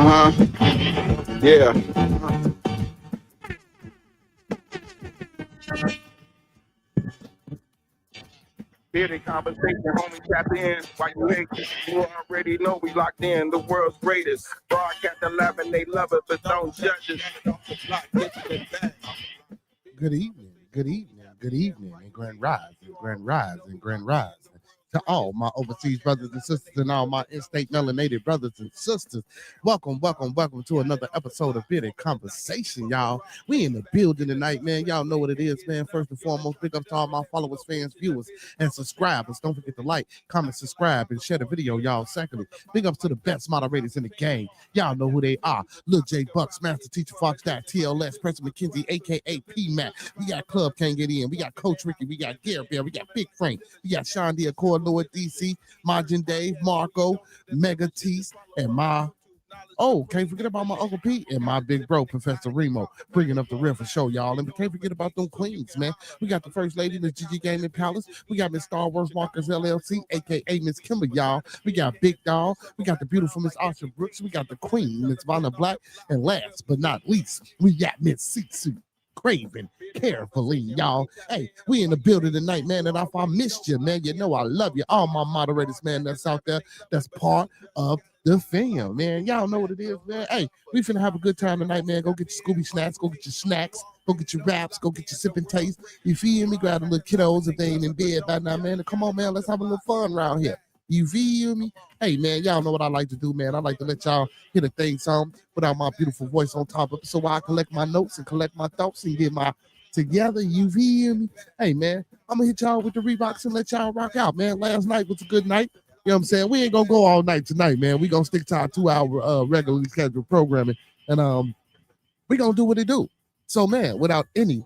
Yeah. Bearded conversation, homie, tap in. Why you hate? You already know we locked in. The world's greatest. Broadcast 11, they love it, but don't judge us. Good evening, good evening, good evening, and grand rise, and grand rise, and grand rise. To all my overseas brothers and sisters and all my in-state melanated brothers and sisters, welcome to another episode of Bearded Conversation, y'all. We in the building tonight, man. Y'all know what it is, man. First and foremost, big up to all my followers, fans, viewers, and subscribers. Don't forget to like, comment, subscribe, and share the video, y'all. Secondly, big up to the best moderators in the game. Y'all know who they are. Lil J Bucks, Master Teacher Fox, TLS, Preston McKenzie, aka P-Mac. We got Club Can't Get In. We got Coach Ricky. We got Gary Bear. We got Big Frank. We got Sean D. Accord, Lord DC, Majin Dave, Marco, Mega Tease, and can't forget about my Uncle Pete and my big bro, Professor Remo, bringing up the real for show, y'all. And we can't forget about them queens, man. We got the First Lady, Miss Gigi Gaming Palace. We got Miss Star Wars Markers LLC, aka Miss Kimber, y'all. We got Big Dog. We got the beautiful Miss Asha Brooks. We got the Queen, Miss Vanna Black. And last but not least, we got Miss Sisu Craven carefully, y'all. Hey, we in the building tonight, man. And if I missed you, man, you know I love you. All my moderators, man, that's out there, that's part of the fam, man. Y'all know what it is, man. Hey, we finna have a good time tonight, man. Go get your Scooby snacks, go get your snacks, go get your wraps, go get your sipping taste. You feel me? Grab the little kiddos if they ain't in bed by now, man. And come on, man, let's have a little fun around here. You feel me? Hey, man, y'all know what I like to do, man. I like to let y'all hear the thing song without my beautiful voice on top of it, so I collect my notes and collect my thoughts and get my together. You feel me? Hey, man, I'm going to hit y'all with the Reeboks and let y'all rock out, man. Last night was a good night. You know what I'm saying? We ain't going to go all night tonight, man. We going to stick to our 2-hour regularly scheduled programming, and we going to do what it do. So, man, without any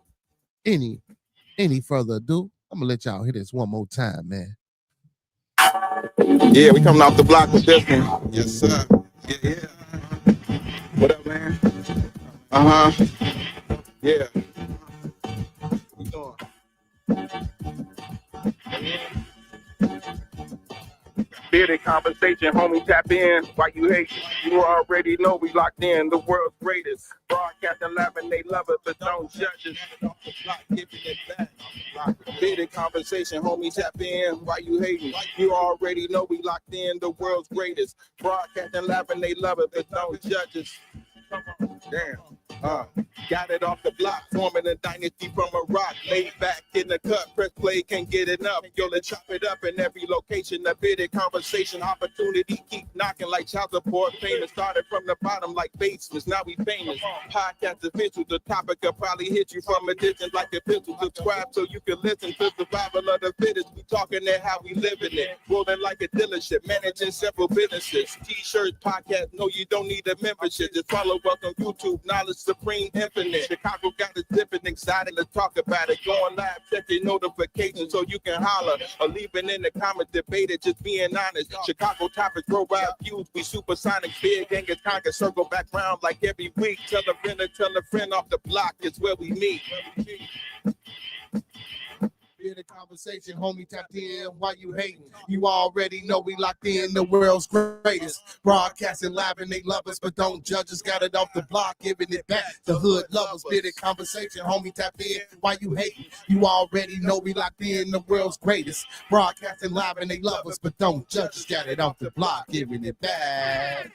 further ado, I'm going to let y'all hear this one more time, man. Yeah, we coming off the block with this one. Yes, sir. Yeah. What up, man? Yeah. We doing? Bearded conversation, homie, tap in. Why you hate? You already know we locked in. The world's greatest. Broadcast 11, they love it, but don't judge us. Bearded conversation, homie, tap in. Why you hating? You already know we locked in. The world's greatest. Broadcast 11, they love it, but don't judge us. Damn. Got it off the block, forming a dynasty from a rock. Laid back in the cut, press play, can't get enough. Yo, let's chop it up in every location. A Bearded conversation, opportunity keep knocking like child support payments. Started from the bottom like basements, now we famous. Podcast official, the topic will probably hit you from a distance like a pistol. Subscribe so you can listen to survival of the fittest. We talking that how we living it. Rolling like a dealership, managing several businesses. T-shirts, podcast, no, you don't need a membership. Just follow us on YouTube, knowledge supreme, infinite. Chicago got us dipping, excited to talk about it. Going live, check your notifications so you can holler or leave it in the comment, debate it, just being honest. Chicago topics, worldwide views, we supersonic, big gangers conquer, circle back round like every week. Tell a friend off the block, it's where we meet. Bearded conversation, homie, tapped in. Why you hating? You already know we locked in. The world's greatest. Broadcasting live and they love us, but don't judge us. Got it off the block, giving it back. The hood lovers. Bearded conversation, homie, tapped in. Why you hating? You already know we locked in. The world's greatest. Broadcasting live and they love us, but don't judge us. Got it off the block, giving it back.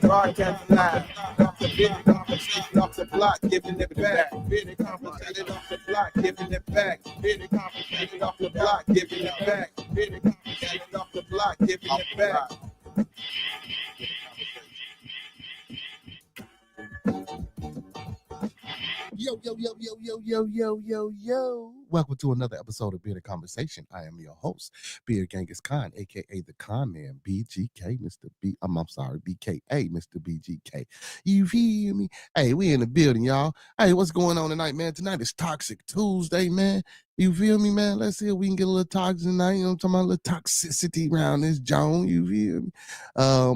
Broadcast live, off the Bearded conversation, off the block, giving it back. Bearded conversation off the block, giving it back. Bearded conversation off the block, giving it back. Bearded conversation off the block, giving it back. Yo. Welcome to another episode of Bearded Conversation. I am your host, Beard Genghis Khan, aka the Con Man, BGK, BKA, Mr. BGK. You feel me? Hey, we in the building, y'all. Hey, what's going on tonight, man? Tonight is Toxic Tuesday, man. You feel me, man? Let's see if we can get a little toxic tonight. You know what I'm talking about? A little toxicity around this Joan. You feel me?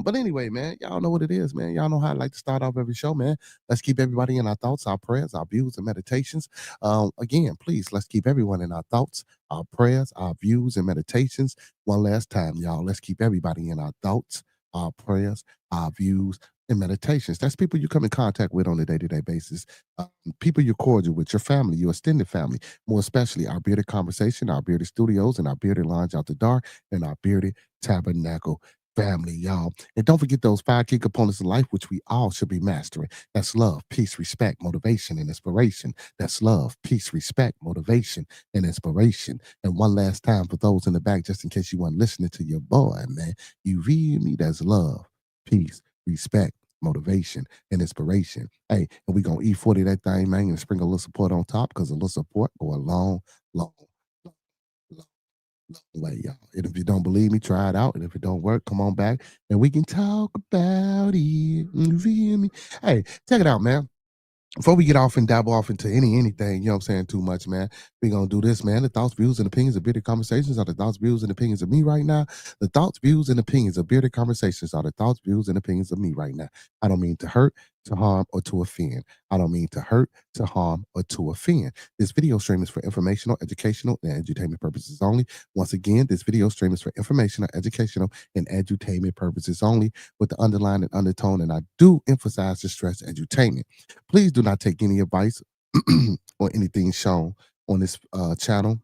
But anyway, man, y'all know what it is, man. Y'all know how I like to start off every show, man. Let's keep everybody in our thoughts, our prayers, our views, and meditations. Again, please, let's keep keep everyone in our thoughts, our prayers, our views, and meditations. One last time, y'all. Let's keep everybody in our thoughts, our prayers, our views, and meditations. That's people you come in contact with on a day-to-day basis. People you're cordial with, your family, your extended family, more especially our bearded conversation, our bearded studios, and our bearded lounge out the dark, and our bearded tabernacle family, y'all. And don't forget those 5 key components of life, which we all should be mastering. That's love, peace, respect, motivation, and inspiration. That's love, peace, respect, motivation, and inspiration. And one last time for those in the back, just in case you weren't listening to your boy, man, you read me? That's love, peace, respect, motivation, and inspiration. Hey, and we gonna E40 that thing, man, and sprinkle a little support on top because a little support go a long, long, long, long, long way, y'all. And if you don't believe me, try it out. And if it don't work, come on back and we can talk about it. You feel me? Hey, check it out, man. Before we get off and dabble off into anything, you know what I'm saying, too much, man, we gonna do this, man. The thoughts, views, and opinions of Bearded Conversations are the thoughts, views, and opinions of me right now. The thoughts, views, and opinions of Bearded Conversations are the thoughts, views, and opinions of me right now. I don't mean to hurt, to harm, or to offend. I don't mean to hurt, to harm, or to offend. This video stream is for informational, educational, and entertainment purposes only. Once again, this video stream is for informational, educational, and edutainment purposes only, with the underline and undertone, and I do emphasize the stress edutainment. Please do not take any advice or anything shown on this channel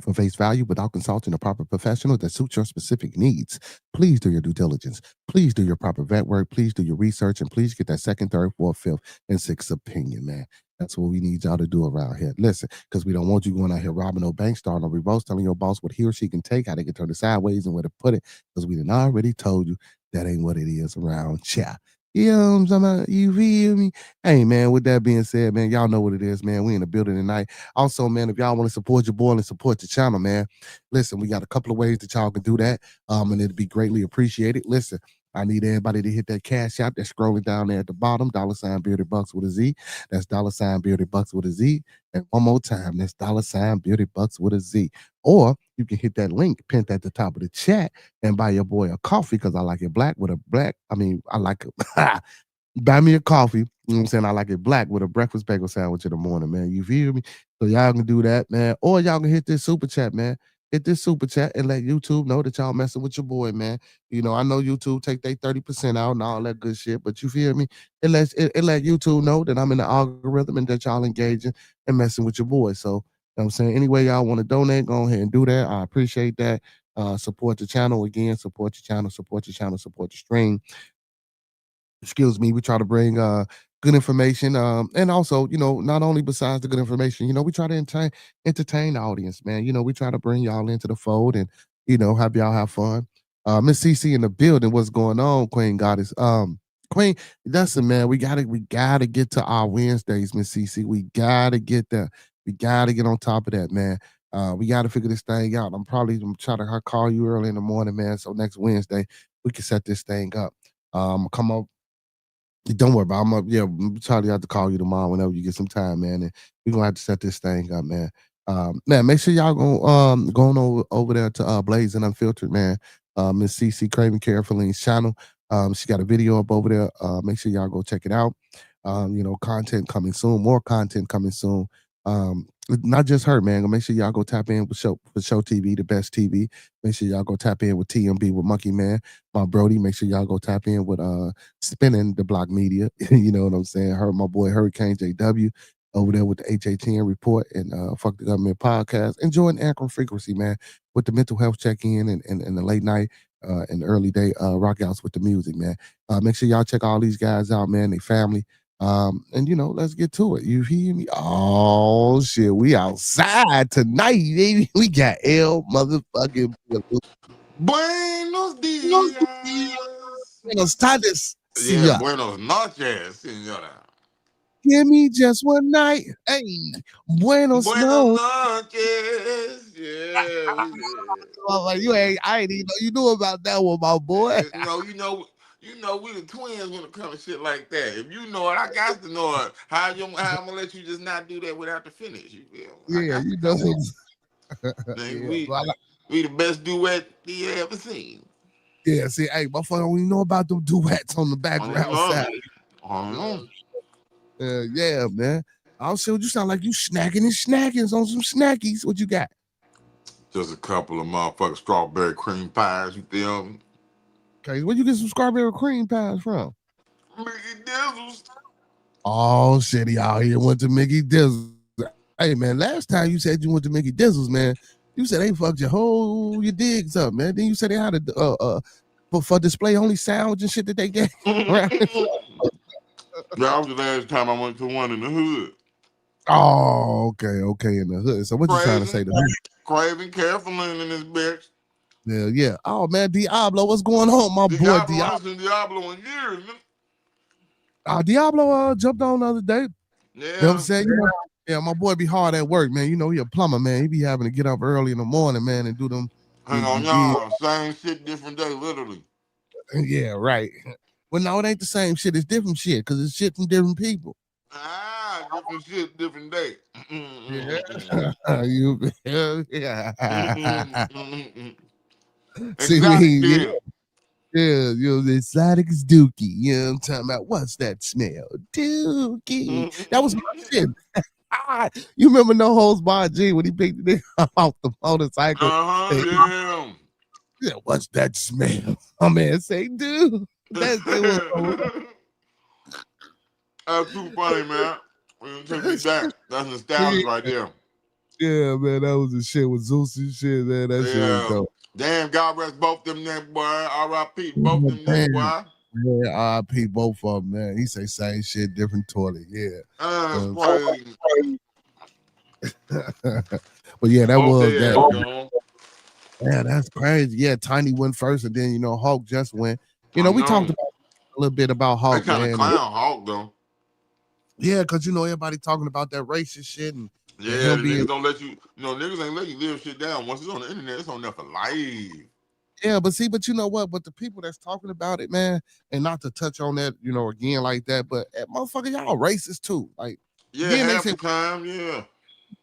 for face value without consulting a proper professional that suits your specific needs. Please do your due diligence. Please do your proper vet work. Please do your research, and please get that second, third, fourth, fifth, and sixth opinion, man. That's what we need y'all to do around here. Listen, because we don't want you going out here robbing no bank, starting no revolts, telling your boss what he or she can take, how they can turn it sideways, and where to put it, because we done already told you that ain't what it is around here. You know what I'm talking about? You feel me? Hey, man, with that being said, man, y'all know what it is, man. We in the building tonight. Also, man, if y'all want to support your boy and support the channel, man, listen, we got a couple of ways that y'all can do that, and it'd be greatly appreciated. Listen, I need everybody to hit that cash app that's scrolling down there at the bottom, $ Bearded Bucks with a Z. That's $ Bearded Bucks with a Z. And one more time, that's $ Bearded Bucks with a Z. Or you can hit that link pinned at the top of the chat and buy your boy a coffee because I like it black with a black. I mean, I like it. Buy me a coffee. You know what I'm saying? I like it black with a breakfast bagel sandwich in the morning, man. You feel me? So y'all can do that, man. Or y'all can hit this super chat, man. Hit this super chat and let YouTube know that y'all messing with your boy, man. You know, I know YouTube take their 30% out and all that good shit, but you feel me? It let YouTube know that I'm in the algorithm and that y'all engaging and messing with your boy. So, you know what I'm saying? Any way y'all want to donate, go ahead and do that. I appreciate that. Support the channel again, support your channel, support your channel, support the stream. Excuse me, we try to bring good information, and also, you know, not only besides the good information, you know, we try to entertain the audience, man. You know, we try to bring y'all into the fold and, you know, have y'all have fun. Miss CC in the building, what's going on, Queen Goddess? Queen, listen, man, we gotta get to our Wednesdays, Miss CC. We gotta get there. We gotta get on top of that, man. We gotta figure this thing out. I'm probably gonna try to call you early in the morning, man. So next Wednesday we can set this thing up. Come up. Don't worry about it. I'm up. Yeah, Charlie, I have to call you tomorrow whenever you get some time, man. And we're gonna have to set this thing up, man. Man, make sure y'all going over there to Blaze and Unfiltered, man. Miss CC Craven Carefully's channel. She got a video up over there. Make sure y'all go check it out. You know, content coming soon, more content coming soon. Not just her, man. Make sure y'all go tap in with Show TV, the best TV. Make sure y'all go tap in with TMB with Monkey Man, my Brody. Make sure y'all go tap in with Spinning the Block Media. You know what I'm saying? My boy Hurricane JW over there with the HATN report and Fuck the Government podcast. Enjoying Anchor Frequency, man, with the mental health check-in and the late night and early day rock outs with the music, man. Make sure y'all check all these guys out, man. They family. And you know, let's get to it. You hear me? Oh shit, we outside tonight, baby. We got L motherfucking Buenos Buenos dias. tardes, Yeah, senor. buenos noches, señora. Give me just one night. Hey, buenos Buenas no. noches. Yeah, Like, I ain't even know you knew about that one, my boy. we the twins when it comes to shit like that. If you know it, I got to know it. How I'm gonna let you just not do that without the finish? You feel? I Yeah, got to you know. come on. Nigga, Yeah, we but we the best duet you ever seen. yeah, see, hey, motherfucker, we know about them duets on the I don't background know. side. I don't know. Yeah, man. Oh shit, you sound like you snacking and snacking on some snackies. What you got? Just a couple of motherfucking strawberry cream pies. You feel me? Okay, where you get some strawberry cream pies from? Mickey Dizzles. Oh shit, he out here went to Mickey Dizzles. Hey man, last time you said you went to Mickey Dizzles, man. You said they fucked your digs up, man. Then you said they had a for display only sounds and shit that they get. Right? That was the last time I went to one in the hood. Oh, okay, in the hood. So what you trying to say Craving, to me? craving, careful in this bitch. Yeah. Oh man, Diablo, what's going on, my boy Diablo, I Diablo? ain't seen Diablo in years, man. Diablo jumped on the other day. You know what I'm Yeah. saying? You know, yeah, my boy be hard at work, man. You know, he a plumber, man. He be having to get up early in the morning, man, and do them. Hang on, y'all. Same shit, different day, literally. Yeah, right. Well, no, it ain't the same shit. It's different shit because it's shit from different people. Ah, different shit, different day. Yeah. Yeah. See Exotic me, deal. yeah, the exotic is dookie. You know what I'm talking about? What's that smell? Dookie. That was my shit. You remember No Holds Barred G when he picked it off the motorcycle? Yeah. Yeah, what's that smell? My man say, dude, that shit was so That's too funny, man. You take me back. That's yeah, nostalgia right there. yeah, man, that was the shit with Zeus and shit, man. That shit was Yeah. dope. Damn, God rest both them niggas, boy. R.I.P. both Oh, them niggas, damn. boy. Yeah, RIP both of them, man. He say same shit, different toilet. Yeah. That's Um, crazy. but yeah, that Both was their that. ass gone. Yeah, that's crazy. Yeah, Tiny went first, and then Hulk just went. I We talked know. about a little bit about They Hulk, kind of man. And clown Hawk, though. yeah, because everybody talking about that racist shit and Yeah, him the being niggas don't let you, niggas ain't let you live shit down. Once it's on the internet, it's on there for life. yeah, but you know what? But the people that's talking about it, man, and not to touch on that, again like that, but motherfucker, y'all racist too. Like Yeah, then they half say the time, yeah.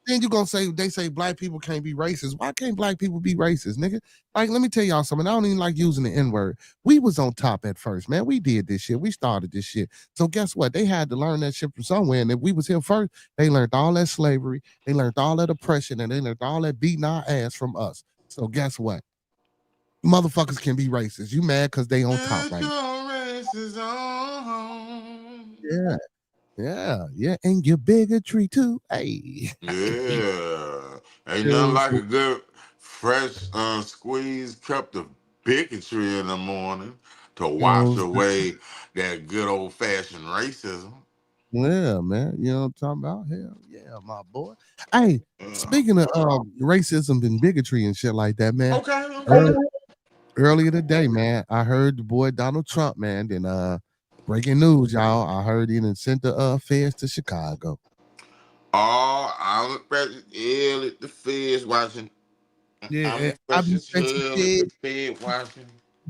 then you gonna say they say black people can't be racist. Why can't black people be racist, nigga? Like, let me tell y'all something. I don't even like using the N-word. We was on top at first, man. We did this shit. We started this shit. So guess what? They had to learn that shit from somewhere. And if we was here first, they learned all that slavery, they learned all that oppression, and they learned all that beating our ass from us. So guess what? Motherfuckers can be racist. You mad because they on top Get right your races on. now. Yeah. And your bigotry too. Hey. Yeah. Ain't nothing Yeah, like a good, fresh, squeezed cup of bigotry in the morning to wash away that good old fashioned racism. yeah, man. You know what I'm talking about? Hell yeah, my boy. Hey, Yeah. speaking of racism and bigotry and shit like that, man. Okay, ear- okay. Earlier today, man, I heard the boy Donald Trump, man. Then breaking news, y'all. I heard he done sent the feds to Chicago. Oh, I'm impressed. Hell at the feds watching. I'm Yeah, I impressed be as thinking, hell at yeah. the fed watching.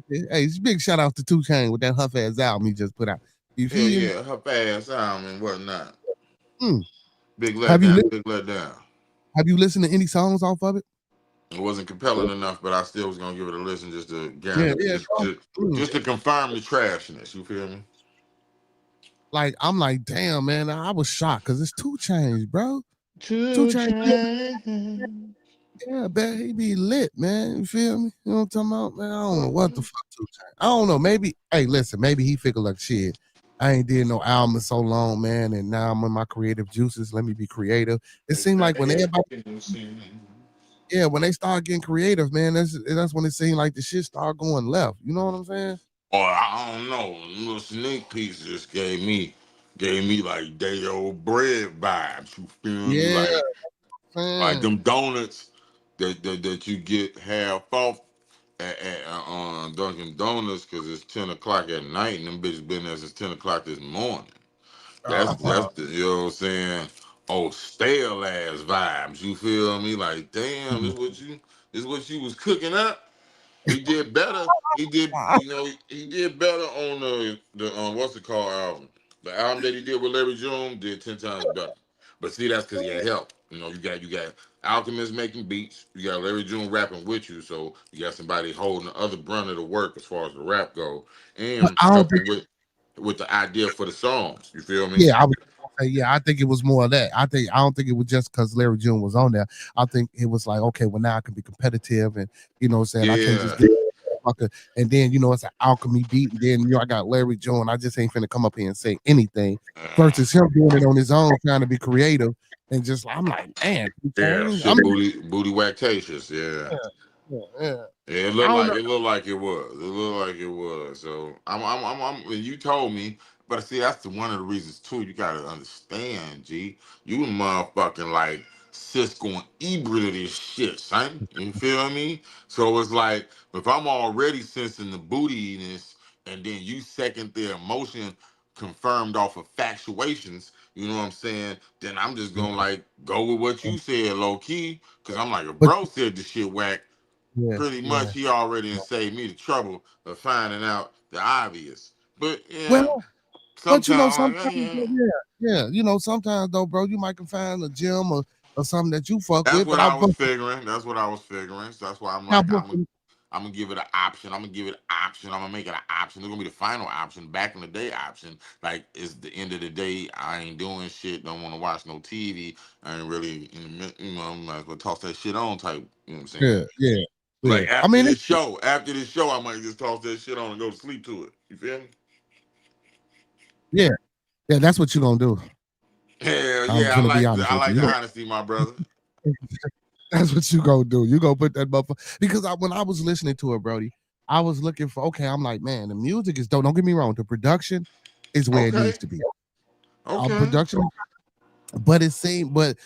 Hey, it's a big shout out to 2 Chainz with that Huff Ass album he just put out. You Hell feel me? yeah, her ass out and whatnot. Mm. Big Have you letdown, big letdown. have you listened to any songs off of it? It wasn't compelling enough, but I still was gonna give it a listen just to Yeah, guarantee, yeah. Mm. just to confirm the trashiness. You feel me? Like I'm like, damn, man, I was shocked because it's 2 Chainz, bro. Two Two Chainz, chains. yeah, bet he be lit, man. You feel me? You know what I'm talking about, man? I don't know what the fuck 2 Chainz. I don't know. Maybe, hey, listen, maybe he figured like shit. I ain't did no album in so long, man, and now I'm in my creative juices. Let me be creative. It seemed like when everybody, yeah, when they start getting creative, man, that's when it seemed like the shit start going left. You know what I'm saying? Or I don't know, little sneak piece just gave me like day old bread vibes. You feel me? Yeah, Like man. them donuts that you get half off at Dunkin' Donuts because it's 10 o'clock at night and them bitches been there since 10 o'clock this morning. That's the, you know what I'm saying? Oh, stale ass vibes. You feel me? Like, damn, this what you was cooking up. He did better. He did, he did better on the what's it called album. The album that he did with Larry June did 10 times better. But see, that's because he had help. You got Alchemist making beats. You got Larry June rapping with you, so you got somebody holding the other brunt of the work as far as the rap go, But and I don't think, helping with the idea for the songs. You feel me? yeah, I was. Yeah, I think it was more of that. I don't think it was just because Larry June was on there. I think it was like, okay, well now I can be competitive, and what I'm saying, I can't just Yeah. get fucker. And then it's an alchemy beat, and then I got Larry June. I just ain't finna come up here and say anything. Versus him doing it on his own, trying to be creative, and just I'm like, man, Yeah, I shit, mean, booty whacktacious, yeah. yeah. Yeah, it I looked don't like know. it looked like it was. It looked like it was. So when you told me, but see, that's one of the reasons too. You gotta understand, G. You motherfucking like Cisco and Ebert of this shit, son. You feel me? So it's like if I'm already sensing the bootiness, and then you second the emotion confirmed off of factuations. You know what I'm saying? Then I'm just Yeah, gonna like go with what you said, low key, because I'm like, if but bro said the shit whack, yeah, pretty much yeah. he already done saved me the trouble of finding out the obvious. But yeah, Well, but sometimes I'm like, sometimes, yeah. yeah, sometimes though, bro, you might can find a gym or something that you fuck That's with. what But I I was bust figuring. That's what I was figuring. So that's why I'm I like, bust I'm gonna give it an option. I'm gonna give it an option. I'm gonna make it an option. It's gonna be the final option. Back in the day, option. Like it's the end of the day. I ain't doing shit. Don't want to watch no TV. I ain't really, I might as well toss that shit on type. You know what I'm saying? yeah, yeah, yeah. Like I mean, after this show, I might just toss that shit on and go to sleep to it. You feel me? yeah, yeah. That's what you're gonna do. Hell I'm yeah, gonna be honest I with you. like the honesty, my brother. That's what you gonna do. You gonna put that motherfucker because when I was listening to it, Brody, I was looking for. Okay, I'm like, man, the music is dope. Don't get me wrong. The production is where it Okay, needs to be. okay. Production, but it seemed, but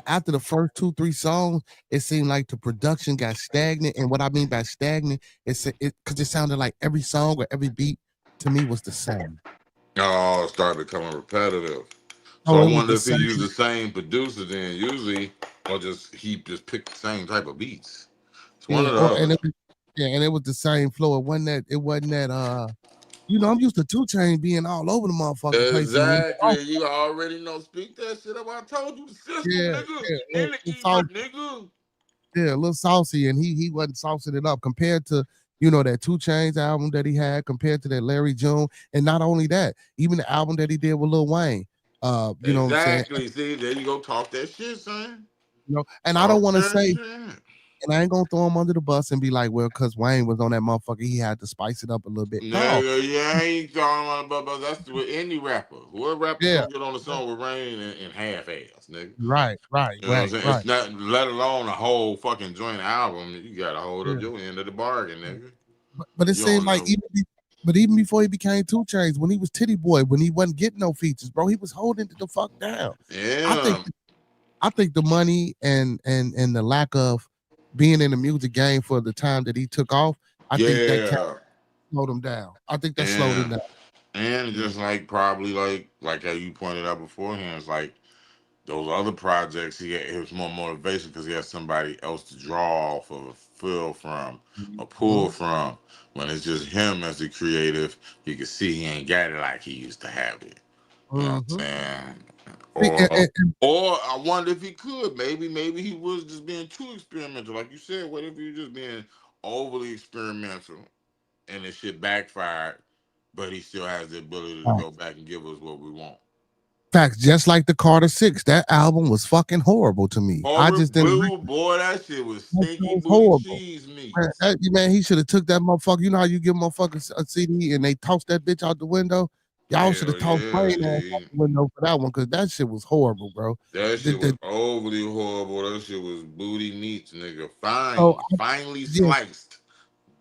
after the first two, three songs, it seemed like the production got stagnant. And what I mean by stagnant is it because it sounded like every song or every beat to me was the same. Oh, it started becoming repetitive. So Oh, I it was wonder the if he same. used the same producer then usually, or he just picked the same type of beats. It's one Yeah, or the other. and it was the same flow. It wasn't that. I'm used to Two Chain being all over the motherfucking place, and when Exactly. You already know. Speak that shit up. I told you the system, yeah, nigga, yeah, and the it's all Ebert, nigga. yeah, a little saucy, and he wasn't saucing it up compared to that Two Chains album that he had, compared to that Larry June, and not only that, even the album that he did with Lil Wayne. You know what I'm saying? Exactly. See, there you go. Talk that shit, son. And I don't Talk want to that say, shit. and I ain't gonna throw him under the bus and be like, well, because Wayne was on that motherfucker, he had to spice it up a little bit. No, Nigga, you ain't talking about that's with any rapper. Whoever rapper yeah, gonna get on the song with Rain and half ass, nigga. right, right, You know what I'm right, saying? right. It's not let alone a whole fucking joint album. You gotta hold up Yeah. your end of the bargain, nigga. But it You seemed don't like know. even before he became Two Chains, when he was Titty Boy, when he wasn't getting no features, bro, he was holding it the fuck down. I think Yeah. I think the money and the lack of being in the music game for the time that he took off, I think that kind Yeah. of slowed him down. I think that slowed him Yeah. down. And Yeah. just like probably like how you pointed out beforehand, it's like those other projects, it was more motivation because he had somebody else to draw off of, feel from, or pull Mhm. from. When it's just him as the creative, you can see he ain't got it like he used to have it. You know what I'm Mhm. saying? See, Or I wonder if he could. Maybe he was just being too experimental. Like you said, what if he was just being overly experimental and this shit backfired, but he still has the ability to go back and give us what we want. facts, just like the Carter Six, that album was fucking horrible to me. I just didn't. Horrible, boy, that shit was That shit stinky was booty horrible. cheese Man, meats. he should have took that motherfucker. You know how you give motherfuckers a CD and they toss that bitch out the window? Y'all should have Hell tossed yeah, Wayne ass out G. the window for that one because that shit was horrible, bro. That The, shit was the, overly horrible. That shit was booty meats, nigga. so Finely yeah, sliced.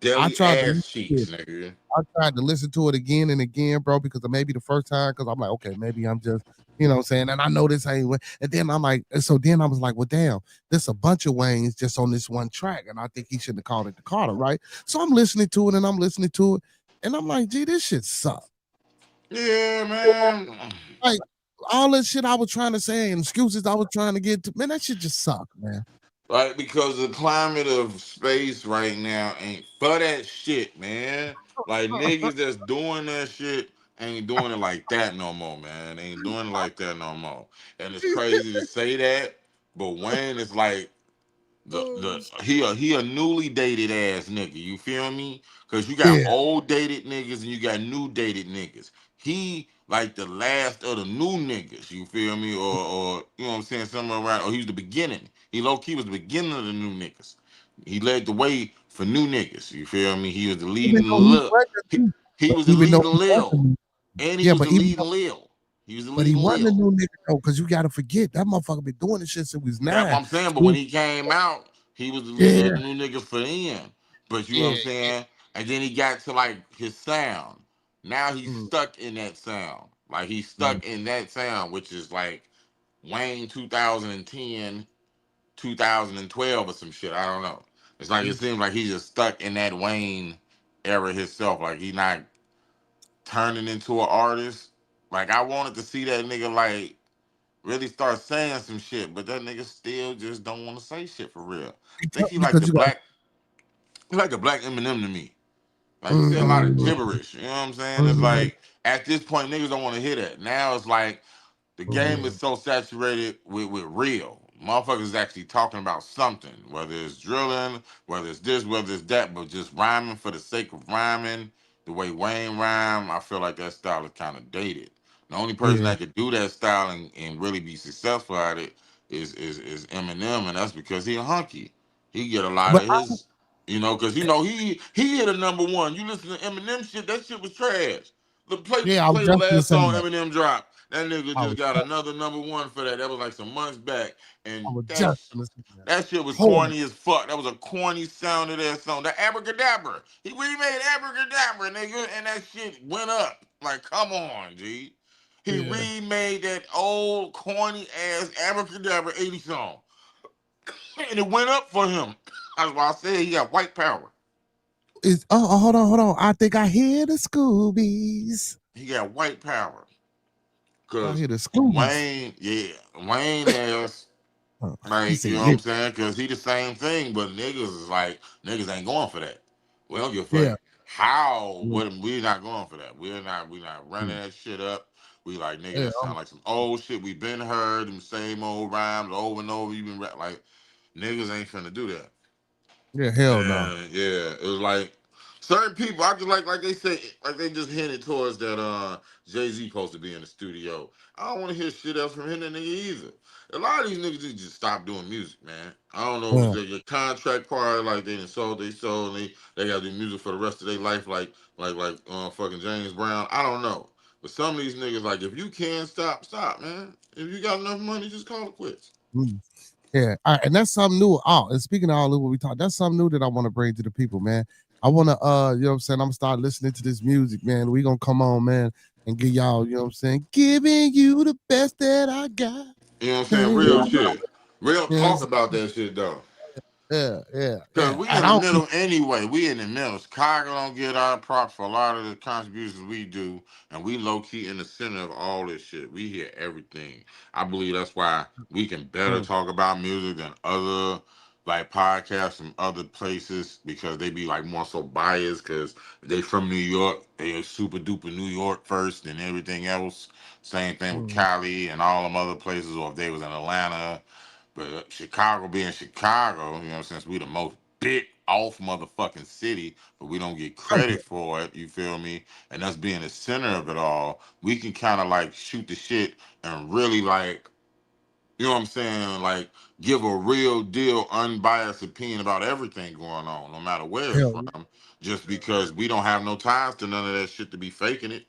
I Deli tried to ass listen to cheeks, it. nigga. I tried to listen to it again and again, bro, because maybe the first time, because I'm like, okay, maybe I'm just, what I'm saying, and I know this ain't. And then I'm like, and so then I was like, well, damn, there's a bunch of Waynes just on this one track, and I think he shouldn't have called it the Carter, right? So I'm listening to it, and I'm listening to it, and I'm like, gee, this shit sucks. Yeah, man. Like all that shit I was trying to say and excuses I was trying to get to, man, that shit just sucked, man. Like, because the climate of space right now ain't for that shit, man. Like, niggas that's doing that shit ain't doing it like that no more, man. They ain't doing it like that no more. And it's crazy to say that, but Wayne is like he a newly dated ass nigga. You feel me? Because you got Yeah, old dated niggas and you got new dated niggas. He like the last of the new niggas, you feel me? Or you know what I'm saying, somewhere around, or he was the beginning. He low key was the beginning of the new niggas. He led the way for new niggas, you feel me? He was the Even leading though he lil. wasn't, He was the even though leading he lil. wasn't, And he yeah, was but the even leading lil. He was the but he leading wasn't a lil. new nigga though, because you got to forget that motherfucker been doing this shit since he was That's what 9. I'm saying. But when So, he came out, he was the leader of yeah, the new niggas for them. But you know what yeah, I'm saying? And then he got to like his sound. Now he's mm, stuck in that sound. Like he's mm, stuck in that sound, which is like Wayne 2010, 2012 or some shit. I don't know. It's like it mm. seems like he's just stuck in that Wayne era himself. Like he's not turning into an artist. Like I wanted to see that nigga like really start saying some shit, but that nigga still just don't want to say shit for real. I think Because you got, he like the black Eminem to me. Like he said a lot of mm, gibberish. You know what I'm saying? It's mm, like at this point niggas don't want to hear that. Now it's like the game is mm, so saturated with real. Motherfuckers is actually talking about something, whether it's drilling, whether it's this, whether it's that, but just rhyming for the sake of rhyming. The way Wayne rhyme, I feel like that style is kind of dated. The only person yeah, that could do that style and really be successful at it is Eminem, and that's because he a hunky. He get a lot but of his, because he hit a number one. You listen to Eminem shit, that shit was trash. Play yeah, I was play the just gonna last say song that. Eminem dropped. That nigga I just was, got another number one for that. That was like some months back, I and was just gonna say that. that shit was Horrible. corny as fuck. That was a corny sound of that song. The Abracadabra. He remade Abracadabra, nigga, and that shit went up. Like, come on, G. He Yeah, remade that old corny ass Abracadabra 80 song, and it went up for him. That's why I said he got white power. hold on. I think I hear the Scoobies. He got white power. I Cause hear the Scoobies. Wayne has He like, said, you know what yeah, I'm saying? Cause he the same thing, but niggas is like, niggas ain't going for that. We don't give a fuck yeah, how, yeah, what, we not going for that. We not running that shit up. We like, nigga, yeah, that sound like some old shit we been heard, them same old rhymes over and over. You been like, niggas ain't finna do that. yeah, hell no. And yeah, it was like certain people. I just like they say, like they just hinted towards that. Jay-Z supposed to be in the studio. I don't want to hear shit else from him that nigga either. A lot of these niggas need to just stop doing music, man. I don't know if Yeah. it's your contract part, like they done sold they soul, and they got to do music for the rest of their life, like fucking James Brown. I don't know, but some of these niggas, like if you can stop, stop, man. If you got enough money, just call it quits. Mm. Yeah, all right, and that's something new. Oh, and speaking of all of what we talk, that's something new that I want to bring to the people, man. I want to, you know what I'm saying? I'm gonna start listening to this music, man. We gonna come on, man, and give y'all, you know what I'm saying? Giving you the best that I got. You know what I'm saying? Hey, Real you shit. Real know what I'm talk saying? about that shit though. Cause Yeah. we And in I the don't, middle anyway. We in the middle. Chicago don't get our props for a lot of the contributions we do, and we low key in the center of all this shit. We hear everything. I believe that's why we can better mm, talk about music than other like podcasts from other places because they be like more so biased because they from New York. They are super duper New York first and everything else. Same thing with mm, Cali and all them other places, or if they was in Atlanta. But Chicago being Chicago, since we the most big off motherfucking city, but we don't get oh, yeah, credit for it, you feel me? And us being the center of it all, we can kind of like shoot the shit and really like, you know what I'm saying? Like give a real deal, unbiased opinion about everything going on, no matter where it's hell yeah. from, just because we don't have no ties to none of that shit to be faking it.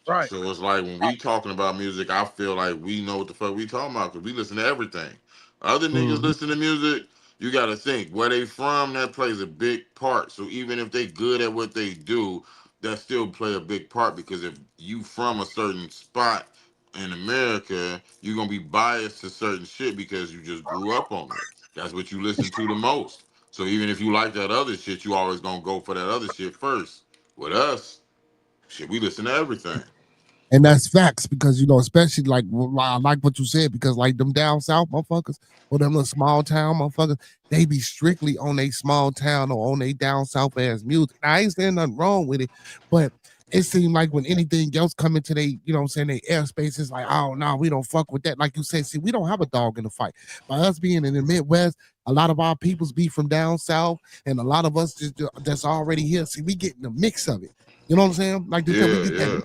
Right. So it's like when we talking about music, I feel like we know what the fuck we talking about because we listen to everything. Other niggas Mhm. listen to music, you got to think where they from. That plays a big part. So even if they good at what they do, that still play a big part because if you from a certain spot in America, you're gonna be biased to certain shit because you just grew up on it. That's what you listen to the most. So even if you like that other shit, you always gonna go for that other shit first. With us, shit, we listen to everything. And that's facts because especially like I like what you said because like them down south motherfuckers or them little small town motherfuckers, they be strictly on a small town or on a down south ass music. Now I ain't saying nothing wrong with it, but it seemed like when anything else come into they, you know what I'm saying, they airspace, it's like, oh no, we don't fuck with that. Like you said, see, we don't have a dog in the fight. By us being in the Midwest, a lot of our peoples be from down south, and a lot of us that's already here. See, we getting the mix of it. You know what I'm saying? Like we Yeah, get that yeah.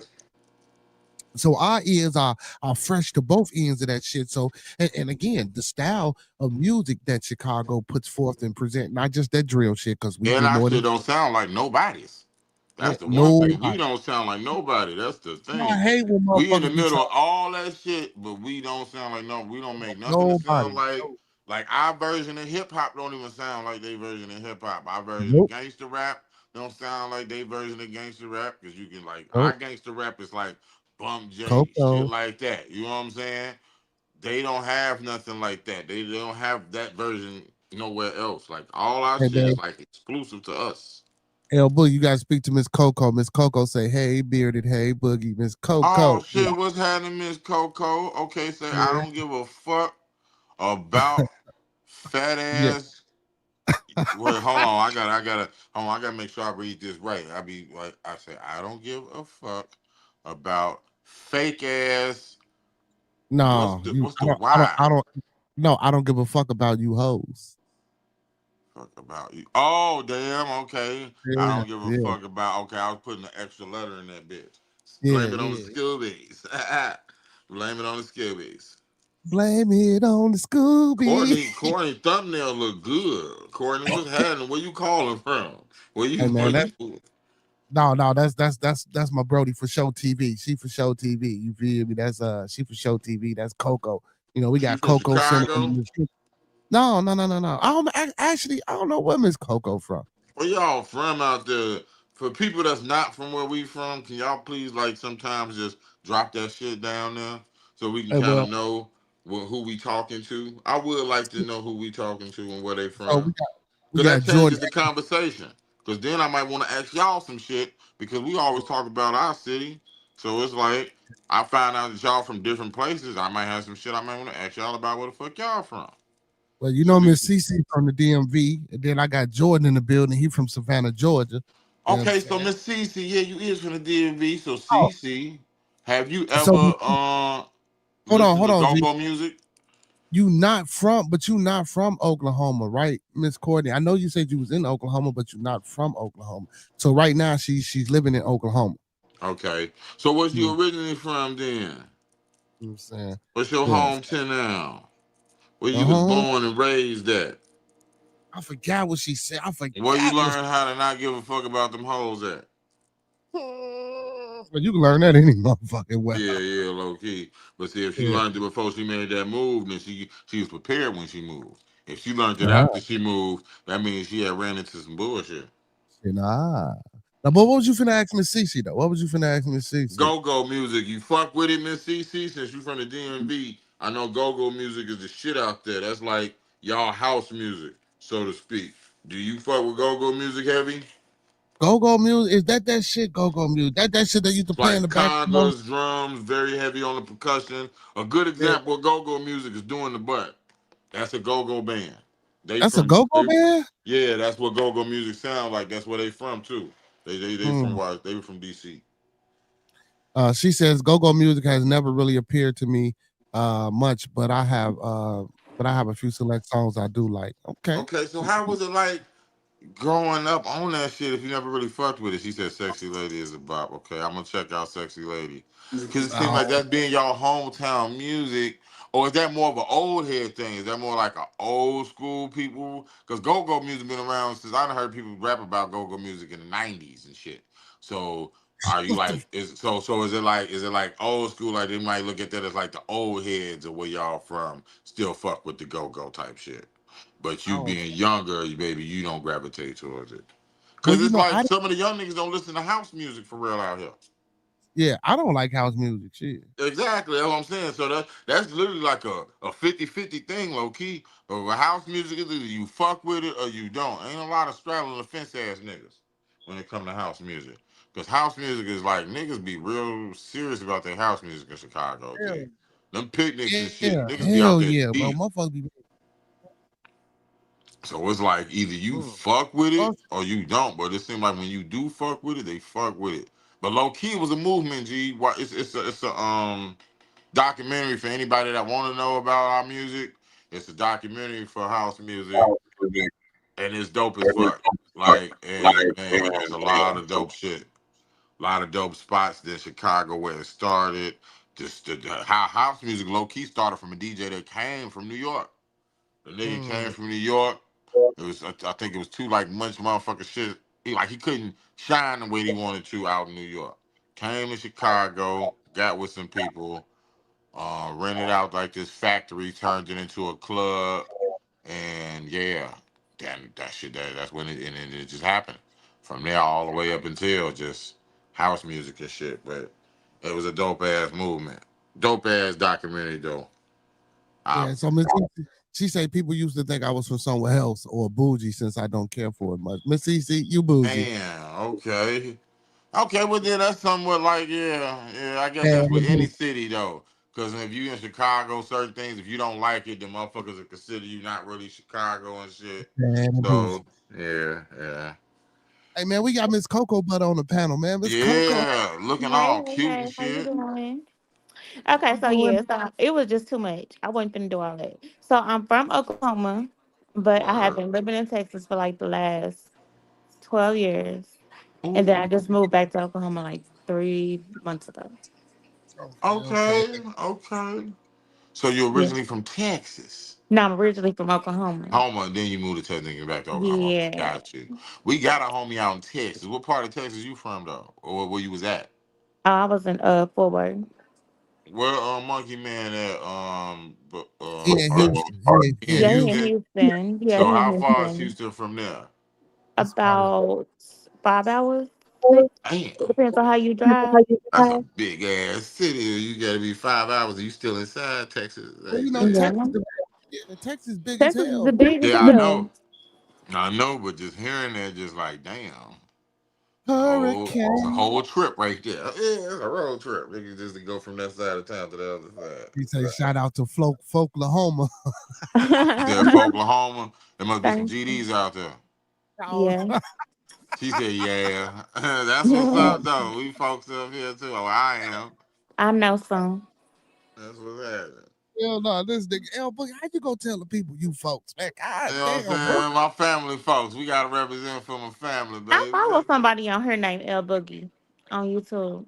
So our ears are fresh to both ends of that shit. So and again, the style of music that Chicago puts forth and present, not just that drill shit, because we And get our more shit than don't sound like nobody's. That's the one thing. We nobody. don't sound like nobody. That's the I thing. hate when We in the motherfuckers be middle trying of all that shit, but we don't sound like no. We don't make nothing that sound nobody. like our version of hip hop don't even sound like their version of hip hop. Our version of Nope, gangster rap don't sound like their version of gangster rap because you can like our nope. gangster rap is like Bump J shit Coco. like that. You know what I'm saying? They don't have nothing like that. They don't have that version nowhere else. Like all our Hey shit man, is like exclusive to us. El Boo, you gotta speak to Miss Coco. Miss Coco say, hey, bearded, hey, boogie, Miss Oh Coco. shit, what's happening, Miss Coco? Okay, say I Yeah, don't give a fuck about fat yeah. ass. Wait, hold on. hold on. I gotta make sure I read this right. I be like, I say I don't give a fuck about fake ass. No, What's the why? I don't. No, I don't give a fuck about you hoes. Fuck about you. Oh damn. Okay. I Yeah, don't give a yeah, fuck about. Okay, I was putting an extra letter in that bitch. yeah, Blame it on the yeah. Scoobies. Blame it on the Scoobies. Blame it on the Scooby. Courtney thumbnail look good. Courtney, what's happening? Where you calling from? Where Hey you man, where that you no, that's my Brody for show TV. She for show TV. You feel me? That's she for show TV. That's Coco. You know, we she got from Coco Center. Chicago? No, no, no, no, no. Actually, I don't know where Miss Coco from. Where y'all from out there? For people that's not from where we from, can y'all please like sometimes just drop that shit down there so we can Hey, kind well, of know who we talking to? I would like to know who we talking to and where they so from. we Cause that got Jordan. changes the conversation. Cause then I might want to ask y'all some shit because we always talk about our city. So it's like I find out that y'all from different places. I might have some shit I might want to ask y'all about where the fuck y'all from. Well, you So know we Miss can. CC from the DMV, and then I got Jordan in the building. He from Savannah, Georgia. You know what I'm Okay, so saying? Miss Cece, yeah, you is from the DMV. So Oh, Cece, have you so ever listened hold to on, G. go-go music? You not from Oklahoma, right, Miss Courtney? I know you said you was in Oklahoma, but you're not from Oklahoma. So right now she's living in Oklahoma. Okay. So where's You you originally from then? know what I'm saying? What's your Yeah. hometown now? Where you was Uh-huh. born and raised at? I forgot what she said. I Where you forgot Miss. learn how to not give a fuck about them hoes at? Well, you can learn that any motherfucking way. Yeah, yeah, low key. But see, if she Yeah. learned it before she made that move, then she was prepared when she moved. If she learned it Ah, after she moved, that means she had ran into some bullshit. nah. Now, but what was you finna ask Miss Cece though? What was you finna ask Miss Cece? Go-go music, you fuck with it, Miss CC? Since you from the DMV, I know go-go music is the shit out there. That's like y'all house music, so to speak. Do you fuck with go-go music heavy? Go-go music? Is that shit go-go music? That shit that used to It's play in like the background? congas, drums, very heavy on the percussion. A good Yeah. example of go-go music is Doing the Butt. That's a go-go band. They That's a from go-go band? yeah, that's what go-go music sound like. That's where they from too. They from Hmm. they were from DC. She says go-go music has never really appeared to me much, but I have a few select songs I do like. Okay. Okay, so how was it like growing up on that shit if you never really fucked with it? She said Sexy Lady is a bop. Okay, I'm gonna check out Sexy Lady. Cause it seems like Oh, that's being y'all hometown music. Or is that more of an old head thing? Is that more like an old school people? Cause go-go music been around since I done heard people rap about go-go music in the 90s and shit. So are you what the like is it like old school, like they might look at that as like the old heads of where y'all from still fuck with the go-go type shit? But you oh. being younger, baby, you don't gravitate towards it. Well, Cause you it's know, like some of the young niggas don't listen to house music for real out here. yeah, I don't like house music. Shit. Exactly, that's what I'm saying. So that's literally like a 50-50 thing, low key. But with house music, is either you fuck with it or you don't. Ain't a lot of straddling the fence ass niggas when it come to house music. Cause house music is like niggas be real serious about their house music in Chicago, G. Them picnics and shit, Yeah, niggas be out hell there yeah, bro. deep. Motherfuckers be. So it's like either you Mm. fuck with Oh, it or you don't. But it seems like when you do fuck with it, they fuck with it. But low key it was a movement, G. It's a documentary for anybody that want to know about our music. It's a documentary for house music, and it's dope as fuck. Like, and man, it's a lot of dope shit. A lot of dope spots. Then Chicago, where it started. Just how house music low key started from a DJ that came from New York. The nigga came from New York. It was I think it was too like much motherfucker shit. He couldn't shine the way he wanted to out in New York. Came to Chicago, got with some people, rented out like this factory, turned it into a club, and yeah, that shit that's when it just happened. From there all the way up until just house music and shit. But it was a dope ass movement. Dope ass documentary though. Yeah, so Miss Cece, she say people used to think I was from somewhere else or bougie since I don't care for it much. Miss Cece, you bougie. Man, okay. Okay, well then that's somewhat like yeah. I guess that's with any Bad city though, because if you in Chicago, certain things if you don't like it, then motherfuckers will consider you not really Chicago and shit. bougie. So yeah. Hey man, we got Miss Cocoa Butter on the panel, man. Miss Cocoa, Yeah, looking Hey, all hey, cute and hey, how you shit. doing? Okay, I'm so doing. yeah, so it was just too much. I wasn't finna do all that. So I'm from Oklahoma, but I have Word. been living in Texas for like the last 12 years. And then Ooh, I just moved back to Oklahoma like 3 months ago. Okay. okay. So you're Yeah. originally from Texas. No, I'm originally from Oklahoma. Homa, then you moved to Texas and back to Oklahoma. Yeah. Got you. We got a homie out in Texas. What part of Texas you from though? Or where you was at? I was in Fort Worth. Where Monkey Man at? Yeah, Houston. He in Yeah, he in Houston. Houston. Yeah, So he in how far is Houston. Houston from there? It's probably About 5 hours, 6. Damn, It depends on how you drive. that's a big ass city. You got to be 5 hours. And you still inside Texas? well, Hey, you know, damn. Yeah. Texas big as Texas is the hell. biggest, Yeah, I yeah. know. I know, but just hearing that, just like damn, it's a Hurricane. whole trip right there. Yeah, it's a road trip. Nigga, just to go from that side of town to the other side. He say shout out to Folklahoma. You said for Oklahoma, there must be some Thank you. GDs out there. Yeah. She said, "Yeah, that's what's up, though. We folks up here too. Oh, I am. I know some. That's what's happening. Hell no, this nigga L Boogie, how you gonna tell the people you folks, man? God You know what I'm damn, bro. saying? My family folks. We gotta represent for my family, I baby. follow somebody on her named L Boogie on YouTube.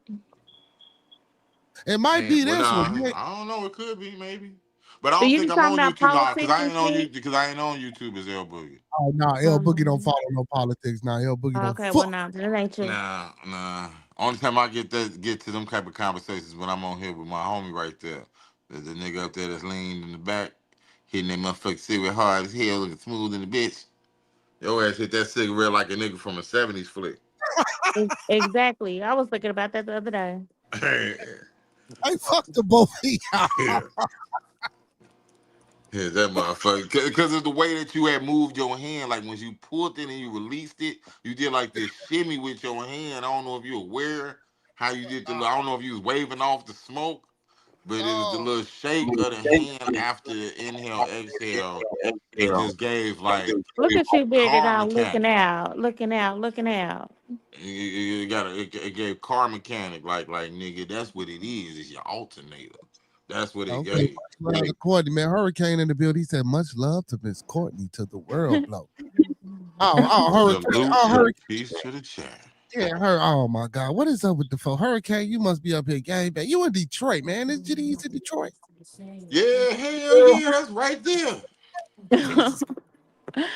It might Man, be well, this one. nah, Man. I don't know. It could be maybe, but I So don't you think be I'm talking on about YouTube now because politics I and ain't on you shit? because I ain't on YouTube as L Boogie. Oh no, L Boogie don't Um, follow no politics. Now L Boogie don't okay, well, fuck. no, that ain't you. Nah. Only time I get to them type of conversations when I'm on here with my homie right there. There's a nigga up there that's leaned in the back, hitting that motherfucking cigarette hard as hell, looking smooth in the bitch. Your ass hit that cigarette like a nigga from a '70s flick. Exactly. I was thinking about that the other day. I fucked the both of y'all. Yeah. Yeah, that motherfucker. Because of the way that you had moved your hand, like when you pulled it and you released it, you did like this shimmy with your hand. I don't know if you're aware how you did the. I don't know if you was waving off the smoke, but it was the Oh, little shake of the hand after the inhale, exhale. It just gave like Look at you, car bearded out, looking mechanic. out, looking out, looking out. It gave car mechanic like nigga. That's what it is. It's your alternator. That's what it okay. gave. Much love to Courtney, man. Hurricane in the building. He said, much love to Miss Courtney to the world blow. Hurricane. Salute Oh, to the Hurricane. peace to the chat. Yeah, her. Oh my God. What is up with the phone? Hurricane, you must be up here, gang. Man, you in Detroit, man. This GD's in Detroit. Yeah, hell yeah, that's right there.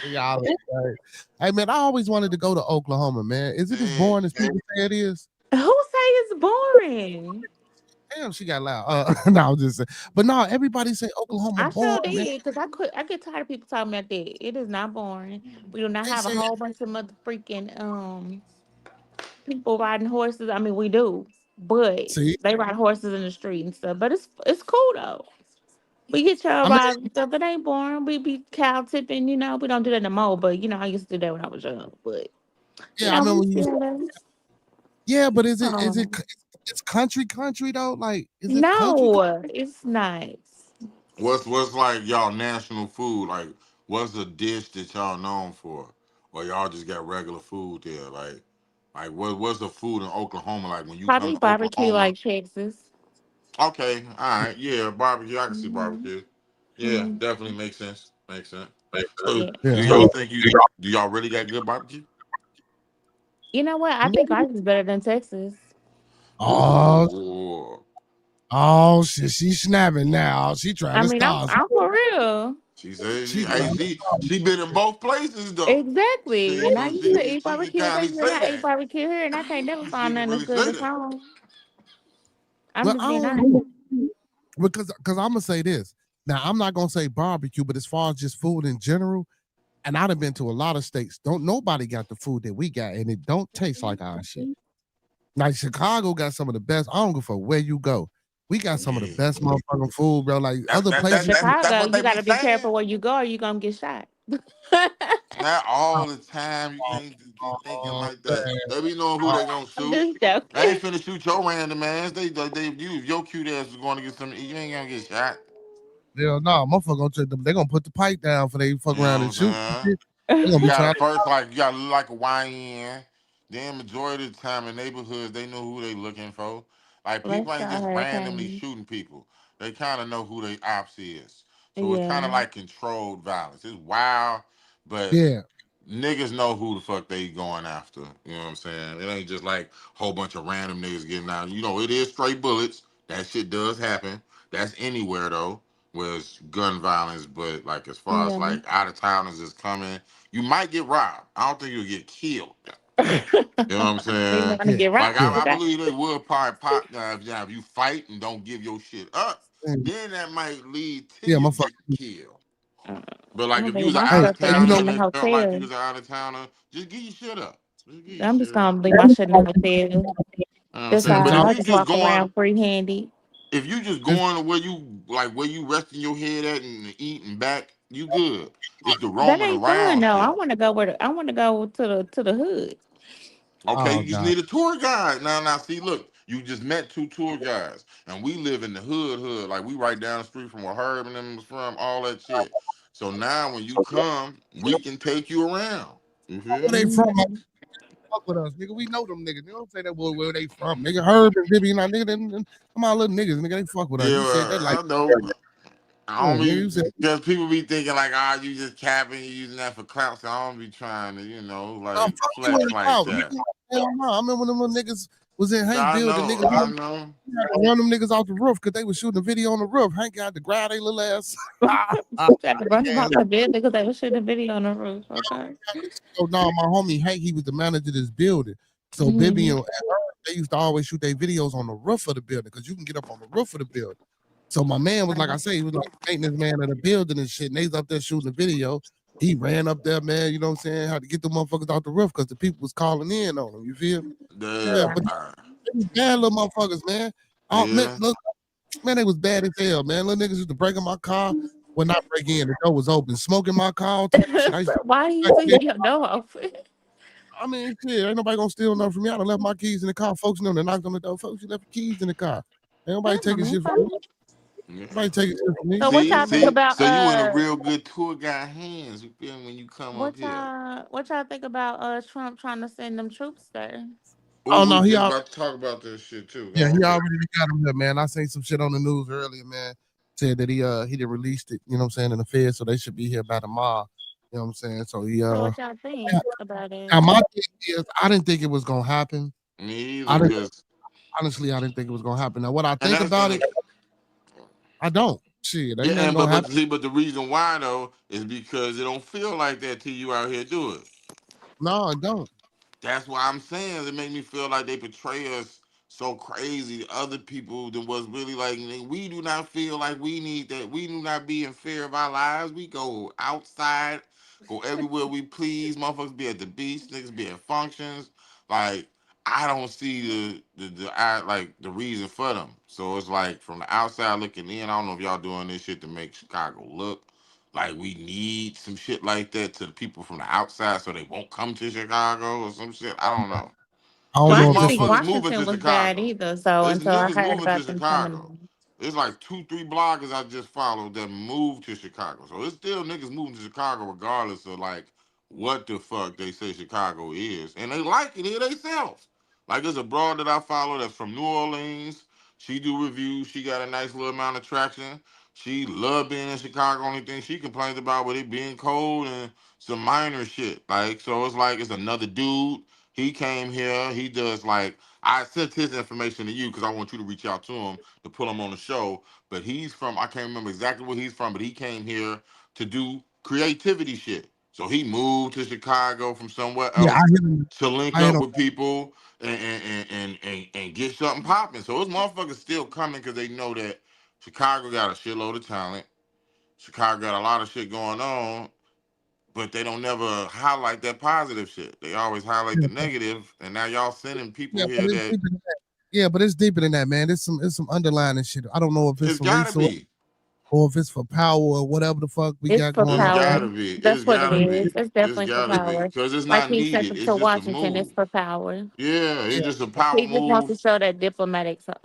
Y'all are hey man, I always wanted to go to Oklahoma, man. Is it as Man, boring as people say it is? Who say it's boring? Damn, she got loud. No, I'm just saying. But no, everybody say Oklahoma I sure boring, man. did because I get tired of people talking about that. It is not boring. We do not They have a say, whole bunch of mother freaking people riding horses. I mean, we do, but see, they ride horses in the street and stuff. But it's cool though. We get your I mean, ride and stuff. It ain't boring. We be cow tipping. We don't do that no more. But I used to do that when I was young. But yeah, I remember we when you. still do. Yeah, but is it? Um, It's country though. Like, is it country? no, it's not. what's like y'all national food? Like, what's a dish that y'all known for, or y'all just got regular food there? Like what's the food in Oklahoma like when you come Probably to barbecue Oklahoma? like Texas. Okay, all right, yeah, barbecue. I can see Hmm. barbecue. Yeah, Hmm. definitely makes sense. Makes sense. So, Yeah. Yeah. do y'all think do y'all really got good barbecue? You know what? I think ours is better than Texas. Oh, Oh, oh shit, she's snapping now. She trying I to mean, I'm start. I'm for real. she said She she, hey, trying to she been in both places though. Exactly. Shit, And I so used to eat she can barbecue and kindly things like say I ate that. barbecue here and I can't never She find can nothing as really good say as that. home. I'm well, just I being don't honest. know because I'm gonna say this. Now I'm not gonna say barbecue, but as far as just food in general, and I'd have been to a lot of states. Don't nobody got the food that we got, and it don't taste like our shit. Like Chicago got some of the best. I don't give a fuck where you go. We got some of the Yeah. best motherfucking food, bro. Like That's other that, that places, that's that's Chicago, what they you be gotta be saying. careful where you go or you gonna get shot. Not all the time. You can't just be thinking oh, like that. They be knowing who oh, they gonna I'm shoot. just They ain't joking. finna shoot your random ass. They you if your cute ass is going to get something to eat, you ain't gonna get shot. hell no, motherfucker gonna check them. They gonna put the pipe down for they fuck You around know and what I'm shoot. saying? They gonna You be gotta trying. first like you gotta look like a YN. Then majority of the time in neighborhoods they know who they looking for. Like Let's people go ain't just randomly hurricane. shooting people. They kind of know who they ops is. So it's kind Yeah. of like controlled violence. It's wild, but Yeah, niggas know who the fuck they going after. You know what I'm saying? It ain't just like a whole bunch of random niggas getting out. You know, it is straight bullets. That shit does happen. That's anywhere though, where it's gun violence. But like as far as Yeah. like out of towners is coming, you might get robbed. I don't think you'll get killed. You know what I'm They saying? want to yeah, get Like robbed. yeah. I Okay. believe they would probably pop if you fight and don't give your shit up. Mm, Then that might lead to yeah, you motherfucker. getting killed. Uh, But I'm like gonna if you leave was an my out Hey, of stuff hey, you know, towner in the that felt like you hotel. was an out of towner, just get your shit up. Just get your I'm just shit up. gonna leave my shit in the hotel. You know what I'm That's saying? real But all. if talk. I you just just walk going, around free handed. if you just It's, going to where you resting your head at and eat and back, you good. It's the That roaming ain't fun around though. I shit. want to go where I want to go to the hood. Okay, oh you just god, need a tour guide. Now, see, look, you just met two tour guides, and we live in the hood. Like we right down the street from where Herb and them was from, all that shit. So now when you come, we can take you around. You feel where me? they from? Like, Mhm. fuck with us, nigga. We know them niggas. You don't say that boy where they from, nigga. Herb and Vivian, nigga. Come on, little niggas, nigga. They fuck with us. Yeah, You said that like, I know. I yeah, don't nigga. be You said, because people be thinking like, ah, you just capping, you using that for clout. So I don't be trying to, I'm like fuck you in flex the like clout, that. nigga. Hell no. I remember when them little niggas was in Hank building, niggas I know. had to run them niggas off the roof because they was shooting a video on the roof. Hank got to grab their little ass. Tried to run them Yeah, off the bed because they was shooting a video on the roof. Okay. so now my homie Hank, he was the manager of this building. So Bibby Mhm. and her, they used to always shoot their videos on the roof of the building because you can get up on the roof of the building. So my man was like I say, he was like the maintenance man of the building and shit. And they was up there shooting a video. He ran up there, man. You know what I'm saying? Had to get the motherfuckers off the roof because the people was calling in on him. You feel me? Yeah, Yeah, but they was bad little motherfuckers, man. Oh man, yeah. look, man, they was bad as hell, man. Little niggas used to break in my car. Well, not break in, the door was open, smoking my car, all type of shit. I used So to why you like, leave your door open? I mean, shit, ain't nobody gonna steal nothing from me. I done left my keys in the car. Folks know they knocked on the door. Folks, you left your keys in the car. Ain't nobody taking Mm, shit from me. okay. Yeah. Nobody taking shit from me. So what See, y'all think see. about So you in a real good tour guide hands. You feel me when you come up here. what y'all think about Trump trying to send them troops there? Oh, Oh we no, was just about to talk about this shit too. Go yeah, he on. already got him here, man. I seen some shit on the news earlier, man. Said that he did released it, you know what I'm saying, in the Fed, so they should be here by tomorrow. You know what I'm saying? So So what y'all think about now it? my thing is I didn't think it was gonna happen. Me I either, didn't cause honestly I didn't think it was gonna happen. Now what I and think that's about it, I don't. Shit, yeah, ain't nothing and gonna but happen. see, but the reason why though is because it don't feel like that till you out here do it. No, I don't. That's why I'm saying it make me feel like they portray us so crazy to other people than what's really like. We do not feel like we need that. We do not be in fear of our lives. We go outside, go everywhere we please. Motherfuckers be at the beach, niggas be at functions. Like I don't see like the reason for them. So it's like from the outside looking in. I don't know if y'all doing this shit to make Chicago look like we need some shit like that to the people from the outside so they won't come to Chicago or some shit. I don't know. I don't Cause Well, I it's know if didn't this think is motherfuckers moving Washington to was bad Chicago. either. So It's until I niggas heard moving to about them Chicago. coming, It's like 2, 3 bloggers I just followed that moved to Chicago. So it's still niggas moving to Chicago regardless of like what the fuck they say Chicago is. And they like it here themselves. Like there's a broad that I follow that's from New Orleans. She do reviews. She got a nice little amount of traction. She love being in Chicago. Only thing she complains about with it being cold and some minor shit. Like so it's like it's another dude. He came here. He does like I sent his information to you because I want you to reach out to him to put him on the show. But he's from I can't remember exactly where he's from, but he came here to do creativity shit. So he moved to Chicago from somewhere Yeah, I else hit him. to link I hit up him. with people and get something popping. So those motherfuckers still coming because they know that Chicago got a shitload of talent. Chicago got a lot of shit going on, but they don't never highlight that positive shit. They always highlight the negative, and now y'all sending people Yeah, but here it's that deeper than that. Yeah, but it's deeper than that, man. It's some underlying shit. I don't know if it's it's for gotta resource be. or if it's for power or whatever the fuck we It's got for going It's on. gotta power. be. That's It's what it gotta is. be. It's It's definitely for gotta be. power. Because it's Like not he sent needed. them It's to just a Washington. It's move. for power. Yeah, it's Yeah, just a power He just wants to move. show that diplomatic side,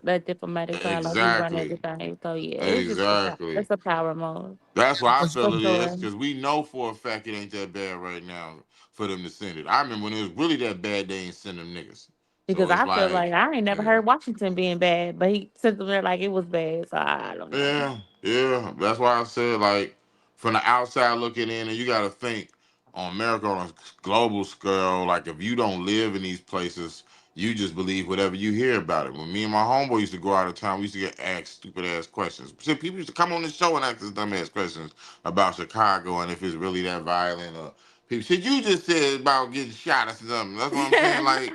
like he run Exactly. everything. So yeah, it's just for power. Exactly. It's a power move That's why I because for feel it is, sure. because we know for a fact it ain't that bad right now for them to send it. I remember when it was really that bad, they ain't send them niggas. So Because it's I feel like, like I ain't never yeah. heard Washington being bad, but he sent them there like it was bad. So I don't know. Yeah, yeah. That's why I said like from the outside looking in, and you got to think on America on a global scale. Like if you don't live in these places, you just believe whatever you hear about it. When me and my homeboy used to go out of town, we used to get asked stupid ass questions. See, people used to come on the show and ask us dumb ass questions about Chicago and if it's really that violent or people. Shit, you just said about getting shot or something. That's what I'm saying. Like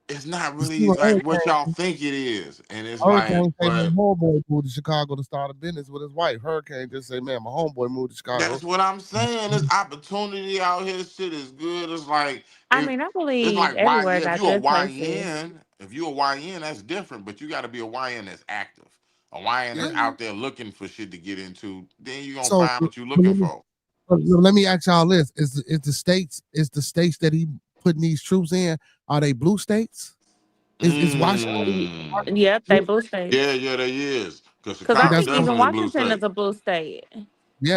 it's not you see really what like what y'all think it is, and it's like, Hurricane say my but homeboy moved to Chicago to start a business with his wife. Hurricane just say, man, my homeboy moved to that's Chicago. what I'm saying. This opportunity out here, shit is good. It's like I if mean, I it's believe like why everywhere yeah, if got you a good places. YN, if you a YN, that's different. But you got to be a YN that's active, a YN Yeah. that's out there looking for shit to get into. Then you gonna So find what you but looking for. let me ask y'all this: is the states that he putting these troops in, are they blue states? Is Washington? Mm. Yep, they Yeah, blue states. Yeah, yeah, they is. Cause Because see, I Chicago that's think what even definitely a blue Washington is state. a blue state.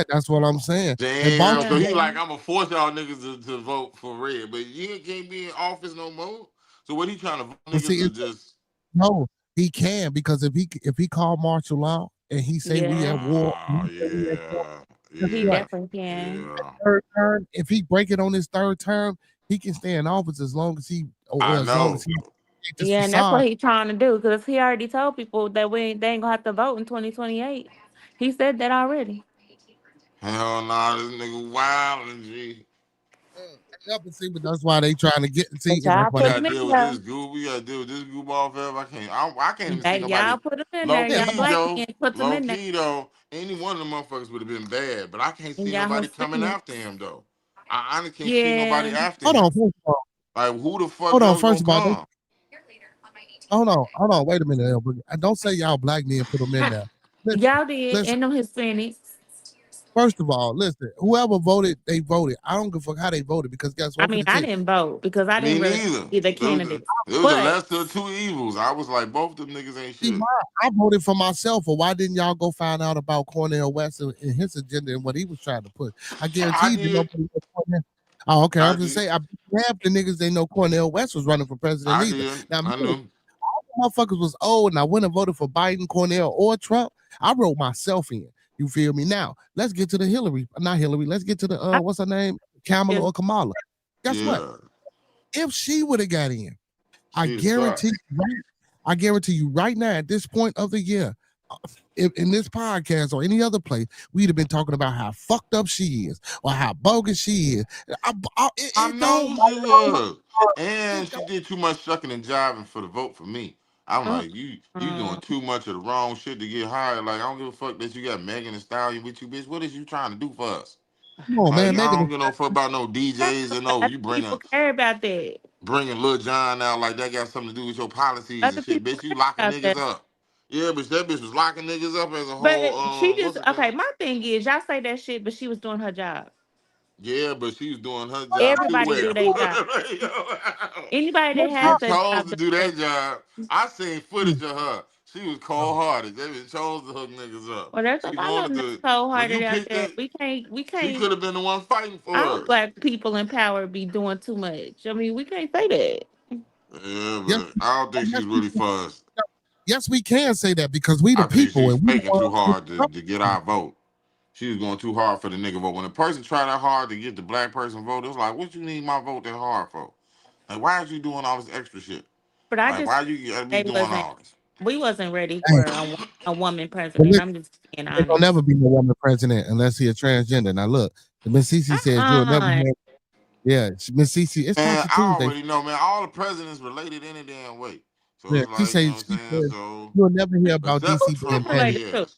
that's what I'm saying. And Damn. So Baltimore, he Yeah. like, I'm gonna force y'all niggas to vote for red, but you can't be in office no more. So what he trying to vote but niggas see, to just no, he can because if he called martial law and he say we at Yeah. war, Yeah, guess He yeah, what? definitely can. yeah. Third term, if he break it on his third term, he can stay in office as long as he I or as long as know. he keep this Yeah, and that's what facade. he trying to do. Because he already told people that they ain't gonna have to vote in 2028. He said that already. Hell nah, this nigga wild and G. Yeah, but see, but that's why they trying to get see, But and that's y'all why We put they him gotta in deal with there. this goob. We gotta deal with this goob all forever. I can't even see Hey, nobody y'all put him in low there. yeah, Y'all key black though. men put him Low in there. key though. Any one of them motherfuckers would have been bad, but I can't And see y'all nobody coming Hispanic. after him though. I honestly can't see nobody Yeah. after hold on, him. first of all, Like who the fuck hold on, else first gonna of all, come? hold on, wait a minute, Albert. I don't say y'all black men put them in there. Listen, Y'all did. listen. And them Hispanics. First of all, listen. Whoever voted, they voted. I don't give a fuck how they voted because guess I what? I'm mean, finna I tell you. didn't vote because I Me didn't really neither. see the candidates. It was the But lesser of two evils. I was like, both them niggas ain't See, shit. I voted for myself. Or why didn't y'all go find out about Cornel West and his agenda and what he was trying to put? I I guarantee you, did. nobody knows Cornel. Oh, okay. I I'm just did. saying, I half the niggas they know Cornel West was running for president I either. did. Now, I knew. motherfuckers was old and I went and voted for Biden, Cornell, or Trump. I wrote myself in. You feel me? Now, let's get to the Hillary, not Hillary. Let's get to the I what's her name? Kamala just or Kamala. Guess what? Yeah. If she would have got in, I She sucked. guarantee I guarantee you right now at this point of the year, uh, in this podcast or any other place, we'd have been talking about how fucked up she is or how bogus she is. I It know don't she was. it And she don't did too much shucking and jiving for the vote for me. I'm uh, like, you doing uh, too much of the wrong shit to get hired. Like, I don't give a fuck that you got Megan Thee Stallion with you, bitch. What is you trying to do for us? come on, Like, man. I Megan, don't give no fuck about no DJs and no you people care about that. bringing Lil Jon out like that got something to do with your policies and Other shit, people bitch. You care locking about niggas that. up. Yeah, but that bitch was locking niggas up as a whole. But she just What's it okay. called? My thing is, y'all say that shit, but she was doing her job. Yeah, but she was doing her job too Everybody do well. their job. Anybody that She has a chose job to does do their that job. job. I seen footage of her. She was cold hearted. They just chose to hook niggas up. Well, there's a She lot of wanted them that's to. cold When hearted you out picked there. her, We she can't. could have been the one fighting for All her. black people in power be doing too much. I mean, we can't say that. Yeah, yes, but I don't think yes, she's really fussed. yes, we can say that because we the I think people she's and we faking too the hard to get our vote. She was going too hard for the nigga vote. When a person try that hard to get the black person vote, it's like, what you need my vote that hard for? Like, why are you doing all this extra shit? But I Like, just why you gotta be they doing wasn't all this? we wasn't ready Hey, for a woman but president. look, I'm just being there gonna honest. never be no woman president unless he a transgender. Now look, Miss Cece says you'll never Uh-uh. hear. Yeah, Miss Cece, it's And Tasha I Tuesday. already know, man, all the presidents related any damn way. So Yeah, it's like, you know what I'm she saying? said So, you'll never hear about except for DC Who's being Trump bad. related ugly to? ass.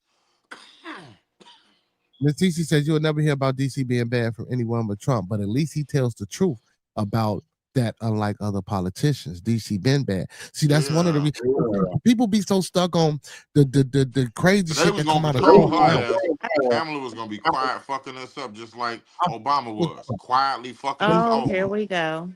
Miss Cece says you'll never hear about DC being bad from anyone but Trump, but at least he tells the truth about that. Unlike other politicians, DC been bad. See, that's one of the Yeah. reasons people be so stuck on the crazy But they shit was that gonna come out of control Trump. her Now. ass. Kamala was gonna be quiet, fucking us up, just like Obama was, quietly fucking us Oh, here over. we go.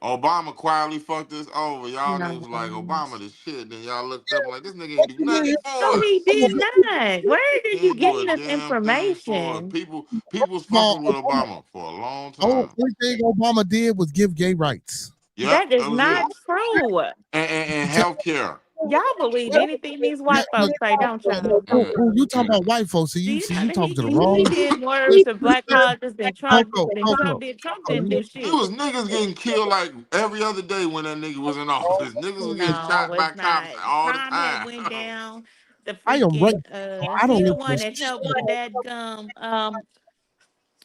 Obama quietly fucked us over. Y'all niggas No. was like Obama the shit. Then y'all looked up and like this nigga ain't do nothing No, for he us. did not. Where He did you ain't do a getting this damn thing for us. information? People was Well, fucking with Obama for a long oh, time. everything Obama did was give gay rights. Yep, That is that was not it. true. And healthcare. Y'all believe anything these Yeah, white folks say, don't y'all? Yeah. you talking about white folks? Do you know You that talking to the he wrong. did more Listen, to black colleges Coco, than Trump Coco, did? Trump Coco, didn't do It shit. was niggas getting killed like every other day when that nigga was in office. Niggas was getting No, shot by it's cops not. all the Crime had time. went down. The I am freaking right. I don't he the listen one to that shit. helped the dadgum Man,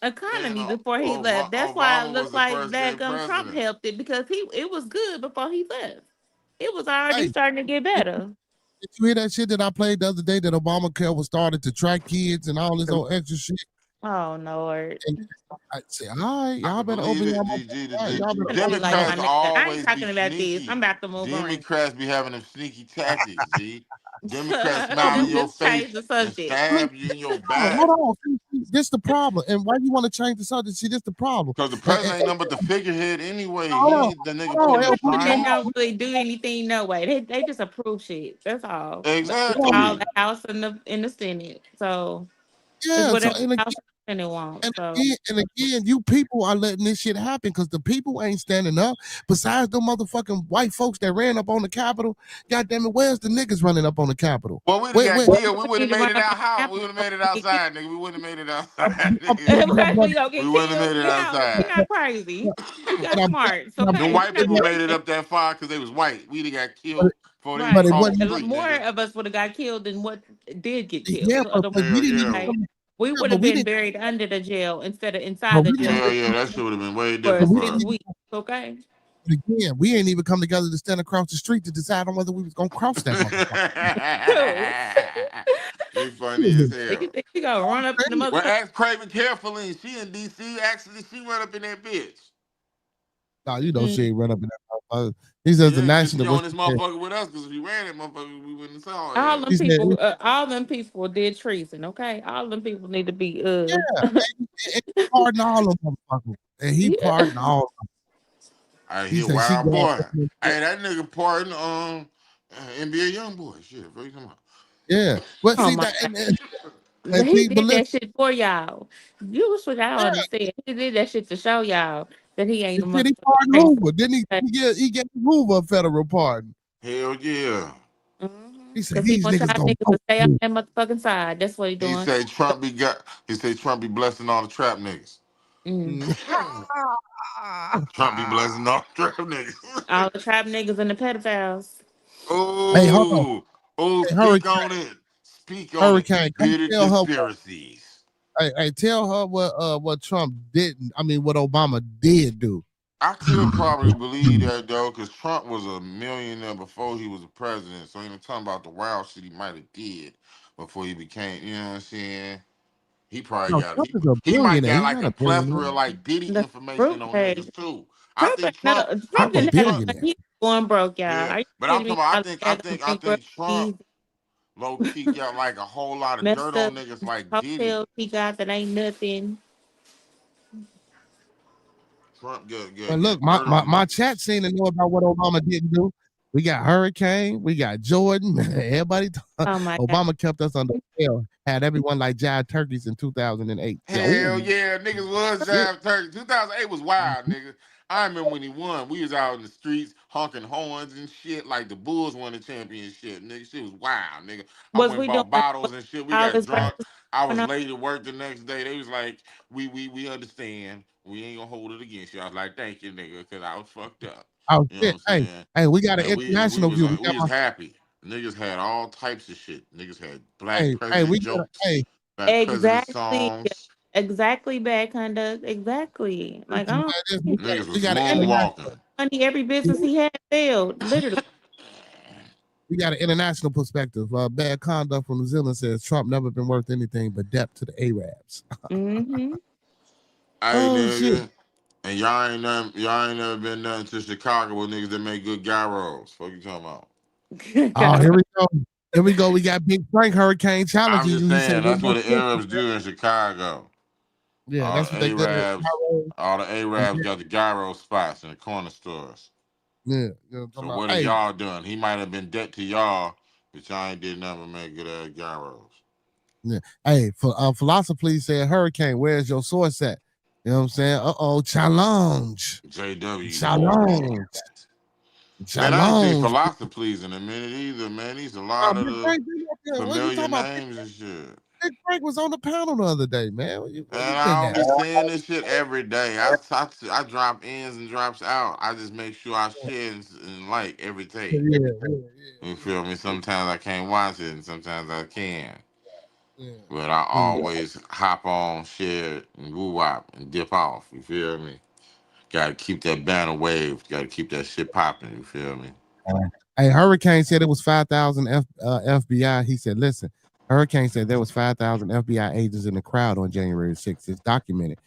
economy before he left. That's why it Obama was looked the like first gay dadgum Trump president. helped it because he it was good before he left. It was already Hey, starting to get did better. you hear that shit that I played the other day that Obamacare was started to track kids and all this old extra shit? Oh Lord. And I say, all right, I y'all can better believe open it. your mouth. GG, All right, y'all better Gonna be open like your my mouth. Democrats nigga. I ain't always be talking about this. I'm sneaky. about to move on. Democrats be having them sneaky tactics, G. Democrats smile in Let's your just change face the and subject. stab you in your Hold back. on. This the problem. And why you want to change the subject? See, this the problem. Because the And, president ain't nothing but the figurehead anyway. hold He on, ain't the nigga hold on, pulling the LP. President strings. don't really do anything no way. They just approve shit. That's all. But it's all Exactly. the House and the Senate. So it's Yeah. So whatever the House and the Senate wants. So and again, you people are letting this shit happen because the people ain't standing up. Besides the motherfucking white folks that ran up on the Capitol, goddamn it, where's the niggas running up on the Capitol? Well, we'd have Where, got where? killed. We we wouldn't need to have made run it up on out the house. We would Capitol have made before it we get killed. outside, nigga. We wouldn't have made it outside, nigga. We gonna We get wouldn't have killed made in it the house. We outside. not crazy. We But got smarts. Them Okay, we white not people made it crazy. up that far because they was white. We'd have got killed before they even but it crossed Right. the wasn't. street, More nigga. of us would have got killed than what did get killed. Yeah, So but Hell we didn't even yeah. like, come. we Yeah, would but have we been didn't. buried under the jail instead of inside But the we jail didn't. Hell yeah, that shit would have been way for But different we for didn't six us. even. weeks. Okay. But again, we ain't even come together to stand across the street to decide on whether we was gonna cross that motherfucker. True. You funny as hell. You gonna run up in the Well, motherfucker. ask Craven carefully. She in DC. Actually, she run up in that bitch. No, you know she Mm. ain't run up in that motherfucker. He says the Yeah, because national. she What on this she said. motherfucker with us. Because if we ran that motherfucker, we wouldn't have saw her ass. All them people did treason. Okay, all them people need to be Yeah, and he pardoned all of them motherfuckers, and he yeah. pardoned all. I He hear said she wild go boy. out there. Hey, that nigga pardon NBA young boy. Shit, what you talking about? Yeah. Well, Oh see my that, god. and He see, but did listen, that shit for y'all. You was what I don't yeah, understand. He did that shit to show y'all that he ain't and a shit, he motherfucking pardoned racist. Hoover. Didn't he gave Hoover a federal pardon. Hell yeah. He said Because he these wants y'all niggas gonna niggas to vote stay for on me. that motherfucking side. That's what he He doing. say Trump be got. He say Trump be blessing all the trap niggas. Mm. Mm. Trump be blessing all the trap niggas. All the trap niggas and the pedophiles. Hey, hold on. Oh, oh, Hey, speak on it. Speak on it. Hurricane, come Bearded tell her. conspiracies. Tell her what Trump didn't. I mean, what Obama did do. I could probably believe that though, because Trump was a millionaire before he was a president. So ain't talking about the wild shit he might have did before he became. You know what I'm saying? He probably No, got Trump is a he might billionaire. got He's like not a a billionaire. plethora of like Diddy The information fruit on page. niggas too. I Trump think ain't no, Trump. I Trump Trump a think didn't have no Trump. money. billionaire. He was going broke, y'all. Yeah, Are you but I'm kidding talking me? about. All the I daggone think Trump bankruptcies, low key got like a whole lot of dirt messed on up niggas like Diddy. hotels he got that ain't nothing. Trump But got look, my, dirt my, on my niggas. chat seem to know about what Obama didn't do. We got Hurricane, we got Jordan. Everybody, Oh my god. Obama kept us under spell. Had everyone like jive turkeys in 2008. Yeah, Hell oh, yeah, niggas was yeah. driving turkey. 2008 was wild, nigga. I remember when he won. We was out in the streets honking horns and shit like the Bulls won the championship, nigga. Shit was wild, nigga. I Was went and we doing bought bottles and shit. We all got this drunk. racist I going was on? late at work the next day. They was like, we understand. We ain't gonna hold it against you. I was like, thank you, nigga, because I was fucked up. Oh You know what shit. I'm Hey, saying? hey, we got an And we international was view. We got we was my happy. Niggas had all types of shit. Niggas had black hey, president we got jokes, hey, black president Exactly. songs. Exactly, bad conduct. Exactly. Like I listen, man, don't this, Niggas we was got an that man moonwalking. money, every business he had failed. Literally. international perspective. Bad conduct from New Zealand says Trump never been worth anything but debt to the Arabs. Mm-hmm. Hey Oh shit. nigga. And y'all ain't never been nothing to Chicago with niggas that make good gyros. Fuck you talking about? Oh, here we go. Here we go. We got Big Frank Hurricane I'm challenging just you. He said, saying "Where's that's your what the sister?" Arabs do in Chicago. Yeah, All that's the what they did. Arabs, all the And Arabs got the gyro spots in the corner stores. yeah, you know what I'm talking So about. what have Hey, y'all done? He might have been debt to y'all, but y'all ain't did nothing but make good ass gyros. yeah. Hey, for philosophy said, Hurricane, where's your source at? You know what I'm saying? Challenge. JW Morgan. Challenge. Man, I ain't seen Challenge. philosophy in a minute either, man. He's a lot of Big the Frank, what you familiar talking about? names and shit. Big Frank was on the panel the other day, man. Where you And been I don't at? be seeing this shit every day. I drop ins and drops out. I just make sure I share and like every Yeah, take. yeah, You feel me? Sometimes I can't watch it, and sometimes I can. yeah, But I yeah. always hop on, share, it, and woo wop and dip off. You feel me? Got to keep that banner wave. Got to keep that shit popping. You feel me? Hey, Hurricane said it was 5,000 FBI. He said, listen, Hurricane said there was 5,000 FBI agents in the crowd on January 6th. It's documented.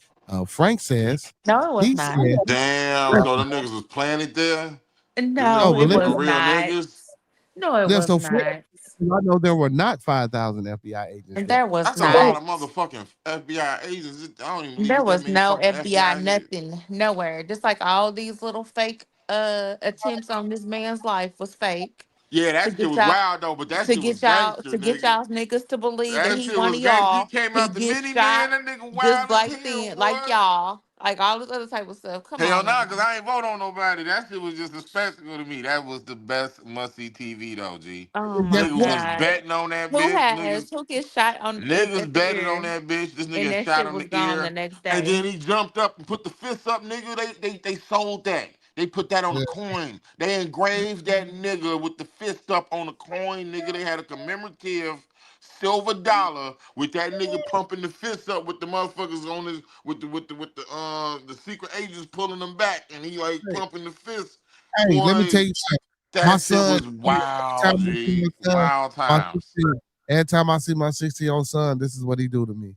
Frank says, No, it was he not. said, Damn. So them niggas was planted there. Them no, No, niggas but it wasn't no was listen, real not. niggas. No, it there's was no Frank. not. I know there were not 5,000 FBI agents And there. there was That's a So, lot not. of motherfucking FBI agents. I don't even believe There it's that was many no fucking FBI, FBI here. nothing, nowhere. Just like all these little fake attempts on this man's life was fake Yeah, to that shit get was y'all wild though, but that shit was gangster, to get nigga. y'all niggas to believe that That he shit one was of gangster. He y'all. came He out the gets mini man. shot That nigga just wild as like hell, then, like boy. y'all. Like all this other type of stuff. Come Hell on nah, now. cause I ain't vote on nobody. That shit was just a spectacle to me. That was the best must see TV though, G. Oh guess my Niggas what? was God. betting on that Who bitch. Niggas has who gets shot on Niggas at the betted on ear that bitch. This and nigga that shot shit on was the gone the ear. next And day? then he jumped up and put the fist up, nigga. They sold that. They put that on the Yeah, coin. They engraved that nigga with the fist up on the coin, nigga. They had a commemorative silver dollar with that nigga pumping the fist up with the motherfuckers on his with the secret agents pulling them back and he like hey, pumping the fist. hey, let me tell Boy, you something. My that shit son, was every wild, time I see G. my son, Wild my times. 16, every time I see my 16-year-old son, this is what he do to me.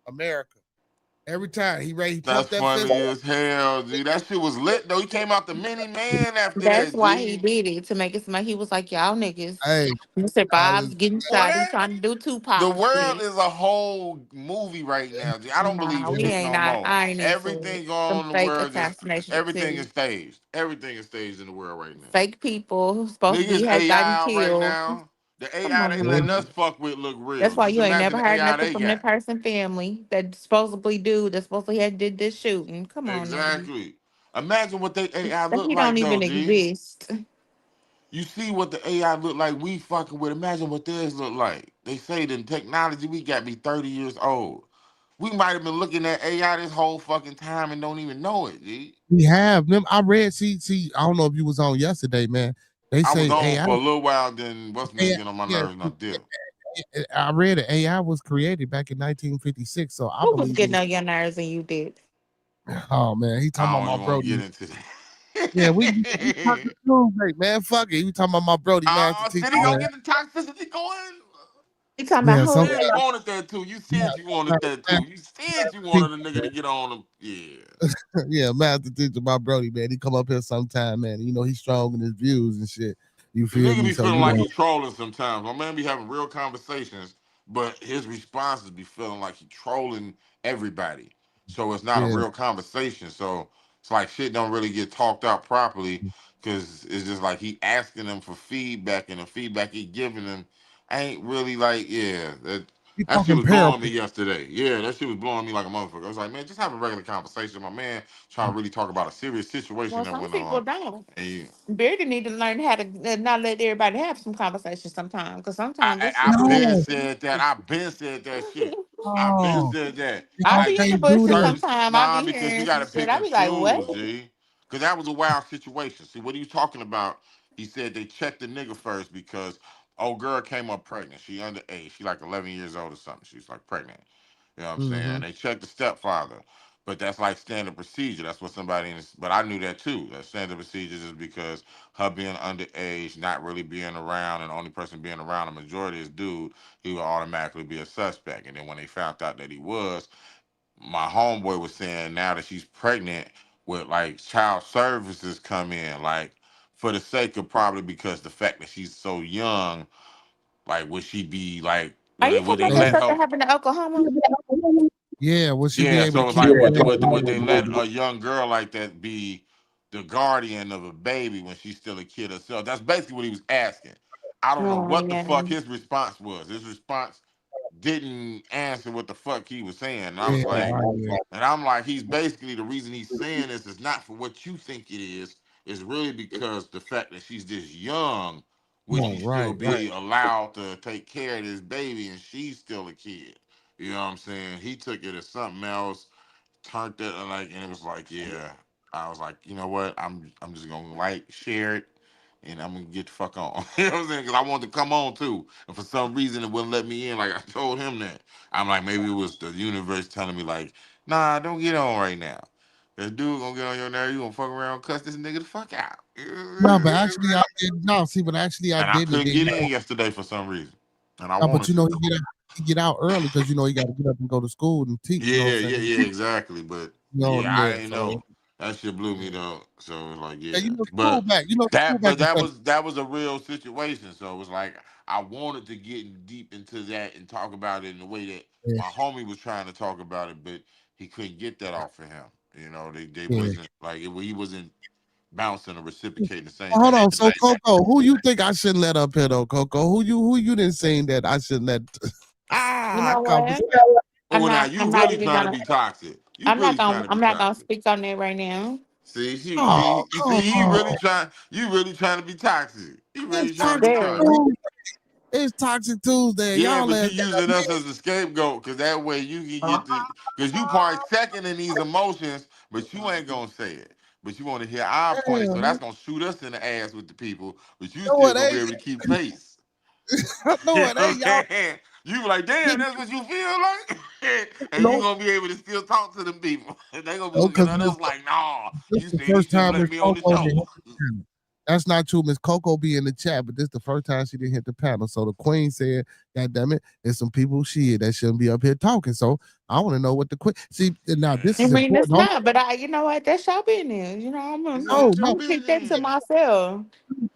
America. Every time he That's pumped that fist. funny as hell, G. That shit was lit though. He came out the mini man after That's that, why he G. did it to make it seem like he was like y'all niggas. Hey, You all this, survived getting Boy, shot. He trying to do the Tupac world shit. is a whole movie right now, G. I don't believe Nah, we shit ain't. no more. I ain't into it. Everything going Some on in the fake world just assassination everything is too. staged. Everything is staged in the world right now. Fake people who's supposed to be Niggas had gotten AI right killed. now. The Come AI on they yeah, letting now. us fuck with look That's real. why Just you ain't imagine never the heard AI nothing they from that got. person family that supposedly dude that supposedly had did this shooting. Come on now. Exactly. Imagine what they AI look He don't like though, even G. exist. You see what the AI look like we fucking with. Imagine what theirs look like. They say the technology we got be 30 years old. We might have been looking at AI this whole fucking time and don't even know it, G. we have them. I read. See. I don't know if you was on yesterday, man. They I was say on AI. for a little while, then what's name AI get on my yeah, nerves and I did. I read it. AI was created back in 1956, so I Who was believe it getting was. on your nerves and you did? Oh man, he talking I about don't my even want to get Brody. into Yeah, we talking that. Tuesday, man. Fuck it. We talking about my Brody master Oh, teacher, shit, he gonna man. get the toxicity going. You talking about Yeah, You some said you who? wanted that too. You said you wanted that master too. You said you teacher, wanted a nigga to man. get on him. Yeah. Yeah, master teacher, my Brody, man. He come up here sometime, man. You know he's strong in his views and shit. You The feel nigga me? be So feeling you like know, he trolling sometimes. My man be having real conversations, but his responses be feeling like he trolling everybody. So it's not a yeah. real conversation. So it's like shit don't really get talked out properly because it's just like he asking them for feedback and the feedback he giving them ain't really like, yeah, He that shit talking was blowing me parable. yesterday. Yeah, that shit was blowing me like a motherfucker. I was like, man, just have a regular conversation. My man trying to really talk about a serious situation Well, that some went people on. don't. And you, Beardy need to learn how to not let everybody have some conversation sometimes. Because sometimes I, this I shit I be been No, said that. I been said that shit. I been no, said that. I y'all Like be in the can't do bushes that. certain sometimes. I nah, be because you hearing got some to shit. pick I and be like, what? choose, G. because that was a wild situation. See what he was talking about. He said they checked the nigga first because old girl came up pregnant. She underage. She like 11 years old or something. She's like pregnant. You know what I'm Mm-hmm. saying? They checked the stepfather, but that's like standard procedure. That's what somebody. But I knew that too. That standard procedures is because her being underage, not really being around, and the only person being around, the majority is dude. He would automatically be a suspect. And then when they found out that he was, my homeboy was saying now that she's pregnant, with like child services come in, like for the sake of probably because the fact that she's so young, like would she be like Are you would talking they about that let stuff her? that happened in Oklahoma? Yeah, will she be Yeah, able to so it's keep like it? would they let a young girl like that be the guardian of a baby when she's still a kid herself? That's basically what he was asking. I don't know Oh what the yeah. fuck his response was. His response didn't answer what the fuck he was saying. And I Yeah, was like, right. and I'm like, he's basically the reason he's saying this is not for what you think it is really because the fact that she's this young, would Oh, she still right, right. be allowed to take care of this baby and she's still a kid? You know what I'm saying? He took it as something else, turned it like, and it was like, yeah. I was like, you know what? I'm just gonna like share it, and I'm gonna get the fuck on. You know what I'm saying? Because I wanted to come on too, and for some reason it wouldn't let me in. Like I told him that. I'm like, maybe it was the universe telling me like, nah, don't get on right now. This dude gonna get on your nerve. You gonna fuck around, cuss this nigga the fuck out. No, but actually I did. No, see, but actually I And I didn't. And couldn't then get in yesterday for some reason, and I but wanted to. he get out early because he got to get up and go to school and teach. You know Yeah, what I'm yeah, saying? yeah, exactly. But You know, yeah, I yeah. didn't So know. That shit blew me yeah, though. So it was like, yeah. yeah. School But back. School that back but is that Sunday. was that was a real situation. So it was like I wanted to get deep into that and talk about it in the way that Yeah, my homie was trying to talk about it, but he couldn't get that off of him. You know, they yeah. wasn't like he wasn't bouncing or reciprocating the same Hold thing. on. So Coco, who you think I shouldn't let up here though, Coco? Who you didn't saying that I shouldn't let You know conversation? what? Well, now I'm you not really even trying to gonna be toxic. You really trying to I'm be not gonna toxic. speak on it right now. See, Oh, you come see, he really on. trying. You really trying to be toxic. He really It's trying to be Toxic Very. toxic. Tuesday. It's Toxic Tuesday. Yeah, Y'all but you let using us as a scapegoat because that way you can get the because you probably second in these emotions, but you ain't gonna say it. But you want to hear our point, so that's damn. gonna shoot us in the ass with the people. But you No, still it gonna be ain't. able to keep pace. You No, know it what ain't. I'm Y'all. saying? You be like, damn, that's what you feel like, and you No, gonna be able to still talk to them people. They gonna be no, looking because at us like, nah, this you the said you first should have time let Miss me on the Coco didn't show. hit the panel. That's not true. Miss Coco be in the chat, but this is the first time she didn't hit the panel. So the queen said, God damn it, there's some people that shouldn't be up here talking. So I want to know what the queen see now. This I is mean, it's important. not, but you know what? That's your business. You know, No, It's no, your I'm gonna keep that to business. myself.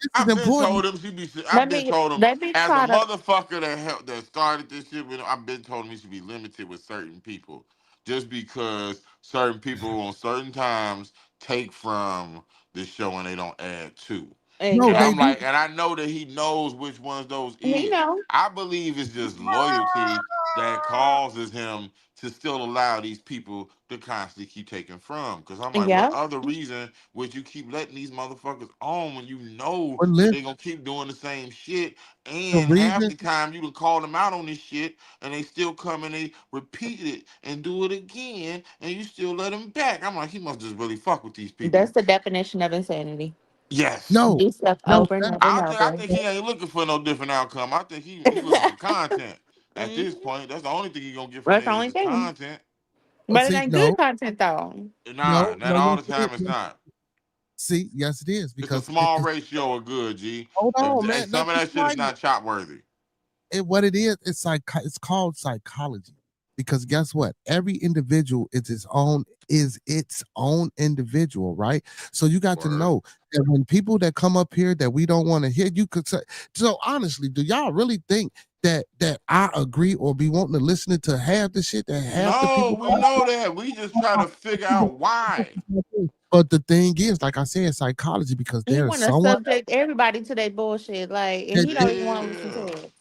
this is I've been important. told him she be. I've been told him Let me as a try to. motherfucker that helped that started this shit with him. I've been told him he should be limited with certain people, just because certain people on certain times take from the show and they don't add to. No, And they I'm Exactly. do. like, and I know that he knows which ones those You is. know. I believe it's just loyalty that causes him to still allow these people to constantly keep taking from. Because I'm like, what Yeah. other reason would you keep letting these motherfuckers on when you know But that listen, they're gonna keep doing the same shit? the And half reason the time you can call them out on this shit and they still come and they repeat it and do it again and you still let them back. I'm like, he must just really fuck with these That's people. the definition of insanity. Yes. no, Do stuff no, over and that, over and I over. think he ain't looking for no different outcome. I think he looking for content. At Mhm. this point, that's the only thing he gonna get from That's the niggas only is thing. content. But it see, ain't good no, content though. Nah, not all yes, the it is. time. It's not. See, yes, it is It's a because small ratio of good, G. hold on, Hey, man. some of that shit is Right. not chop worthy. What it is, it's called psychology. Because guess what? Every individual is its own individual, right? So you got to Word. know that when people that come up here that we don't want to hear, you could say. So honestly, do y'all really think that I agree or be wanting to listen to half the shit that half the No, people? we know that. We just try to figure out why. But the thing is, like I said, psychology, because He there is want to someone subject everybody to that bullshit, like, and that he don't even want to listen Yeah. to it.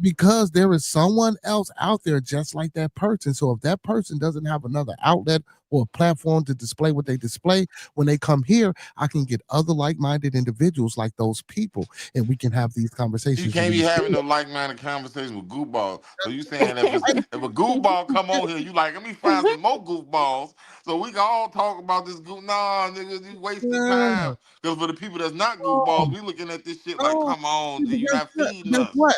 because there is someone else out there just like that person. So if that person doesn't have another outlet or a platform to display what they display. When they come here, I can get other like-minded individuals like those people, and we can have these You conversations and can't be these having no dialogues. like-minded conversations with goofballs. So you saying if a goofball come on here, you like, let me find some more goofballs so we can all talk about this goof. Nah, nigga, you wasting Yeah. time. Because for the people that's not Oh, goofballs, we looking at this shit like, oh, come on, see, G, but you not guess what? feeding Guess us. what?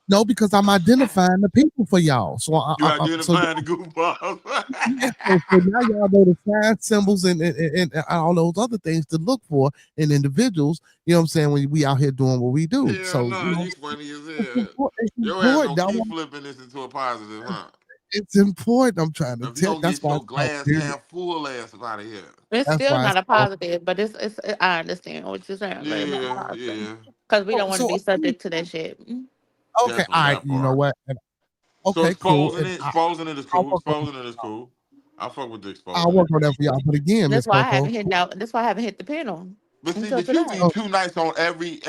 No, because I'm identifying the people for y'all. So, You so identifying the goofballs. yeah, so now y'all know the sign symbols and all those other things to look for in individuals. You know what I'm saying? When we out here doing what we do, Hell so no, you funny as hell. it's Your ass important. gonna keep flipping this into a positive, huh? It's important. I'm trying to If you tell. gonna That's get why your it's called glass bearded. half full ass out of here. It's That's still why it's not a called. positive, but I understand what you're saying, but it's not a Yeah, positive yeah. because we Oh, don't want to so be subject to that shit. okay, Definitely all right. that You know part. what? So Okay, cool. exposing it is I'll cool. work on. Exposing it is cool. I fuck with the I'll exposing work it. on that for y'all. But again, Miss That's why I Coco. haven't hit out. That's why I haven't hit the panel But see, until but you be today. Oh, too nice on every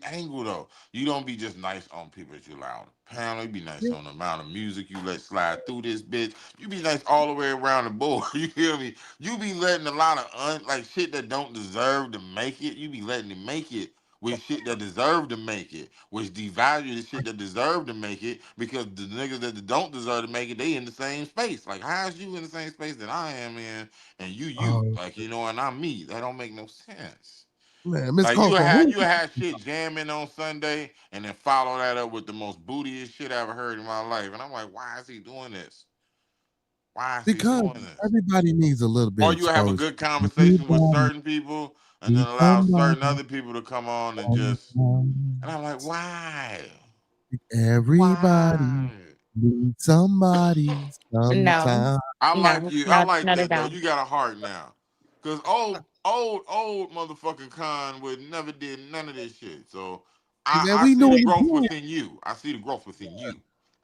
angle though. You don't be just nice on people that you allow on the panel. You be nice yeah. on the amount of music you let slide through this bitch. You be nice all the way around the board. You hear me? You be letting a lot of like shit that don't deserve to make it. You be letting it make it with shit that deserve to make it, which devalue the shit that deserve to make it because the niggas that don't deserve to make it, they in the same space. Like, how is you in the same space that I am in, and you Oh like and I'm me? That don't make no sense. man, Miss Like you Coco, had who? you had shit jamming on Sunday, and then follow that up with the most bootiest shit I ever heard in my life, and I'm like, why is he doing this? Why is he Because doing this? everybody needs a little bit Or of you have a exposure. good conversation with Everybody certain people, and then needs allow certain somebody. other people to come on and just, and I'm like, why? Everybody Why? needs somebody No, sometime. I like no, you. I not like not at that though. all. You got a heart now. Cause old motherfucking Con would never did none of this shit. So Hey man, I we see knew the it growth again. within you. I see the growth within you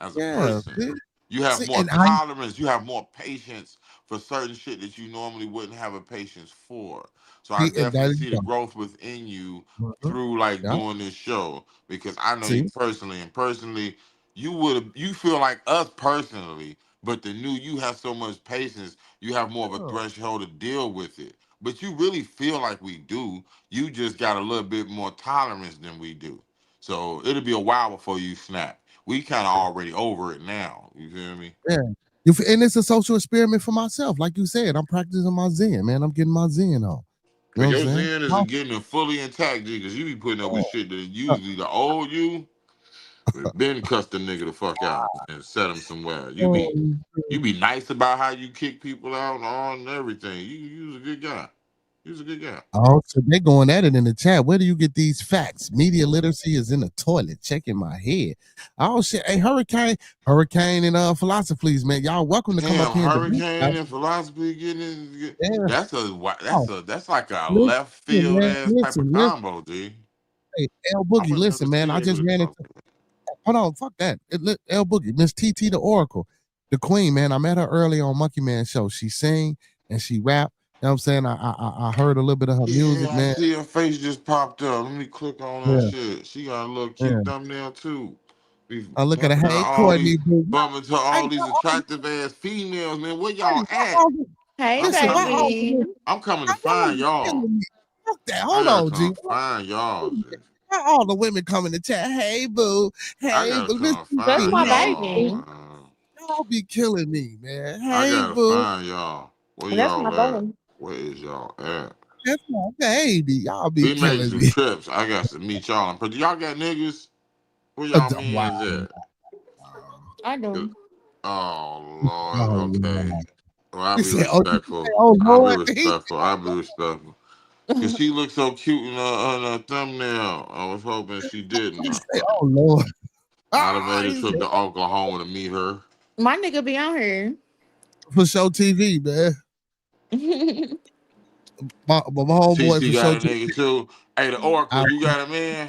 as a Yeah. person. See, You have see, more and I tolerance. You have more patience for certain shit that you normally wouldn't have a patience for. So I see, and definitely that is see the growth within you mhm. through like Yeah. doing this show because I know you See, personally and personally you feel like us personally, but the new you have so much patience, you have more of a yeah. threshold to deal with it. But you really feel like we do. You just got a little bit more tolerance than we do. So it'll be a while before you snap. We kind of already over it now. You feel me? Yeah. And it's a social experiment for myself. Like you said, I'm practicing my Zen, man. I'm getting my Zen on. You know Cause what I'm your saying? Zen isn't getting it fully intact, G. Cause you be putting up with Oh, shit that usually the old you been cussed the nigga the fuck out and set him somewhere. oh, You be nice about how you kick people out and all and everything. You was a good guy. You was a good guy. oh, so they're going at it in the chat. Where do you get these facts? Media literacy is in the toilet. Checking my head. Oh shit. Hey, Hurricane and philosophies, man. Y'all welcome to come up Damn, here and debate. hurricane and philosophy Yeah. Oh, that's like a listen, left field man. ass type of Listen. combo, G. Hey, L I Boogie, would never listen, man. see I able just to ran talk. into hold on, fuck that. L Boogie, Miss TT the Oracle, the Queen, man. I met her early on Monkey Man show. She sing and she rap. You know what I'm saying? I heard a little bit of her music, Yeah, I man. see her face just popped up. Let me click on that Yeah, shit. She got a little cute yeah. thumbnail too. Be I look at her. bumping to Hey, all these Courtney, boo. bumping to Hey, all these attractive ass females, man. Where y'all hey, why at? all the, Hey, I'm listen, why coming. all the baby. women? I'm coming to I y'all find be y'all. killing me. Fuck that. I Hold gotta on, G. come find y'all. Why all the women coming to chat? Hey, boo. I Hey, gotta boo. Miss come That's TT, find my hey, y'all, boo. baby. man. Y'all be killing me, man. I Hey, gotta boo. find y'all. Where That's my y'all at? baby. Where is y'all at? That's my baby. Y'all be We making killing some me. trips. I got to meet y'all. But y'all got niggas? Where y'all Wow. men's at? I do. Oh Lord. Oh, Okay. wow. Well, I'll He be said, oh, did you say, respectful. oh, I'll be Lord. respectful. I'll be respectful. Cause she looked so cute in her thumbnail. I was hoping she didn't. He said, oh, Lord. I'd have Ah, made a he trip said, to Oklahoma to meet her. My nigga be on here. for show TV, man. My homeboy TT for got show a TV. nigga too. Hey, the Oracle, you got a man?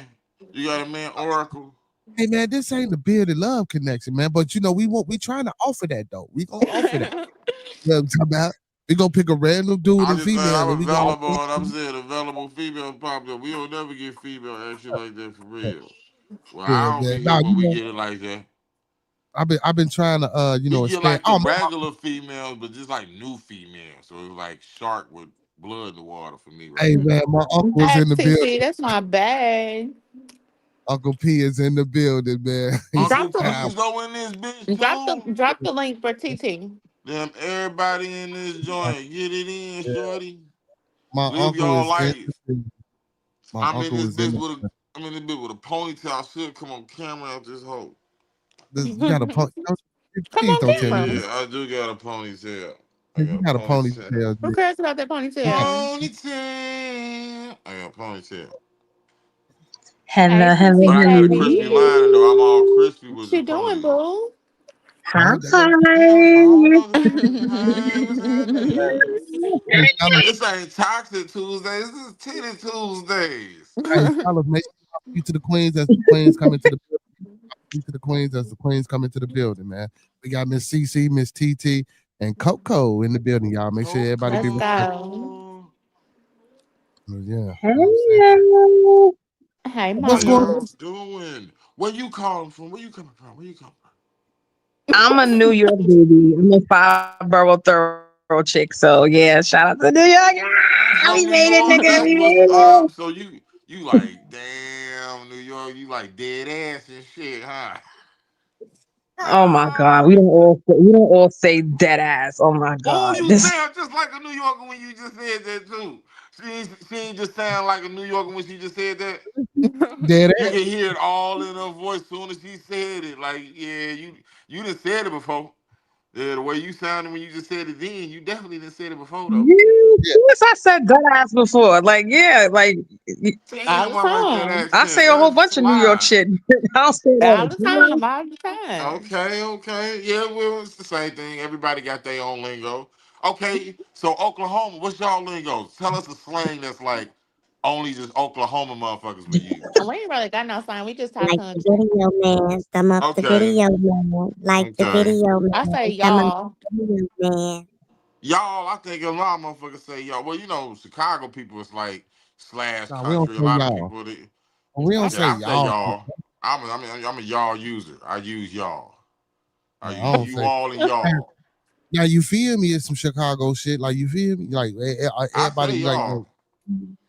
You got a man, Oracle? Hey man, this ain't the bearded love connection, man. But you know, we trying to offer that though. We gonna offer that. You know what I'm talking about? We gonna pick a random dude I'm and just saying female, I'm and we gonna available, and I'm saying available females pop up. We don't never get female action like that for real. Well, yeah, I don't man. get it Now when you we know, get it like that. I've been trying to He get expand. like the Oh, regular females, but just like new females. So it's like shark with blood in the water for me right hey now. man, my uncle is Hey, in the building. TT, that's my bad. Uncle P is in the building, man. He said, Uncle Drop the "Damn, Pizzo in this bitch drop the too. drop the link for TT. Them everybody in this joint. Get it in, yeah, shorty. my Live uncle your is in life. the building. My I'm in uncle this is in bitch the with a I'm in this bitch with a ponytail. I should come on camera out this hoe. you got a Come please on don't tell me camera. Yeah, I do got a ponytail. I you got a got a ponytail. ponytail, Who G. cares about that ponytail? Ponytail. I got a ponytail. Hey, Hello, hello, But TT, I got a crispy baby. lining though. I'm all crispy with What the you doing, pony. boo? hello. Oh, Yeah, what's wrong, motherfucker? Hey, what's Hi. happening? hey, fellas, This ain't Toxic Tuesdays. This is Titty Tuesdays. hey, fellas, make sure y'all speak to the queens as the queens come into the building. Speak to the queens as the queens come into the building, man. We got Miss CC, Miss TT, and Coco in the building, y'all. Make sure everybody be Let's respectful. go. Coco. Yeah, you know what I'm saying? Hello. Hey, How What's going y'all mama. doing? Where you calling from? Where you coming from? Where you coming from? I'm a New York baby. I'm a five borough thorough chick. So yeah, shout out to New York. Ah, we You made from it, New nigga. We York? made That's what's it. up. So you like damn New York? You like dead ass and shit, huh? Oh my God. We don't all say dead ass. Oh my Oh, God. you This sound just like a New Yorker when you just said that too. She ain't just sound like a New Yorker when she just said that. dead You ass? can hear it all in her voice soon as she said it. Like, yeah, you done said it before. Yeah, the way you sounded when you just said it then, you definitely didn't said it before though. you Yeah. yes, I said dead ass before. Like, yeah, like All Damn, the I like that time. I accent. say a whole That's bunch of New York fly. shit. I don't say All that. the You time. All the time. Okay, okay. Yeah, well, it's the same thing. Everybody got their own lingo. Okay, so Oklahoma, what's y'all lingo? Tell us a slang that's like only just Oklahoma motherfuckers would use. We ain't really got no sign. We just talk Like the country. video man, thumb up the Okay, video man. Like the okay. video I say man, thumb up y'all. the video man. Y'all, I think a lot of motherfuckers say y'all. Well, Chicago people is like slash No, we don't country. A say lot of y'all. people, they, We I don't say, say yeah, I say y'all. y'all. I'm a y'all user. I use y'all. I No, I use don't you say. all and y'all. Now you feel me? It's some Chicago shit. Like you feel me? Like I say everybody y'all.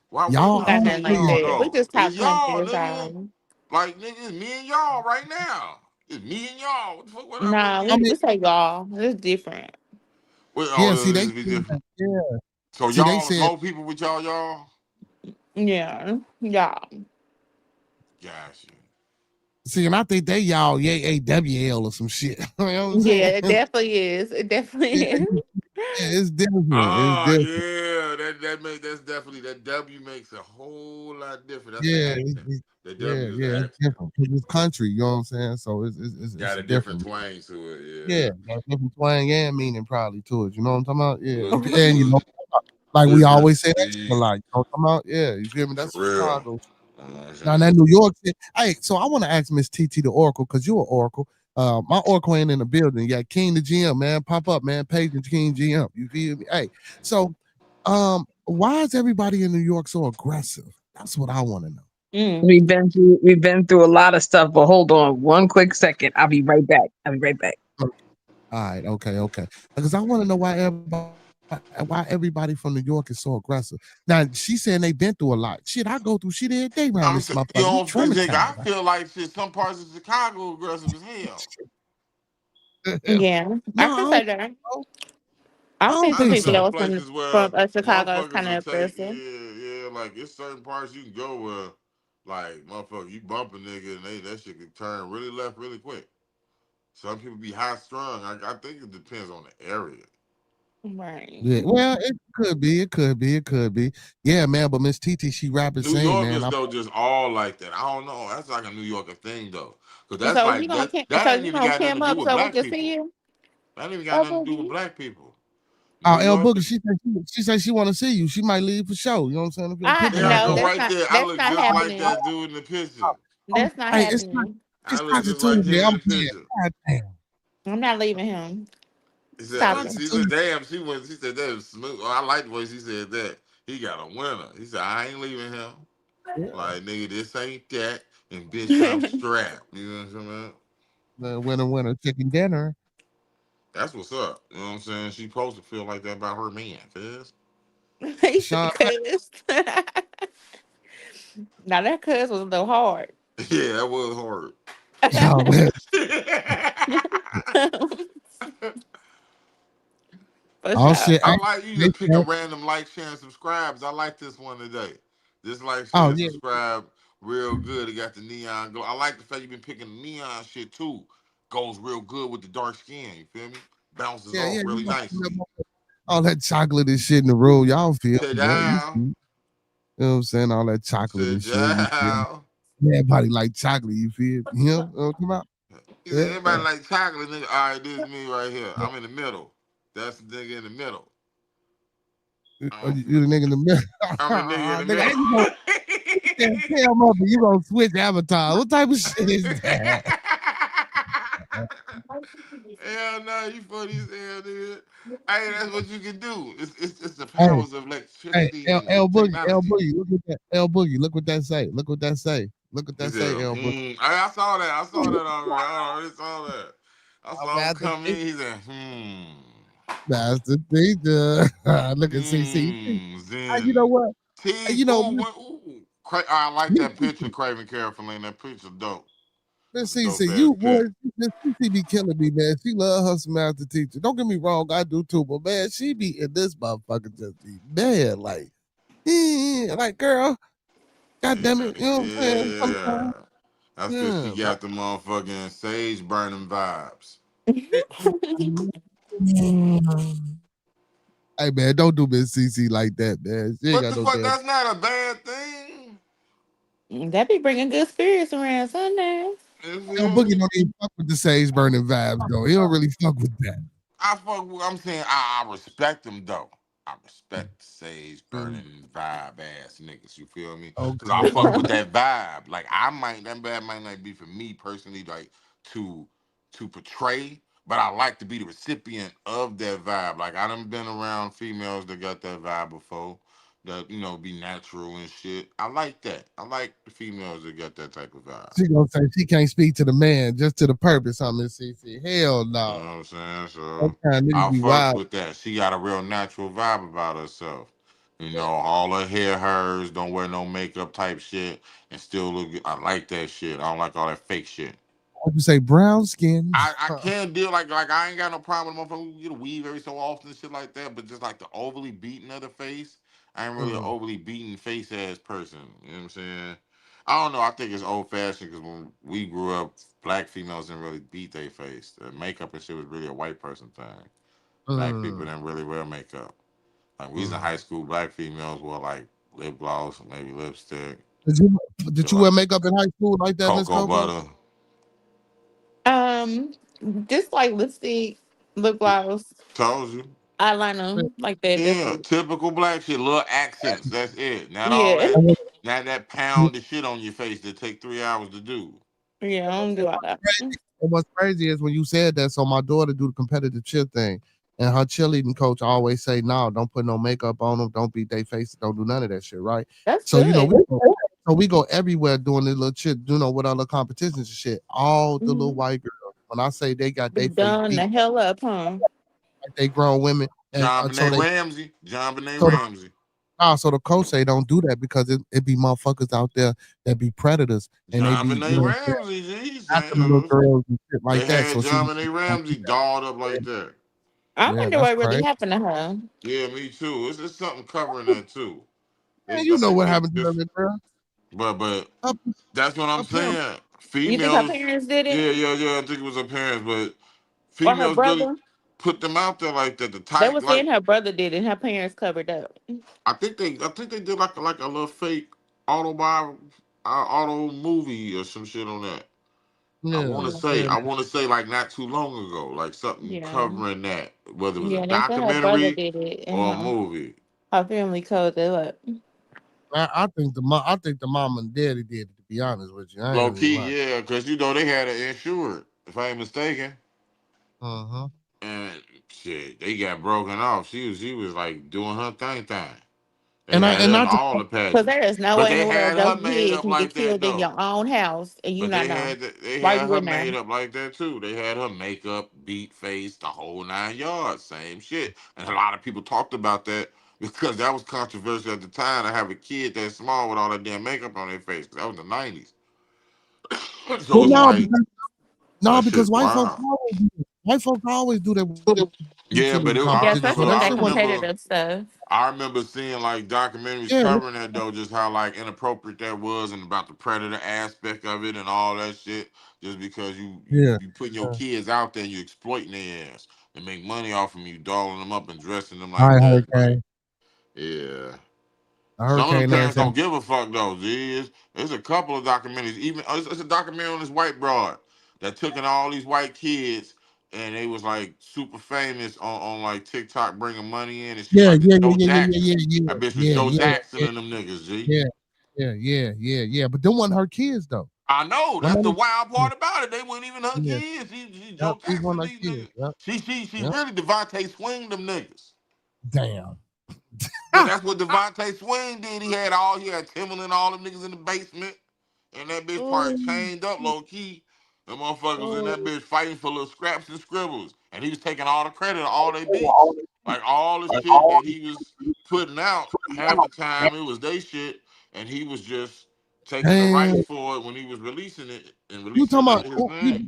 Why y'all. would we I I got don't say nothing like say y'all y'all. that. We though? just talk It's country. y'all, That's nigga. all. Like nigga, it's me and y'all right now. It's me and y'all. What the fuck? What Nah, we I do? mean, we say y'all. It's different. yeah. See, This they be different. yeah. So See, they y'all is said. more people with y'all. Yeah. Y'all. Gotcha. See, and I think they y'all AWL or some shit. You know what I'm Yeah, saying? it definitely is. It definitely Yeah, is. it's different. It's Oh different. yeah, that's definitely that W makes a whole lot different. That's the Yeah, accent. The yeah, W is the yeah. It's accent. different 'cause it's country. You know what I'm saying? So it's Got a different different. twang to it. Yeah, got a different twang and meaning probably to it. You know what I'm talking about? Yeah. Yeah, Little, and little, like we little always say that shit a different. lot. You know what I'm talking about? Yeah, you feel me? For That's real. Chicago. You know what I'm Now saying? that New York shit. Hey, so I want to ask Miss TT the Oracle because you're an Oracle. My Oracle ain't in the building. You got King the GM, man. Pop up, man. Page and King GM. You feel me? Hey, so why is everybody in New York so aggressive? That's what I want to know. Mm. we've been through a lot of stuff, but hold on one quick second. I'll be right back. I'll be right back. All right, okay. Because I want to know why everybody from New York is so aggressive. Now she saying they been through a lot. Shit, I go through shit every day around this I'm saying, motherfucker. We I traumatized. feel like shit. Some parts of Chicago aggressive as hell. Yeah. I No, can say that. I I've don't seen I some think done people been so. in that was places where from Chicago is motherfuckers kind will of take, aggressive. like it's certain parts you can go where, like motherfucker, you bump a nigga and that shit can turn really left really quick. Some people be high strung. I think it depends on the area. Right. Yeah, well, it could be. Yeah, man. But Miss TT, she rapping New sing, man. Yorkers though just all like that. I don't know. That's like a New Yorker thing though, because that's So you like gonna that so ain't you even gonna got nothing cam to do up with so we black can see people. you? That ain't even got Oh, nothing to do with boogie. black people. Oh, New El York, Boogie, she said she want to see you. She might leave for show. You know what I'm saying? If your I picture there I not no, go there. right there. I that's look not just like happening. that dude in the picture. Oh, That's not hey, happening. I it's look Toxic just like him Tuesday. in I'm the playing. picture. God damn. I'm not leaving him. He It's said, Stop Toxic it. she said, Tuesday. damn, she said that was smooth. Oh, I like the way she said that. He got a winner. He said, I ain't leaving him. Yeah. Like, nigga, this ain't that. And bitch, I'm strapped. You know what I'm saying? The winner chicken dinner. That's what's up. You know what I'm saying? She supposed to feel like that about her man, cuz. He Sean, said, "Cuz." Now that cuz was a little hard. Yeah, that was hard. oh man, For oh sure. shit. I like you just picking random like, share, and subscribes. I like this one today. This like, share, Oh and yeah, subscribe real good. It got the neon glow. I like the fact you've been picking the neon shit too. Goes real good with the dark skin. You feel me? Bounces yeah, off yeah. really nicely. All that chocolate and shit in the room. Y'all feel Sit me, man. down. You know what I'm saying? All that chocolate Sit and shit. You feel me? down. Everybody like chocolate, you feel me? You know what I'm talking about? He said, Yeah. anybody like chocolate, nigga? All right, this is me right here. I'm in the middle. That's the nigga in the middle. You the nigga in the middle. I'm the nigga in the Nigga, how middle. you gonna tell mother you gonna switch avatar? What type of shit is that? Hell no, you funny as hell, dude. Hey, that's what you can do. It's the Hey, powers of hey, electricity and L Boogie, L technology. Boogie, look at that. L Boogie, look what that say. Look what that say. Look what He that say, said, L Boogie. I saw that. I saw that already. I already saw that. I I'm saw him Master come in. Teacher. He said, Master Teacher. Look at CC. You know Zen. what? T You know, fool went, ooh. I like that picture, Craven carefully. And that picture dope. Miss That's a dope CC, ass you boy, pic. Miss CC be killing me, man. She love her some master teacher. Don't get me wrong, I do too, but man, she be in this motherfucker just be mad, like girl, god damn it, you know what I'm saying? Yeah. Sometimes, That's because she yeah. got the motherfucking sage burning vibes. Hey man, don't do Miss CC like that, man. She ain't What got the no fuck? damn. That's not a bad thing. That be bringing good spirits around Sundays. You El feel Boogie me? don't even fuck with the sage burning vibes though. He don't really fuck with that. I fuck with, I'm saying I respect them though. I respect the sage Mm, burning vibe ass niggas. You feel me? Cause I okay, fuck with that vibe. Like that bad might not be for me personally, like to portray, but I like to be the recipient of that vibe. Like I done been around females that got that vibe before. That be natural and shit. I like that. I like the females that got that type of vibe. she gonna say she can't speak to the man, just to the purpose on Miss CC. Hell You know no. what I'm saying? That So kind of niggas I be fucks wild. with that. She got a real natural vibe about herself. All her hair hers, don't wear no makeup type shit, and still look good. I like that shit. I don't like all that fake shit. What you say, brown skin? I can't deal like I ain't got no problem with motherfuckers who get a weave every so often and shit like that, but just like the overly beaten of the face, I ain't really an Mm. overly beaten face ass person. You know what I'm saying? I don't know. I think it's old fashioned because when we grew up, black females didn't really beat their face. The makeup and shit was really a white person thing. Black people Mm. didn't really wear makeup. Like we was in high Mm. school, black females wore like lip gloss, maybe lipstick, Did you did shit you wear like makeup in high school like that, Miss cocoa Coco? butter. Um, just like lipstick, lip gloss, Told you. eyeliner, like that. That's Yeah, it. typical black shit. Little accents. That's it. Not all Yeah, that. Not that pound of shit on your face that take 3 hours to do. yeah. I don't do all that. And what's crazy is when you said that. So my daughter do the competitive cheer thing, and her cheerleading coach always say, "No, don't put no makeup on them. Don't beat their faces. Don't do none of that shit." Right? That's So good. we go everywhere doing this little shit. With all the competitions and shit. All the little Mhm. white girls. When I say they got Be their face done beat the hell up, huh? like they grown women, and John Benet Ramsey. John Benet so the, Ramsey. so the coach say don't do that because it be motherfuckers out there that be predators and they John be Benet Ramsey. G. after the little Saying girls and shit they like that. had So she John Benet Ramsey dolled up like that. I yeah, wonder that's what really crazy. happened to her. Yeah, me too. It's something covering that too. Man, I you know think what they happened to that just, little girl? but Up, that's what I'm up here. saying. You think her Females, parents did it, yeah. I think it was her parents, but or her females really brother? put them out there like that. The They tight, were like saying her brother did it, and her parents covered up. I think they did like a little fake auto movie or some shit on that. Yeah, Yeah, yeah. I want to say like not too long ago, like something yeah, covering that, whether it was a yeah. They said her brother documentary did it, and or a movie. her family covered it up. I think the mom and daddy did it. To be honest with you, I ain't Low gonna even key, lie. yeah, because they had it insured, if I ain't mistaken. Uh huh. And shit, they got broken off. She was like doing her thing. They had her in not to, all the Because pageants, there is no but way in they the world had your her made kid up can get like that killed in though. your own house and you But not know they why had you her in there. made up like that too. They had her makeup, beat face, the whole 9 yards, same shit. And a lot of people talked about that because that was controversial at the time to have a kid that small with all that damn makeup on their face. 'Cause that was the '90s. So well, it's like no, that because shit's wild. white folks always do that with them Yeah, children but Yeah, I competitions. So especially that with remember, that shit wasn't. competitive stuff. I remember seeing like documentaries Yeah, covering that though, just how like inappropriate that was, and about the predator aspect of it and all that shit. Just because yeah. you putting your kids out there, you exploiting their ass and make money off them, you dolling them up and dressing them All like right, that. Like, hurricane. yeah. A Some of the hurricane parents ass. don't give a fuck though. There's a couple of documentaries. Even it's a documentary on this white broad that took in all these white kids, and they was like super famous on like TikTok, bringing money in, and she was Yeah, like the yeah, Joe yeah, yeah, yeah, Jackson. yeah, That bitch was yeah, Joe yeah, Jackson yeah, and them niggas. G. yeah, yeah. But them wasn't her kids though. I know One that's of the them, wild yeah, part about it. They weren't even her yeah, kids. She yep, Joe these one Jackson of these her kids. niggas. Yep, She yep. really Devontae swing them niggas. Damn. Cause that's what Devontae Swing did. He had Timberland, all them niggas in the basement, and that bitch probably Oh, chained up low key. The motherfuckers was in oh, that bitch fighting for little scraps and scribbles, and he was taking all the credit of all they beats, like all the shit that he was putting out. Half the time it was they shit, and he was just taking the rights damn. for it when he was releasing it and You releasing talking it about under his name.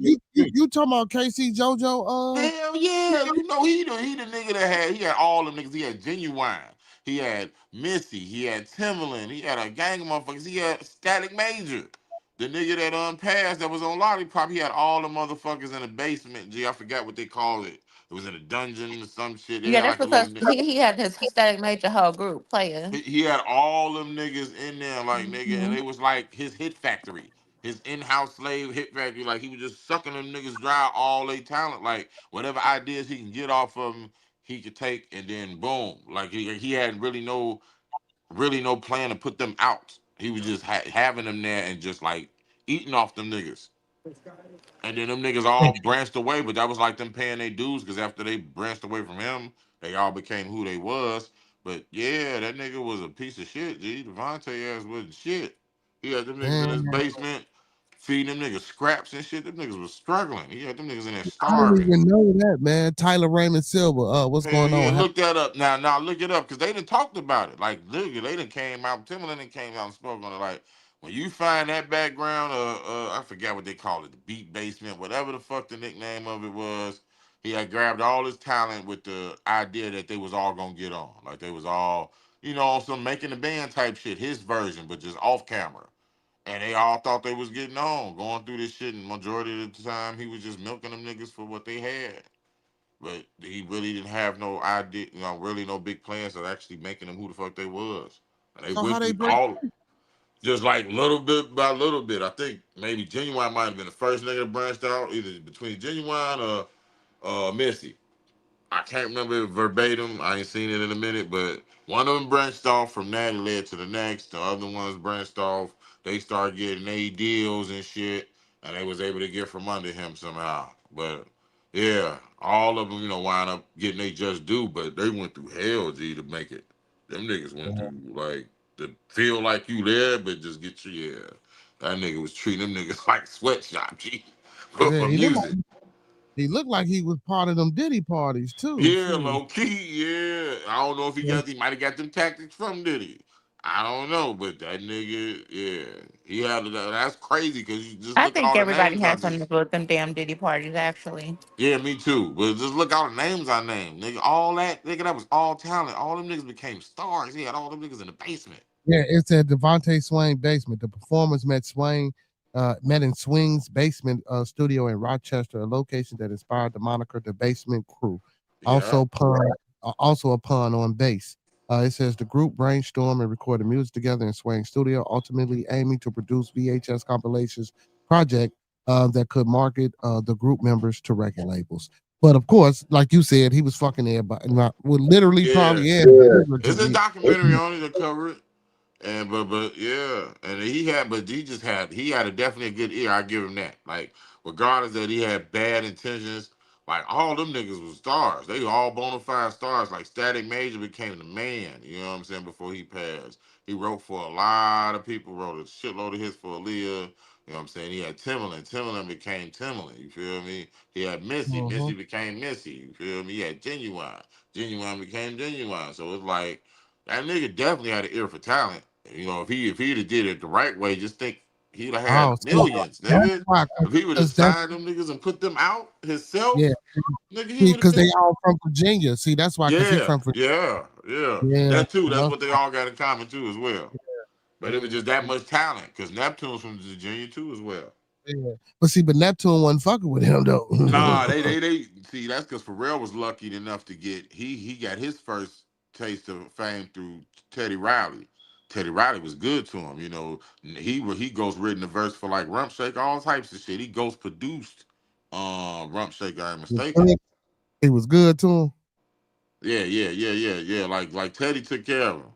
you talking about KC JoJo? Hell yeah, you know he the nigga that he had all them niggas. He had Genuine, he had Missy, he had Timberland, he had a gang of motherfuckers. He had Static Major, the nigga that unpassed that was on Lollipop. He had all the motherfuckers in the basement. Gee, I forgot what they called it. It was in a dungeon or some shit. They Yeah, had that's like a because little. he had his Static Major whole group players. He had all them niggas in there, like nigga, and Mhm. it was like his hit factory, his in-house slave hit factory. Like he was just sucking them niggas dry, all they talent. Like whatever ideas he can get off of them, he could take, and then boom. Like he had really no plan to put them out. He was just having them there and just like eating off them niggas. And then them niggas all branched away, but that was like them paying their dues because after they branched away from him, they all became who they was. But yeah, that nigga was a piece of shit, G. Devontae ass wasn't shit. He had them niggas in his Damn. basement feeding them niggas scraps and shit. Them niggas was struggling. He had them niggas in there I didn't starving. even know that, man. Tyler Raymond Silver. What's Hell going yeah, on? look that up now. Now look it up because they done talked about it. Like literally, they done came out. Timberland done came out and spoke on it. Like when you find that background, I forgot what they call it, the beat basement, whatever the fuck the nickname of it was. He had grabbed all his talent with the idea that they was all gonna get on. Like they was all, on some making the band type shit, his version, but just off camera. And they all thought they was getting on, going through this shit. And majority of the time, he was just milking them niggas for what they had. But he really didn't have no idea, really no big plans of actually making them who the fuck they was. And they So how went they through break? all, just like little bit by little bit. I think maybe Genuine might have been the first nigga that branched out, either between Genuine or Missy. I can't remember it verbatim. I ain't seen it in a minute, but one of them branched off from that and led to the next. The other ones branched off. They started getting A deals and shit, and they was able to get from under him somehow. But yeah, all of them, wind up getting they just due, but they went through hell, G, to make it. Them niggas went through like to feel like you there, but just get you. Yeah, that nigga was treating them niggas like sweatshop, G, Yeah, for music. he looked like he was part of them Diddy parties too. Yeah, Shoot. low key. Yeah, I don't know if Yeah, he might have got them tactics from Diddy. I don't know, but that nigga, yeah, he had that. That's crazy because you just I look at think all the everybody names I has something to just. do with them damn Diddy parties, actually. Yeah, me too. But just look at all the names I named, nigga. All that, nigga, that was all talent. All them niggas became stars. He had all them niggas in the basement. yeah. It's at Devontae Swain basement. The performers met in Swing's basement studio in Rochester, a location that inspired the moniker the Basement Crew. Yeah, Also a pun on bass. It says the group brainstormed and recorded music together in Swain Studio, ultimately aiming to produce VHS compilations project that could market the group members to record labels. But of course, like you said, he was fucking everybody. Not, well, literally, yeah. probably, yeah. It's a documentary on it to cover it. And but yeah, and he had definitely a good ear. I give him that. Like regardless that he had bad intentions Like all them niggas was stars. They all bona fide stars. Like Static Major became the man. You know what I'm saying? Before he passed, he wrote for a lot of people. Wrote a shitload of hits for Aaliyah. You know what I'm saying? He had Timbaland. Timbaland became Timbaland. You feel me? He had Missy. Mm-hmm. Missy became Missy. You feel me? He had Genuine. Genuine became Genuine. So it's like that nigga definitely had an ear for talent. You know, if he'd have did it the right way, just think he'd have Oh, had so millions, that's nigga. why, If he would have because that's signed them niggas and put them out yeah, himself, nigga, he would have because been. they all from Virginia. See, that's why, because he Yeah, from Virginia. yeah. Yeah, That too. That's that's what they all got in common too, as well. But it was just that yeah. much talent, because Neptune's from Virginia too, as well. Yeah. But see, but Neptune wasn't fucking with him though. Nah, they see that's because Pharrell was lucky enough to get he got his first taste of fame through Teddy Riley. Teddy Riley was good to him, you know. He ghost written the verse for like Rump Shake, all types of shit. He ghost produced Rump Shake, I ain't mistaken. He was good to him. Yeah. Like Teddy took care of him.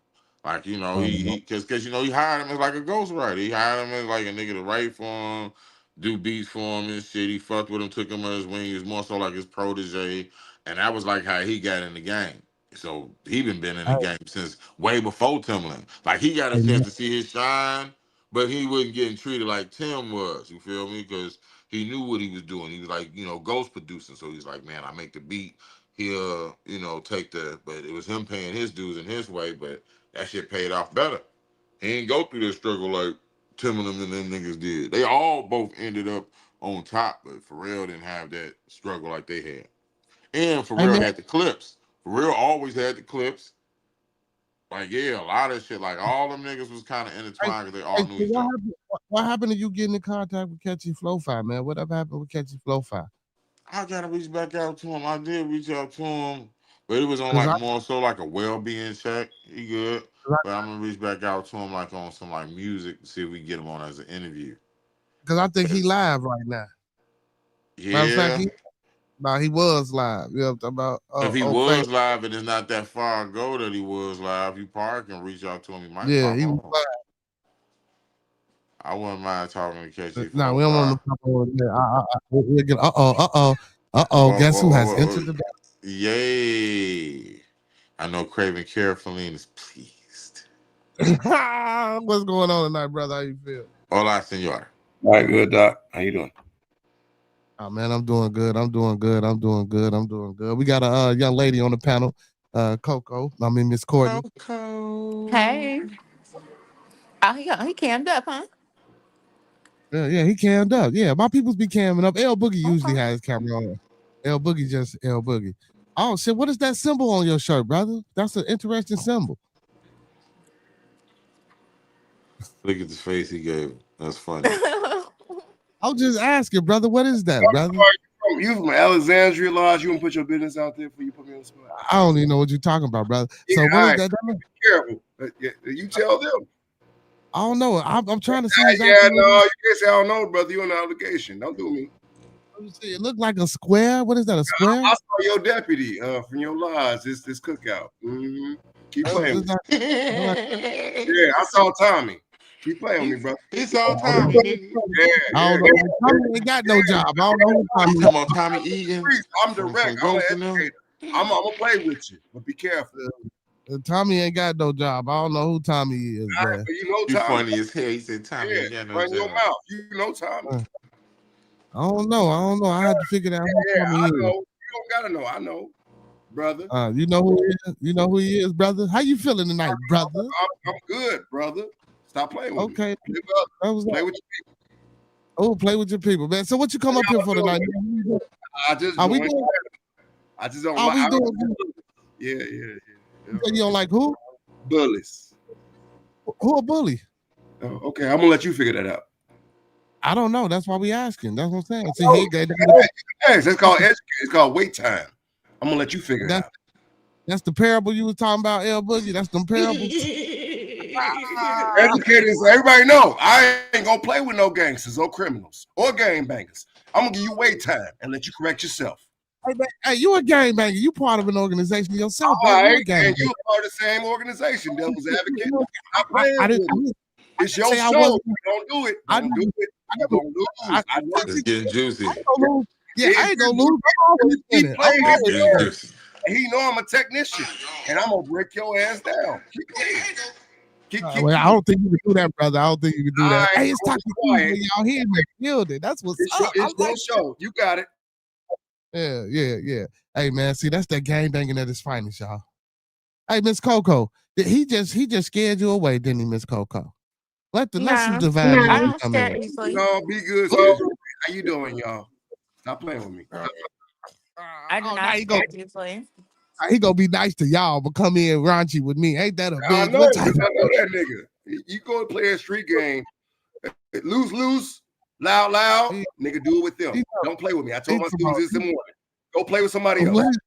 Like, you know, Uh, cause you know, he hired him as like a ghostwriter. He hired him as like a nigga to write for him, do beats for him and shit. He fucked with him, took him under his wing. He was more so like his protege. And that was like how he got in the game. So he been in the hey, game since way before Timbaland. Like he got a hey, chance man, to see his shine, but he wasn't getting treated like Tim was. You feel me? Because he knew what he was doing. He was like, you know, ghost producing. So he's like, man, I make the beat. He'll, you know, take but it was him paying his dues in his way, but that shit paid off better. He ain't go through this struggle like Timbaland and them niggas did. They all both ended up on top, but Pharrell didn't have that struggle like they had. And hey, Pharrell man, had the clips. Pharrell always had the clips. Like, yeah, a lot of shit. Like, all them niggas was kind of hey, intertwined because they hey, all knew so each other. what happened to you getting in contact with Catchy Flow-Fi, man? What up happened with Catchy Flow-Fi? I gotta reach back out to him. I did reach out to him, but it was on Because like I, more so like a well-being check. He good, 'cause but I'm gonna reach back out to him like on some like music to see if we can get him on as an interview. I think he live right now. Matter of fact, Yeah, he was live. Yeah, about if he on Facebook. was live and it's not that far ago that he was live, you probably can reach out to him. He might Yeah, pop he was on. I wouldn't mind talking to live. KC No, Flow we don't want Five. to pop on there. We'll get, Guess who has entered the Yay! I know Craven Carefully is pleased. What's going on tonight, brother? How you feel? Hola, senor. All right, good, Doc. How you doing? Oh man, I'm doing good. We got a young lady on the panel, Coco. I mean Miss Courtney. Coco. Hey. Oh, he cammed up, huh? Yeah, he cammed up. Yeah, my peoples be camming up. L Boogie usually Okay. has his camera on. L Boogie just L Boogie. Oh shit, what is that symbol on your shirt, brother? That's an interesting symbol. Look at the face he gave him. That's funny. I'll just ask you, brother. What is that, brother? You from Alexandria Lodge? You want to put your business out there before you put me on the spot? I don't even know what you're talking about, brother. Yeah, So what all is right. that? Be careful. You tell them. I don't know. I'm trying to see Yeah, exactly. no, you can't say I don't know, brother. You on the obligation. Don't do me. Let me see. It looked like a square. What is that? A square? I saw your deputy from your lodge. This cookout. Mm-hmm. Keep playing with me. Yeah, I saw Tommy. Keep playing with me, brother. He saw Tommy, didn't he? I don't know. Tommy ain't got no job. I don't know who Tommy You is. talking about Tommy Egan? I'm direct. I'm an educator. I'm gonna play with you, but be careful. Tommy ain't got no job. I don't know who Tommy is, All man. right, but you know You Tommy. funny as hell. He said Tommy ain't got no run your job. mouth. You know Tommy. I don't know. I had to figure that out who Tommy I is. know. You don't gotta know. I know, brother. You know who he is? You know who he is, brother? How you feeling tonight, brother? I'm good, brother. Stop playing with Okay. me. That was Play with your people. Oh, play with your people, man. So what you come up here for tonight? I just Are we joined. doing? I just don't Are like. we I don't- doing? Yeah. You say you don't like who? Bullies. Who a bully? Oh, okay, I'm gonna let you figure that out. I don't know. That's why we asking. That's what I'm saying. See, Oh, hey, it's called educate. It's called wait time. I'm gonna let you figure it out. That's the parable you was talking about, L Boogie. That's them parables. Educators, everybody know I ain't gonna play with no gangsters or criminals or gang bangers. I'm gonna give you wait time and let you correct yourself. Hey, you a gangbanger. You part of an organization yourself, All bro. You a right, gangbanger. and you part of the same organization, Devil's Advocate. Stop playing I with didn't it. It's your say I show. wasn't. Don't do it. I Don't do it. I You're gonna lose. I know It's getting juicy. I ain't gonna lose. Yeah, I ain't gonna lose. I'm always winning. I'm playing always this winning. and he know I'm a technician, and I'm gonna break your ass down. Keep playing. Well, I don't think you can do that, brother. I don't think you can do that. All right, Hey, it's Toxiq. Y'all here in the building. That's what's up. It's your show. You got it. Yeah. Hey, man, see, that's that gang banging at its finest, y'all. Hey, Miss Coco, he just scared you away, didn't he, Miss Coco? Let some divine I don't come scare in. easily. No, be good. How you doing, y'all? Stop playing with me. I do not scare easily. He gonna be nice to y'all, but come in raunchy with me. Ain't that a bitch? I know that nigga. You go and play a street game. Lose, loud, nigga, do it with them. Don't play with me. I told my students this morning. Go play with somebody else.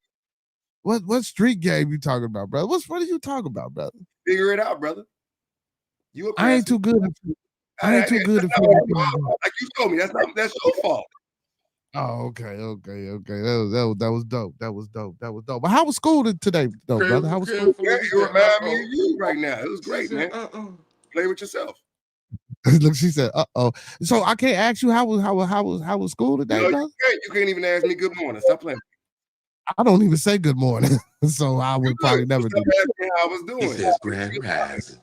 What street game you talking about, brother? What are you talking about, brother? Figure it out, brother. I ain't too good. I ain't too good at figuring it out. Like you told me, that's your fault. Oh, okay. That was dope. That was dope. But how was school today, though, brother? How was school? Yeah, you remind me of you right now. It was great, man. Play with yourself. Look, she said, "Uh-oh." So I can't ask you how was school today, brother? You can't even ask me good morning. Stop playing. I don't even say good morning, so I would probably never do that. How I was doing. He says grand rising.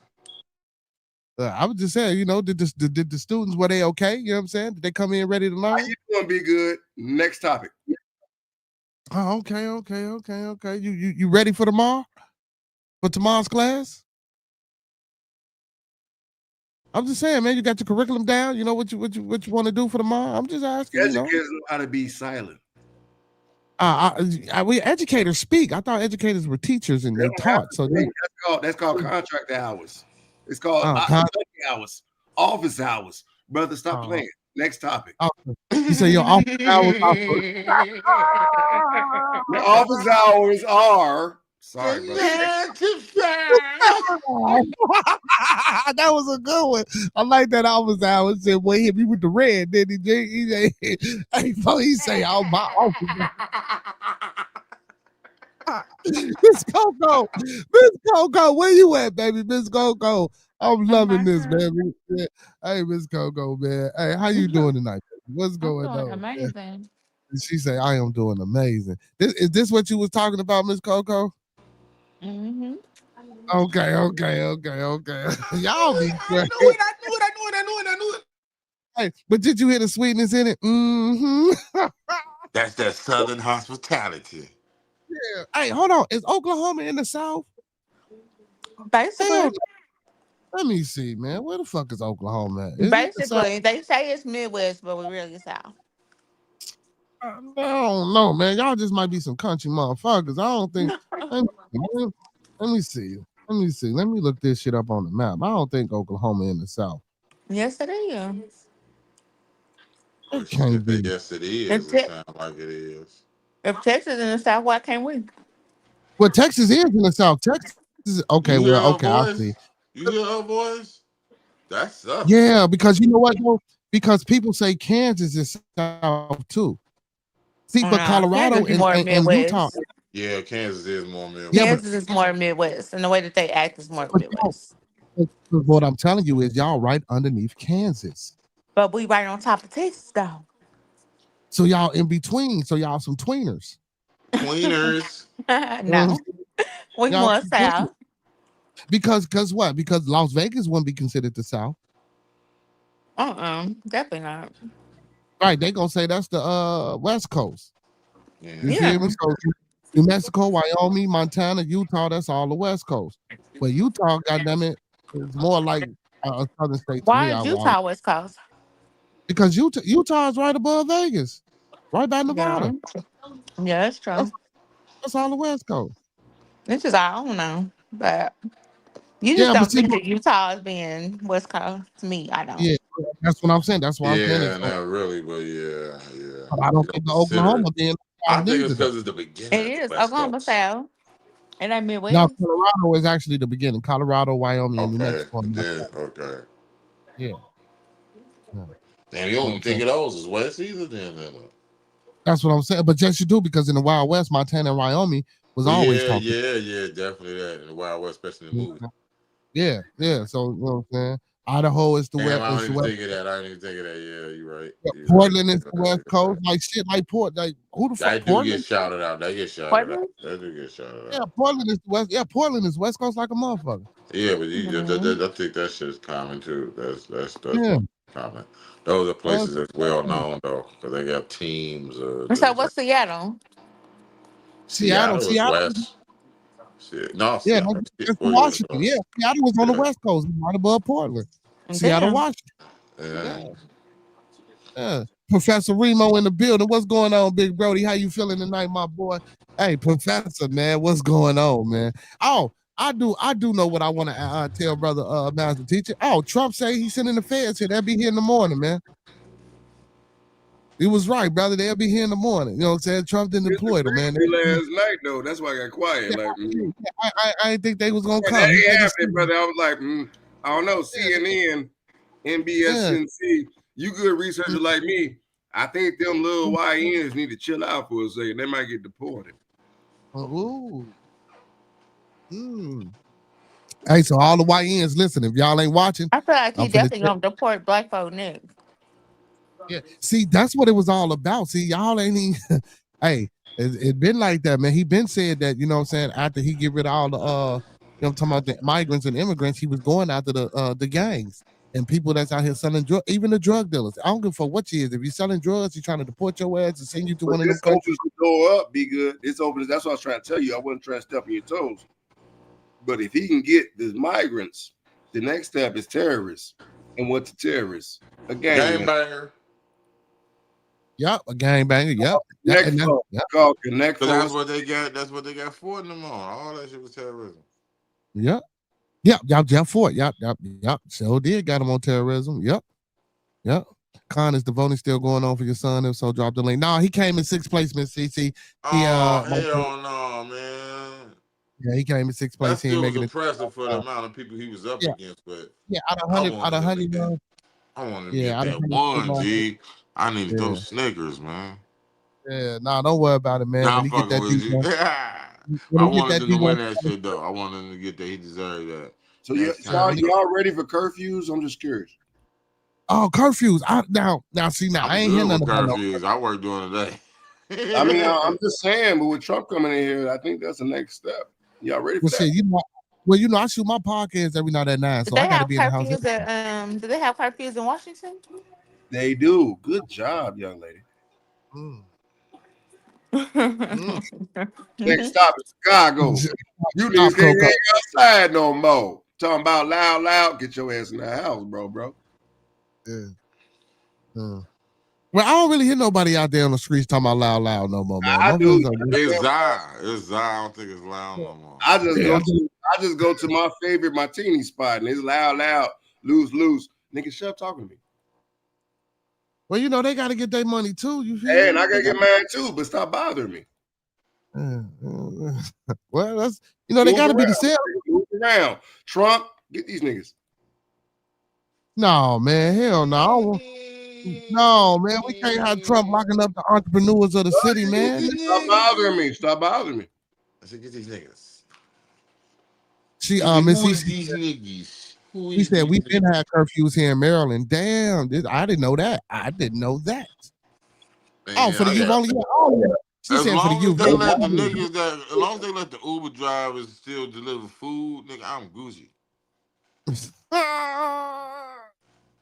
I was just saying, did the students, were they okay? You know what I'm saying? Did they come in ready to learn? How you doing? Be good. Next topic. Oh, okay. You ready for tomorrow? For tomorrow's class? I'm just saying, man. You got your curriculum down. You know what you want to do for tomorrow? I'm just asking. Educators know how to be silent. We educators speak. I thought educators were teachers and they taught. So that's called contract hours. It's called hours, office hours. Brother, stop playing. Next topic. You say your office hours. Your office hours are. Sorry, brother. That was a good one. I like that office hours. Said, "Boy, hit me with the red." Then he say, "Oh my office." Miss Coco, where you at, baby? Miss Coco, I'm loving this, man. Hey, Miss Coco, man. Hey, how you doing tonight? What's going on? Amazing. Man? She say, "I am doing amazing." Is this what you was talking about, Miss Coco? Mm-hmm. Okay. Y'all be great. I knew it. Hey, but did you hear the sweetness in it? Mm-hmm. That's that Southern hospitality. Yeah. Hey, hold on. Is Oklahoma in the South? Basically. Let me see, man. Where the fuck is Oklahoma at? Basically, they say it's Midwest, but we really South. I don't know, man. Y'all just might be some country motherfuckers. I don't think. Let me see. Let me look this shit up on the map. I don't think Oklahoma in the South. Yes, it is. It can't be. Yes, it is. It sounds like it is. If Texas is in the South, why can't we? Well, Texas is in the South. Texas is okay. You Well, okay, I see. You hear her voice? That sucks. Yeah, because you know what, though? Because people say Kansas is South too. See, but Colorado and Utah. Yeah, Kansas is more Midwest. Kansas is more Midwest, and the way that they act is more Midwest. What I'm telling you is y'all right underneath Kansas. But we right on top of Texas, though. So y'all in between. So y'all some tweeners. Tweeners. No. We more South. Because what? Because Las Vegas wouldn't be considered the South. Definitely not. Right, they gonna say that's the West Coast. Yeah. You feel me? So New Mexico, Wyoming, Montana, Utah, that's all the West Coast. But Utah, goddammit, is more like a southern state. Why is Utah West Coast? Because Utah is right above Vegas, right by Nevada. Yeah, that's true. That's all the West Coast. This is I don't know, but you just don't think that Utah is being West Coast. To me, I don't. Yeah, that's what I'm saying. That's why I'm saying it. Not really, but yeah. But I don't think the Oklahoma being. I think it's because it's the beginning. It is Oklahoma South. It ain't Midwest. No, Colorado is actually the beginning. Colorado, Wyoming, and New Mexico. Okay. Yeah. Damn, you don't think of those as West either, then. That's what I'm saying. But yes, you do, because in the Wild West, Montana and Wyoming was always talking. Yeah, definitely that in the Wild West, especially in the movie. Yeah. So you know what I'm saying. Idaho is the Damn, I west. didn't even think of that. I didn't even think of that. Yeah, you're right. Yeah, You're Portland right. is the west coast. Like shit, like Port. Like who the fuck? That do get Portland. shouted out. That get shouted out. Portland? That do get shouted Yeah, out. Portland is the west. Yeah, Portland is west coast like a motherfucker. Yeah, but Mhm. I think that shit's common too. That's Yeah. common. Those are Well, places that's well known though, because they got teams. And so what's Seattle? Seattle. Seattle is Seattle. west. No, Yeah, Seattle. that's What is it? Washington. Yeah, Seattle was on the west coast, right above Portland. Seattle, Damn. Washington. Yeah. Yeah. Professor Remo in the building. What's going on, Big Brody? How you feeling tonight, my boy? Hey, Professor, man, what's going on, man? Oh, I do know what I want to tell brother Master Teacher. Oh, Trump say he's sending the feds here. They'll be here in the morning, man. He was right, brother. They'll be here in the morning. You know what I'm saying? Trump didn't deploy them, man. Last night though, that's why I got quiet. Like, I didn't think they was gonna come. that ain't happening, brother. I was like, I don't know. CNN, NBSNC, you good researcher like me. I think them little YNs need to chill out for a second. They might get deported. Ooh. Hey, so all the YNs, listen, if y'all ain't watching, I feel like he I'm finna definitely gonna deport black folk next. Yeah, see, that's what it was all about. See, y'all ain't even, hey, it been like that, man. He been said that, you know what I'm saying, after he get rid of all the you know, I'm talking about the migrants and immigrants, he was going after the gangs and people that's out here selling drugs, even the drug dealers. I don't give a fuck what you is. If you're selling drugs, he's trying to deport your ass and send you to one of them countries. Opens the door up, be good. This opens. That's what I was trying to tell you. I wasn't trying to step on your toes. But if he can get the migrants, the next step is terrorists. And what's a terrorist? A gangbanger. Yep, a gangbanger. Yep. Called Connect. That's what they got. That's what they got for them on. All that shit was terrorism. Yep. For it. Yep. So did got him on terrorism. Yep. Con, is the voting still going on for your son? If so, drop the link. No, he came in 6th place, Miss CC. Hell no, man. Yeah, he came in 6th place. That still was impressive for the amount of people he was up against, but out of 100, I wanted to get that one, G. I needed those Snickers, man. Yeah, nah, don't worry about it, man. Nah, when he get that I wanted him to win that shit, though. I wanted him to get that. He deserved that. So y'all ready for curfews? I'm just curious. Oh, curfews! Now, I ain't hear nothing about curfews. I work during the day. I mean, I'm just saying, but with Trump coming in here, I think that's the next step. Y'all ready for that? Shit, I shoot my podcast every night at 9, so I gotta be in the house. Do they have curfews in Washington? They do. Good job, young lady. Next stop is Chicago. You niggas can't hang outside no more. Talking about loud. Get your ass in the house, bro. Well, I don't really hear nobody out there on the streets talking about loud no more, man. I do. It's Zai. I don't think it's loud no more. I just go to my favorite martini spot and it's loud, loose. Nigga, shut up talking to me. Well, they got to get their money too. You feel? And I gotta get mine too, but stop bothering me. Well, that's they got to be the same. Move around, Trump, get these niggas. No, man, hell no. No, man, we can't have Trump locking up the entrepreneurs of the city, man. Stop bothering me. I said, get these niggas. He said we've been had curfews here in Maryland. Damn, I didn't know that. Man, for the youth only. She said for the youth. As long as they let the Uber drivers still deliver food, nigga, I'm Gucci.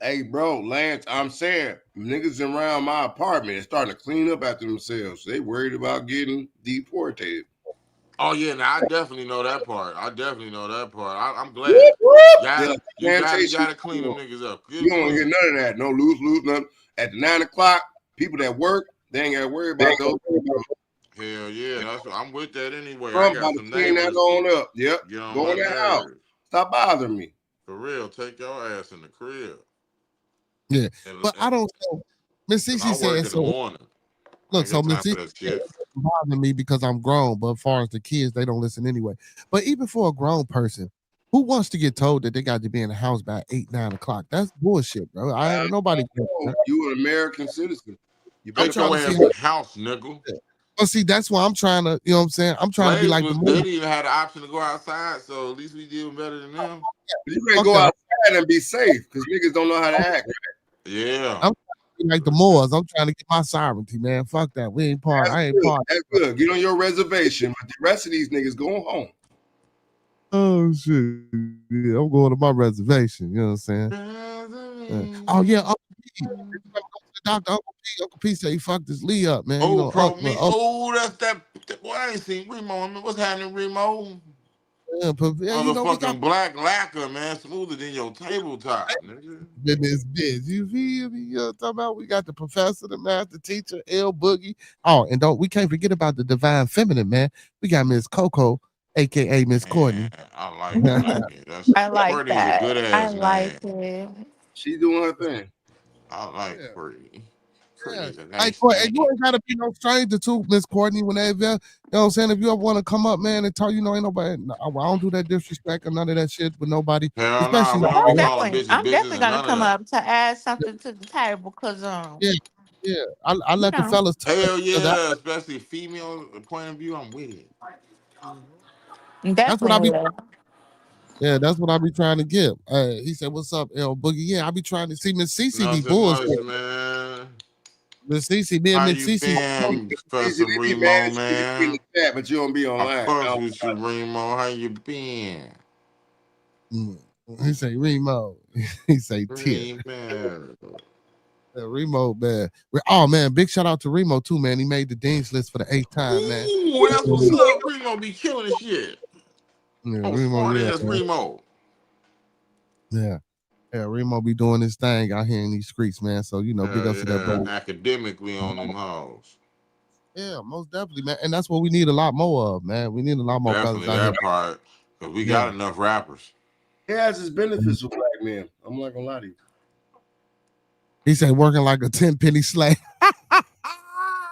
Hey, bro, Lance, I'm saying niggas around my apartment are starting to clean up after themselves. They worried about getting deported. Oh yeah, now I definitely know that part. I'm glad. You gotta clean them niggas up. You don't hear none of that. No lose nothing. At 9 o'clock, people that work, they ain't gotta worry about those. Hell yeah, that's what I'm with that anyway. I got some clean that on up. Yep. Go in the house. Stop bothering me. For real, take your ass in the crib. Yeah, but I don't know. Miss CC said so. Look, so Miss CC bothering me because I'm grown, but as far as the kids, they don't listen anyway. But even for a grown person, who wants to get told that they got to be in the house by 8, 9 o'clock? That's bullshit, bro. Nobody. You an American citizen. You better come in the house, nigga. Well, see, that's why I'm trying to. You know what I'm saying? I'm trying to be like the movie. They didn't even have the option to go outside, so at least we did better than them. You can't go outside bad and be safe because niggas don't know how to act. Yeah. I'm like the Moors. I'm trying to get my sovereignty, man. Fuck that. We ain't part. I ain't part. That's good. Get on your reservation, but the rest of these niggas going home. Oh shit. Yeah, I'm going to my reservation. You know what I'm saying? Oh yeah, Uncle P. Doctor Uncle P said he fucked his Lee up, man. You know, me. Oh, that's that. Boy, I ain't seen Remo. I mean, what's happening, Remo? yeah, you know, we got Motherfucking black lacquer, man, smoother than your tabletop, nigga. business bitch. You feel me? You know what I'm talking about? We got the professor, the master teacher, L Boogie. Oh, and we can't forget about the divine feminine, man. We got Miss Coco, aka Miss Courtney. I like that. That's I like Courtney's a good that. I ass like name. it. She doing her thing. I like Yeah. Courtney. Yeah. Courtney's a Hey, nice and name. you ain't gotta be no stranger too, Miss Courtney. Whenever you know what I'm saying, if you ever want to come up, man, and tell ain't nobody. I don't do that disrespect or none of that shit with nobody, Hell nah, especially we not. don't I'm be calling definitely, bitches I'm bitches definitely and gonna none of come that. up to add something to the table because Yeah, yeah. I you let the know, fellas tell Hell that. yeah, especially female point of view, I'm with it. That's what I definitely be. will. Yeah, that's what I be trying to get. He said, "What's up, L Boogie?" Yeah, I be trying to see Miss Cece be Nothing much, bullshit. man. Miss Cece, me and How Miss you Cece. been, Easy, Professor they be mad Remo, at you in man? the chat, but you don't be I online. fucks with you, Remo. How you been? He say Remo. He say Tia. Remo. Remo, man. Oh man, big shout out to Remo too, man. He made the Dean's list for the 8th time, man. Ooh, that's what's up. Remo be killing the shit. Yeah, Oh, Remo, smart yeah, ass man. Remo. Yeah. Yeah, Remo be doing his thing out here in these streets, man. So, you know, big Hell ups to that yeah, brother. academically on them halls. Yeah, most definitely, man. And that's what we need a lot more of, man. We need a lot more brothers Definitely out here. that part. Cause we Yeah. got enough rappers. It has its benefits for black men. I'm not gonna lie to you. He said working like a 10 penny slave.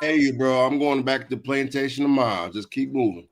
Hey, bro, I'm going back to the plantation tomorrow. Just keep moving.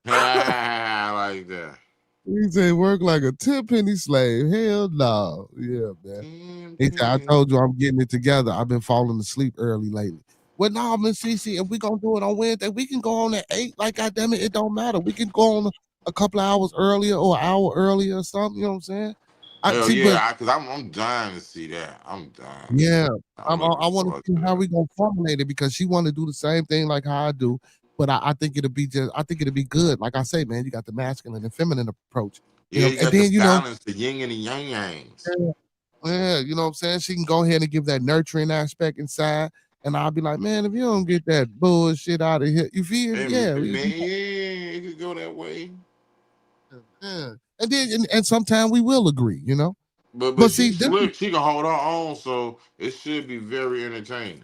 I like that. He said work like a 10 penny slave. Hell no. Yeah, man. He said, I told you I'm getting it together. I've been falling asleep early lately. Well, no, Miss Cece, if we gonna do it on Wednesday, we can go on at 8. Like, goddamn it, it don't matter. We can go on a couple of hours earlier or an hour earlier or something. You know what I'm saying? I Hell see, but yeah, cause I'm dying to see that. I'm dying. yeah, I'm looking I want to forward see to how that. we gonna formulate it because she want to do the same thing like how I do. But I think I think it'll be good. Like I say, man, you got the masculine and feminine approach. You Yeah, know, you and got the then balance, the yin and the yang yangs. yeah, you know what I'm saying? She can go ahead and give that nurturing aspect inside. And I'll be like, man, if you don't get that bullshit out of here, you feel me? Hey, Yeah. man, yeah, it could go that way. Yeah. And then and sometimes we will agree, you know. But But she see, slick. She can hold her own, so it should be very entertaining.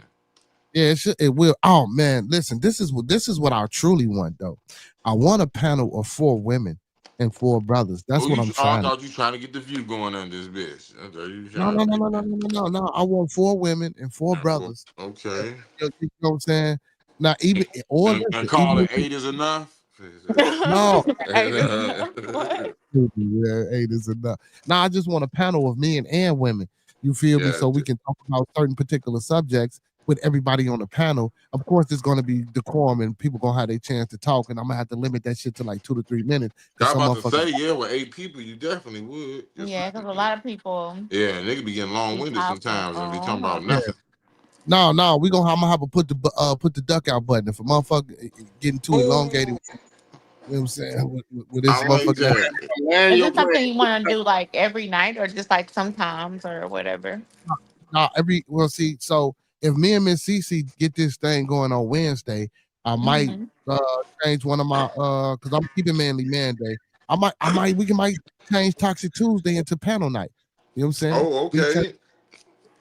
yeah, it will. Oh man, listen, this is what I truly want though. I want a panel of 4 women and 4 brothers. That's Oh, what I'm I trying to. thought you trying to get the view going on this bitch. I thought you No, trying no, to no, get no, no, that. no, no, no, no. I want 4 women and 4 brothers. Okay. You know what I'm saying? Now, even or And listen, call even it 8 is enough. no, Eight is enough. What? yeah, 8 is enough. Now I just want a panel of men and women. You feel me? Yeah. So we can talk about certain particular subjects with everybody on the panel. Of course, it's going to be decorum and people gonna have their chance to talk, and I'm gonna have to limit that shit to like 2 to 3 minutes because I'm some about to motherfuckers. say, yeah, with 8 people, you definitely would. Yes, Yeah, because a lot of people yeah, and they could be getting long be winded talking. sometimes and be talking about nothing. No, I'm gonna have to put the duck out button. If a motherfucker getting too elongated, Oh, you know what I'm saying, with this I like motherfucker. that. Land Is your it plane. something you want to do like every night or just like sometimes or whatever? No, see, so if me and Miss Cece get this thing going on Wednesday, I might Hmm. uh change one of my because I'm keeping Manly Man Day. We might change Toxic Tuesday into panel night. You know what I'm saying? Oh, okay.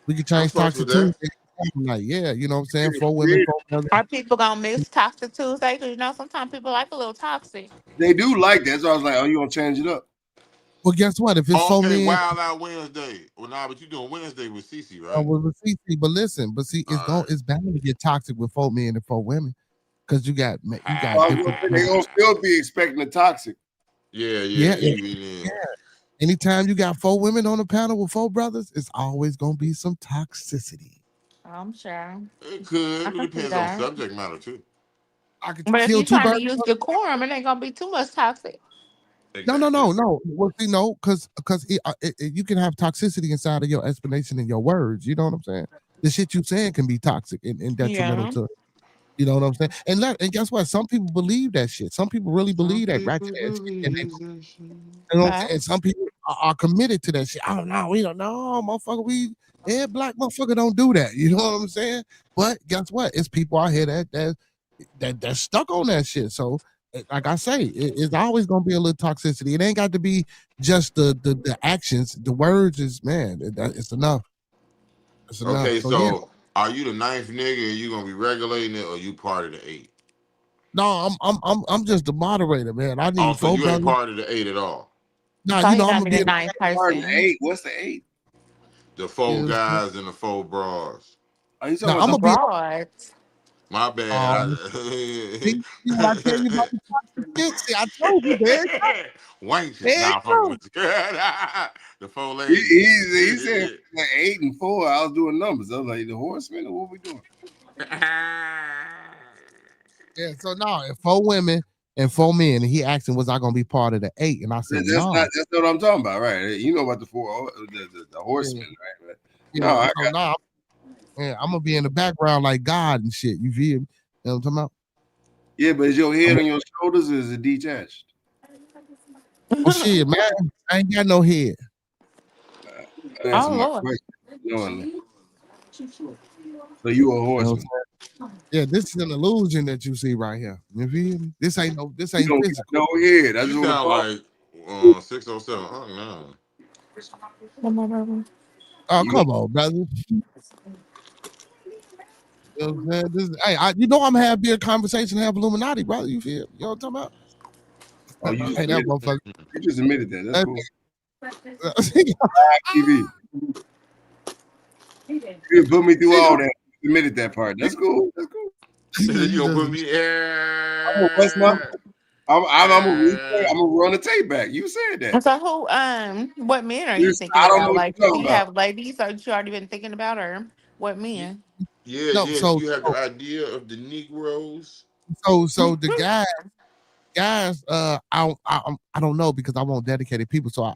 We can I change fucks Toxic with that. Tuesday to panel night. Yeah, you know what I'm saying? 4 women, 4 brothers. Are people gonna miss Toxic Tuesday? Because you know sometimes people like a little toxic. They do like that. So I was like, oh, you gonna change it up? Well, guess what? If it's Oh, 4 okay, men Wild Out Wednesday. Well, nah, but you doing Wednesday with Cece, right? with Cece, but listen, see, All right. it's bound to get toxic with 4 men and 4 women because you got I was different. gonna say, they gonna still be expecting the toxic. Yeah, Yeah, even then. anytime you got 4 women on the panel with 4 brothers, it's always gonna be some toxicity. I'm sure. It I could. It can see depends on that. subject matter too. I could But if kill you're 2 trying to birds. use decorum, it ain't gonna be too much toxic. Exactly. No. Well, see, no, because you can have toxicity inside of your explanation and your words. You know what I'm saying? The shit you saying can be toxic and detrimental Yeah. to. You know what I'm saying? And guess what? Some people believe that shit. Some people really Some believe that ratchet people ass shit, and believe that shit. you know what I'm saying? And Facts. some people are committed to that shit. I don't know. We don't know, motherfucker. Black motherfucker don't do that. You know what I'm saying? But guess what? It's people out here that's stuck on that shit. So, like I say, it's always gonna be a little toxicity. It ain't got to be just the actions. The words is it's enough. It's enough. Okay, So yeah. so are you the ninth nigga and you gonna be regulating it, or you part of the 8? No, I'm just the moderator, man. I Oh, need so 4 you ain't brothers. part of the 8 at all. Nah, So he I'm gonna gonna be be the in the ninth Part of the person. 8. What's the 8? The 4 is guys and the 4 bras. Are you talking now about I'm the gonna be Abroad. My bad. see what I tell you about the toxic shit. See, I told you, there you Wanky. there you Nah, I'm fucking go. with you. The 4 ladies. he said like 8 and 4. I was doing numbers. I was like, the horseman, or what we doing? Yeah, so no, if 4 women and 4 men, and he asking was I gonna be part of the 8, and I said That's no. not what I'm talking about, right? You know about the 4, the horsemen, right? Yeah, No, I so got no, I'm gonna be in the background like God and shit. You feel me? You know what I'm talking about? yeah, but is your head on your shoulders or is it detached? Well, shit, man, I ain't got no head. I'm Oh answering my Lord. question. Knowing that. So you a You know what I'm horseman. saying? Yeah, this is an illusion that you see right here. You feel me? This You ain't don't got physical. no head. I You just want to sound follow. like 607. Oh, no. Come on, baby. Oh, You come on, brother. You know what I'm saying? You know I'm having a conversation, have Illuminati, brother. You feel? You know what I'm talking you about? just Hey, that admitted. motherfucker. You just admitted that. That's cool. That- TV. You put me through all that. You admitted that part. That's cool. That's cool. You you gonna put just me I'm gonna bust my. I'm gonna replay. uh, I'm gonna run the tape back. You said that. So what men are you This, thinking I don't know about? what Like, you're do talking you about. have ladies that you already been thinking about, or what men? Yeah, no. yeah. Do you have the idea of the Negroes? So the guys, I don't know because I want dedicated people. So I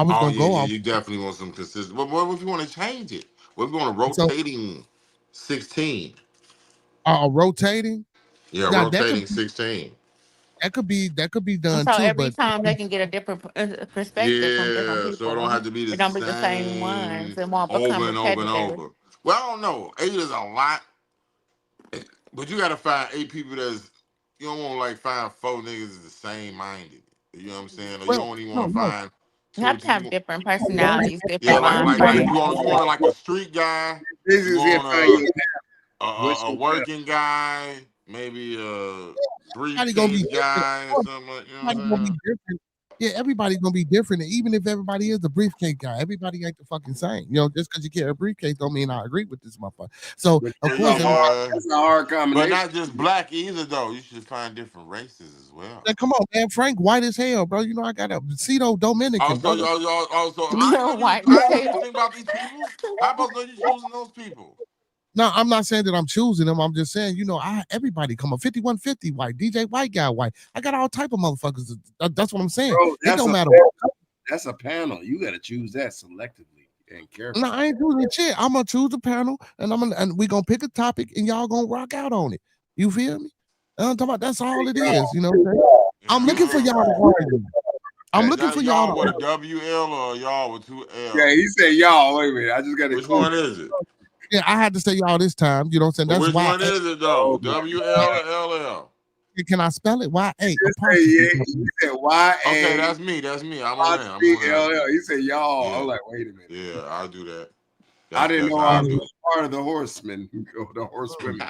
was Oh gonna yeah, go yeah. off. You definitely want some consistent. But what if you want to change it? What if you want a So rotating 16? rotating. Yeah, Now rotating 16. that could be done So too, every but time they can get a different perspective from different Yeah, so it don't people. have to be the It don't be the same ones. same It won't become over and over and repetitive. over. Well, I don't know. 8 is a lot, but you gotta find 8 people that's you don't want to like find 4 niggas that's the same minded. You know what I'm saying? Or you well, don't even want to no. find You 2 or have to 3. You have want, different personalities, yeah, different like mind like like frames. you want like a street guy. This You is if want I your what's a your working guy, maybe a Everybody gonna be briefcase different. guy or something like you know what Everybody gonna I'm be saying? different. Yeah, everybody's gonna be different. And even if everybody is the briefcase guy, everybody ain't the fucking same. You know, just because you carry a briefcase don't mean I agree with this motherfucker. So But of Well, course, everybody. yeah. that's a hard But combination. not just black either, though. You should find different races as well. Man, come on, man. Frank white as hell, bro. You know I got a pseudo Dominican, Also, brother. also, I ain't know you. White I as ain't know hell. anything about these people. How about know you choosing those people? No, I'm not saying that I'm choosing them. I'm just saying, everybody come up 5150 white, DJ white guy white. I got all type of motherfuckers. That's what I'm saying. Bro, It don't matter. that's a panel. You got to choose that selectively and No, carefully. I ain't choosing shit. I'm gonna choose a panel, and we gonna pick a topic, and y'all gonna rock out on it. You feel me? And I'm talking about that's all it is. You know what I'm saying? Yeah, I'm looking for y'all to argue. I'm is looking that a for y'all y'all to with a argue. WL or a y'all with 2 Yeah, L? he said y'all. Wait a minute. I just got it Which close. one is it? Yeah, I had to say y'all this time. You know what I'm saying? But That's which why. one is it though? Oh my WL or LL? Can I spell it? Y-A Just say apostrophe. yeah. He said Y Okay, A that's me. That's me. I'm on that. I'm on apostrophe that. L L. He said y'all. Yeah, I'm like, wait a minute. yeah. I'll do that. I That's didn't that's know how I I was do. part of the horsemen or the horsewomen.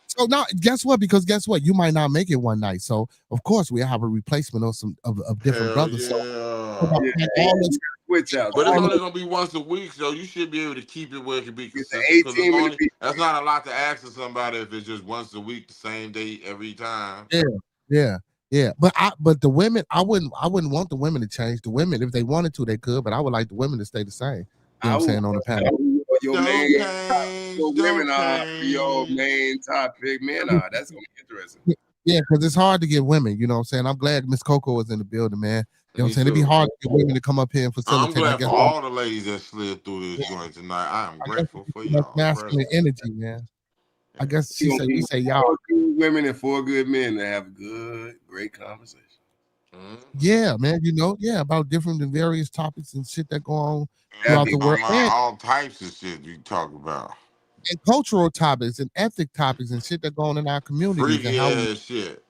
So now, guess what? Because guess what? You might not make it one night. So of course we have a replacement of some of different Hell brothers. So yeah. Yeah, all this, switch out. But it's See, only gonna be once a week, so you should be able to keep it where it can be get the consistent. 18 Because it's minute only people. that's not a lot to ask of somebody if it's just once a week, the same day every time. yeah, yeah. But the women, I wouldn't want the women to change. The women, if they wanted to, they could. But I would like the women to stay the same. You know what I I'm would saying on the panel. your Don't main change, your women don't are your change. main topic. Men are. That's gonna be interesting. Yeah, because it's hard to get women, you know what I'm saying? I'm glad Miss Coco is in the building, man. You know what I'm Me saying? It'd be too. hard to get women to come up here and I'm facilitate. glad for all the ladies that slid through this joint tonight. I am I guess grateful for it's too much y'all masculine presence. energy, man. I guess You gonna we need say y'all. 4 good women and 4 good men to have good, great conversation. Yeah, man, about different and various topics and shit that go on throughout the world. About all types of shit you talk about. And cultural topics and ethnic topics and shit that go on in our communities and Freaky how we ass shit.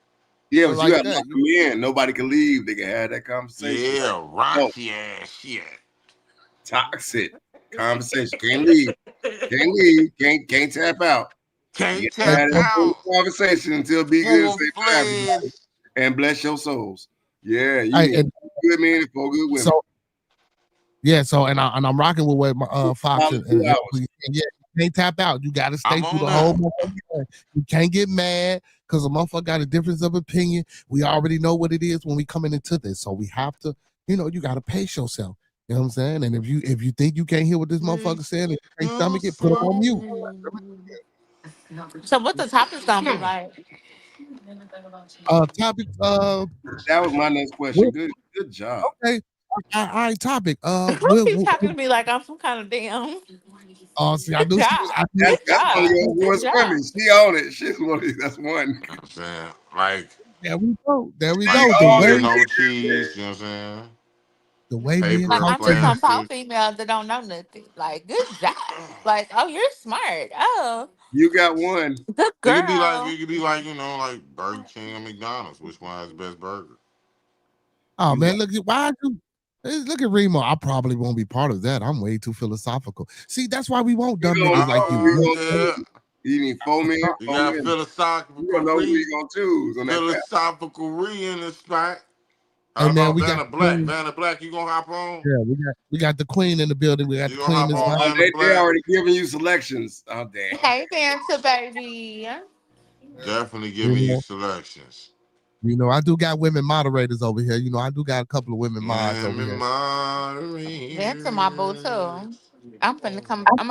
Yeah, but you like got to that. lock them in. Nobody can leave. They can have that conversation. Yeah, raunchy ass shit. Toxic conversation. Can't leave. Can't leave. Can't tap out. Can't Have tap that out. conversation until Be Good Full say bye, everybody, fledged. and bless your souls. Yeah, you Hey, need 4 good men and 4 good women. So and I'm rocking with what Fox and yeah, you can't tap out. You got to stay through the whole motherfucker. You can't get mad because a motherfucker got a difference of opinion. We already know what it is when we coming into this, so we have to, you got to pace yourself. You know what I'm saying? And if you think you can't hear what this motherfucker saying, and you can't stomach it, put it on mute. So what the topic's gonna be like? Topic. That was my next question. Good job. Okay. All right. Topic. Who keeps talking to me like I'm some kind of damn? See, I knew she was. That's one of your awards women. She on it. She's one. That's one. I'm saying, like, there we go. There we like go. cheese or no cheese. You know what I'm saying? The way me and Like I'm Coco. just some pop female that don't know nothing. Like good job. Like oh you're smart. Oh You got one. good It could be like like Burger King or McDonald's. Which one has the best burger? Oh man, look at Remo. I probably won't be part of that. I'm way too philosophical. See, that's why we want dumb niggas like you. Yeah. You need 4 men. You got philosophical. You don't know who you gonna choose on that. Philosophical in the spot. Hey man, we Vanna got Black. Vanna Black, you gonna hop on? Yeah, we got the queen in the building. We got the queen. They already giving you selections. Oh damn. Hey Fanta baby. Definitely giving you selections. I do got women moderators over here. I do got a couple of women mods over here. Fanta my boo too. I'm gonna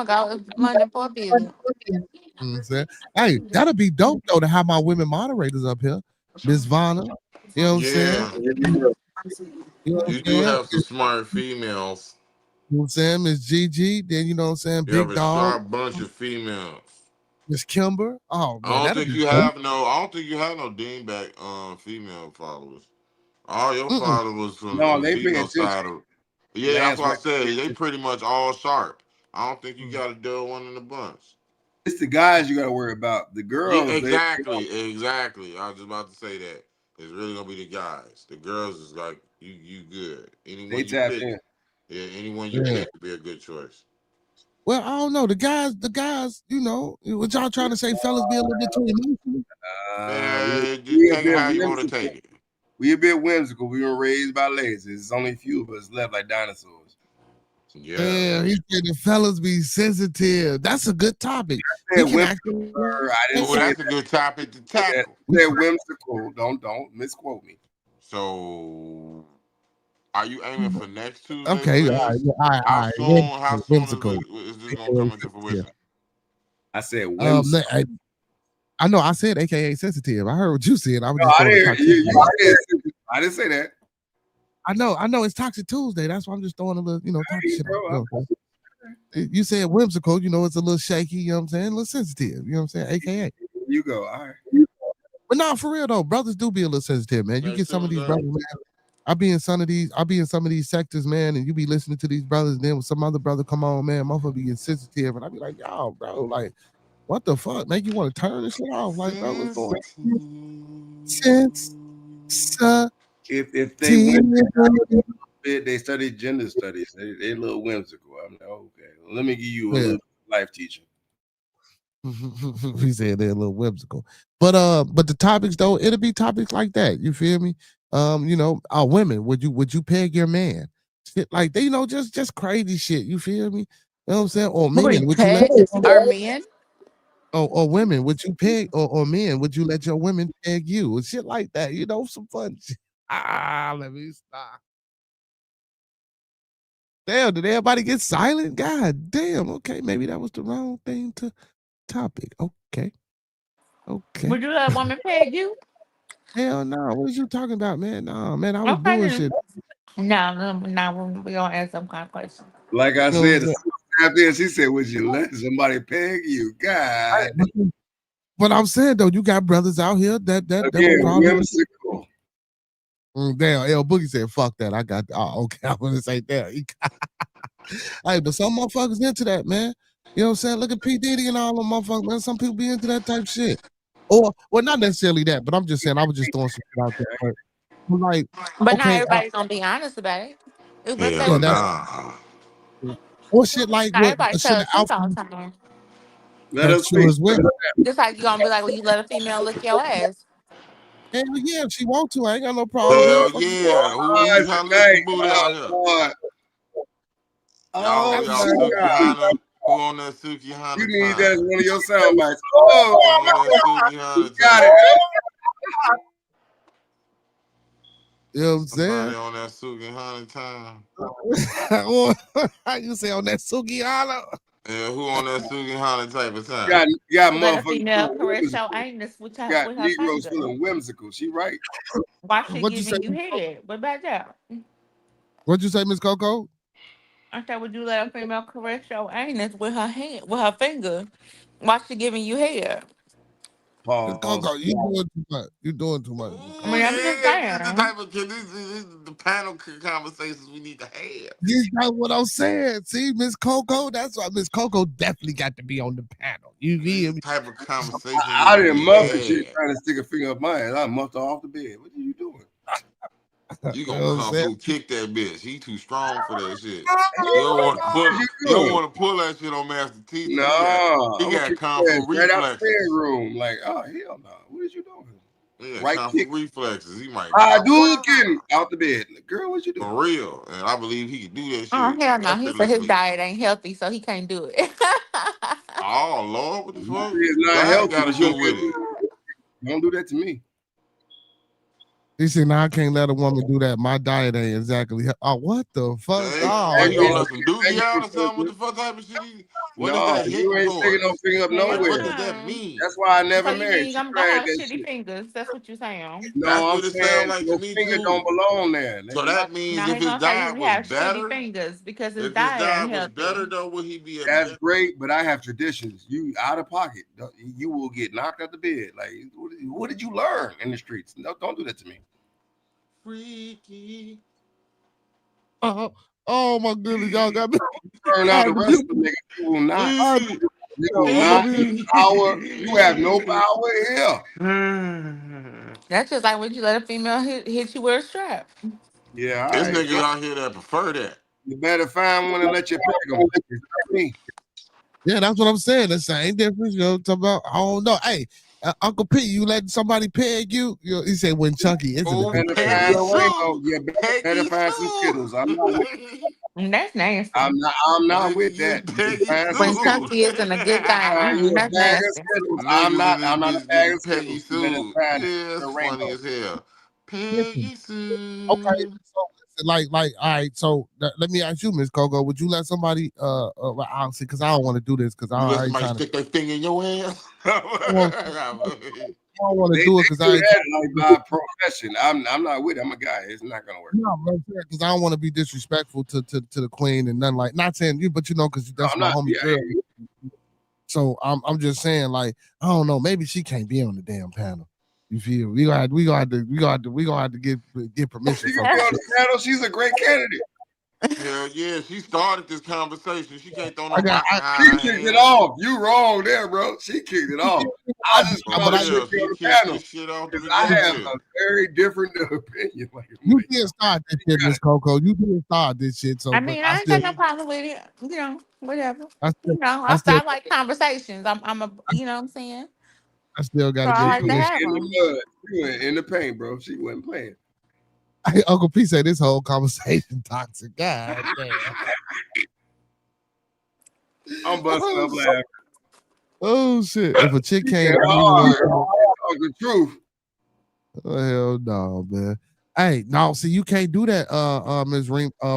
go to London for a visit. Hey, that'll be dope though to have my women moderators up here. Miss Vanna. You know what I'm saying? You do have some smart females. You know what I'm saying? Miss Gigi, then you know what I'm saying? You have Big a Dog. sharp bunch of females. Miss Kimber. Oh man, I don't think you have no dingback female followers. All your followers from female side of that's why I say they pretty much all sharp. I don't think you got a dull one in the bunch. It's the guys you got to worry about. The girls, exactly. I was just about to say that. It's really gonna be the guys. The girls is like you good. Anyone you pick, anyone you pick would be a good choice. Well, I don't know. The guys, what y'all trying to say, fellas, be a little bit too emotional? Take it how you want to take it. We a bit whimsical. We were raised by ladies. There's only a few of us left like dinosaurs. Yeah, he said the fellas be sensitive. That's a good topic. That's a good topic to tackle. They're whimsical. Don't misquote me. So, are you aiming for next Tuesday? Okay, How soon is this gonna come into fruition? I said whimsical. I know I said AKA sensitive. I heard what you said. I didn't say that. I know it's Toxic Tuesday. That's why I'm just throwing a little, toxic shit out. You said whimsical, it's a little shaky, you know what I'm saying? A little sensitive, you know what I'm saying? AKA. You go, all right. But no, for real though, brothers do be a little sensitive, man. You get some of these brothers, man. I be in some of these sectors, man, and you be listening to these brothers, then when some other brother come on, man, motherfucker be getting sensitive, and I be like, yo, bro, like, what the fuck? Make you want to turn this shit off? Like, bro, what's going on? If they went, they study gender studies. They a little whimsical. I'm like, okay, well, let me give you a little life teaching. He said they're a little whimsical, but the topics though, it'll be topics like that. You feel me? Women, would you peg your man? Shit like they, just crazy shit. You feel me? You know what I'm saying? Or men, would you let our men? Or women, would you peg or men, would you let your women peg you? And shit like that, some fun shit. Let me stop. Damn, did everybody get silent? God damn. Okay, maybe that was the wrong thing to topic. Okay. Would you let a woman peg you? Hell no. What are you talking about, man? No, man, I was bullshit. No, we gonna ask some kind of question. Like I You know what said, I'm after then she said, "Would you let somebody peg you?" God, saying? But I'm saying though, you got brothers out here that will again, probably. whimsical. Damn, L Boogie said, "Fuck that." I got. Oh, okay, I'm gonna say that. Hey, but some motherfuckers into that, man. You know what I'm saying? Look at P Diddy and all them motherfuckers, man. Some people be into that type shit. Or, well, not necessarily that, but I'm just saying I was just throwing some shit out there. But like, But not okay, everybody's gonna be honest about it. Let's say Hell yeah, what that's you. nah. or shit like Not what everybody should tell the the truth alpha. all the time. Let That's us true speak. as well. Just like you gonna be like when you let a female lick your ass. Hell yeah, if she want to, I ain't got no problem with it. Hell Fuck you. yeah. Who's trying to lick Tonight, some booty oh out here? boy, Y'all, oh y'all my Suki God, Hana. Who on that Suki you Hana need that as time? one of your sound bites. Oh, Who on that Suki you Hana got it. time? You know what I'm Somebody saying? on that Suki Hana time? How you say on that Suki Hollow? Yeah, who on that Suki Hana type of You time? got, you got You let a motherfuckers female feeling caress your whimsical. anus You got with her Negroes finger. feeling whimsical. She right. Why she What'd you say? giving you head? What about that? What'd you say, Miss Coco? I said, would you let a female caress your anus with her hand, with her finger? Why she giving you head? Miss Coco, Pause. you doing too much. You doing too much, Miss I mean, Coco. I'm just This the saying. type of this the panel conversations we need to have. You got what I'm saying. See, Miss Coco, that's why Miss Coco definitely got to be on the panel. You This feel the me? type of conversation I need to didn't be muff and shit had. trying to stick a finger up my ass. I muffed her off the bed. What are you doing? You You gonna know what I'm kung saying? fu kick that bitch. He too strong for that shit. You don't What want to pull you you don't doing? want to pull that shit on Master Teacher. No, He I'm gonna got kick kung your ass fu right out the reflexes. bedroom. Like, oh hell no! What is you doing? He got Right kung fu kick. reflexes. He might Hadouken out the bed. Girl, what you doing? for real. And I believe he can do that Oh shit hell no! He said his effortlessly. diet ain't healthy, so he can't do it. Oh Lord, what the fuck? It's not Diet healthy, got to but you do don't with it. don't do that to me. He said, "No, I can't let a woman do that. My diet ain't exactly." Oh, what the fuck? Hey, Oh, what he Exactly. gonna hell. let some doozy Exactly. out or something? What the fuck type of shit? What is No, that you hinting ain't sticking no towards? finger up Hell What nowhere. does that no! mean? That's why I So never you married. mean She I'm gonna tried have that shitty shit. fingers? That's what you're saying. That's No, I'm what it sounds saying like to your me finger too. don't belong there, So nigga. that means Now if he his gonna say diet he was have shitty better, fingers because his if his diet ain't diet was healthy. better though, would he be a That's better? great, but I have traditions. You out of pocket. You will get knocked out the bed. Like, what did you learn in the streets? No, don't do that to me. Freaky. Oh my goodness, y'all got me. Turn out I the had to rest be, of them niggas. You will not. I, You will Uncle not B. have power. You have no power here. That's just like when you let a female hit you with a strap. Yeah, all There's right. niggas out here that prefer that. You better find one and let you pick them. It's not me. Yeah, that's what I'm saying. The same difference. You know, talking about. I don't know. Hey, Uncle P, you letting somebody peg you? You know, he said when Chunky isn't a Oh, good Better candidate. find Peggy a rainbow. Sue. You better Peggy find some Sue. Skittles. I'm not. And that's nasty. I'm not with Nigga that. get You Peggy find some When Sue. Skittles. chunky isn't a good thing, Find you a that's bag of nasty. Skittles. I'm Niggas in not. this I'm not a bitch bag getting of Peggy Skittles. You better Sue. find Yeah, a it's funny rainbow. as hell. Listen, Peggy okay, Sue. so listen, like, all right. So let me ask you, Miss Coco, would you let somebody, well, obviously, because I don't want to do this, because You let I ain't somebody trying to. stick their finger in your ass? I don't want to They do it because I do ain't. that like by profession. I'm not with it. I'm a guy. It's not gonna work. No, because I don't want to be disrespectful to the queen and nothing like. Not saying you, but you know, because No, that's I'm my not. homie Yeah, girl. So I'm just saying, like, I don't know, maybe she can't be on the damn panel. You feel? We gonna have to get permission she can from be her. on the panel. She's a great candidate. Hell yeah, she started this conversation. She can't throw I no got, rock I, behind She her kicked it hand. off. You wrong there, bro. She kicked it off. I just For want but to I, put real, you she on the kicked panel this shit off to because I begin have with. a very different opinion. Like, you did start this shit, got Miss Coco. You did start this shit. So, I but mean, I ain't got no problem with it. You know, whatever. I still, You know, I still, I like conversations. I'm a, you know what I'm saying? I still got So to I get like to permission. have in the them. mud. She went in the paint, bro. She wasn't playing. Hey, Uncle P said this whole conversation toxic. God damn. I'm busting Oh, up laughing. oh shit! If a chick She can't said, give you "Oh, one, talk the truth." oh, hell no, man. Hey, no, see, you can't do that, Ms.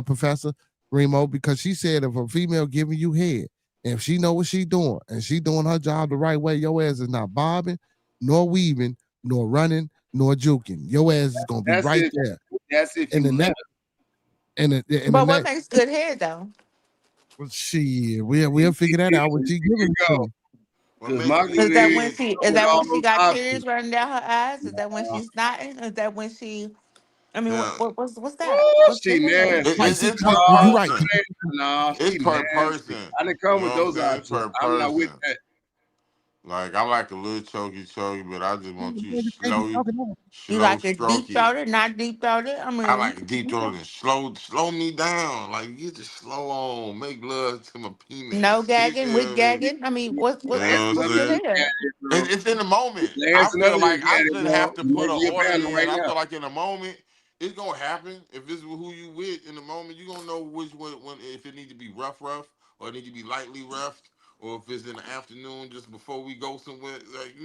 Professor Remo, because she said if a female giving you head, if she know what she doing and she doing her job the right way, your ass is not bobbing, nor weaving, nor running, nor juking. Your ass is gonna be That's right if there that's if in you the let next in the But what next. makes good head though? Well, shit, we'll figure that out when she here giving you it to go. me. What Because make my it good Is good that head when head? she come is with that all when she those got options. tears running down her eyes? Is that when she's snotting? Is that when she I mean Yeah, what's that? Oh, What's she good head? nasty. Right, see, it's per you're No, right. person. no, It's she per nasty. person. I didn't You come with know what I'm those saying? It's options. per I'm not with person. that. Like I like a little choky, but I just want you They be slow, talking about it. You slow like it deep stroke it. throated, not deep throated? I I mean, like it deep throat and slow me down. Like get the slow on, make love to my no penis. You gagging, with feel me? gagging. I mean, You know what Lancing I'm what's under good the saying? hair? gadget, bro. It's in the moment. I Lancing feel under the like I gadget, shouldn't have bro. to You put might an be a order panda in. right I now. feel like in the moment, it's gonna happen. If this is who you with in the moment, you gonna know which one when if it need to be rough, or it need to be lightly roughed, or if it's in the afternoon just before we go somewhere. Like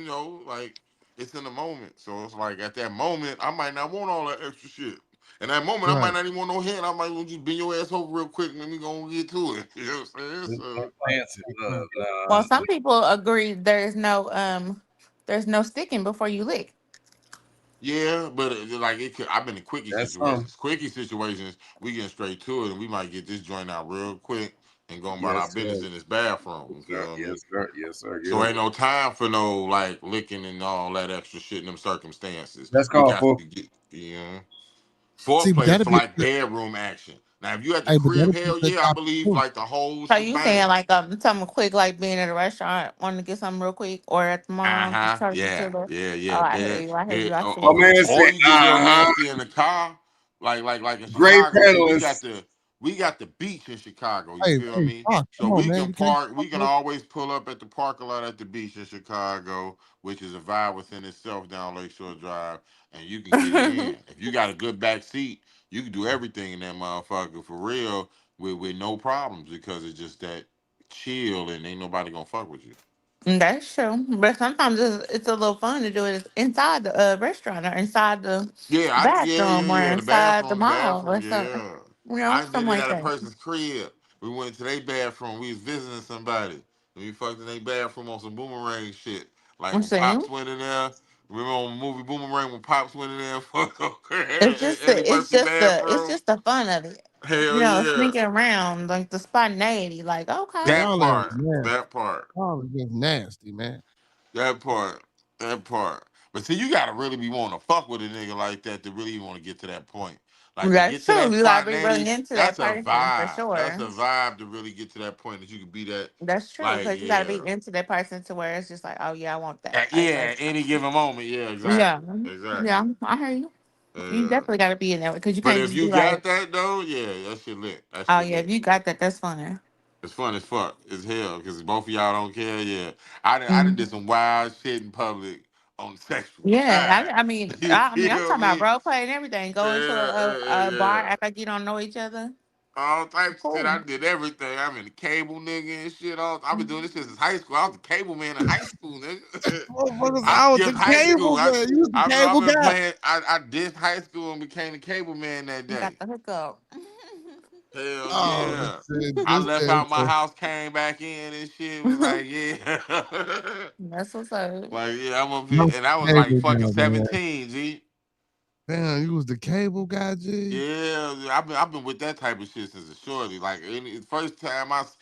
like it's in the moment. So it's like at that moment, I might not want all that extra shit. In that moment, I might Right. not even want no hand. I might want you to bend your ass over real quick and then we gonna get to it. You know what I'm saying? So Lancing love. Well, Nah. some people agree there's no sticking before you lick. yeah, but like it could. I've been in quickie That's some. situations. Quickie situations, we get straight to it, and we might get this joint out real quick and go about Yes, our sir. business in this bathroom. You Yes, sir. feel me? Yes, sir. Yes, sir. Get So up. ain't no time for no like licking and all that extra shit in them circumstances. That's We called got for. to get See, but foreplay is that'll for be like bedroom action. Now, if you at the hey, but crib, that'll be hell the yeah, I top believe too. like the whole So you saying shebang. like something quick, like being at a restaurant, wanting to get something real quick, or at the Uh mall, huh. turkey to Yeah. the. Yeah. Oh, Yeah. I hear Bed. you. I hear Bed. you. I Or, see My or, you. man or said, you get real uh-huh. nasty in the car, like in Gray Chicago. See, panelists. we got the beach in Chicago. You Hey, feel hey, me? Fox, So come on, we man. can You can't park. We talk can like always pull up at the parking lot at the beach in Chicago, which is a vibe within itself down Lakeshore Drive, and you can get it in. If you got a good back seat, you can do everything in that motherfucker for real with no problems because it's just that chill and ain't nobody gonna fuck with you. That's true, but sometimes it's a little fun to do it inside the restaurant or inside the bathroom or Yeah. inside the The mall bathroom, or something. yeah. I Something did it like at a that. person's crib. We went to their bathroom. We was visiting somebody. And we fucked in their bathroom on some boomerang shit. Like I'm when saying Pops went in there. Remember on the movie Boomerang when Pops went in there and fucked it's just Eddie Murphy it's bathroom? just the fun of it. Hell yeah. Sneaking around like the spontaneity. Like okay, That y'all ass part. nasty. That part. Y'all is just nasty, man. That part. That part. But see, you gotta really be wanting to fuck with a nigga like that to really want to get to that point. Like to get that's to true. that You gotta be really spontaneity, into that that's a person for vibe. That's sure. a vibe to really get to that point that you can be that. That's true Like, because you gotta yeah. be into that person to where it's just like, oh yeah, I want that. Yeah, any given moment. Yeah, Yeah, exactly. yeah, Exactly. I hear you. You Yeah. definitely gotta be in there because you But can't if just be you like, got that though, yeah, that shit lit. That oh shit yeah, if lit. you got that, that's fun. It's fun as fuck. It's hell because both of y'all don't care. Yeah, I done did Mm. some wild shit in public on the sexual Yeah, side. You I mean, I'm feel talking about me? role play and everything. Go into a bar, Yeah. act like you don't know each other. All types of shit. Cool. I did everything. I'm in the cable nigga and shit. I've been doing this since high school. I was the cable man in high school, nigga. Motherfuckers I out the skipped high cable, school. man. You was the I've cable been guy. playing. I did high school and became the cable man that You got day. the hookup. Hell Oh yeah. shit, I this left out my is house, came back in and shit. Was like, yeah. That's what's up. Like, yeah, I'm up here. no And I was like cable fucking guy, man. 17, G. Damn, you was the cable guy, G. Yeah, I've been with that type of shit since a shorty. Like first time cause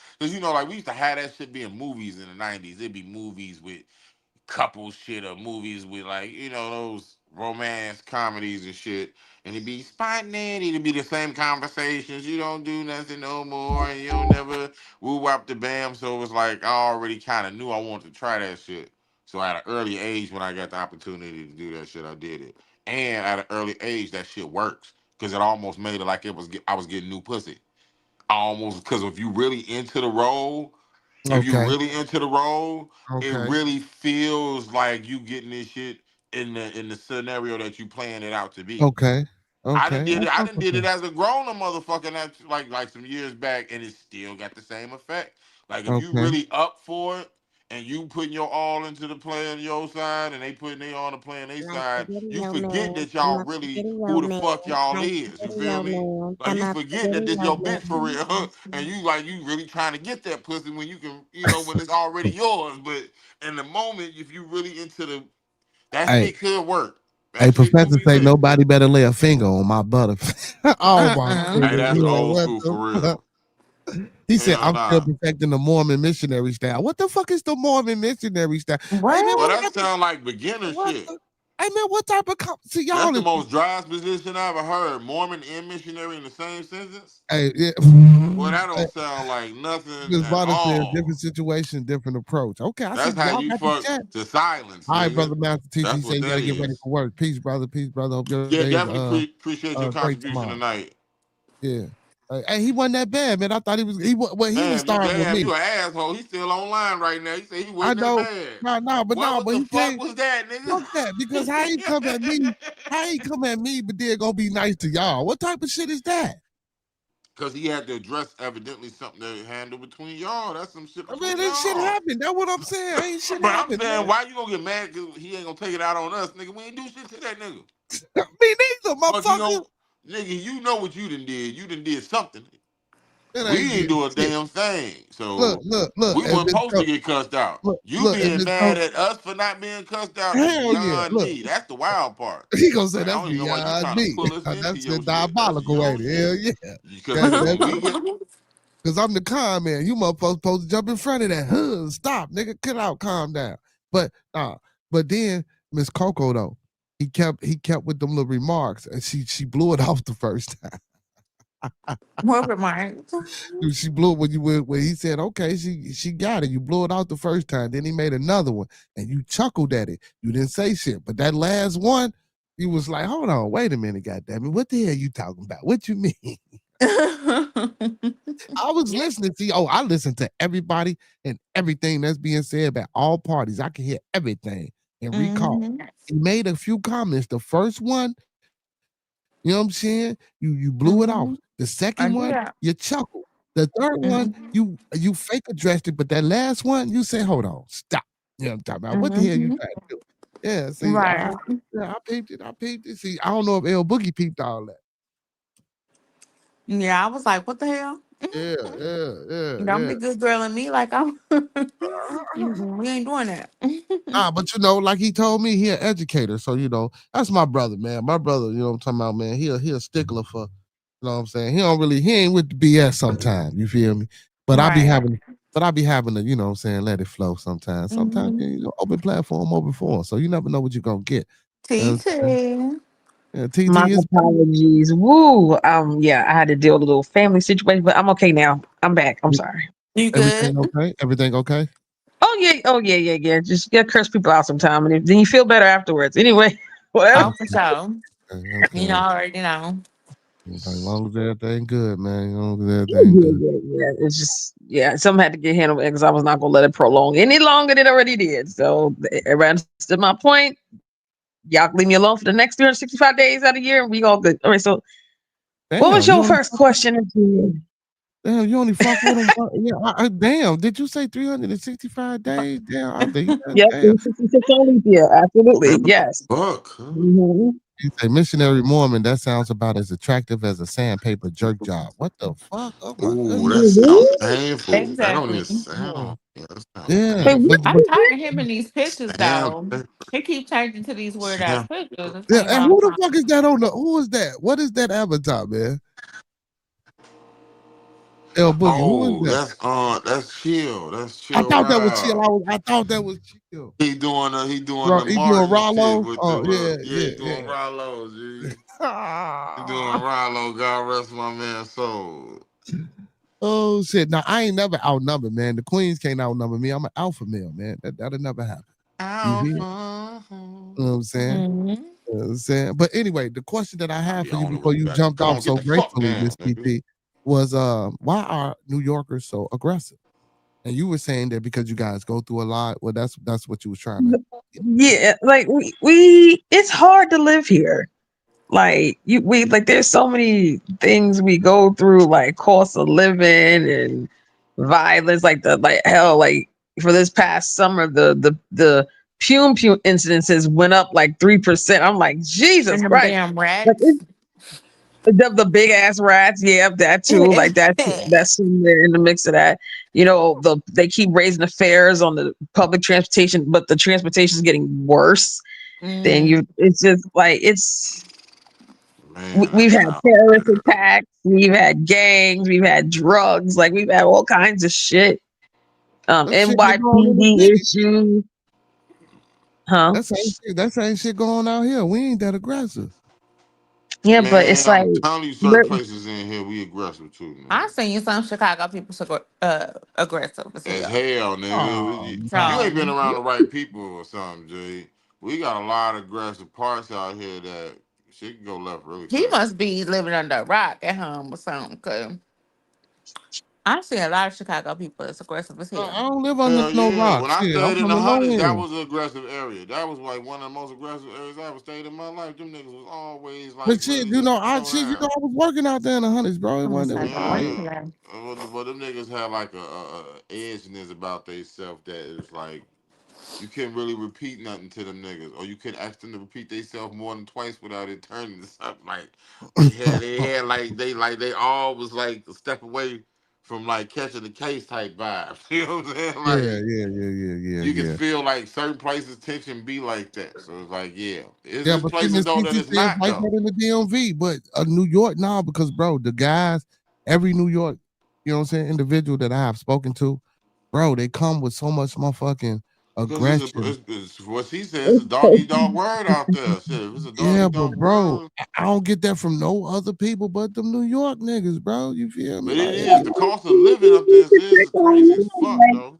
like we used to have that shit be in movies in the '90s. It'd be movies with couple shit or movies with like those romance comedies and shit, and it'd be spontaneity. It'd be the same conversations. You don't do nothing no more, and you don't never woo wop the bam. So it was like I already kind of knew I wanted to try that shit. So at an early age, when I got the opportunity to do that shit, I did it. And at an early age, that shit works because it almost made it like I was getting new pussy. Almost because if you really into the role, if you Okay, really into the role, it okay, really feels like you getting this shit in the scenario that you playing it out to be. okay, okay. I I fuck done with did it that. as a grown up motherfucker and that's like some years back and it still got the same effect. Like if you Okay, really up for it and you putting your all into the play on your side and they putting their all to play on their Like side, spaghetti you forget that I'm y'all a really spaghetti who the fuck y'all like is. You spaghetti feel me? Like I'm you a forget that spaghetti this your bitch for real, and you like you really trying to get that pussy when you can, when it's already yours. But in the moment, if you really into that hey, shit could work. Hey, Professor say nobody better lay a finger on my butter. Oh my Hey, that's old school for real. He said, I'm still perfecting the Mormon missionary style. What the fuck is the Mormon missionary style? What? Hey, man, Well, that sound like beginner shit. Hey, man, what type of... See, y'all that's the most driest position I ever heard. Mormon and missionary in the same sentence? Hey, yeah. Well, that don't sound like nothing Just at all. different situation, different approach. Okay, I that's see how y'all you got fuck the chat. to silence, All right, nigga. brother Master Teacher. That's He said what you gotta that get ready is. for work. Peace, brother. Peace, brother. Hope your Yeah, day definitely appreciate your contribution tonight. Yeah. Hey, he wasn't that bad, man. I thought he was. He was starting with me. You an asshole. He's still online right now. He said he I wasn't know. that bad. What But he the fuck can't. was that, nigga? Fuck that. Because how he come at me? How he come at me? But then gonna be nice to y'all. What type of shit is that? Because he had to address evidently something that handled between y'all. That's some shit between Man, y'all. this shit happened. That's what I'm saying. Ain't shit But happened. I'm saying, Man. why you gonna get mad because he ain't gonna take it out on us, nigga? We ain't do shit to that nigga. Me neither, motherfucker. Nigga, you know what you done did. You done did something. We didn't do a damn thing. So look. We weren't supposed to get cussed out. You being mad at us for not being cussed out is beyond me. That's the wild part. He gonna say like, that's I don't even know why you beyond trying me. to pull us into That's your the shit. diabolical way. Hell yeah. Because I'm the con man. You motherfuckers supposed to jump in front of that. Stop, nigga. Cut out, calm down. But then Miss Coco though, he kept with them little remarks, and she blew it off the first time. What remarks? She blew it when he said, okay, she got it. You blew it out the first time. Then he made another one, and you chuckled at it. You didn't say shit. But that last one, he was like, hold on, wait a minute, goddammit. What the hell you talking about? What you mean? I was listening to you. Oh, I listen to everybody and everything that's being said about all parties. I can hear everything and recall. He made a few comments. The first one, you know what I'm saying? You blew it off. The second one, you chuckled. The third one, you fake addressed it, but that last one, you say, hold on, stop. You know what I'm talking about? What the hell you trying to do? Yeah, see, I peeped it. I peeped it. See, I don't know if L Boogie peeped all that. Yeah, I was like, what the hell? Yeah. Don't be good girl and me like I'm. We ain't doing that. But like he told me, he an educator. So, that's my brother, man. My brother, you know what I'm talking about, man. He a stickler for, you know what I'm saying? He ain't with the BS sometimes. You feel me? But I be having to, you know what I'm saying, let it flow sometimes. Sometimes, open platform, open forum. So you never know what you're gonna get. TT. Yeah, TT My apologies. Woo. Yeah, I had to deal with a little family situation, but I'm okay now. I'm back. I'm sorry. You good? Everything okay? Oh yeah. Just curse people out sometime, and then you feel better afterwards. Anyway, whatever. Oh, for sure. You already know. As long as everything good, man. As long as everything good. Yeah. It's just something had to get handled because I was not gonna let it prolong any longer than it already did. So everybody understood my point. Y'all can leave me alone for the next 365 days out of the year, and we all good. All right. So, what was your first question? Damn, you only fuck with him. Yeah, damn. Did you say 365 days? Damn, I think. Yep, 366 only. Yeah, absolutely. Yes. Fuck. You say missionary Mormon. That sounds about as attractive as a sandpaper jerk job. What the fuck? Oh my goodness. That sounds painful. Exactly. That don't even sound. Yeah. I'm tired of him in these pictures, though. He keeps changing to these weird ass pictures. And who the fuck is that on the? Who is that? What is that avatar, man? L Boogie. Who is that? That's Chill. That's Chill. I thought that was Chill. I thought that was Chill. He doing the Martin Rollo. shit with he doing Rollo, G. He doing Rollo. God rest my man's soul. Oh shit! Now I ain't never outnumbered, man. The queens can't outnumber me. I'm an alpha male, man. That'll never happen. Alpha. You know what I'm saying? You know what I'm saying? But anyway, the question that I have for you before you jumped off so gracefully, Miss TP, was why are New Yorkers so aggressive? And you were saying that because you guys go through a lot. Well, that's what you was trying to. Yeah, like we it's hard to live here. Like there's so many things we go through, like cost of living and violence, like for this past summer, the Pume incidences went up like 3%. I'm like, Jesus Christ. Damn rats. The big ass rats, that too. Like that's somewhere in the mix of that. They keep raising the fares on the public transportation, but the transportation is getting worse. then Mm. it's just like Man, I we've had cannot. terrorist attacks, we've had gangs, we've had drugs, like we've had all kinds of shit. That shit been going in the NYPD city. issues, huh? That same shit going out here. We ain't that aggressive. Yeah, but Man, it's like I'm telling you, certain we're- places in here we aggressive too, I man. seen some Chicago people aggressive as As hell. hell, Oh nigga. You no. ain't been So around the right people or something, Jay. We got a lot of aggressive parts out here that shit can go left really he fast. must be living under a rock at home or something. Cause I see a lot of Chicago people that's aggressive as I hell. don't live under Hell no yeah. rock. When I Shit, I'm stayed in from the the low hundreds, that end. was an aggressive area. That was like one of the most aggressive areas I ever stayed in my life. Them niggas was always But like shit, ready to throw I down. was working out there in the hundreds, bro. It I'm gonna wasn't. It say was the all work right. Yeah. today. But them niggas had like a edginess about themselves that is like you couldn't really repeat nothing to them niggas, or you couldn't ask them to repeat themselves more than twice without it turning into something like they had like they all was like a step away from like catching the case type vibe. You know what I'm saying? Yeah, Like yeah, yeah, yeah, yeah, you can yeah. feel like certain places tension be like that. So it's like yeah, it's Yeah, just but see, places Miss though that CC it's says not like that though. in the DMV, but New York now because bro, the guys, every New York, you know what I'm saying, individual that I have spoken to, bro, they come with so much motherfucking Because aggression. it's what she says, it's a dog eat dog word out there. Shit, if it's a dog Yeah, eat but dog bro, world, I don't get that from no other people but them New York niggas, bro. You feel me? but it Like, is the cost of living up there is crazy as fuck though.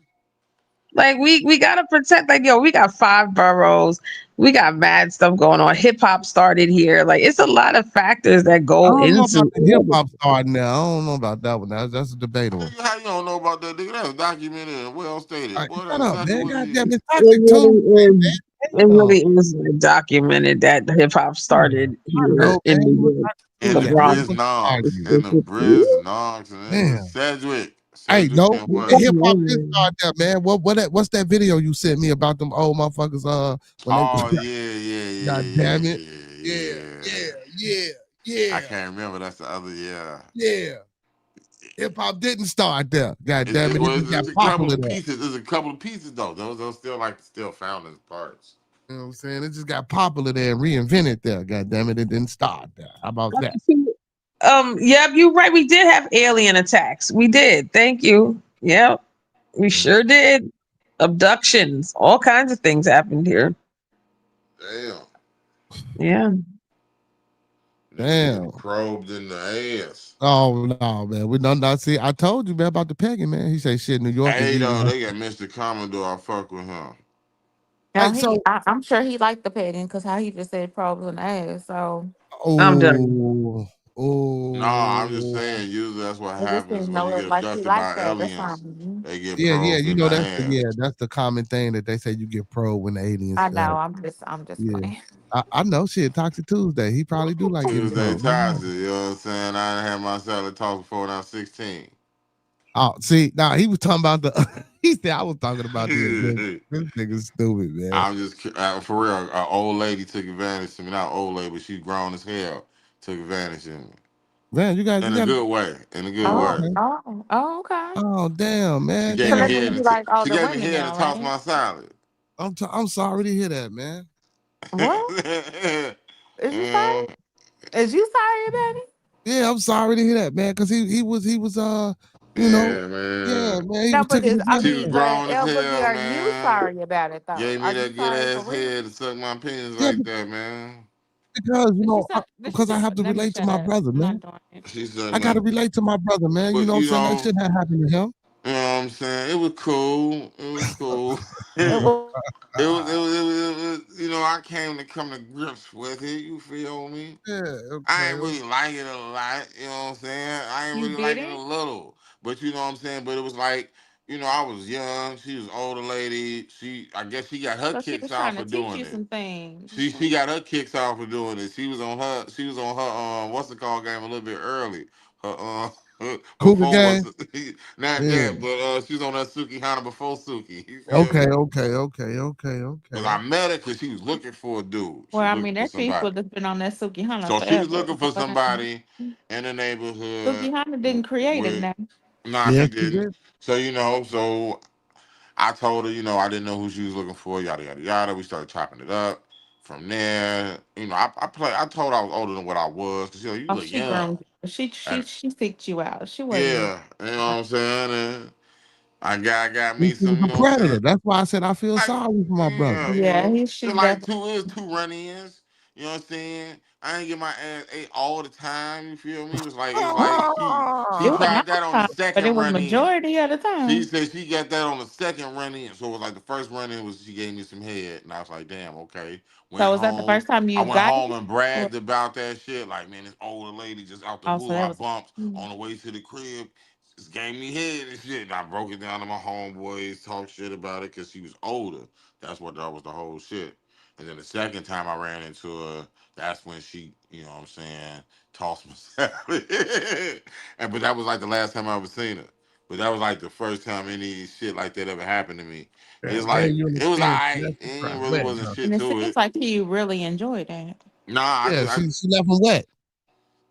like we gotta protect, like, yo, we got 5 boroughs, we got mad stuff going on. Hip hop started here. Like it's a lot of factors that I go don't know about into the hip hop starting now. I don't know about that one. That's debatable. How you don't know about that nigga? That was documented and well stated. Boy, Shut that's up, exactly man. what it Goddamn, is. it's it Toxic really Tuesday, is man. it Damn. really is like documented that hip hop Yeah, started I here know, in man. New You was York, Toxic And the the Tuesday. I ain't Bronx Briz gonna Knox, argue. and the specifically. Briz Knox, and the Damn. Cedric. Hey, Cedric no, and the what? hip hop did start that, man. What's that video you sent me about them old motherfuckers? When they, Oh yeah, yeah, God yeah, damn yeah, it, yeah, yeah, yeah. yeah, yeah, I yeah, can't remember. That's the other. Yeah. yeah. Hip hop didn't start there. God It's, damn it, it, it well, just got it's a couple popular of there. pieces. There's a couple of pieces though. Those are still like still found as parts. You know what I'm saying? It just got popular there and reinvented there. God damn it, it didn't start there. How about that? Yep, you're right. We did have alien attacks. We did. Thank you. Yep, we sure did. Abductions, all kinds of things happened here. Damn. Yeah. Niggas getting Damn. probed in the ass. Oh no, man. We don't not see. I told you, man, about the pegging, man. He say shit, New York is Hey eating though, us. they got Mr. Commodore. I fuck with him. Hey, Now so I'm sure he liked the pegging because how he just said probes in the ass. So I'm done. oh, No, I'm just oh. saying. Usually, that's what I just happens didn't when you know get it like he abducted liked by that. That's aliens. something. They get Yeah, probed you in the know ass. that's the common thing that they say you get pro when the aliens I know. fell. I'm just Yeah. playing. I know shit, Toxic Tuesday. He probably do like getting Tuesday pro. I don't know. Toxic, you know what I'm saying? I done had my salad tossed before when I was 16. Oh, see, now he was talking about the he said I was talking about the event. This nigga's stupid, man. I'm just for real. An old lady took advantage of me. Not old lady, but she's grown as hell. Took advantage of me Man, you in a got good way. In a good oh, way. okay. Okay. Oh, damn, She man. gave So me Damn. that Well, means head you and like she older gave me women head to now, toss right? my salad. I'm sorry to hear that, man. What? Is you sorry? Uh, Is you sorry, Betty? Yeah, I'm sorry to hear that, man, because he was you know, yeah, yeah, man. man, he No, was but taking is his I She medicine. was mean, but grown as El Boogie, hell, are you man. sorry about it though? Gave me Are you that good sorry for ass real? head to suck my penis Yeah, like that, man. because Did she did she because I just have to let me relate to shut my up? brother, I'm not man. doing it. She said, I gotta man, relate to my brother, man. You but know what I'm saying? That shouldn't have happened to him. you know what I'm saying? It was cool. It was cool. It it was you know, I came to come to grips with it. You feel me? Yeah, I okay, ain't really like it a lot, you know what I'm saying? I ain't you really like it a didn't? little. But you know what I'm saying? But it was like, you know, I was young. She was older lady. I guess she got her So she kicks was out trying for to teach doing you it. some things. She got her kicks out for doing it. She was on her what's the call game a little bit early. Her her Cougar phone was gang. not Yeah. that, but she was on that Suki Hana before Suki. You feel Okay, me? okay, okay, okay, Because I okay. met her because she was looking for a dude. She Well, was I looking mean, for that chief somebody. would have been on that Suki Hana So she was forever. looking for somebody in the neighborhood. Suki Hana didn't create it With now. nah, Yes, she he didn't. did. So so I told her, I didn't know who she was looking for. Yada yada yada. We started chopping it up. From there, I told I was older than what I was because you Oh, look she young. groomed you. She And, she she seeked you out. She wasn't. yeah, you know what I'm saying. And I got He me was some, you a know what I'm saying. predator. That's why I said I feel Like, sorry for my brother. yeah, Yeah, she just like definitely. two run-ins. You know what I'm saying? I ain't get my ass ate all the time. You feel me? It was like she It was tried not that on the time, but it second was run-in. majority of the She time. said she got that on the second run-in. So it was like the first run-in was she gave me some head, and I was like, damn, okay. Went So was that the home. first time I you went got home it? and Or bragged about that shit. Like, man, this older lady just out the also blue. that I was. bumped on the way to the crib. Just gave me head and shit. And I broke it down to my homeboys, talk shit about it because she was older. That was the whole shit. And then the second time I ran into her, that's when she, you know what I'm saying, tossed my salad. But that was like the last time I ever seen her. But that was like the first time any shit like that ever happened to me. Yeah, It's gave like you an it was experience. alright. That's It ain't right. really Wet, wasn't huh? shit And it to seems it. like he really enjoyed that. Nah, Yeah, she left him wet.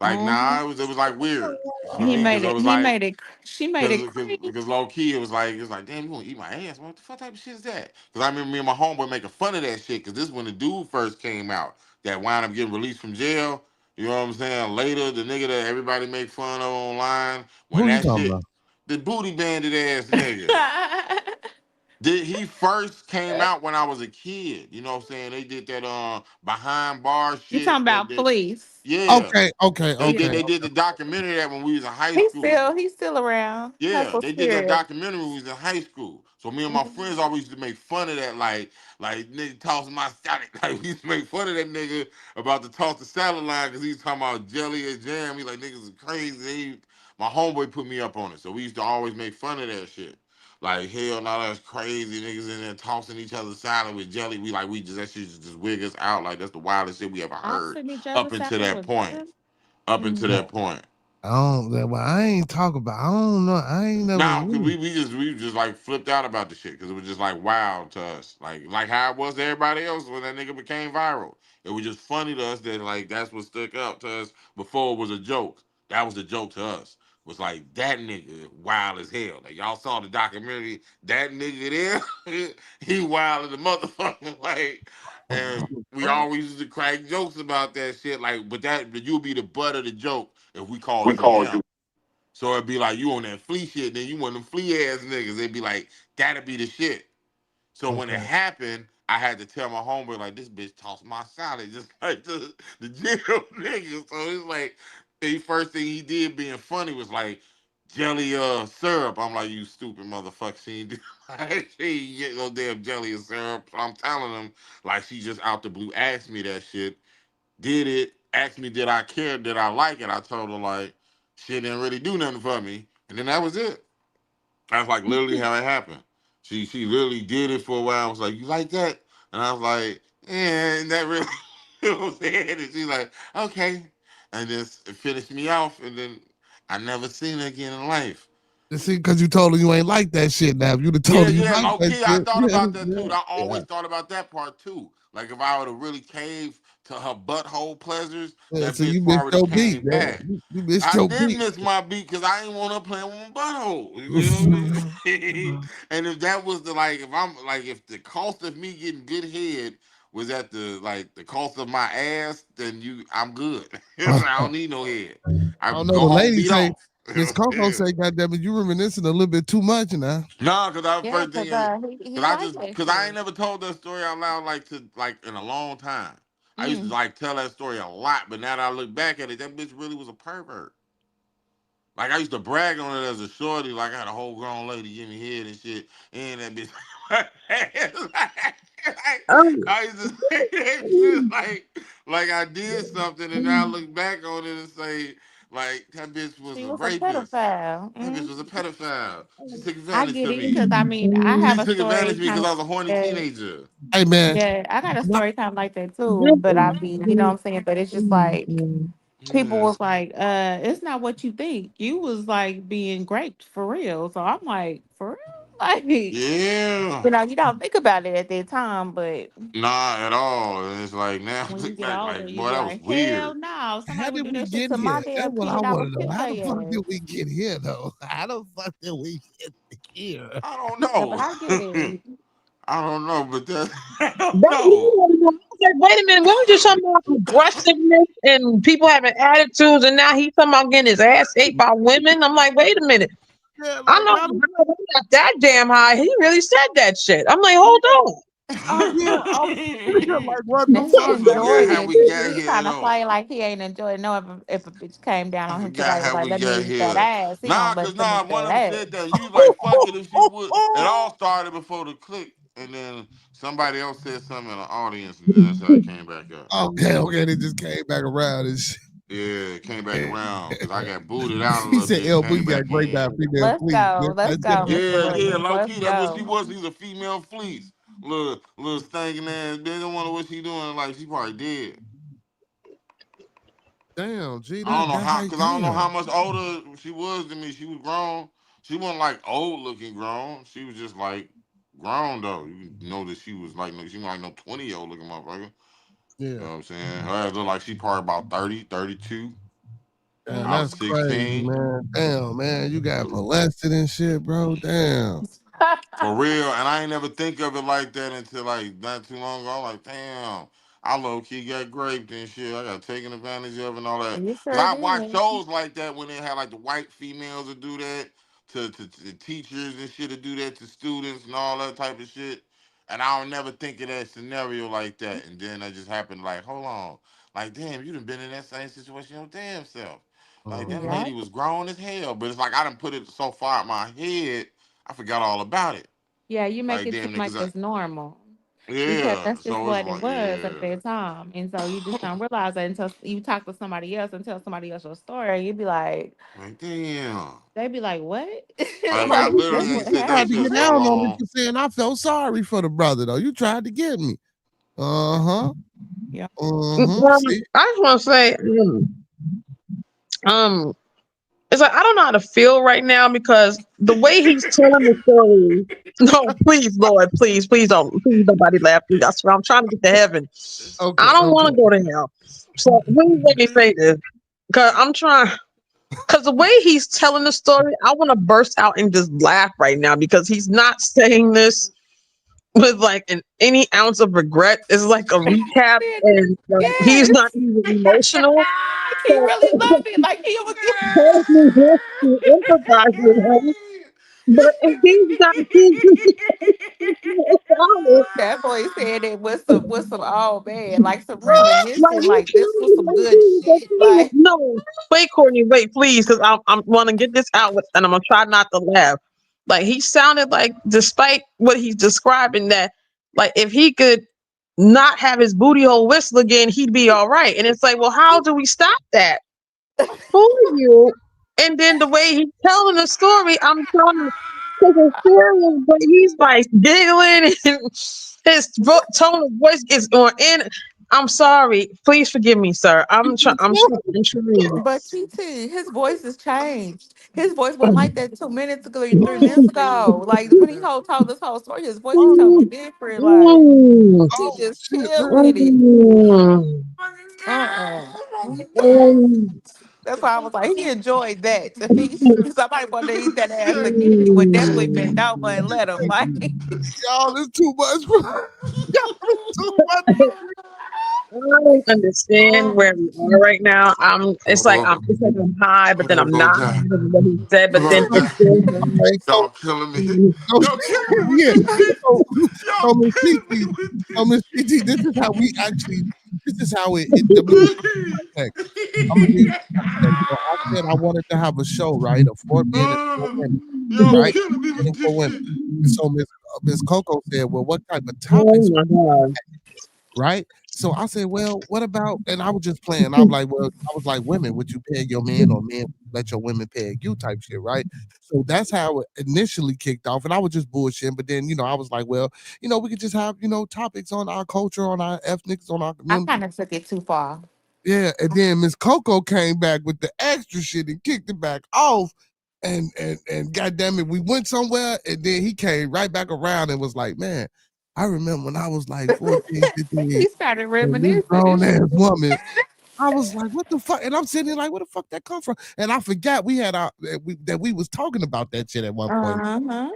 like Hmm. nah, it was like weird. You feel He me? Because made it it. was He like made it. She made because it cream. because low key it was like damn, you gonna eat my ass? What the fuck type of shit is that? Because I remember me and my homeboy making fun of that shit. Because this when the dude first came out that wound up getting released from jail. You know what I'm saying? Later, the nigga that everybody make fun of online when Who you that talking shit, about? the booty bandit ass nigga. He first came out when I was a kid. You know what I'm saying? They did that behind bar You talking shit. about fleece? Yeah. Okay, okay, They Yeah, did okay. they did the documentary that when we was in high school. he's still around. Yeah, Hustle they did that spirit. documentary when we was in high school. So me and my friends Mhm. always used to make fun of that, like nigga tossing my salad. Like we used to make fun of that nigga about the toss the salad line because he's talking about jelly and jam. He like niggas is crazy. My homeboy put me up on it. So we used to always make fun of that shit. Like hell no, that's crazy. Niggas in there tossing each other's salad with jelly. We just that shit just wig us out. Like that's the wildest shit we ever heard Tossing each up other until salad that with point. them. Up until Mm. Yeah, that point. I don't. Well, I ain't talk about. I don't know. I ain't never. Now, cause Really, we just like flipped out about the shit because it was just like wild to us, like how it was to everybody else when that nigga became viral. It was just funny to us that like that's what stuck out to us before it was a joke. That was a joke to us. Was like that nigga wild as hell. Like y'all saw the documentary, that nigga there, he wild as a motherfucker. Like, and we always used to crack jokes about that shit. Like, but you'll be the butt of the joke if we called you him. So it'd be like you on that flea shit, then you one of them flea ass niggas. They'd be like, that'd be the shit. So when it okay. happened, I had to tell my homeboy, like, this bitch tossed my salad just like the jail nigga. So it's like the first thing he did being funny was like jelly syrup. I'm like, you stupid motherfucker. She ain't do she ain't get no damn jelly or syrup. So I'm telling him, like she just out the blue asked me that shit, did it, asked me did I care, did I like it. I told her like shit didn't really do nothing for me. And then that was it. That's like literally how it happened. She literally did it for a while. I was like, you like that? And I was like, yeah, that really you know what I'm saying? And she's like, okay. And just finished me off and then I never seen her again in life. See, because you told her you ain't like that shit. Now, if you'd have Yeah, told her you yeah, like low that key. I shit, thought yeah, about that too. I yeah, always thought about that part too. Like if I would have really caved to her butthole pleasures, yeah. that So you bitch missed probably would your have beat, came man. back. You missed I your did beat. miss my beat because I ain't want to play with my butthole. You feel me? And if that was the like, if I'm like, if the cost of me getting good head was at the cost of my ass, then I'm good. I don't need no head. I I don't know. go The home, lady beat say, off. You know Miss what I'm Coco saying? say, "Goddamn it, you reminiscing a little bit too much now." No, because I was Yeah, first cause thinking, he because I liked just, that because I ain't shit. never told that story out loud like in a long time. I used to Mm. like tell that story a lot, but now that I look back at it, that bitch really was a pervert. Like I used to brag on it as a shorty, like I had a whole grown lady give me head and shit, and that bitch. Oh, I used to say that shit like I did something, and now I look back on it and say like that bitch was She a was a rapist. pedophile. That bitch Mm. was a pedophile. She took I advantage get of it me. because I mean I She have a took advantage story of me kind because of I was a horny that. teenager. Hey man, Yeah, I got a not, story kind of like that too. But I mean, you know what I'm saying. But it's just like people Yeah. was like, it's not what you think. You was like being raped for real. So I'm like, for real? Like, Yeah. you don't think about it at that time, but Nah, at all. And it's like now I when you look get back older, like, you boy, be that was like, hell weird. no. how Somebody would did do we that shit get to my here? That's damn what I kid. I want would to know. kill How the fuck their did ass. we get here though? How the fuck did we get here? I don't Yeah, but know. I get it. I don't know, but that I don't that's know. what it was. like, wait a minute, we were just talking about aggressiveness and people having attitudes, and now he's talking about getting his ass ate by women. I'm like, wait a minute. Yeah, I like know how I'm not that damn high. He really said that shit. I'm like, hold on. yeah, I'm like what the And he I fuck? forgot enjoyed how it we too. got He here trying to though. play like he ain't enjoyed it. No, if a bitch came down I on him forgot today, was how like, we let me got eat that here. ass. He gonna Nah, let cause them eat one that of them ass. said that. You was like, fuck it if she would. It all started before the click, and then somebody else said something in the audience, and then that's how it came back up. Okay, they just came back around and shit. Yeah, it came back around because I got booted out a He little said bit, LB came got back great by in. female Let's fleas. go. Let's go, Mr. Yeah, Boogie. low Let's key, that's what she go. was. She's a female fleece. Little stinking ass bitch. I wonder what she doing. Like she probably dead. Damn, G, I don't know that's how, like cause I don't know damn. how much older she was than me. She was grown. She wasn't like old looking grown. She was just like grown though. You know that she was like she was like no 20-year-old looking motherfucker. You know Yeah. what I'm saying? Her ass look like she probably about 30, 32. Damn, I was that's crazy, 16. man. Damn, man, you got molested and shit, bro. Damn. For real, and I ain't never think of it like that until like not too long ago. I'm like, damn, I low key got raped and shit. I got taken advantage of and all that. You Cause sure I watched did. shows like that when they had like the white females to do that to teachers and shit to do that to students and all that type of shit. And I don't never think of that scenario like that. And then that just happened. Like, hold on, like damn, you done been in that same situation your damn self. Like that Uh-huh. Yeah. lady was grown as hell, but it's like I done put it so far in my head, I forgot all about it. Yeah, you make Like it seem damn like niggas, it's normal because yeah. that's just So it's what it like, was at yeah, that time. And so you just don't realize it until you talk to somebody else and tell somebody else your story. And you'd be like, like damn. they'd be like, what? Like Like I Like, you, that's literally you ain't what you said that tried to shit get so down happened. on me long. for saying I felt sorry for the brother though. You tried to get me. Uh-huh. Yeah. See? I just want to say, um, it's like I don't know how to feel right now because the way he's telling the story. No, please, Lord, please, nobody laugh. Please, I swear, I'm trying to get to heaven. Okay, I don't want okay. to go to hell. So please let me say this, because I'm trying. Because the way he's telling the story, I want to burst out and just laugh right now because he's not saying this with like any ounce of regret. It's like a recap, and he's not Yes. even emotional. Like he So really loved it. Like he was. he tells me this to empathize with him, but if he's not That boy said it with some oh man, like some like reminiscing. he Like this tells was me some like good shit. Like no, wait, Courtney, wait, please, because I'm want to get this out with, and I'm gonna try not to laugh. Like he sounded like, despite what he's describing, that like if he could not have his booty hole whistle again, he'd be all right. And it's like, well, how do we stop that? For you. And then the way he's telling the story, I'm trying to take it serious, but he's like giggling and his tone of voice is on in. I'm sorry. Please forgive me, sir. I'm trying. but TT, his voice has changed. His voice wasn't like that 2 minutes ago, 3 minutes ago. Like when he told this whole story, his voice is totally different. Like Mm, he Oh just shit, chill man. with it. mm, Uh-uh. mm, That's why I was like, he enjoyed that. If somebody wanted to eat that ass again, he would definitely mm. bend over and let him. Like, Y'all, this too much, bro. Y'all, this too much. I don't understand where we are right now. It's like I'm high, but I'm then gonna I'm go not die. because of what he said, I'm but then gonna I'm die. still Okay, high. so Y'all killing me. so Y'all killing me with yeah. this shit. So, so Y'all Miss killing me PT, with so Miss PT, this is how we actually. This is how let me give you this. context. I'm gonna give you context. So I said I wanted to have a show, right, of 4 men and 4 women, Y'all right? killing me 4 men with and this 4 women. shit. And so Miss Coco said, "Well, what type of Oh topics?" my god. Right? So I said, well, what about? And I was just playing. I'm like, well, I was like, women, would you peg your men or men let your women peg you type shit, right? So that's how it initially kicked off. And I was just bullshitting. But then, I was like, well, we could just have, topics on our culture, on our ethnics, on our I community. kind of took it too far. Yeah. And then Miss Coco came back with the extra shit and kicked it back off. And goddamn it, we went somewhere, and then he came right back around and was like, man, I remember when I was like 14, 15, He started and this reminiscing and grown ass shit. woman. I was like, what the fuck? And I'm sitting there like, where the fuck that come from? And I forgot we had that we was talking about that shit at one point. Uh-huh.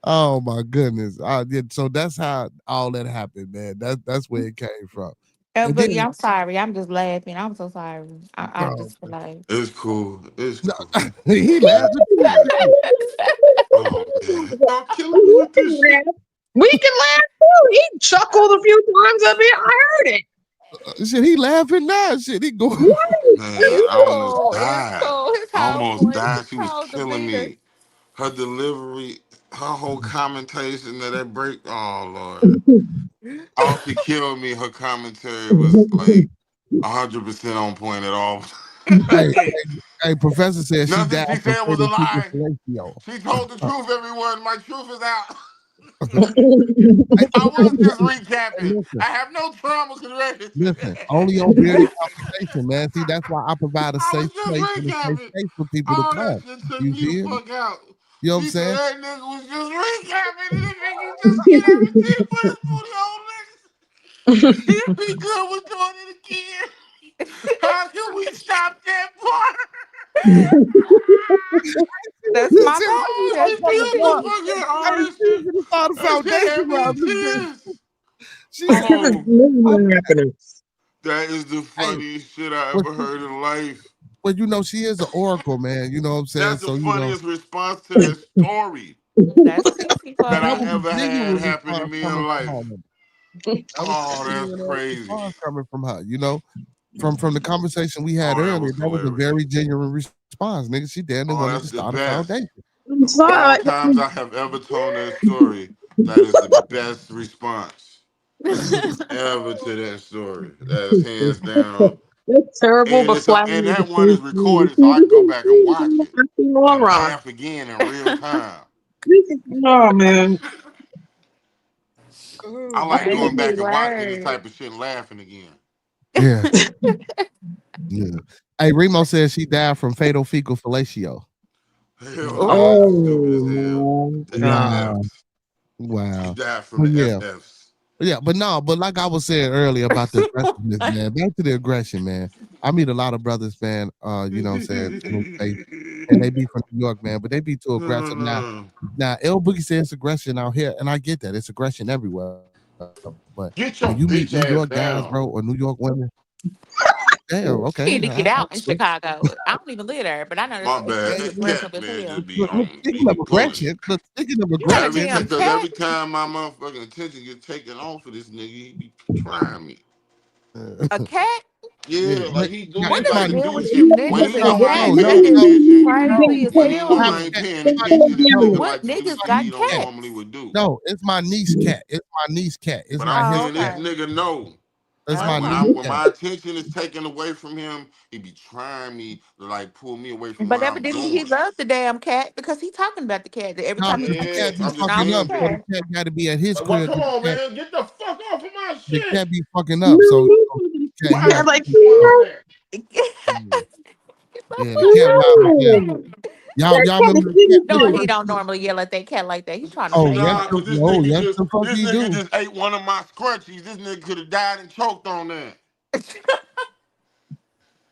Oh my goodness. Yeah, so that's how all that happened, man. That's where it came from. And Boogie, then I'm sorry. I'm just laughing. I'm so sorry. I'm no, just like. It's cool. It's no, cool. he laughing too. Oh man, y'all killing me with this shit. We can laugh too. He chuckled a few times up here. I heard it. Shit, he laughing now. Shit, he going. Man, It's I almost cool. It's died. cool. His I whole almost voice, died. his She was whole killing demeanor. me. Her delivery, her whole commentation of that break. Oh Lord. All she killed me. Her commentary was like 100% on point at all. Hey, hey, professor said she Nothing died she from said was a fatal fecal lie. fellatio. She told the truth, everyone. My truth is out. Hey, I was professor, just hey, recapping. listen, I have no trauma connected. listen. Only on bearded conversation, man. See, that's why I provide a I safe was just place and a safe recapping. space for people to All that come. shit took You me the feel me? fuck out. You know what I'm She said saying? that nigga was just recapping and that nigga just get everything for his booty hole niggas. He'd be good with doing it again. How can we stop that part? That's He my said, "How baby. you Oh, gonna That's she start the did the part? Boogie. fucking all Hey, this she shit. finna start the That shit foundation had me in around this bitch." tears. She said, Oh, Happening. that is the "Hey, funniest shit I well, ever heard in life. well, you know, she is an oracle, man. You know what I'm saying? That's the So, you know, funniest response to that story That's TC that for I that you. was a ever had genuine happen to response me coming in from her. life. Man. That was a Oh, that's genuine crazy. response coming from her. You know, from the conversation we had Oh, that earlier, was that was a hilarious. very genuine response, nigga. She damn near Oh, wanted to that's the start a best. foundation. I'm Of all sorry. times I have ever told that story, that is the best response ever to that story. That is hands down. That's terrible, And but it's a, flattening and the that one is truth. recorded, so I can go back and watch it and Moron. laugh again in real time. Oh man. I Oh, like man. going Crazy back and watching this word. type of shit and laughing again. Yeah, yeah. Hey, Remo says she died from fatal fecal fellatio. Hell Wow, no, Oh, that's stupid as hell. Oh The man. wow, FFs. She wow. died from But the yeah, FFs. yeah, but no, but like I was saying earlier about the aggressiveness, man. Back to the aggression, man. I meet a lot of brothers, man. You know what I'm saying, in this space, and they be from New York, man, but they be too aggressive now. Now, L Boogie says it's aggression out here, and I get that it's aggression everywhere. But when you meet Get New your York bitch guys, ass bro, or New down. York women, damn, okay, she need to get out in but Chicago. I don't even live there, but I know My that bitch bad. be That aggressive cat as man hell. just be on speaking of be pulling it. aggression, look, speaking of You got a Every aggression, time, damn cause cat? every time my motherfucking attention get taken off of this nigga, he be trying me. uh, A cat? yeah, Yeah, like he do, What he that's does my like it he deal do with shit you when niggas he and know I cats? ain't no, That paying is attention. no, crazy as When he hell know I to have a I me. ain't cat. paying It's my attention, this no, nigga What like to do niggas shit got he don't cat. normally cats? would do. No, it's my niece cat. It's my niece cat. It's But I'm not his Oh, saying this cat. okay. nigga know. It's my Like niece Okay. when cat. my attention is taken away from him, he be trying me to like pull me away from But where I'm evidently he going. loves the damn cat because he talking about the cat. Every No, time he because the touches Yeah, cat it, be I'm he's just fucking on the up. being So the cat. cat got to be at his like, well, crib. come 'Cause on, man, get the fuck off of my the shit. cat be fucking up. No, So the cat, he Why yeah, has is you like to. doing all that? Yeah, yeah, the cat wild as hell. no. Y'all That cat remember the cat? is No, vicious. he don't normally yell at that cat like that. He's trying to Oh, say yes, Nah, the, cause something. oh, yes, the fuck this he nigga do. just ate one of my scrunchies. This nigga could have died and choked on that.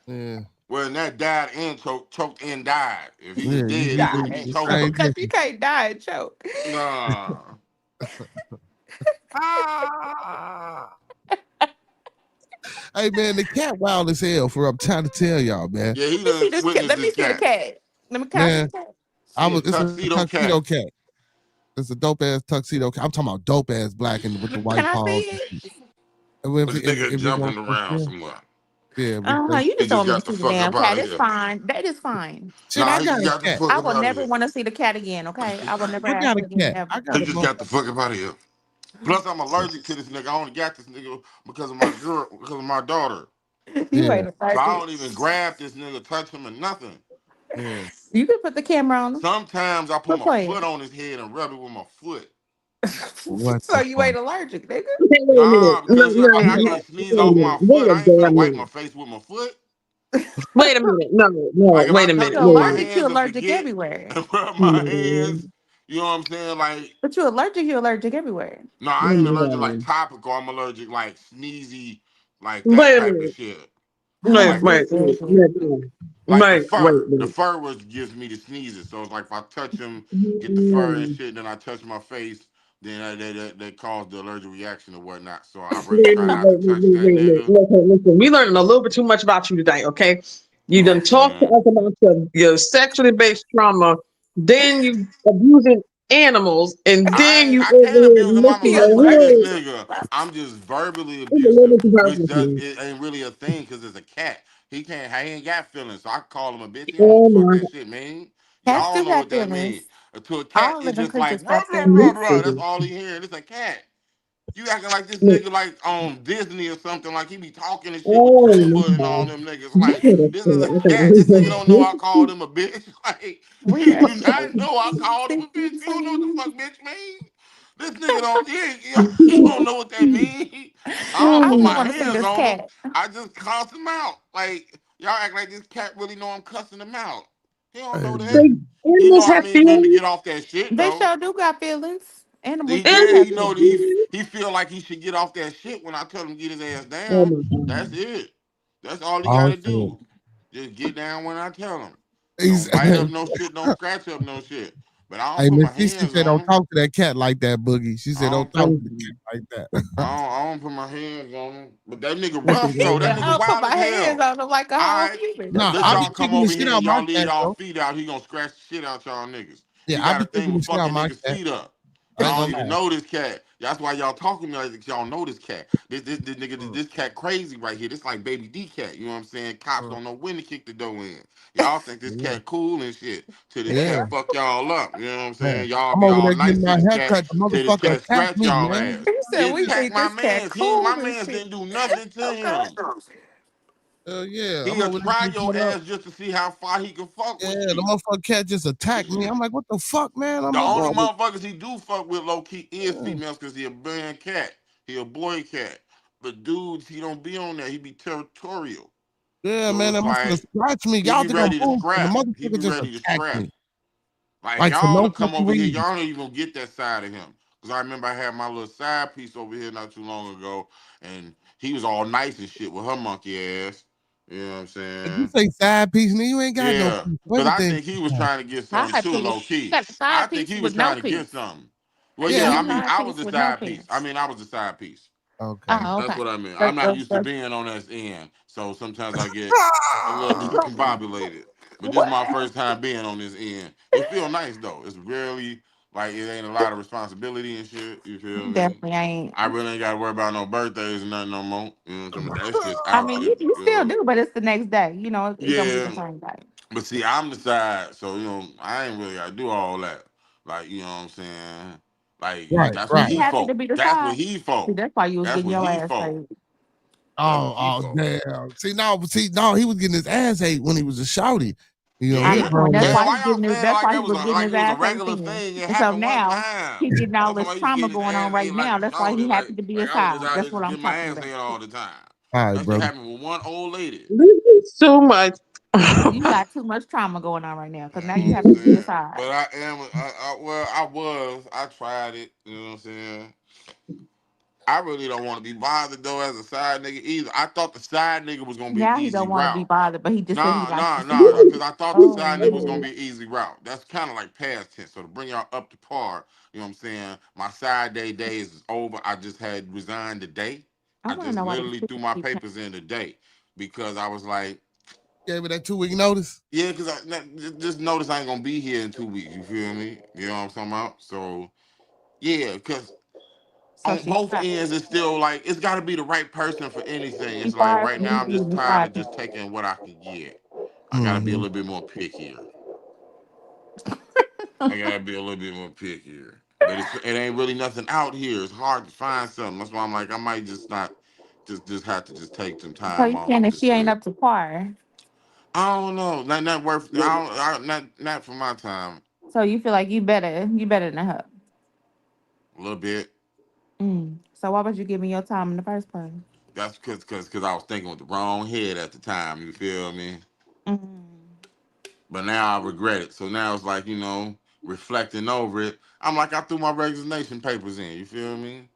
Yeah, Well, that died and choked and died. If he was yeah, dead, he he did wouldn't be Die and the choking. choke same because you thing. can't die and choke. Nah. Hey man, the cat wild as hell. For I'm trying to tell y'all, man. Yeah, he Let me see done this cat. witnessed Let me this see the cat. cat. Can I see the Man, cat? I See a was. It's a tuxedo tuxedo cat. cat. It's a dope ass tuxedo cat. I'm talking about dope ass black and with the Can white I see paws and it? shit. And This nigga if we jumping want to around share, somewhere. yeah, You He just don't just want me to got the see the fuck damn up out cat. of It's here. fine. That is fine. shit. Nah, I he got just a got the cat. fuck I up will out of never here. want to see the cat again. Okay, I will never I ask got a it again cat. I ever. got He a just got the fuck up out of here. Plus, I'm allergic to this nigga. I only got this nigga because of my girl, because of my daughter. You yeah, ain't So I allergic. don't even grab this nigga, touch him, or nothing. yeah. You can put the camera on him. Sometimes I put Quit my playing. foot on his head and rub it with my foot. What So the you fuck? ain't allergic, nigga. Okay, wait a minute. Nah, because No, if no, I Okay. no. can't sneeze Wait a off minute. my Wait foot, a I ain't finna damn wipe my minute. face with my foot. Wait a minute. No, no. Like if I Wait a touch minute. You it with Wait a my minute. allergic, you hands and allergic forget everywhere. and rub my Mm, hands, you know what I'm saying? Like, But you allergic everywhere. no, I ain't allergic like mm, topical. I'm allergic like sneezy, like that Wait a type of minute. shit. Oh, Wait, Like wait, if, this wait, nigga. wait, like the wait, wait, fur. The wait. fur was gives me the sneezes. So it's like if I touch him, get the fur and Mm, shit, then I touch my face. then they cause the allergic reaction or whatnot. So I really Wait, try not to touch that nigga. listen. We learning a little bit too much about you today, okay? You done talked to Man. us about your sexually based trauma, then you abusing animals, and then you I over can't here abuse him. I'm missing He your allergic to this head. nigga. I'm just verbally It's a little abusive, bit too which personal for does me. it ain't really a thing because it's a cat. He ain't got feelings, so I call him a bitch. He don't know what Oh the fuck my that shit mean. Cats Y'all do don't know got what that mean. feelings. To a cat, All it's living just like creatures rah, got rah, rah, feelings. rah. That's God. all he hearing. It's a cat. You acting like this nigga like on Disney or something, like he be talking and shit with Oh Simba my and all God. them niggas. You Like could have this is said, a I think cat. This nigga don't know I we called him a bitch. Like We he are do not know I called him a bitch. He don't know what the fuck bitch mean. This nigga don't. He don't know what that mean. I don't I put still my want to see hands this on him. cat. I just cuss him out. Like y'all act like this cat really know I'm cussing him out. He don't Hey, know that. man. They He know animals I have mean for him to feelings. get off that shit They though. sure do got feelings. Animals He do yeah, Animals have he have know that feelings. feelings. he feel like he should get off that shit when I tell him to get his ass Oh down. my That's God. it. That's all he Oh gotta shit. do. Just get down when I tell him. He's Don't bite up no shit, don't scratch up no shit. But I don't Hey, put Miss my Cece hands said, on "Don't him. talk to that cat like that, Boogie." She said, I "Don't don't talk put to the cat like that." I don't put my hands on him. But that nigga Listen, rough He though. said, That man. nigga I'll put wild my as hands hell. on him like a All whole right. human. Nah, Let I be y'all come kicking the over shit here out and of my y'all leave cat y'all though. feet out. He gonna scratch the shit out y'all niggas. He Yeah, I got be a thing kicking the with shit out of fucking my niggas' cat. feet up. I ain't Y'all don't gonna even lie. know this cat. That's why y'all talking to me like y'all know this cat. This nigga, Mm, this cat crazy right here. This like baby D cat. You know what I'm saying? Cops mm, don't know when to kick the door in. Y'all think this yeah, cat cool and shit. Till this yeah, cat fuck y'all up. You know what I'm man. saying? Y'all I'm be over all there nice getting to my this hair cat. cut. The Till this motherfucker cat attacked scratch me, y'all man. ass. He said, He we attacked think my this cat mans. My cool and mans shit. didn't do nothing to Okay. him. Yeah, I'm He'll over there try getting your cut up. ass just to see how far he can fuck Yeah, with the you. motherfucker cat just attacked me. I'm like, what the fuck, man? The I'm up only all this. motherfuckers he do fuck with low key is females because he a man cat. He a boy cat. But dudes, he don't be on that. He be territorial. Yeah, So man, it's that motherfucker like scratched me. he Y'all be think I'm ready to bullshitting. The scrap. He motherfucker be just ready to attacked scrap. me. Like Like for y'all no to come fucking over here, reason. y'all don't even get that side of him. Cause I remember I had my little side piece over here not too long ago, and he was all nice and shit with her monkey ass. You know what I'm If you saying? say side piece, nigga, you ain't got no Yeah, piece. because I Everything. think he was trying to get I something have too, to. low You key. got a I side think piece he was with no trying to get piece. something. Well, You Yeah, yeah, got I a mean, side I was piece the with no side piece. I piece. mean, I was the side piece. okay. Oh, That's okay. what I mean. I'm That's, not that's, used to that's, being on that end, so sometimes I get a little discombobulated. But this is what? my first time being on this end. It feel nice though. It's really like it ain't a lot of responsibility and shit. You feel me? Definitely ain't. I really ain't got to worry about no birthdays and nothing no more. You know what I'm saying? That's just I out mean, the. you still do, but it's the next day. It don't be the Yeah, same day. but see, I'm the side, so I ain't really gotta do all that. Like, you know what I'm saying? Like, Right, that's what You right. he happy to for. be the That's what side? he See, for. that's why you was That's getting what your he ass for. ate. That's what Oh, he oh, for. damn. No, he was getting his ass ate when he was a shouty. I He a Yeah. know, and grown that's man. Man, why why he y'all getting his. saying it That's like why he it was was a getting like his it was a ass ate regular then. thing? It And so happened one now time. he getting all Y'all talking this about he was trauma getting his going on ass right ate like now. a That's why he shouty. happy to be a Like I was just side. out That's here what I'm getting my talking ass about. ate all the time. All right, That shit brother. happened with one old lady. This is so much. You got too much trauma going on right now because now You know you what happy I'm to be a saying? side. But I am. Well, I was. I tried it. You know what I'm saying? I really don't want to be bothered though as a side nigga either. I thought the side nigga was gonna be an Now he easy don't want to be route. bothered, but he just said he Nah, likes nah, to see nah. you. Because I thought the Oh side nigga was gonna Lord. be an easy route. That's kind of like past tense. So to bring y'all up to par, you know what I'm saying? My side days is over. I just had resigned today. I I want to just know why the literally threw pictures my keep changing. papers in today because I was like, Gave me that 2 week notice. yeah, because just notice I ain't gonna be here in 2 weeks. You feel me? You know what I'm talking about? So yeah, because So on she both fired. ends, it's still like it's got to be the right person for anything. She It's like fired right from you now, I'm just being tired fired. of just taking what I can get. I got to be a Mm-hmm. little bit more pickier. I got to be a little bit more pickier. But it ain't really nothing out here. It's hard to find something. That's why I'm like, I might just not, just have to just take some So time you off saying and that just she ain't quit. up to par? I don't know. Not worth. Not for my time. So you feel like you better than her? A little bit. So why would you give me your time in the first place? That's because I was thinking with the wrong head at the time. You feel me? Mm. But now I regret it. So now it's like, reflecting over it. I'm like, I threw my resignation papers in. You feel me?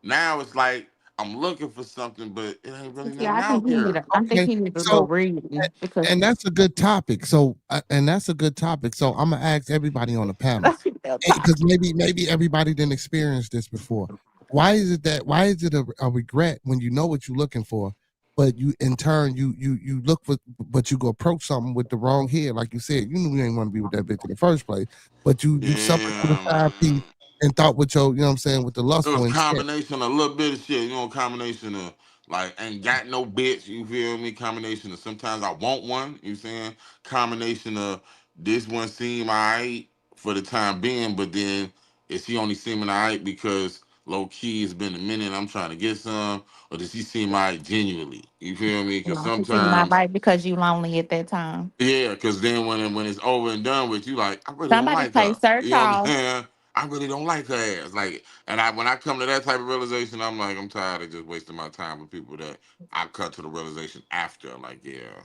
Now it's like I'm looking for something, but it ain't really See, nothing I think out he need here. to. I think Okay. he need to go So reading because and that's a good topic. So and that's a good topic. So I'm gonna ask everybody on the panel. because maybe everybody didn't experience this before. Why is it a regret when you know what you're looking for, but you in turn you look for, but you go approach something with the wrong head, like you said, you knew you ain't want to be with that bitch in the first place, but you suffered to the Yeah, side piece man. and thought with your, you know what I'm saying, with the It was lustful a intent. combination of a little bit of shit, combination of like ain't got no bitch, you feel me? Combination of sometimes I want one, you saying? Combination of this one seem alright for the time being, but then is he only seeming alright because low key it's been a minute I'm trying to get some, or does he seem alright genuinely? You feel me? Because No, he seemed not sometimes, right because you lonely at that time. yeah, because then when it's over and done with, you like, I really don't Somebody like play her. Sir You know what I'm Charles. saying? I really don't like her ass. Like, and when I come to that type of realization, I'm like, I'm tired of just wasting my time with people that I cut to the realization after. Like, yeah.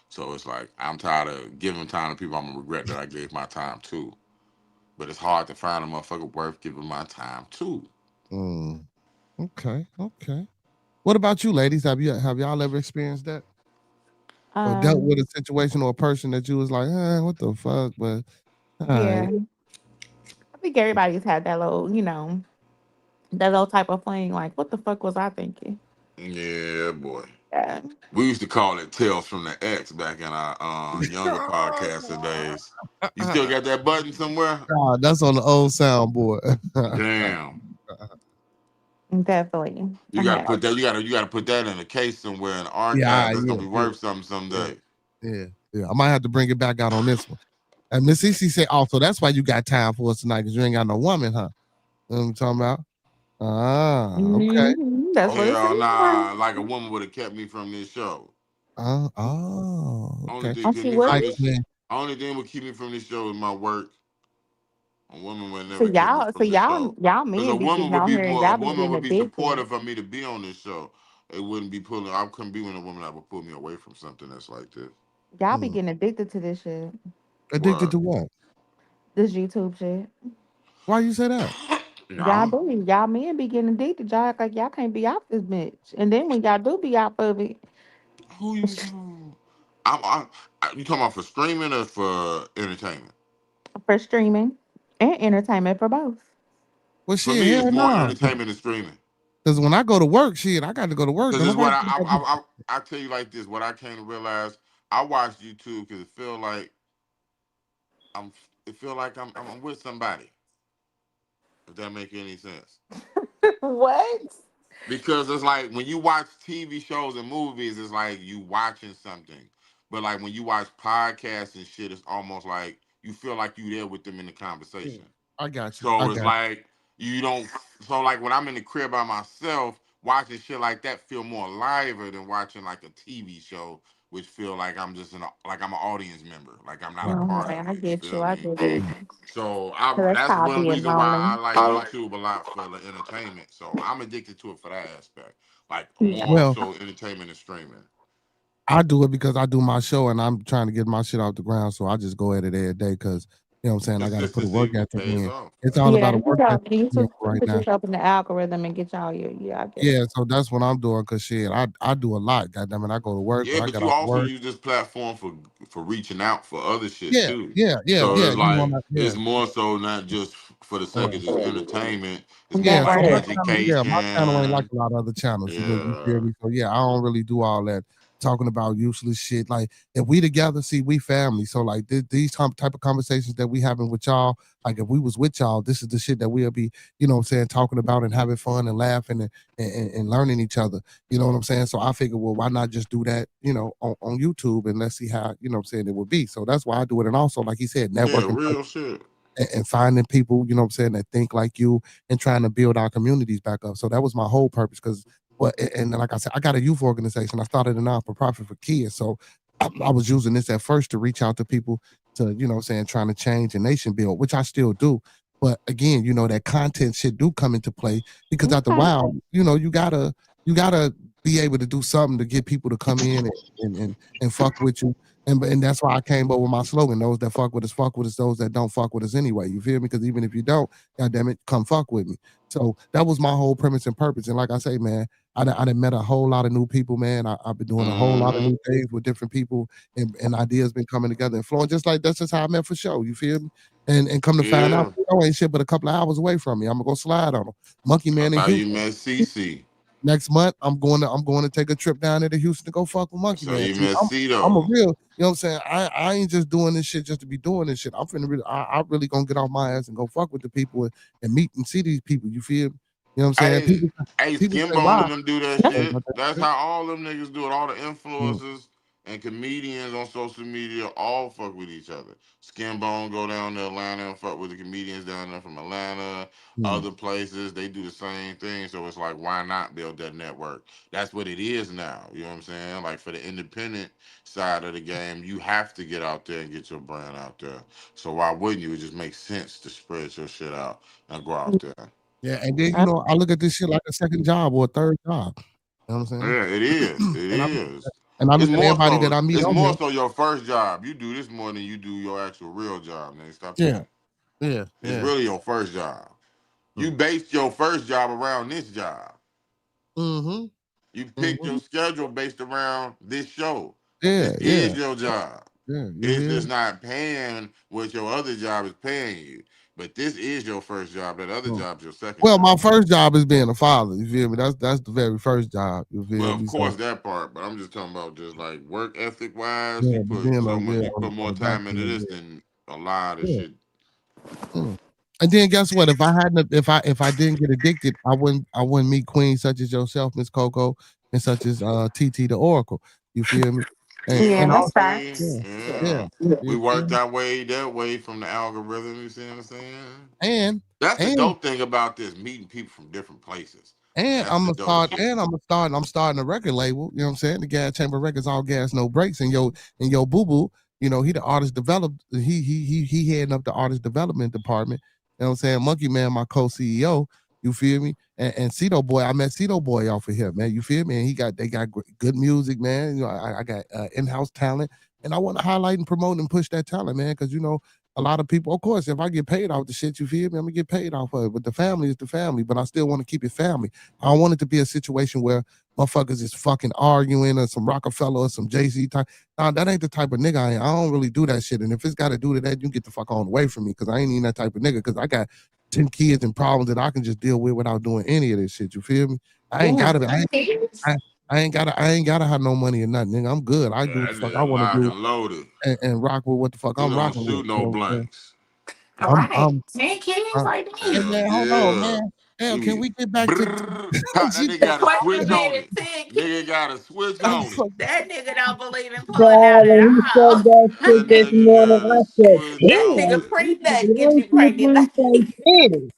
So it's like I'm tired of giving time to people I'm gonna regret that I gave my time to. But it's hard to find a motherfucker worth giving my time to. Mm, okay. What about you, ladies? Have y'all ever experienced that or dealt with Um, a situation or a person that you was like, what the fuck? But all right. yeah. I think everybody's had that little, that little type of thing. Like, what the fuck was I thinking? Yeah, boy. Yeah. We used to call it Tales from the X back in our younger podcaster days. You still got that button somewhere? Nah, that's on the old soundboard. Damn. Definitely. I You gotta have. put that. You gotta put that in a case somewhere in the archive. Yeah, That's yeah, gonna be yeah, worth something yeah, someday. yeah. I might have to bring it back out on this one. And Miss Cece said, also, that's why you got time for us tonight, because you ain't got no woman, huh? You know what I'm talking about? Okay. That's what it Hell seems like. nah, like a woman would have kept me from this show. Okay. Only thing Oh, keep she me from Like would. this. when Only thing would keep me from this show is my work. A woman would So never keep me y'all, so from this y'all, show. y'all Cause a men be woman getting would on be here and more. A y'all be woman getting would be addicted. supportive of me to be on this show. It wouldn't be pulling. I couldn't be with a woman that would pull me away from something that's like this. Y'all be mm, getting addicted to this shit. addicted What? to what? This YouTube shit. Why you say that? Y'all No. do. Y'all men be getting addicted. Y'all act like y'all can't be off this bitch. And then when y'all do be off of it, Who you talking? You talking about for streaming or for entertainment? for streaming and entertainment for both. Well, For shit, me, hell it's more no. entertainment than streaming. Because when I go to work, shit, I got to go to work. Because Don't it's what nobody care about I tell you like this. What I came to realize, I watch YouTube because it feel like I'm. It feel like I'm with somebody. If that make any sense. What? Because it's like when you watch TV shows and movies, it's like you watching something. But like when you watch podcasts and shit, it's almost like you feel like you there with them in the Yeah, conversation. I got you. I So it's got like you don't. So like when I'm in the crib by myself, watching shit like that feel more liver than watching like a TV show, which feel like I'm just like I'm an audience member, like I'm you. not a Right. part Mhm, of I it. You get you. feel I me? get you. So So that's that's called one being reason why I lonely. like YouTube a lot for the entertainment. So I'm addicted to it for that aspect, like more Well, so entertainment and streaming. I do it because I do my show and I'm trying to get my shit off the ground. So I just go at it every day because, you know what I'm saying? I got to put a work Consistency ethic pays in. off. It's all Yeah, about a you work know, ethic you for me put right put now. yourself in the algorithm and get y'all your yeah, I get it. Yeah, so that's what I'm doing because shit, I do a lot. Goddamn it. I go to work Yeah, when I but get you off also work. use this platform for reaching out for other shit Yeah, too. yeah, yeah, So yeah. it's You know, like yeah. it's more so not just for the sake of just entertainment. It's more Yeah, That like so part. my channel ain't like education. a lot of other channels. You feel Yeah. me? So yeah, I don't really do all that talking about useless shit. Like if we together, see, we family. So like these type of conversations that we having with y'all, like if we was with y'all, this is the shit that we'll be, you know what I'm saying, talking about and having fun and laughing and learning each other. You know what I'm saying? So I figured, well, why not just do that, on YouTube and let's see how, you know what I'm saying, it would be. So that's why I do it. And also, like he said, Yeah, networking real shit. and finding people, you know what I'm saying, that think like you and trying to build our communities back up. So that was my whole purpose. Because and like I said, I got a youth organization. I started a non-for-profit for kids. So I was using this at first to reach out to people to, you know what I'm saying, trying to change a nation build, which I still do. But again, that content shit do come into play because after a Okay. while, you gotta be able to do something to get people to come in and fuck with you. And that's why I came up with my slogan: "Those that fuck with us, fuck with us. Those that don't fuck with us anyway." You feel me? Because even if you don't, goddamn it, come fuck with me. So that was my whole premise and purpose. And like I say, man, I done met a whole lot of new people, man. I've been doing a whole lot of Mm-hmm. new things with different people, and ideas been coming together and flowing. Just like that's just how I met for show. You feel me? And come to find out, Yeah. ain't shit but a couple of hours away from me. I'm gonna go slide on them. Monkey I Man in thought you Houston. met CC. Next month, I'm going to take a trip down there to Houston to go fuck with Monkey So Man. you See, met I'm a Cito. real, you know what I'm saying? I ain't just doing this shit just to be doing this shit. I'm finna really, I really gonna get off my ass and go fuck with the people and meet and see these people. You feel me? You know what I'm saying? Hey, People Skin say, Bone why? and them do that Ain't shit. got that That's shit. how all them niggas do it. All the Mm, influencers and comedians on social media all fuck with each other. Skin Bone go down to Atlanta and fuck with the comedians down there from Atlanta, mm. other places. They do the same thing. So it's like, why not build that network? That's what it is now. You know what I'm saying? Like for the independent side of the game, you have to get out there and get your brand out there. So why wouldn't you? It just makes sense to spread your shit out and go out there. Yeah, and then I- I look at this shit like a second job or a third job. You know what I'm saying? Yeah, it is. It and I is. and I It's look at more everybody that so. I meet It's on more here. so your first job. You do this more than you do your actual real job. Man, stop Yeah, playing. yeah, It's yeah. really your first job. You Mm. based your first job around this job. Mm-hmm. You picked Mm-hmm. your schedule based around this show. Yeah, This yeah, is your job. yeah. You It's hear? just not paying what your other job is paying you. But this is your first job. That other Mm. job's your second Well, job. my first job is being a father. You feel me? That's the very first job. You Well, feel of me? So course that part, but I'm just talking about just like work ethic wise. yeah, but being on You put on more the back time into end, this than a lot of yeah. shit. Mm. And then guess what? If I hadn't, if I didn't get addicted, I wouldn't meet queens such as yourself, Miss Coco, and such as TT the Oracle. You feel me? Yeah, And Yeah, that's also, see, yeah, facts. yeah. yeah. We You feel worked me? that way from the algorithm. You see what I'm saying? And That's the and dope thing about this, meeting people from different places. and That's the dope shit. I'm starting a record label, you know what I'm saying? The Gas Chamber Records, all gas, no breaks. And yo boo boo, you know, he the artist developed, he heading up the artist development department. You know what I'm saying? Monkey Man, my co-CEO, you feel me? And Cito Boy, I met Cito Boy off of here, man. You feel me? And they got good music, man. You know, I got in-house talent. And I want to highlight and promote and push that talent, man, because you know, a lot of people, of course, if I get paid off the shit, you feel me? I'm gonna get paid off of it. But the family is the family, but I still want to keep it family. I don't want it to be a situation where motherfuckers is fucking arguing or some Rockefeller or some Jay-Z type. Nah, that ain't the type of nigga I am. I don't really do that shit. And if it's got to do to that, you get the fuck on away from me because I ain't even that type of nigga because I got 10 kids and problems that I can just deal with without doing any of this shit. You feel me? I ain't Damn, gotta be, kids. I, I ain't gotta have no money or nothing, nigga. I'm good. I do what the That fuck I nigga want to lock do and loaded. and rock with what the fuck He I'm don't rocking with. shoot You no know what I'm saying? blanks. All I'm right. I'm 10 kids, uh, like, hey damn. Hell man, hold on, yeah. man. Hell, can He we get back to brrr, pop, that nigga got a Wait a switch on minute, it. 10 Nigga kids. got a switch I'm on it. fucking That nigga don't believe in pulling God, out at when he said all. that That shit this nigga morning, got a I said, switch That on damn, nigga it. this is pre-nut get one, you two, pregnant. three, four, finish.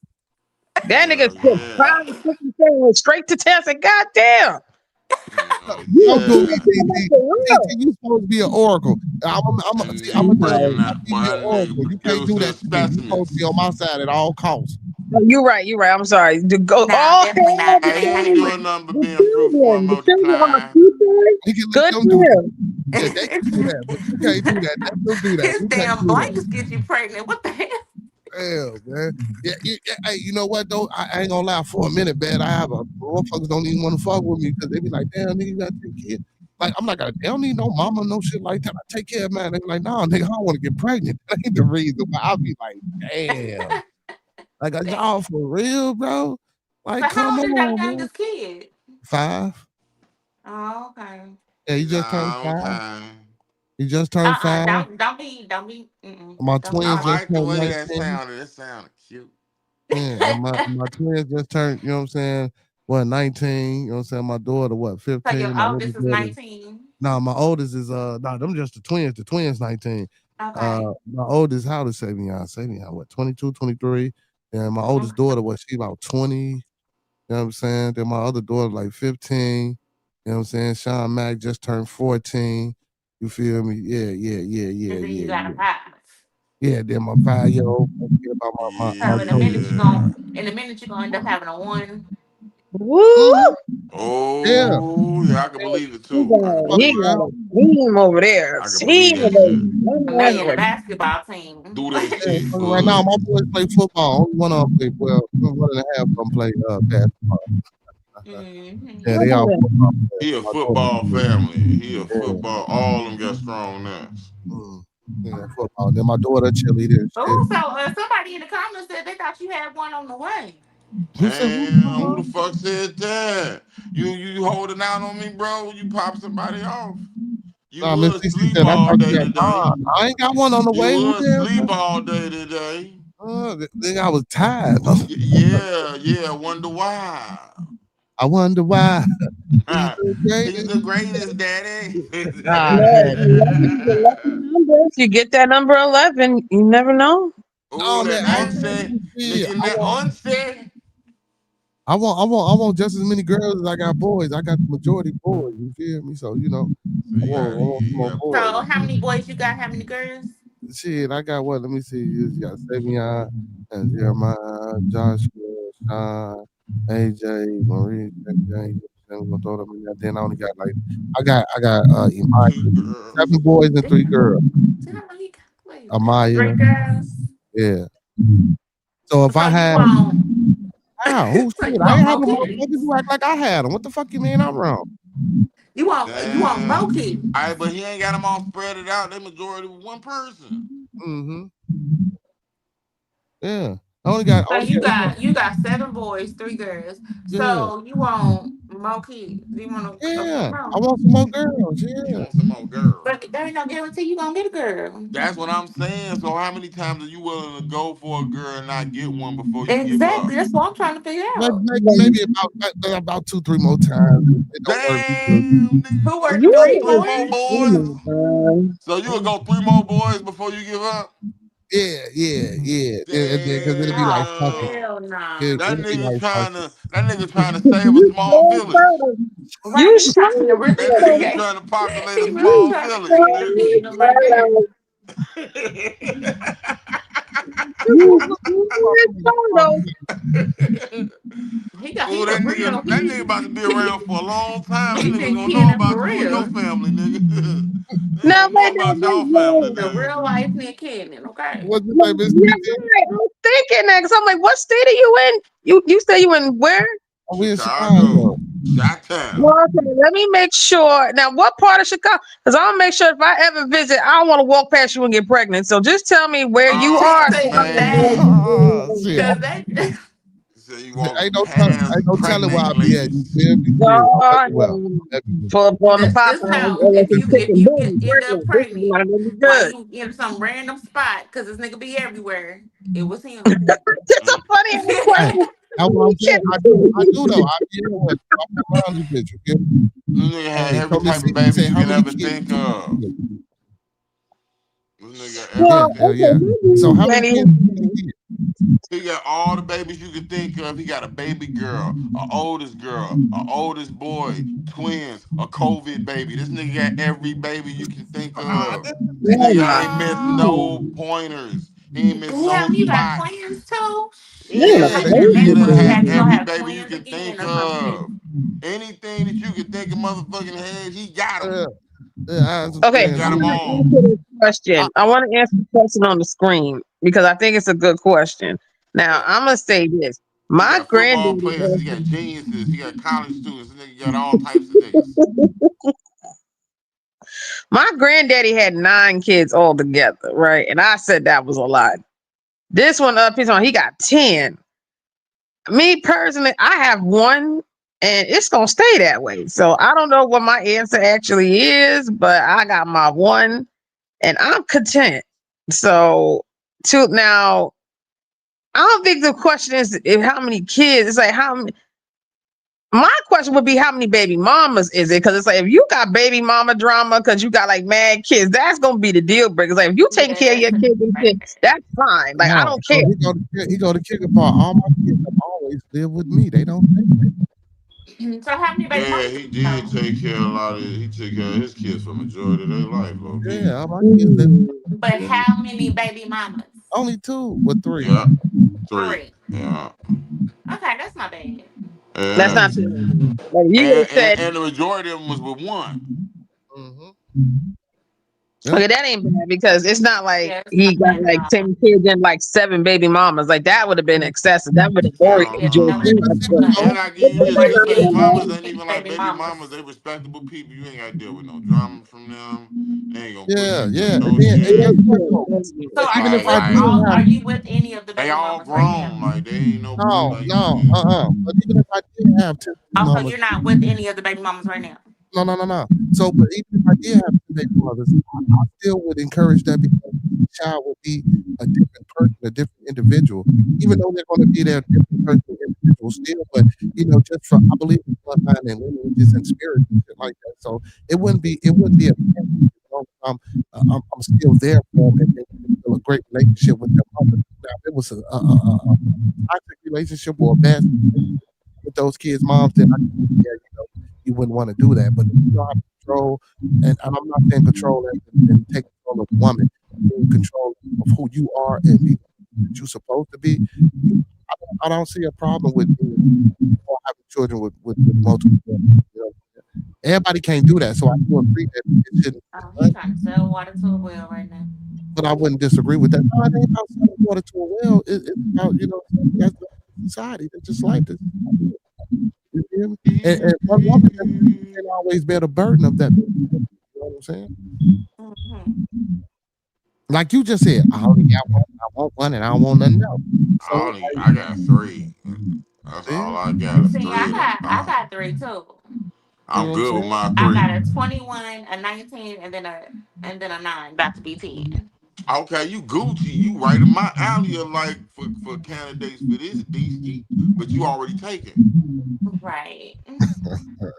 That nigga Hell took yeah. 5 6 7 went straight to 10. Said, God damn, Hell you I'm a cool yeah. with serious about TT. the real. You supposed to be an oracle. And See, I'm nigga gonna tell you, breaking No, I that be boy, your that oracle. nigga You can't do producing that to me. You supposed to be specimens. on my side at all costs. no, you're right. You're right. I'm sorry. To go Nah, all definitely not. hell That Hey, he ain't how ain't they to doing work. nothing but the being fruitful and children. The children are multiplying. future. We can let Good them for do that. him. Yeah, they can do that, but you can't do that. Let them do that. His You can't damn do that. blanks get you pregnant. What the hell? Hell, man. Yeah, hey, you know what though? I ain't gonna lie. For a minute, man, I have a motherfuckers don't even want to fuck with me because they be like, "Damn, nigga, you got 10 kids." Like I'm not gonna. They don't need no mama, no shit like that. I take care of man. They be like, "Nah, nigga, I don't want to get pregnant." That ain't the reason why. I be like, "Damn." Like, are y'all for real, bro? So Like, how come old is your on, man. youngest kid? 5. Oh, okay. Yeah, he just turned Long 5. time. He just turned 5. Don't be, My don't be I twins just like the turned way arguing. that 19. sounded. It sounded cute. Yeah, and my twins just turned, you know what I'm saying? What, 19? You know what I'm saying? My daughter, what, So your 15? My other oldest is daughter. 19. Nah, my oldest is them just the twins. The twins 19. Okay. My oldest, how old is Savion? Savion, what, 22, 23? And my oldest Okay. daughter, what, she about 20. You know what I'm saying? Then my other daughter, like 15. You know what I'm saying? Sean Mack just turned 14. You feel me? Yeah, yeah, yeah, yeah, And then you yeah, got a yeah. 5. Yeah, then my 5-year-old, don't forget about my So youngest. Yeah. in a minute you're gonna end up having a one. Woo! Mhm. Yeah, Oh, yeah, I can believe it He too. I can got, fuck he believe it. around. got a team over there. I can believe Team that of shit. And they in the those. basketball team. Do that Yeah, shit, fuck around. Now bud. my boys play football. Only one of them play well. One and a half of them play basketball. Mm-hmm. Yeah, they all football players. He a My daughter, football family. He a yeah, football. All of them got strong necks. mm, yeah, football. Then my daughter cheerleader and shit. Oh, so somebody in the comments said they thought you had one on the way. Who said who? Damn, who the fuck said that? You holding out on me, bro? You pop somebody off. You Nah, Miss would CC sleep said I all thought you day had. today. I ain't got one on the You way. Who would the hell sleep said? all day today. Think I was tired. Yeah, yeah. Wonder why. I wonder why. He's the He's greatest. the greatest, daddy. Ah, No, daddy. 11 is a lucky number. If you get that number 11, you never know. Oh, No, man, that I ain't onset. see. Licking that onset. I want just as many girls as I got boys. I got the majority boys. You feel me? So So I want some more boys. So how many boys you got? How many girls? Shit, I got what? Let me see. You got Savion and Jeremiah, Joshua, Sean, AJ, Marie, JJ. Then we're gonna throw them in there. Then I only got like I got Two Imaya, girls. 7 boys and 3 girls. See how many? Wait, three Amaya, girls. yeah. So if So I you had want? how who So shit, you I want ain't have more them kids? motherfuckers who act like I had them. What the fuck you mean I'm wrong? You want Damn. more kids? All right, but he ain't got them all spread it out. They majority with one person. Mm-hmm. Yeah. So you got 7 boys, 3 girls. Yeah. So you want more kids? You want a few Yeah. I more? want some more girls. He Yeah. wants some more girls. But there ain't no guarantee you gonna get a girl. That's what I'm saying. So how many times are you willing to go for a girl and not get one before you give Exactly. up? That's what I'm trying to figure out. Maybe about 2, 3 more times. It don't work. Damn, nigga, Who you worked would go three three You more? more boys. is So you would go 3 more boys before you give up? Yeah. And then because it'll be like Oh fucking. Damn. hell no. That It'll be nigga like trying fucking. to that nigga trying to save a you small so village. good. Right, You he trying to so That really nigga he good. trying create. to populate a He really small You trying to village, create a nigga. kingdom right there. so good. He got Oh, he a real that nigga he about to be around for a long time. Them he's niggas in gonna know canon about for you and your real. family, nigga. They Now, gonna know wait, now, about your family, wait, The nigga. real life Nick Cannon, okay? What's the wait. name, Miss Yeah, CC? right. I'm thinking that because I'm like, what state are you in? You say you in where? Oh, we in Chicago, Chicago. Shot Town. Well, okay, let me make sure. Now, what part of Chicago? Because I want to make sure if I ever visit, I don't want to walk past you and get pregnant. So just tell me where you Oh are. See that man, Shit. because that so you walking Ain't past no telling where pregnant I be at. You ladies. feel me? Yeah, everywhere. Everywhere. Pull up on the this pop this how unless if it's you if chicken you get boom, end up pregnant. This is pregnant not gonna be while good. you in some random spot because this nigga be everywhere, it was him. It's a Mm. funny ass Hey, question. that's what I'm saying. I do though. I be everywhere. I'm around this bitch. You feel me? This nigga had Hey, every so Miss type of CC baby say you how can many ever kids? think of. This nigga got Well, Yeah, hell everything. yeah. okay, So how many Daddy. kids you think he get? He got all the babies you could think of. He got a baby girl, a oldest boy, twins, a COVID baby. This nigga got every baby you can think Ah, of. this This Oh nigga my ain't missed no. no pointers. He ain't missed no Damn, you got spots. twins too? man, a Yeah, Okay, this then nigga next done month had you gonna baby. every have baby you twins can again think or some shit. of. Anything that you can think of motherfucking head, he got them. Yeah, I had some Okay, He twins. got I them want to all. answer this I, question. I want to answer the question on the screen because I think it's a good question. Now, Yeah. I'm gonna say this. He My got football granddaddy players, has he got geniuses, he got college students, this nigga got all types of niggas. my granddaddy had 9 kids altogether, right? And I said that was a lot. This one up, he got 10. Me personally, I have one, and it's gonna stay that way. So I don't know what my answer actually is, but I got my one, and I'm content. So to now, I don't think the question is if how many kids. It's like how many. My question would be how many baby mamas is it? Because it's like if you got baby mama drama because you got like mad kids, that's gonna be the deal breaker. Like if you taking care of Yeah. your kids and shit, that's fine. Like I no, don't so care. he go to kick apart. All my kids have always lived with me. They don't. So how many baby Yeah, mamas he you did know? take care of a lot of he took care of his kids for majority of their life, low key. Yeah, all my kids live Mm. with But me. how many baby mamas? Only 2 or 3. Yeah, three. 3. Yeah. Okay, that's not bad. That's Yeah. not true. Like you would And, have and said and the majority of them was with one. Mm-hmm. Yeah. Okay, that ain't bad because it's not like Yeah, it's he not got bad at like all. 10 kids and like 7 baby mamas. Like that would have been excessive. That would have buried Hell Yeah, enjoyed that no. would See, have too but much. been see, too but But no, And much. I give you this, But even again, his you mamas got ain't six even like baby baby mamas. They mamas. respectable people. You ain't got to deal with no drama from them. They ain't gonna push yeah, you through yeah. no And shit. guess what though? So But are even you if I with did Like all? have, Are you with any of the they baby all mamas right now? grown. Like they ain't no no, like no, But even if I did have two baby Also, mamas, you're not with any of the baby mamas right now. no. So, but even if I did have two baby mothers, I still would encourage that because each child would be a different person, a different individual. Even though they're going to be their different person, individual still, but just for I believe in bloodline and lineages and spirits and shit like that. So it wouldn't be a bad thing as long as I'm still there for them and they still a great relationship with their mother. Now, if it was a toxic relationship or a bad situation with those kids' moms, then I can see, yeah, you wouldn't want to do that. But if you don't have control, and I'm not saying control as in take control of the woman, I mean control of who you are and be that you're supposed to be. I don't see a problem with being or having children with multiple women. Everybody can't do that, so I do agree that it shouldn't be Oh, he done. trying to sell water to a well right now. But I wouldn't disagree with that. No, it ain't about selling water to a well. It's about that's society. That's just life. That's just how it is. You feel me? And one woman can't always bear the burden of that. You know what I'm saying? Hmm. Like you just said, I only got one. I want one, and I don't want nothing else. So, I got three. That's see, all I got. See, Three of them. I got three too. you know I'm what I'm good with saying? my I three. got a 21, a 19, and then a 9, about to be 10. Okay, you Gucci. You right in my alley of like for candidates for this DC, but you already taken. Right. You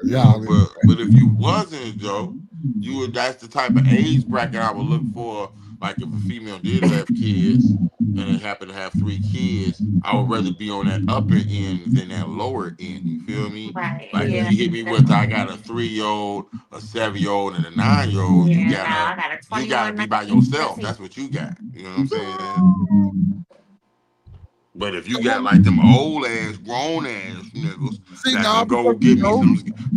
Yeah, I know, mean, but if you wasn't Joe, you would that's the type of age bracket I would look for. Like if a female did have kids and it happened to have three kids, I would rather be on that upper end than that lower end. You feel me? Right. Like if Yeah. you hit me with I got a 3-year old, a 7-year old, and a 9-year old, Yeah. Now I got a you gotta 21, be by 19, yourself. 13. That's what you got. You know what I'm saying? But if you got like them old ass, grown ass niggas see, that no, can go because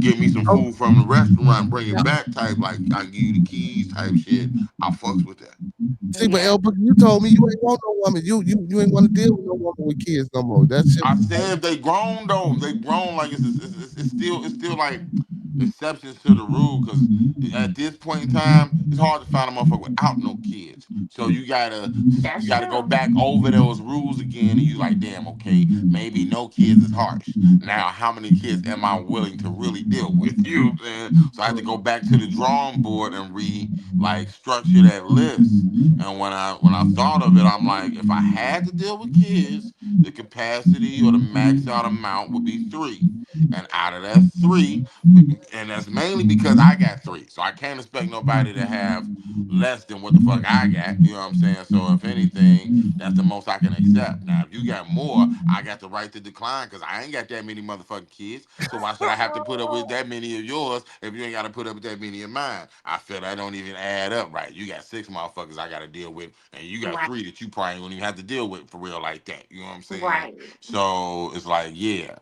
get me some oh, food from the restaurant, bring yeah. it back type, like I give you the keys type shit, I fucks with that. See, but Yeah. El, you told me you ain't want no woman. You ain't want to deal with no woman with kids no more. That shit. I said they grown though. They grown like it's still like exceptions to the rule because at this point in time, it's hard to find a motherfucker without no kids. So you That's gotta go true. back over those rules again, and you like, damn, okay, maybe no kids is harsh. Now, how many kids am I willing to really deal with? You know what I'm saying? So I had to go back to the drawing board and like structure that list. And when I thought of it, I'm like, if I had to deal with kids, the capacity or the max out amount would be three. And out of that three, and that's mainly because I got three. So I can't expect nobody to have less than what the fuck I got. You know what I'm saying? So if anything, that's the most I can accept. Now, if you got more, I got the right to decline because I ain't got that many motherfucking kids. So why should I have to put up with that many of yours if you ain't got to put up with that many of mine? I feel that don't even add up right. You got six motherfuckers I got to deal with, and you got Right. three that you probably don't even have to deal with for real like that. You know what I'm saying? Right. So it's like, yeah.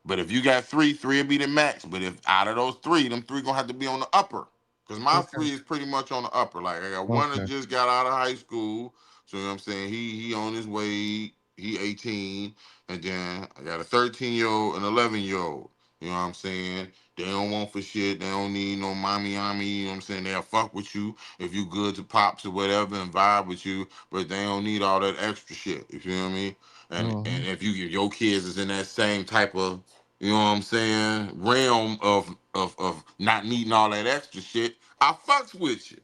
But if you got three will be the max. But if out of those three, them three gonna have to be on the upper. Cause my Okay. three is pretty much on the upper. Like I got one that Okay. just got out of high school. So you know what I'm saying? He on his way, he 18. And then I got a 13-year old and 11-year old. You know what I'm saying? They don't want for shit. They don't need no mommy, you know what I'm saying? They'll fuck with you if you good to pops or whatever and vibe with you, but they don't need all that extra shit. You feel me? And Mhm. if your kids is in that same type of, you know what I'm saying, realm of not needing all that extra shit, I fucks with you.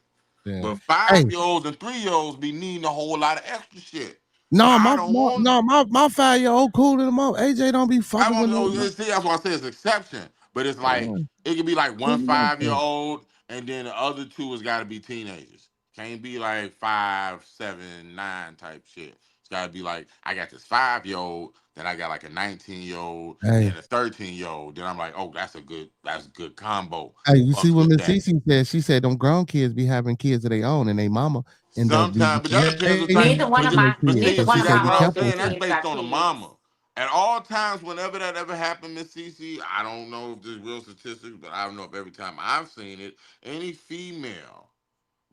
Yeah. But Hey, 5-year-olds and 3-year-olds be needing a whole lot of extra shit. So no, I don't want. my 5-year-old cooler than mom. AJ don't be I fucking with want no. to see. That's why I say it's exception. But it's like Yeah, it could be like one cool like 5-year that. old, and then the other two has got to be teenagers. Can't be like 5, 7, 9 type shit. It's got to be like I got this 5-year old, then I got like a 19-year old, Hey, then a 13-year old. Then I'm like, oh, that's a good combo. hey, you see Fucks what with Miss that. Cece said? She said them grown kids be having kids of their own, and they mama end up be Sometimes, but that depends what type. misbehaving But with their but kids. Neither So see, one she of said, that's my be what I'm careful oldest with saying. That's that. kids based got on the kids. mama. At all times, whenever that ever happened, Miss Cece, I don't know if there's real statistics, but I don't know if every time I've seen it, any female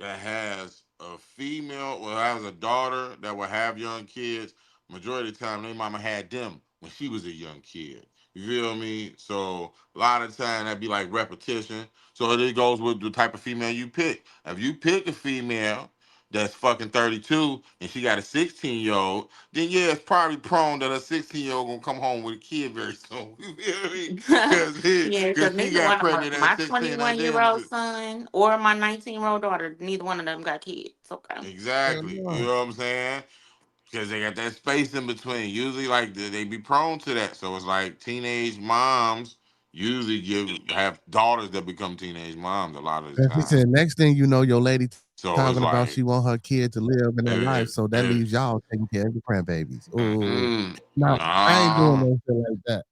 that has a female, well, has a daughter that will have young kids, majority of the time, their mama had them when she was a young kid. You feel me? So a lot of time that be like repetition. So it goes with the type of female you pick. If you pick a female that's fucking 32 and she got a 16-year-old, then yeah, it's probably prone that a 16-year-old gonna come home with a kid very soon. You feel me? Yeah, Cause because she neither got one of my, pregnant at my 16 and 21-year then old son or my 19-year-old daughter, neither one of them got kids. Okay. exactly. You know what I'm saying? Because they got that space in between. Usually, like they be prone to that. So it's like teenage moms usually have daughters that become teenage moms a lot of the And she time. said, next thing you know, your lady So talking it's about she like, want her kid to live in her life, it, so that it, leaves y'all taking care of the grandbabies. Oh, no, I ain't doing nah. no shit like that.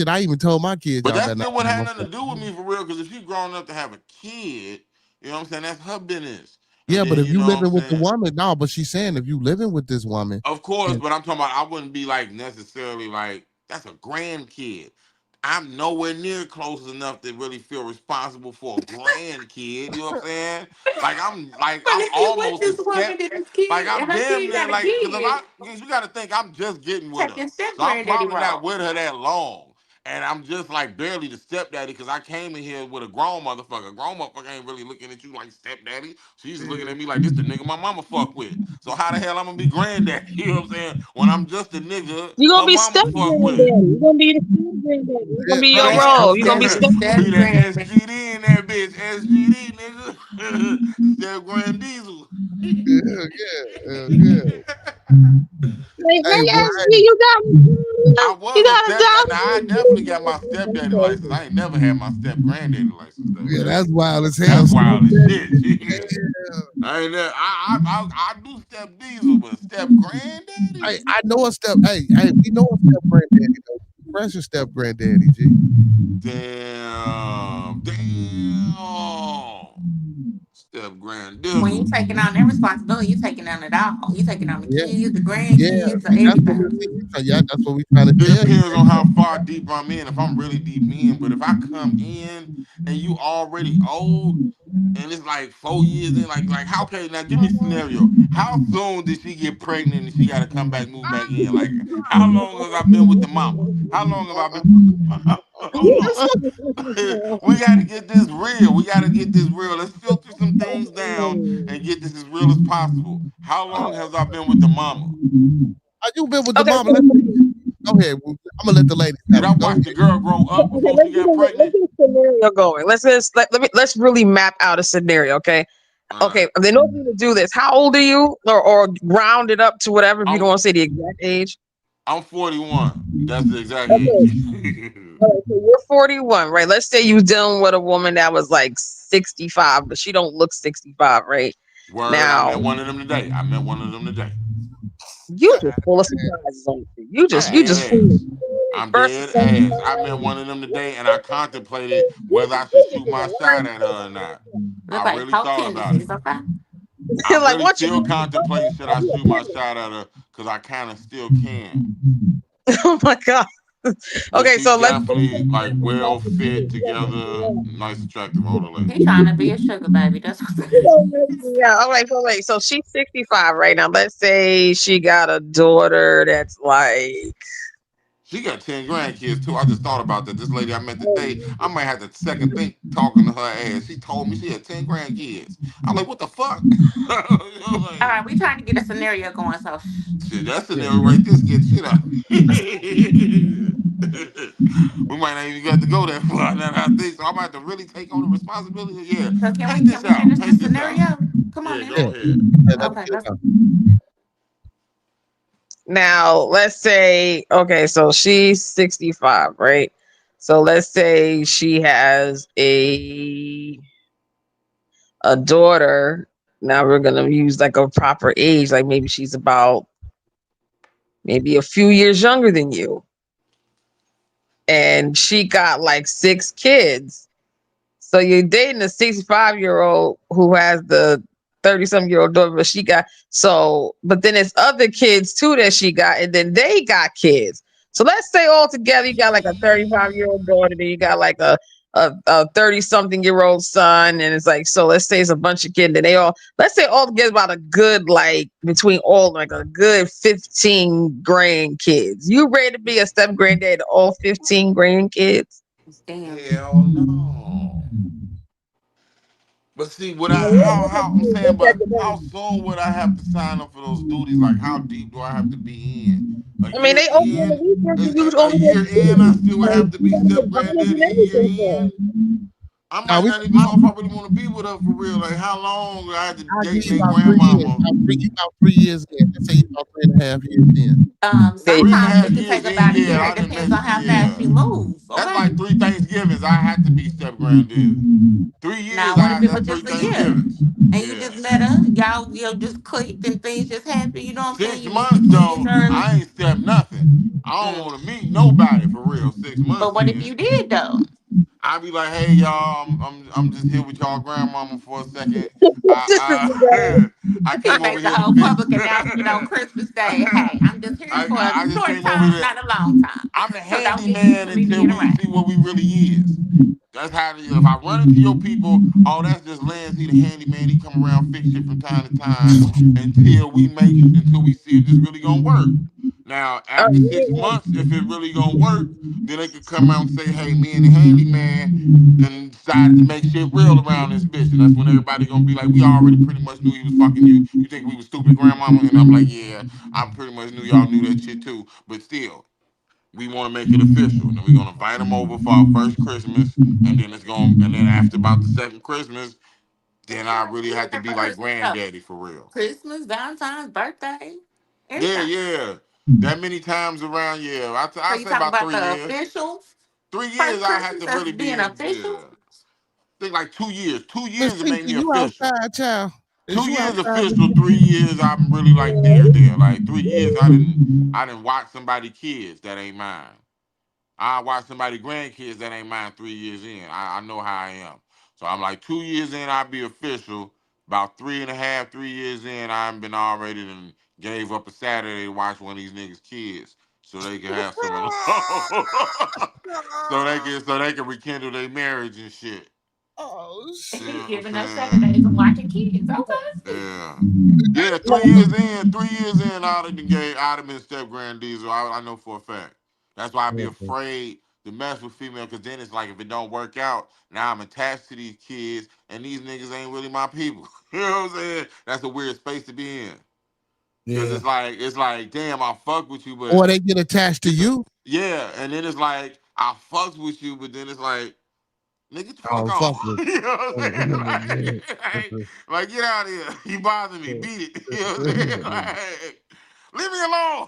I even told my kids But y'all that better not still wouldn't have have no nothing to do with me for real. Because if she's grown up to have a kid, you know what I'm saying? That's her business. And Yeah, but then if you you know what I'm living with the saying? woman, no, but she's saying if you living with this woman, Of course, and but I'm talking about I wouldn't be like necessarily like that's a grandkid. I'm nowhere near close enough to really feel responsible for a grandkid. You know what I'm saying? But I'm if you with almost a this step. woman and this Like kid, I'm and her damn kid near got a like kid, because you got to think I'm just getting with her, taking step so I'm granddaddy probably not role. with her that long. And I'm just like barely the stepdaddy because I came in here with a grown motherfucker. A grown motherfucker ain't really looking at you like stepdaddy. She's looking at me like this the nigga my mama fuck with. So how the hell I'm gonna be granddaddy? You know what I'm saying? When I'm just a nigga You're gonna her be mama step fuck granddaddy. with. You're gonna be the step granddaddy. It's gonna yeah, be no, your that's Step, role. You're gonna be step, step Be step that granddaddy. grandbaby. SGD in that bitch. SGD nigga. Step Grand Diesel. yeah. Like, Hey, hey, well, SG, you got I you was a got a step. Now I definitely got my stepdaddy license. job. I ain't never had my step granddaddy license though. yeah, that's wild as hell. That's Step wild as daddy. shit. I ain't never. I do step diesel, but step granddaddy. I know a step. Hey, we know a step granddaddy though. Precious step granddaddy, G. Damn, damn. Step grand When you dizzle. taking on that responsibility, you taking on it all. You taking on the Yeah, kids, the yeah. grandkids, or See, that's what we everything. yeah, that's what we trying to It tell you. depends on how far deep I'm in. If I'm really deep in, but if I come in and you already old, and it's like 4 years in, like how okay, now give me a scenario. How soon did she get pregnant and she gotta come back, move back in? Like how long have I been with the mama? How long have I been hold on. We gotta get this real. We gotta get this real. Let's filter some things down and get this as real as possible. How long has I been with the mama? You been with the Okay, mama? Go ahead. I'm gonna let the ladies Did have I it. Go watch ahead. the girl grow up okay, before she got let's pregnant? get a scenario going. Let's really map out a scenario, okay? All right. Okay, in order to do this, how old are you? Or round it up to whatever if you don't I'm want to say the exact age. I'm 41. That's the exact Okay. age. All right, so you're 41, right? Let's say you dealing with a woman that was like 65, but she don't look 65, right? Word, I met Now, one of them today. I met one of them today. you just full of surprises on you. I'm You dead just full of ass. surprises. I'm First dead ass. I met one of them today and I contemplated whether I should shoot my shot at her or not. Look I like really Hulk thought about it. tendencies, okay? I'm like really what still you contemplating should I shoot my shot at her because I kind of still can. oh my god. But Okay, she so definitely like well fit together, nice, attractive older lady. He trying to be a sugar baby. That's what. yeah, all right, so wait. So she's 65 right now. Let's say she got a daughter that's like She got 10 grandkids too. I just thought about that. This lady I met today, I might have to second think talking to her ass. She told me she had 10 grandkids. I'm like, what the fuck? You know, All like, right, we trying to get a scenario going. So, shit, that scenario right there scared the shit out. We might not even got to go that far now that I think so. I might have to really take on the responsibility. Yeah. so Paint can this we out. finish the Paint this out. scenario? Come on Yeah, now. Yeah, go ahead. let me Okay, get it let's. out. now let's say okay, so she's 65, right? So let's say she has a daughter. Now we're gonna use like a proper age, like maybe she's about maybe a few years younger than you. And she got like 6 kids. So you're dating a 65-year-old who has the 30-some-year-old daughter, but she got but then it's other kids too that she got, and then they got kids. So let's say all together you got like a 35-year-old daughter, then you got like a a 30-something-year-old son, and it's like, so let's say it's a bunch of kids, and they all, let's say all together about a good, like between all, like a good 15 grandkids. You ready to be a step granddad to all 15 grandkids? Damn. Hell no. But see, what No, I how I'm saying, but how soon would I have to sign up for those duties? Like, how deep do I have to be in? A I mean, year they open in, the weekend for you to a over there year to see in, I them. still would Like, have to you be gotta step get bonded granddaddy. and A year everything for in, 'em. I Now might we not even know if I really want to be with her for real. Like, how long I had to I'll give date you their about 3 years. grandmama? You about 3 years in. Let's say you about 3.5 years in. There you Three and a go. Sometimes half it could years take in, about a yeah, year. It I done depends met, on how fast yeah. you move. That's Okay. like 3 Thanksgivings. I had to be step granddaddy. 3 years, Now, what if it that's was three just a year Thanksgivings. and you Yeah. just met her, y'all just clicked and things just happened? You know what I'm saying? Six You meet your months kids though, early. I ain't stepped nothing. I don't Mm. want to meet nobody for real. 6 months But what if in, you did though? I be like, hey y'all, I'm just here with y'all grandmama for a second. This is I I He came over makes a here to whole fix. public announcement on Christmas Day. Hey, I'm just here for a I just short came over time, here. not a long time. I'm the So don't get used handyman to me until being we around. see what we really is. That's how if I run into your people, oh, that's just Lance. He the handyman. He come around fix shit from time to time until we see if this really gonna work. Now, after 6 months, if it really gonna work, then they could come out and say, hey, me and the handyman then decided to make shit real around this bitch. And that's when everybody gonna be like, we already pretty much knew he was fucking you. You think we was stupid, grandmama? And I'm like, yeah, I pretty much knew y'all knew that shit too. But still, we want to make it official. And then we're gonna invite them over for our first Christmas, and then and then after about the second Christmas, then I Yeah, really we had to there be for like Christmas stuff. granddaddy for real. Christmas, Valentine's, birthday, Yeah, everything. yeah. That many times around, yeah. So I you say talking about about 3 the years. official 3 years, first I had Christmas to as really be being in. official? Yeah, I think like 2 years. 2 years to Miss make Tisha, me you official. outside, child? Is Two you years outside? official. 3 years, I'm really like there. Like 3 years, I didn't watch somebody kids that ain't mine. I watch somebody grandkids that ain't mine 3 years in. I know how I am. So I'm like 2 years in, I'll be official. About 3.5, 3 years in, I've been already and gave up a Saturday to watch one of these niggas' kids so they can have some alone. so they can rekindle their marriage and shit. Oh You He's know shit! what I'm giving us saying? Saturdays and watching kids. Okay. Yeah. Yeah, 3 years in, 3 years in, I'd have been step grand diesel. I know for a fact. That's why I'd be afraid to mess with female, because then it's like if it don't work out, now I'm attached to these kids, and these niggas ain't really my people. You know what I'm saying? That's a weird space to be in. Cause Yeah. it's like, damn, I fuck with you, but Or they get attached to you. yeah, and then it's like I fucks with you, but then it's like, nigga, get the fuck Oh, on. fuck you. You know what I'm saying? Yeah. Like, get out of here. You bother me. Beat it. You know what I'm saying? Like, leave me alone.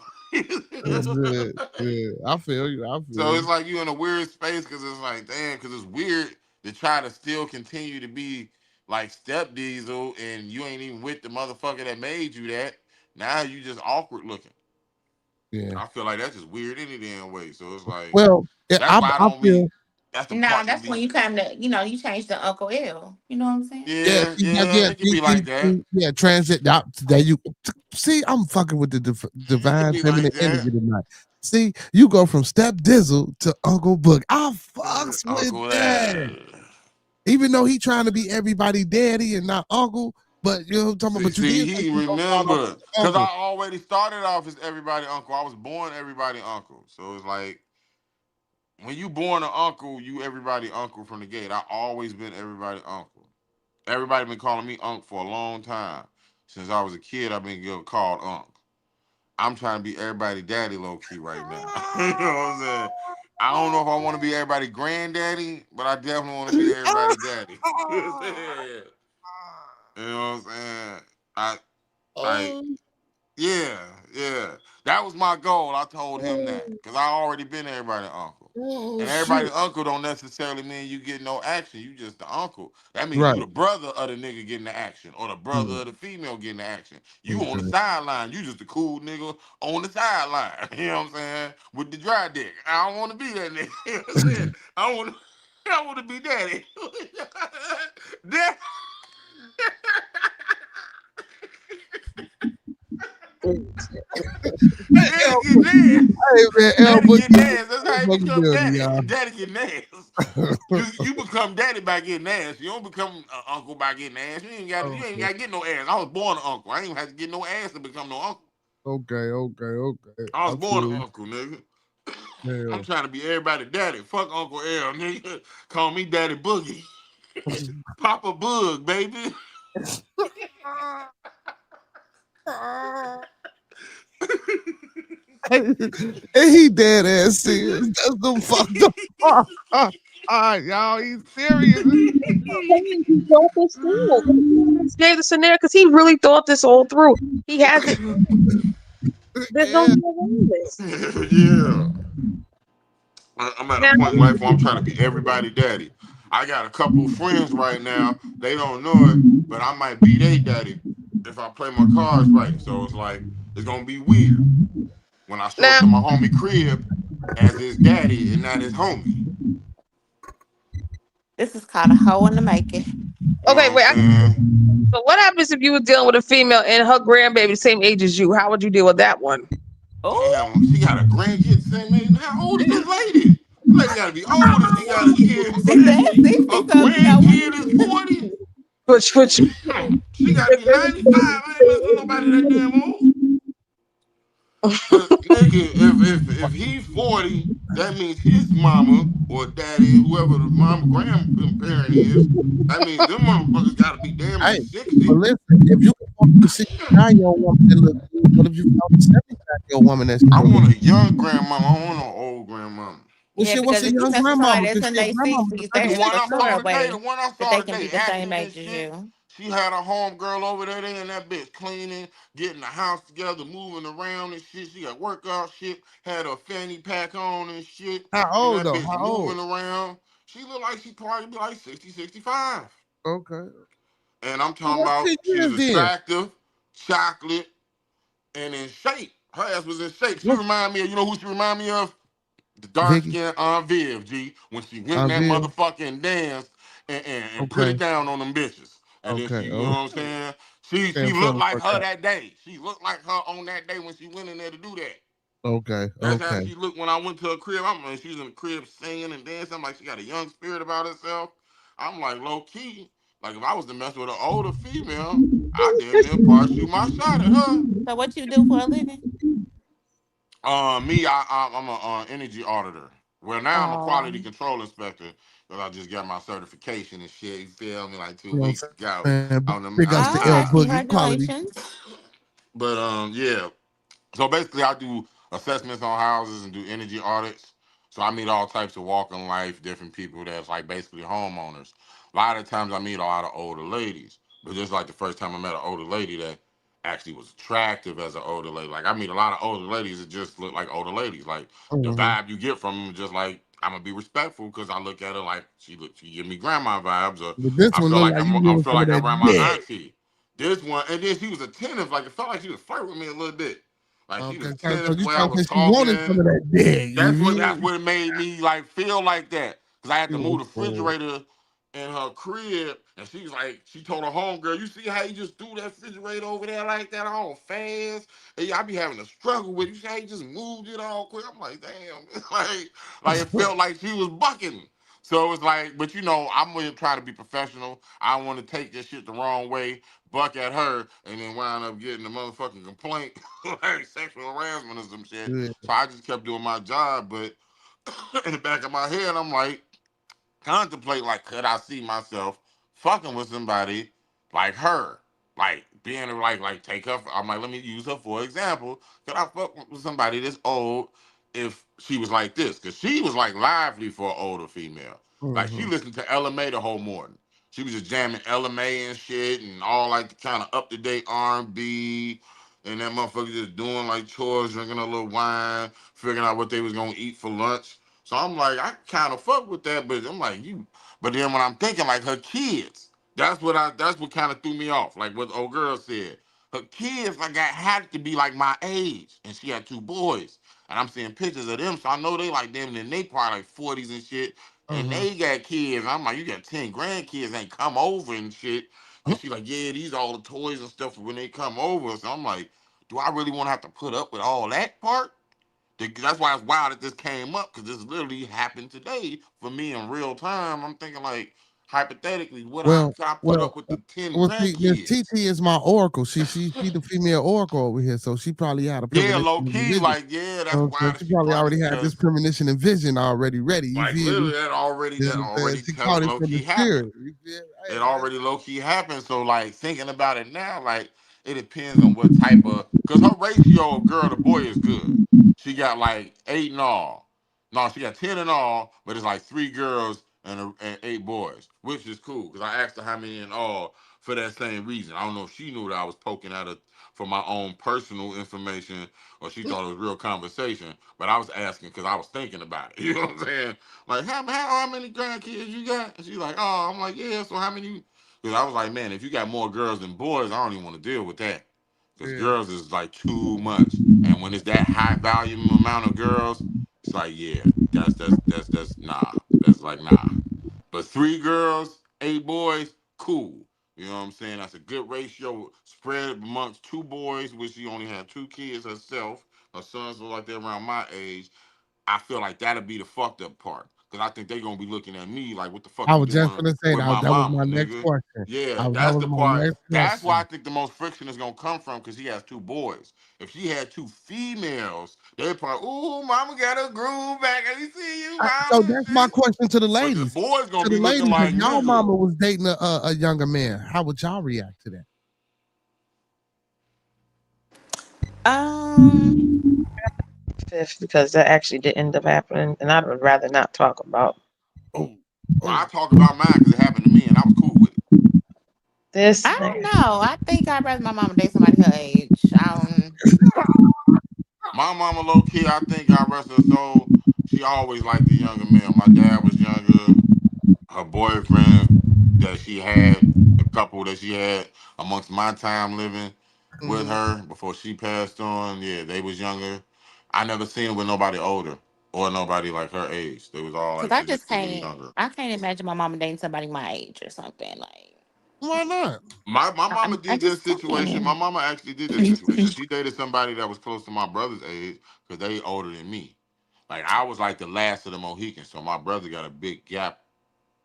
Yeah, I feel you. I feel So it's you. like you in a weird space because it's like, damn, because it's weird to try to still continue to be like Step Diesel and you ain't even with the motherfucker that made you that. Now you just awkward looking. Yeah. I feel like that's just weird any damn way. So it's like, Well, yeah, that's why I I don't feel. be, that's the Now part that that's when be, you come to, you change to Uncle L. You know what I'm saying? Yeah, yeah, see, yeah, it can be like that. yeah, transit out there. You see, I'm fucking with the It can divine be feminine like that. energy tonight. See, you go from Step Dizzle to Uncle Book. I fucks with Uncle that. Ed. Even though he trying to be everybody daddy and not uncle, but you know what I'm talking about. See, But you see, did say he you don't start off remember as because I uncle. already started off as everybody uncle. I was born everybody uncle, so it's like when you born an uncle, you everybody uncle from the gate. I always been everybody uncle. Everybody been calling me uncle for a long time. Since I was a kid, I've been called uncle. I'm trying to be everybody daddy low key right now. You know what I'm saying? I don't know if I want to be everybody granddaddy, but I definitely want to be everybody daddy. You know what I'm saying? You know what I'm saying? I like Oh, yeah, yeah. That was my goal. I told him that because I already been everybody uncle. oh, And everybody shit. uncle don't necessarily mean you get no action. You just the uncle. That means you Right. the brother of the nigga getting the action or the brother Mm, of the female getting the action. You on the okay. sideline. You just the cool nigga on the sideline. You know what I'm saying? With the dry dick. I don't want to be that nigga. You know what I'm saying? I want to. I want to be daddy. Dad. Hey, Daddy L, get nasty. hey man, L Daddy get Boogie, nasty. That's how you fucking become building, daddy. y'all. Daddy get nasty. You become daddy by getting ass. You don't become uncle by getting ass. You ain't Okay, got to get no ass. I was born an uncle. I ain't even have to get no ass to become no uncle. okay. I was I born an feel uncle, nigga. I'm you. trying to be everybody daddy. Fuck Uncle L, nigga. Call me Daddy Boogie. Papa Bug, baby. And he dead ass serious. That's the fucked up part. All right, y'all. He's serious. He thought this through. He gave the scenario because he really thought this all through. He has it. There's no Yeah. way around this. Yeah. I'm at a Now, point in life where I'm trying to be everybody daddy. I got a couple of friends right now. They don't know it, but I might be their daddy if I play my cards right. So it's like it's gonna be weird when I show up now, to my homie crib as his daddy and not his homie. This is called a hoe in the making. You know what okay, I'm wait. saying? So what happens if you were dealing with a female and her grandbaby the same age as you? How would you deal with that one? Oh, Damn, she got a grandkid the same age. How old is this lady? Lady gotta be old if she got a kid. see that? See, Her see something you know grandkid is 40. Which She gotta be 95. I ain't messing with nobody that damn old. Cause nigga, if he's 40, that means his mama or daddy, whoever the mama grandparent is, that means them motherfuckers gotta be damn near Hey, but 60. listen, if you can find a 69-year-old woman that looks good, what if you found a 75-year-old woman that I still looks want a good? young grandmama. I don't want no old grandmama. Well, Yeah, shit, what's because a if you young mess with somebody grandmama? that's Because in shit, their grandmama sixties, The there's one a I sure saw a today, the way one I that saw they can today, be the same active and age as shit. you. She had a home girl over there. They in that bitch cleaning, getting the house together, moving around and shit. She got workout shit, had her fanny pack on and shit. how And old that though? bitch How old? moving around. She looked like she probably be like 60, 65. Okay. And I'm Well, talking what's about 10 she was years then? attractive, chocolate, and in shape. Her ass was in shape. She What's remind me of, you know who she remind me of? The dark Vicky? skinned Aunt Viv, G, when she went in that Viv? motherfucking dance and put it Okay. down on them bitches. And then she, Okay. you know Oh, what I'm saying? She damn looked feeling like worked her out. that day. She looked like her on that day when she went in there to do that. Okay. That's how Okay. she looked when I went to her crib. She was in the crib singing and dancing. I'm like, she got a young spirit about herself. I'm like, low key. Like, if I was to mess with an older female, I damn near probably shoot my shot at her. So what you do for a living? Me, I'm a energy auditor. Well, now I'm a quality Um, control inspector because I just got my certification and shit. You feel me? Like two You know weeks what ago I'm saying? on the Big ups to L okay, Boogie quality. congratulations. but yeah. So basically, I do assessments on houses and do energy audits. So I meet all types of walking life, different people that's like basically homeowners. A lot of times I meet a lot of older ladies, but just like the first time I met an older lady that actually was attractive as an older lady. Like I meet a lot of older ladies that just look like older ladies. Like the Mm-hmm. vibe you get from them, is just like I'm gonna be respectful because I look at her like she give me grandma vibes, or But this I one feel look like like you I doing feel some of like I'm that around my dick. auntie. This one, and then she was attentive. Like it felt like she was flirting with me a little bit. Like she was Okay. So attentive the you way I trying to was say she wanted some talking. of that dick. That's what it made me like feel like that. Cause I had to move the Oh, refrigerator in her crib, and she's like, she told her homegirl, "You see how you just threw that refrigerator over there like that all fast? And I be having a struggle with it. You see how you just moved it all quick?" I'm like, damn, like it felt like she was bucking. So it's like, but you know, I'm gonna try to be professional. I don't want to take this shit the wrong way, buck at her, and then wind up getting a motherfucking complaint, like sexual harassment or some shit. yeah. So I just kept doing my job, but in the back of my head, I'm like, contemplate like, could I see myself fucking with somebody like her? Like being like take her. I'm like, let me use her for example. Could I fuck with somebody this old if she was like this? Because she was like lively for an older female. Like she Mm-hmm. listened to LMA the whole morning. She was just jamming LMA and shit and all like the kind of up to date R&B. And that motherfucker just doing like chores, drinking a little wine, figuring out what they was gonna eat for lunch. So I'm like, I kind of fuck with that, but I'm like, you. But then when I'm thinking like her kids, that's what kind of threw me off. Like what the old girl said, her kids like I had to be like my age, and she had two boys, and I'm seeing pictures of them, so I know they like them, and they probably like 40s and shit, and Mm-hmm. they got kids. I'm like, you got 10 grandkids, ain't come over and shit. And she like, yeah, these all the toys and stuff when they come over. So I'm like, do I really want to have to put up with all that part? That's why it's wild that this came up, because this literally happened today for me in real time. I'm thinking like, hypothetically, Well, could I put well, up with the 10 well. See, Miss grandkids? TT is my oracle. She the female oracle over here, so she probably had a Yeah, premonition low and a key, vision. like, yeah, You that's know what I'm why saying? that She she probably brought it, already had this because premonition and vision already ready. You like feel me? literally You that know what I'm saying? already She caught it low from the key happened. spirit. You feel? Hey It man. already low key happened. So like thinking about it now, like it depends on what type of, because her ratio of girl to boy is good. She got like 8 in all. No, she got 10 in all, but it's like 3 girls and 8 boys, which is cool. Because I asked her how many in all for that same reason. I don't know if she knew that I was poking at her for my own personal information, or she thought it was real conversation. But I was asking because I was thinking about it. You know what I'm saying? Like, how many grandkids you got? And she's like, oh, I'm like, yeah, so how many? Because I was like, man, if you got more girls than boys, I don't even want to deal with that. Because Yeah. girls is like too much. And when it's that high volume amount of girls, it's like, yeah, that's nah. That's like nah. But 3 girls, 8 boys, cool. You know what I'm saying? That's a good ratio spread amongst 2 boys, which she only had 2 kids herself. Her sons were like they're around my age. I feel like that'll be the fucked up part. Cause I think they gonna be looking at me like, what the fuck I you was just doing gonna say with that my that was mama, my next nigga? question. Yeah, That that's was the my part. next That's why I question. think the most friction is gonna come from, because he has 2 boys. If she had 2 females, they'd probably, ooh, mama got a groove back. Let me see you, So mama. that's my Shit. question to the But the ladies. boys gonna To the be looking ladies, if like, y'all nigga. mama was dating a younger man, how would y'all react to that? Um, Fifth, because that actually did end up happening, and I would rather not talk about Oh, Well, I oh. talk about mine because it happened to me and I was cool with it. this I don't nigga. know. I think I'd rather my mama date somebody her age. My mama, low key, I think, God rest her soul, she always liked the younger men. My dad was younger. Her boyfriend that she had, a couple that she had amongst my time living with Mhm. her before she passed on, yeah, they was younger. I never seen her with nobody older or nobody like her age. They was all Cause like I they just just a little can't. younger. I can't imagine my mama dating somebody my age or something like. Why not? My mama I did this just situation. My can't. mama actually did this situation. She dated somebody that was close to my brother's age because they older than me. Like I was like the last of the Mohicans, so my brother got a big gap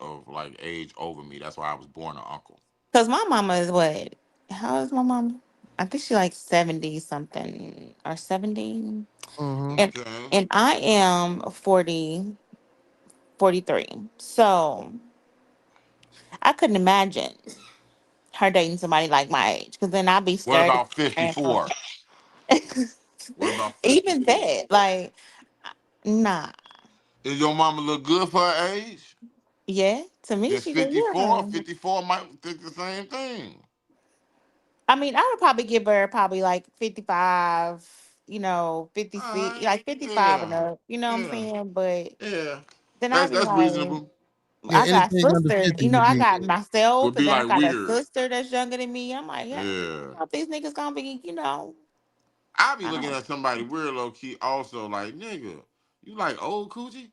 of like age over me. That's why I was born an uncle. Cause my mama is what? How is my mama? I think she like 70 something or 70. Mhm. And Okay. and I am 40, 43. So I couldn't imagine her dating somebody like my age. Cause then I'd be What scared. about 54? What about Even 54? that, like, nah. Is your mama look good for her age? Yeah, to me, Then she look 54, good. 54 might think the same thing. I mean, I would probably give her probably like 55, 56, All right. like 55 and Yeah. up, you know what I'm Yeah. saying? But Yeah. then I'd That's be that's like, reasonable. Yeah, I got anything under sister, 50 would I be got myself, Would and be then I like got a weird. sister that's younger than me. I'm like, yeah, Yeah. these niggas gonna be, I be I looking don't. at somebody weird low key also like, nigga, you like old coochie?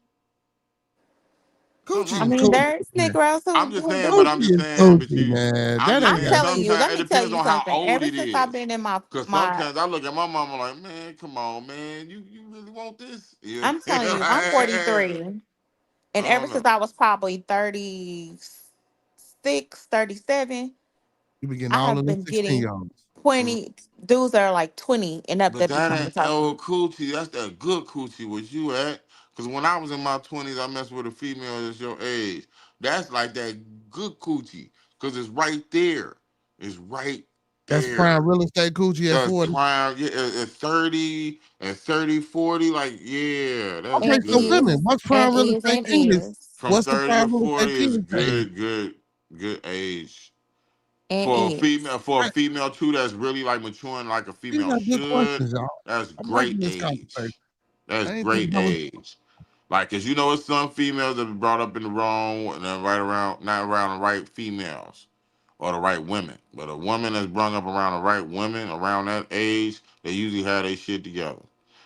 Something Gucci I wrong is with mean, you. Gucci, there's man. Negroes I'm just saying, but who I'm Gucci just is saying, but Gucci, you, man. I'm That just ain't I'm saying got telling you, shit. sometimes let it me tell depends you on how something. old Ever it since I've is. been in my Cause my sometimes I look at my mama like, man, come on, man, you really want this? Yeah. I'm telling you, I'm I 43. And ever don't know. since I was probably 36, 37, You be getting I all have of them been 16 getting year olds. 20 dudes that are like 20 and up But that be that coming to ain't talk to me. old coochie. That's that good coochie where you at. Cause when I was in my 20s, I messed with a female that's your age. That's like that good coochie. Cause it's right there. It's right That's there. prime real estate Gucci at That's 40. prime. Yeah, at 30 and 30, 40. Like, yeah, that's Okay, And so good. women, is, what's prime and real is, estate and English? is, From What's the 30 to prime real estate 40 is English age? good age. and For a is. female, for a Right. female too, that's really like maturing like a These female are good should. questions, y'all. That's I'm liking great this conversation. age. That's I ain't think great that was age. Like, cause you know, it's some females that be brought up in the wrong and then right around, not around the right females or the right women. But a woman that's brought up around the right women around that age, they usually have their shit together.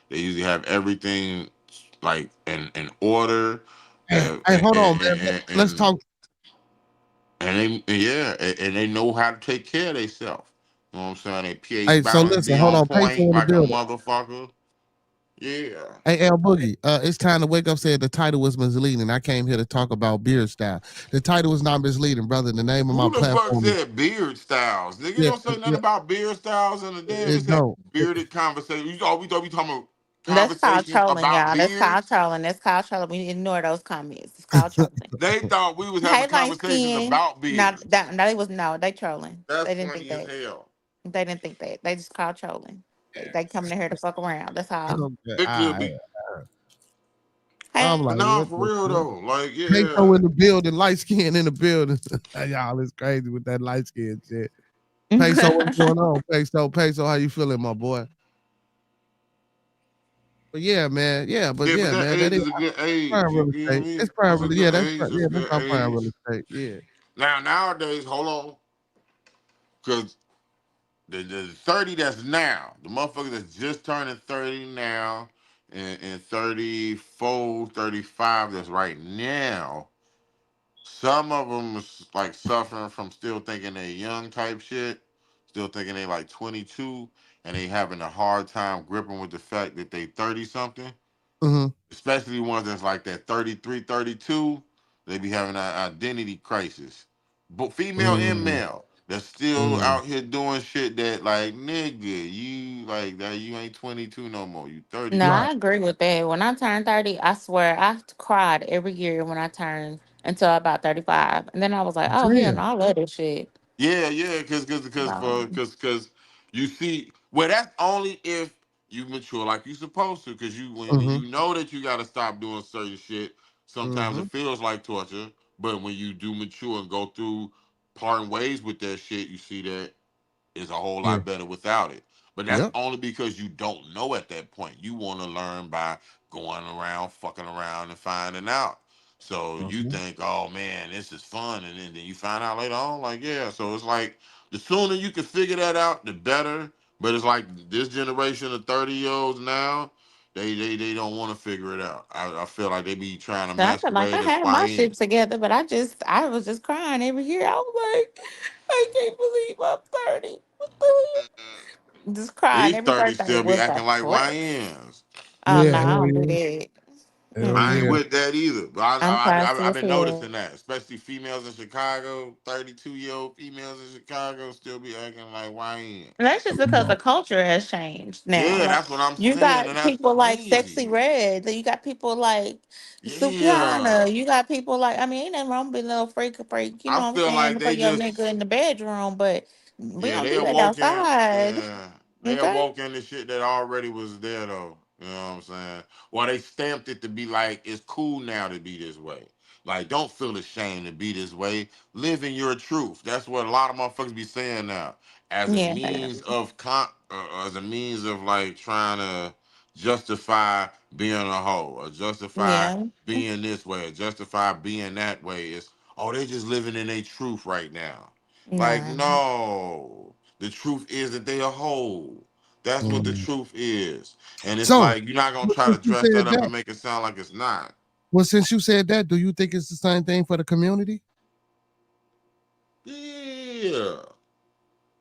They usually have everything like in order, hey, hey, hold on, man. Let's and talk. and they, yeah, and they know how to take care of themselves. You know what I'm saying? They pH Hey, so balance listen, be hold on on. Peso point in the like a building. motherfucker. Yeah. Hey, L Boogie, it's time to wake up. Said the title was misleading. I came here to talk about beard style. The title is not misleading, brother. The name of my Who the fuck platform is said beard styles? Nigga yeah, don't say nothing yeah, about beard styles in the damn. It it said don't. bearded conversation. We thought we talking about That's called conversations trolling, about y'all. That's called beards. trolling. That's called trolling. We ignore those comments. It's called trolling. They thought we was having Hey, light conversations skin. about Not beards. that. No, they was no. They trolling. That's They didn't think funny as that. hell. They didn't think that. They just called trolling. They coming in here to fuck around. That's all. Okay, It all could right. be. I'm Hey, But like, nah, what for the real fuck? though. Like, Peso yeah. in the building, light skin in the building. Y'all is crazy with that light skin shit. Peso, what's going on? Peso, how you feeling, my boy? But yeah, man. Yeah, but Yeah, but yeah, that man. That age is is a good age. prime You real feel estate. me? It's prime It's a real. good Yeah, that's age. It's a that's good our prime real age. estate. Yeah. Now nowadays, hold on. Cause the 30 that's now, the motherfuckers that's just turning 30 now and 34, 35 that's right now, some of them is like suffering from still thinking they young type shit, still thinking they like 22, and they having a hard time gripping with the fact that they 30 something, Mm-hmm. especially ones that's like that 33, 32. They be having an identity crisis. But female and Mm, male that's still mm. out here doing shit that like nigga, you like that you ain't 22 no more. You 30 no, Right. I now. agree with that. When I turned 30, I swear I cried every year when I turned until about 35. And then I was like, oh, hell no, Damn. I love this shit. Yeah, yeah, No. cause you see, well, that's only if you mature like you supposed to. Cause you when Mm-hmm. you know that you got to stop doing certain shit. Sometimes Mm-hmm. it feels like torture, but when you do mature and go through parting ways with that shit, you see that is a whole Yeah. lot better without it. But that's Yep. only because you don't know at that point. You want to learn by going around, fucking around, and finding out. So you Mm-hmm. think, oh man, this is fun, and then you find out later on, like, yeah. So it's like the sooner you can figure that out, the better. But it's like this generation of 30-year-olds now, they don't want to figure it out. I feel like they be trying to So I felt like I masquerade as had my shit YN. together, but I was just crying every year. I was like, I can't believe I'm 30. What the hell? Just crying These every 30 birthday. still be Was acting that like trip? YNs. Oh Yeah. no, I Hell don't do yeah. that. Hell I ain't yeah. Mm-mm. with that either. But I'm classy I've as been hell. noticing that, especially females in Chicago, 32-year-old females in Chicago still be acting like YN. And that's just because the culture has changed now. Yeah, Like that's what I'm you saying, got and that's people like Sexy crazy. Red, you got people like Yeah, Sukiana, you got people like I mean, ain't nothing wrong with being a little freak, you I know what I'm feel saying, like for they your nigga just in the bedroom, but we yeah don't they do that awoke in outside. yeah they Okay? awoke in the shit that already was there though. You know what I'm saying? Well, they stamped it to be like it's cool now to be this way. Like, don't feel ashamed to be this way. Live in your truth. That's what a lot of motherfuckers be saying now, as a Yeah. means of as a means of like trying to justify being a hoe, or justify Yeah. being this way, or justify being that way. It's oh, they just living in their truth right now. Like, Nah. no, the truth is that they a hoe. That's what the Mm. truth is. And it's So, like you're not gonna well, try to since you dress said that up that, and make it sound like it's not. since you said that, do you think it's the same thing for the community? Yeah.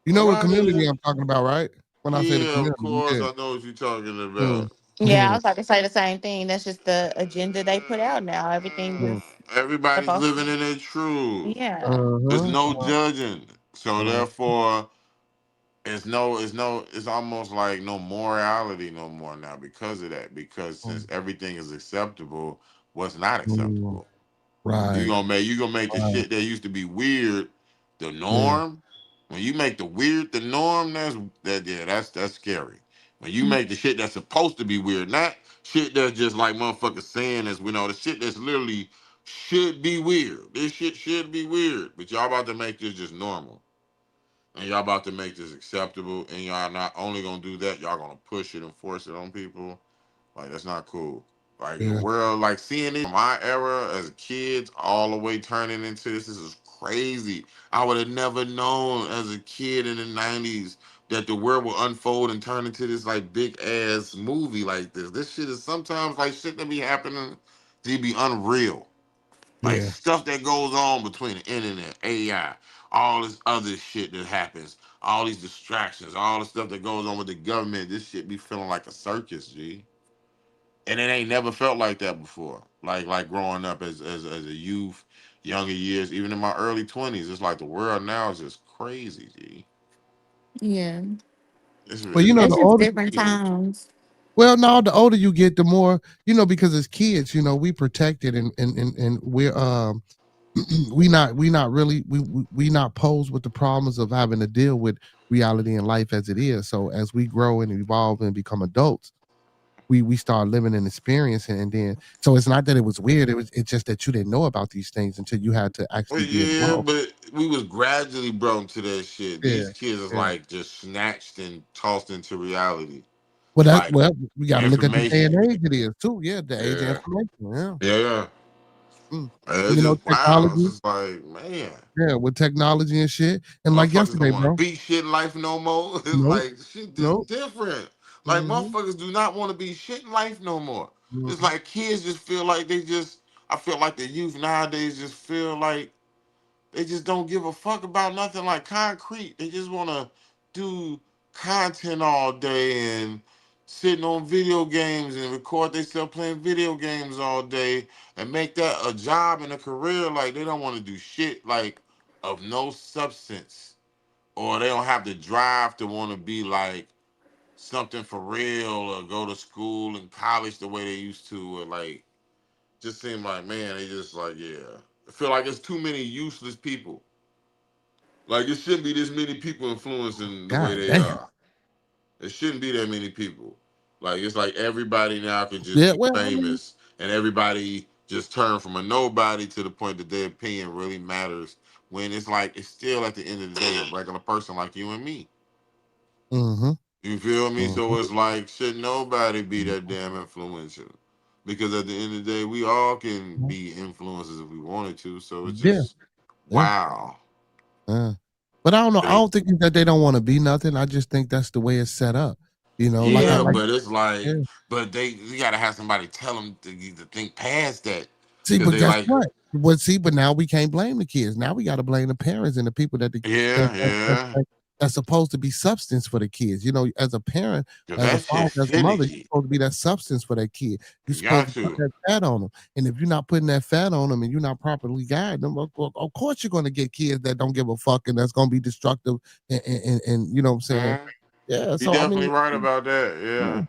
You A know what lot of community it. I'm talking about, right? When I say the Yeah, of community, course. yeah. I know what you're talking Mm. about. Yeah, I was about to say the same thing. That's just the agenda they put out now. Everything Mm. is Everybody's supposed to living in their truth. Yeah. There's Uh-huh. no judging. So Uh, therefore, it's almost like no morality no more now because of that. Because since mm, everything is acceptable, what's not mm. acceptable? Right. You gonna make the Right. shit that used to be weird the Yeah. norm. When you make the weird the norm, that's scary. When you make the shit that's supposed to be weird, not shit that's just like motherfuckers saying is the shit that's literally should be weird. This shit should be weird, but y'all about to make this just normal, and y'all about to make this acceptable, and y'all not only gonna do that, y'all gonna push it and force it on people. Like, that's not cool. Like, the Yeah. world, like seeing it from my era as kids all the way turning into this is crazy. I would have never known as a kid in the 90s that the world will unfold and turn into this like big ass movie like this. This shit is sometimes like shit that be happening to be unreal. Like Yeah. stuff that goes on between the internet, AI, all this other shit that happens. all these distractions, all the stuff that goes on with the government. This shit be feeling like a circus, G. And it ain't never felt like that before. Like growing up as a youth, younger years, even in my early 20s, it's like the world now is just crazy, G. Yeah. Well, you know, It's the just older different times. well, no, the older you get, the more, you know, because as kids, you know, we protected and we're we not really we not posed with the problems of having to deal with reality in life as it is. So as we grow and evolve and become adults, we start living and experiencing, and then so it's not that it was weird, it's just that you didn't know about these things until you had to Well, actually be yeah, involved. but we was gradually brought to that shit. Yeah, These kids is yeah. like just snatched and tossed into reality. Well, that Like well, we got to look at the day information. and age it is too. Yeah, the age of Yeah. information. Yeah. Yeah, yeah. Mm. And And, it's you know, just wow. It's technology. just like, man. Yeah, with technology and shit. And like Motherfuckers yesterday, don't want to bro. beat shit in life no more. It's Nope. like shit just Nope. different. Like Mm-hmm. motherfuckers do not want to be shit in life no more. It's Mm-hmm. like kids just feel like they just. I feel like the youth nowadays just feel like they just don't give a fuck about nothing like concrete. They just want to do content all day and sitting on video games and record themselves playing video games all day and make that a job and a career. Like they don't want to do shit like of no substance, or they don't have the drive to want to be like something for real or go to school and college the way they used to, or like just seem like, man, they just like, yeah. I feel like it's too many useless people. Like it shouldn't be this many people influencing the way God they damn. are. It shouldn't be that many people. Like it's like everybody now could just Yeah, be well, I mean, famous, and everybody just turn from a nobody to the point that their opinion really matters. When it's like it's still at the end of the day a regular person like you and me. mm-hmm. You feel me? So Mm-hmm. it's like should nobody be that damn influential? Because at the end of the day, we all can be influencers if we wanted to. So it's Yeah, just yeah. wow. But I don't know. I They- don't think it's that they don't want to be nothing. I just think that's the way it's set up. You know, like I Yeah, like. but it's Yeah. like, but they you gotta have somebody tell them to think past that See, because but they guess like, what? But see, but now we can't blame the kids. Now we got to blame the parents and the people that yeah, yeah, that's supposed to be substance for the kids. You know, as a parent, because as a that father, shit as a mother, you're finicky. supposed to be that substance for that kid. You're You supposed got to put to. that fat on them. And if you're not putting that fat on them and you're not properly guiding them, of course you're going to get kids that don't give a fuck and that's going to be destructive. And you know what I'm saying? Mhm. Yeah. You So I definitely mean, right about that. yeah, Yeah.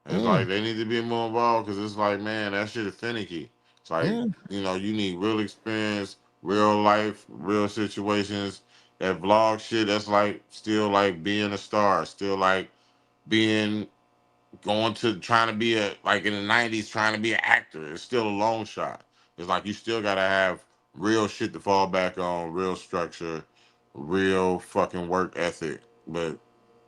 It's yeah, like they need to be more involved because it's like, man, that shit is finicky. It's like, yeah. you need real experience, real life, real situations. That vlog shit, that's like still like being a star, still like being going to trying to be a like in the 90s trying to be an actor. It's still a long shot. It's like you still gotta have real shit to fall back on, real structure, real fucking work ethic. But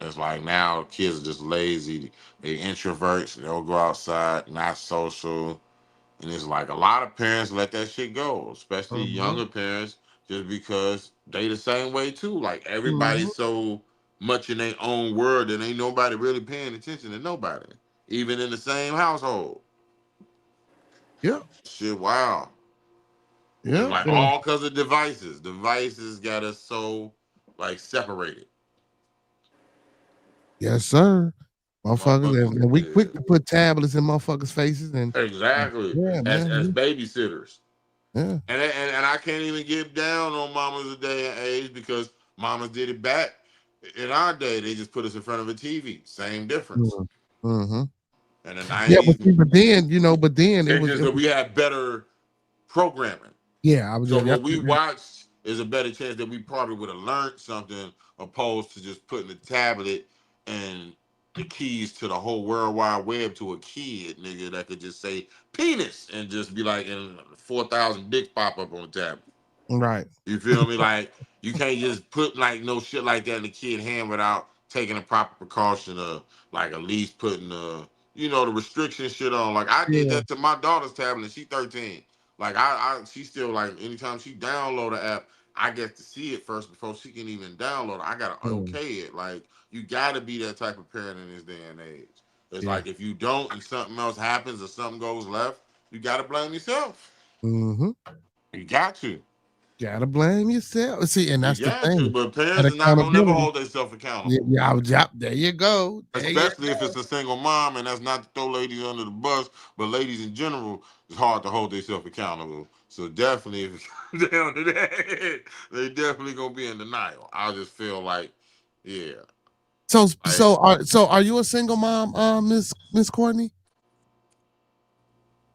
it's like now kids are just lazy. They introverts, they'll go outside, not social. And it's like a lot of parents let that shit go, especially Mm-hmm, younger parents, just because they the same way too. Like mm-hmm. everybody's so much in their own world that ain't nobody really paying attention to nobody, even in the same household. Yeah, Shit, wow. It's yeah. like all because of devices. Devices got us so like separated. Yes, sir. Motherfuckers, Motherfuckers, and we yeah. quick to put tablets in motherfuckers' faces, and Exactly. yeah, As man, babysitters. yeah. And I can't even get down on mamas a day and age because mamas did it back in our day. They just put us in front of a TV. Same difference. Mm-hmm. In the Yeah, but 90s, see, but then you know, but then it's it just that was we had better programming. yeah. I was So yeah, what we watched is a better chance that we probably would have learned something opposed to just putting a tablet and the keys to the whole World Wide Web to a kid, nigga, that could just say penis and just be like, and 4,000 dicks pop up on the tablet. right. You feel me? Like you can't just put like no shit like that in the kid hand without taking the proper precaution of like at least putting the restriction shit on. Like I did Yeah. that to my daughter's tablet. She 13. Like she still like anytime she download an app, I get to see it first before she can even download it. I gotta Mm, okay it. Like you gotta be that type of parent in this day and age. It's yeah. like if you don't and something else happens or something goes left, you gotta blame yourself. Mm-hmm. You got to. Gotta blame yourself. See, and You that's the got to, thing. but That parents are not gonna never accountability. hold themselves Yeah, accountable. yeah, there you go. There you Especially if it's a single mom, and that's not to throw ladies under the bus, but ladies in general, it's hard to hold themselves accountable. So definitely, if it comes down to that, they definitely gonna be in denial. I just feel like, yeah, So like, are you a single mom, Miss Courtney?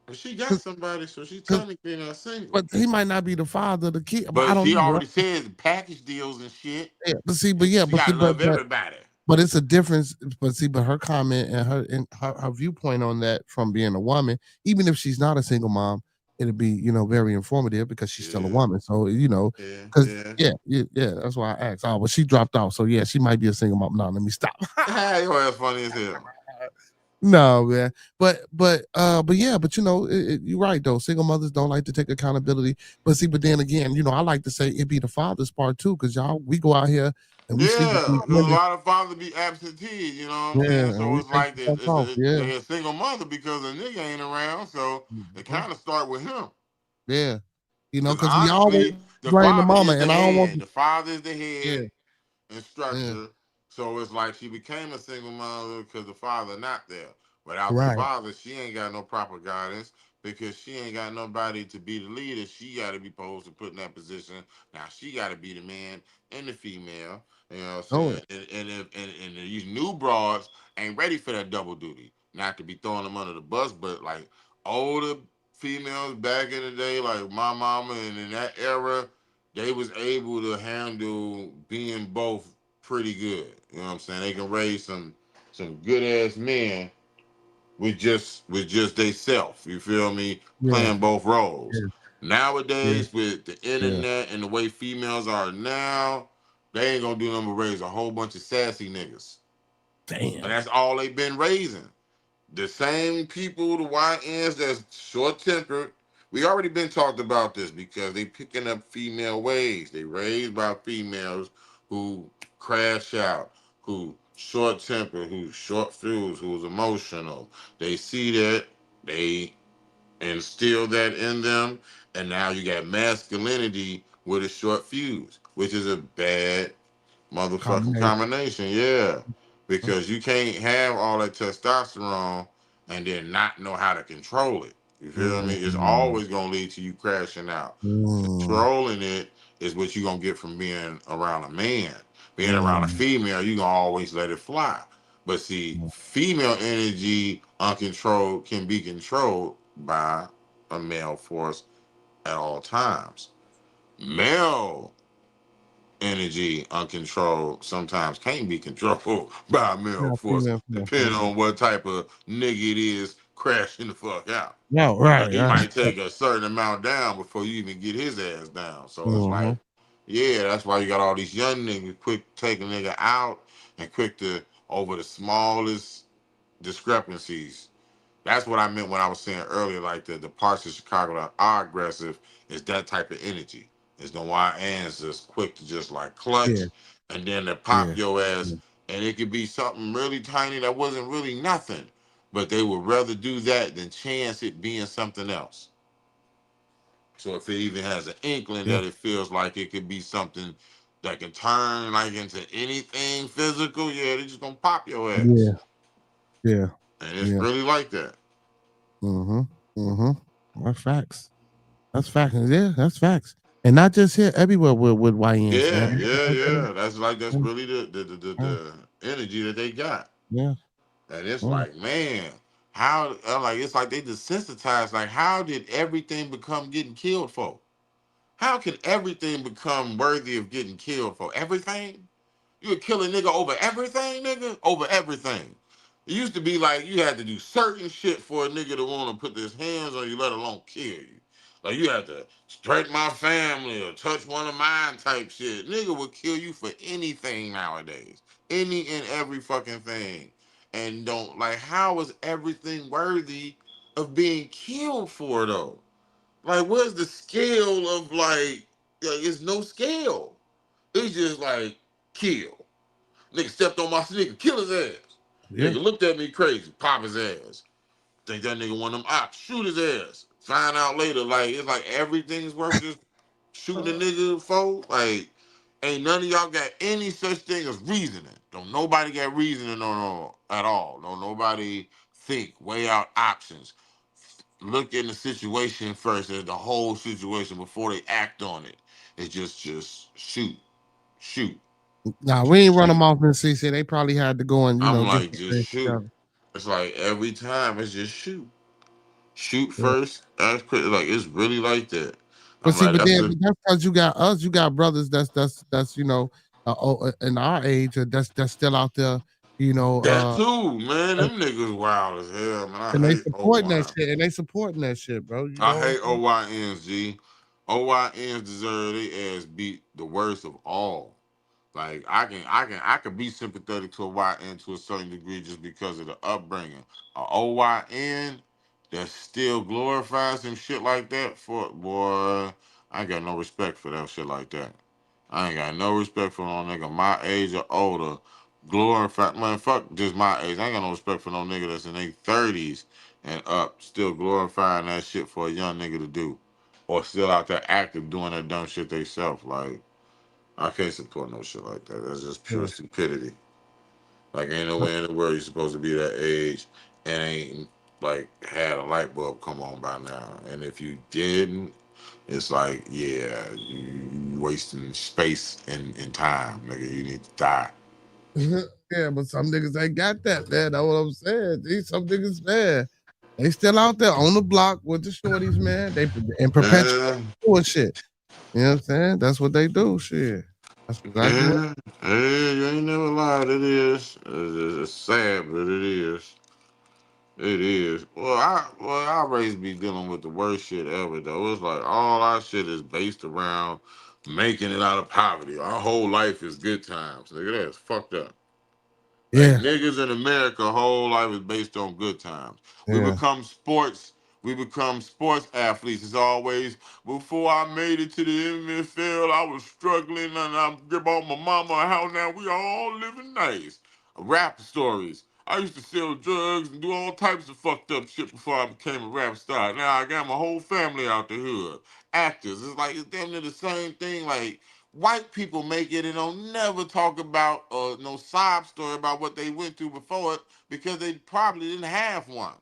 but she got Cause, somebody, so she's 'cause- technically not single. but he might not be the father of the kid. But I But don't she know. already Right? said package deals and shit. Yeah, but see, And she but gotta love everybody. it's a difference. But her comment and her viewpoint on that from being a woman, even if she's not a single mom, it'd be very informative because she's still a Yeah, woman. So yeah, because yeah. yeah, that's why I asked. Oh, but she dropped off. So yeah, she might be a single mom. No, let me stop. Your ass funny as hell. No, man. But yeah, but you're right though. Single mothers don't like to take accountability. But see, but then again, I like to say it be the father's part too, because y'all we go out here and we sleep with Yeah, these because a women. lot of fathers be absentee, you know what I'm Yeah, saying? and So we it's take like the fuck off. Yeah. they a single mother because a nigga ain't around. So it Mhm. kind of start with him. Yeah. Because Because we always honestly, the blame the father mama, is the and I don't want head. to. The father is the Yeah, head and yeah. structure. So it's like she became a single mother because the father not there. Without the Right. father, she ain't got no proper guidance because she ain't got nobody to be the leader. She got to be supposed to put in that position. Now she got to be the man and the female. You know what I'm Oh saying? And these new broads ain't ready for that double duty. Not to be throwing them under the bus, but like older females back in the day, like my mama, and in that era, they was able to handle being both pretty good. You know what I'm saying? They can raise some good ass men with just they self. You feel me? yeah, Playing both roles. yeah, yeah, Nowadays, with the yeah. internet and the way females are now, they ain't gonna do nothing but raise a whole bunch of sassy niggas. And Damn. that's all they've been raising. The same people, the YNs that's short tempered. We already been talked about this because they picking up female ways. They raised by females who crash out, who short tempered, who short fuse, who's emotional. They see that, they instill that in them, and now you got masculinity with a short fuse, which is a bad motherfucking Combination. combination, yeah. Because you can't have all that testosterone and then not know how to control it. You feel me? It's Mm, always gonna lead to you crashing out. mm, Controlling it is what you're gonna get from being around a man. Being around a mm, female, you're gonna always let it fly. But see, female energy uncontrolled can be controlled by a male force at all times. Male energy uncontrolled sometimes can't be controlled by a male yeah, force, female, female, depending female. on what type of nigga it is crashing the fuck out. No, Like, right. he might take a certain amount down before you even get his ass down. So it's Mm-hmm. like, yeah, that's why you got all these young niggas quick to take a nigga out and quick to over the smallest discrepancies. That's what I meant when I was saying earlier, like the parts of Chicago that are aggressive is that type of energy. It's the YNs that's quick to just like Yeah, clutch and then to pop yeah, your ass. yeah, And it could be something really tiny that wasn't really nothing. But they would rather do that than chance it being something else. So if it even has an inkling yeah, that it feels like it could be something that can turn like into anything physical, yeah, they're just gonna pop your ass. yeah, yeah, And it's yeah. really like that. Mm-hmm. Mm-hmm. That's facts. That's facts. Yeah, that's facts. And not just here, everywhere with YNs, Yeah, man. yeah, yeah. That's Yeah, really the energy that they got. yeah, And it's yeah, like, man, how like it's like they desensitized. Like, how did everything become getting killed for? How can everything become worthy of getting killed for? Everything? You would kill a nigga over everything, nigga? Over everything. It used to be like you had to do certain shit for a nigga to want to put his hands on you, let alone kill you. Like you had to strike my family or touch one of mine type shit. Nigga would kill you for anything nowadays. Any and every fucking thing. And don't like how is everything worthy of being killed for though? Like where's the scale of like it's no scale. It's just like kill. Nigga stepped on my sneaker, kill his ass. yeah, Nigga looked at me crazy, pop his ass. Think that nigga one of them ops, shoot his ass. Find out later, like it's like everything's worth just shooting a nigga for? Like, ain't none of y'all got any such thing as reasoning. Don't nobody got reasoning at all. Don't nobody think, weigh out options. Look in the situation first, at the whole situation before they act on it. It's just shoot, shoot, Nah, we just ain't run them shoot. off in CC. They probably had to go and I'm get like, some just things shoot. together. It's like every time it's just shoot. Shoot Yeah. first, ask quick. Like it's really like that. But I'm see, like, but that's then the that's because you got us. You got brothers that's in our age that's still out there. You know, that too, man. Them niggas wild as hell, man. I and they hate supporting that OY. shit. And they supporting that shit, bro. You I know what hate I'm OYNs, G. OYNs deserve their ass beat the worst of all. Like I can be sympathetic to a YN to a certain degree just because of the upbringing. A OYN that still glorifies some shit like that for boy, I ain't got no respect for that shit like that. I ain't got no respect for no nigga my age or older. Glorify man, fuck just my age. I ain't got no respect for no nigga that's in their 30s and up, still glorifying that shit for a young nigga to do. Or still out there active doing that dumb shit they self. Like I can't support no shit like that. That's just pure saying? stupidity. Like ain't no Yeah. way in the world you're supposed to be that age and ain't like had a light bulb come on by now. And if you didn't, it's like, yeah, you wasting space and time, nigga. You need to die. Yeah, but some niggas ain't got that, man. That's what I'm saying. These some niggas, man, they still out there on the block with the shorties, man. They and perpetuate Yeah, bullshit. You know what I'm saying? That's what they do. Shit. That's exactly what. yeah, yeah. You ain't never lied. It is. It's sad, but it is. It is. I always be dealing with the worst shit ever though. It's like all our shit is based around making it out of poverty. Our whole life is good times. Nigga, that's fucked up. Like Yeah, niggas in America, whole life is based on good times. yeah, We become sports athletes. It's always before I made it to the NFL, I was struggling and I bought my mama a house. Now we all living nice. Rap stories. I used to sell drugs and do all types of fucked up shit before I became a rap star. Now I got my whole family out the hood. Actors. It's like it's damn near the same thing. Like white people make it and don't never talk about no sob story about what they went through before it because they probably didn't have one.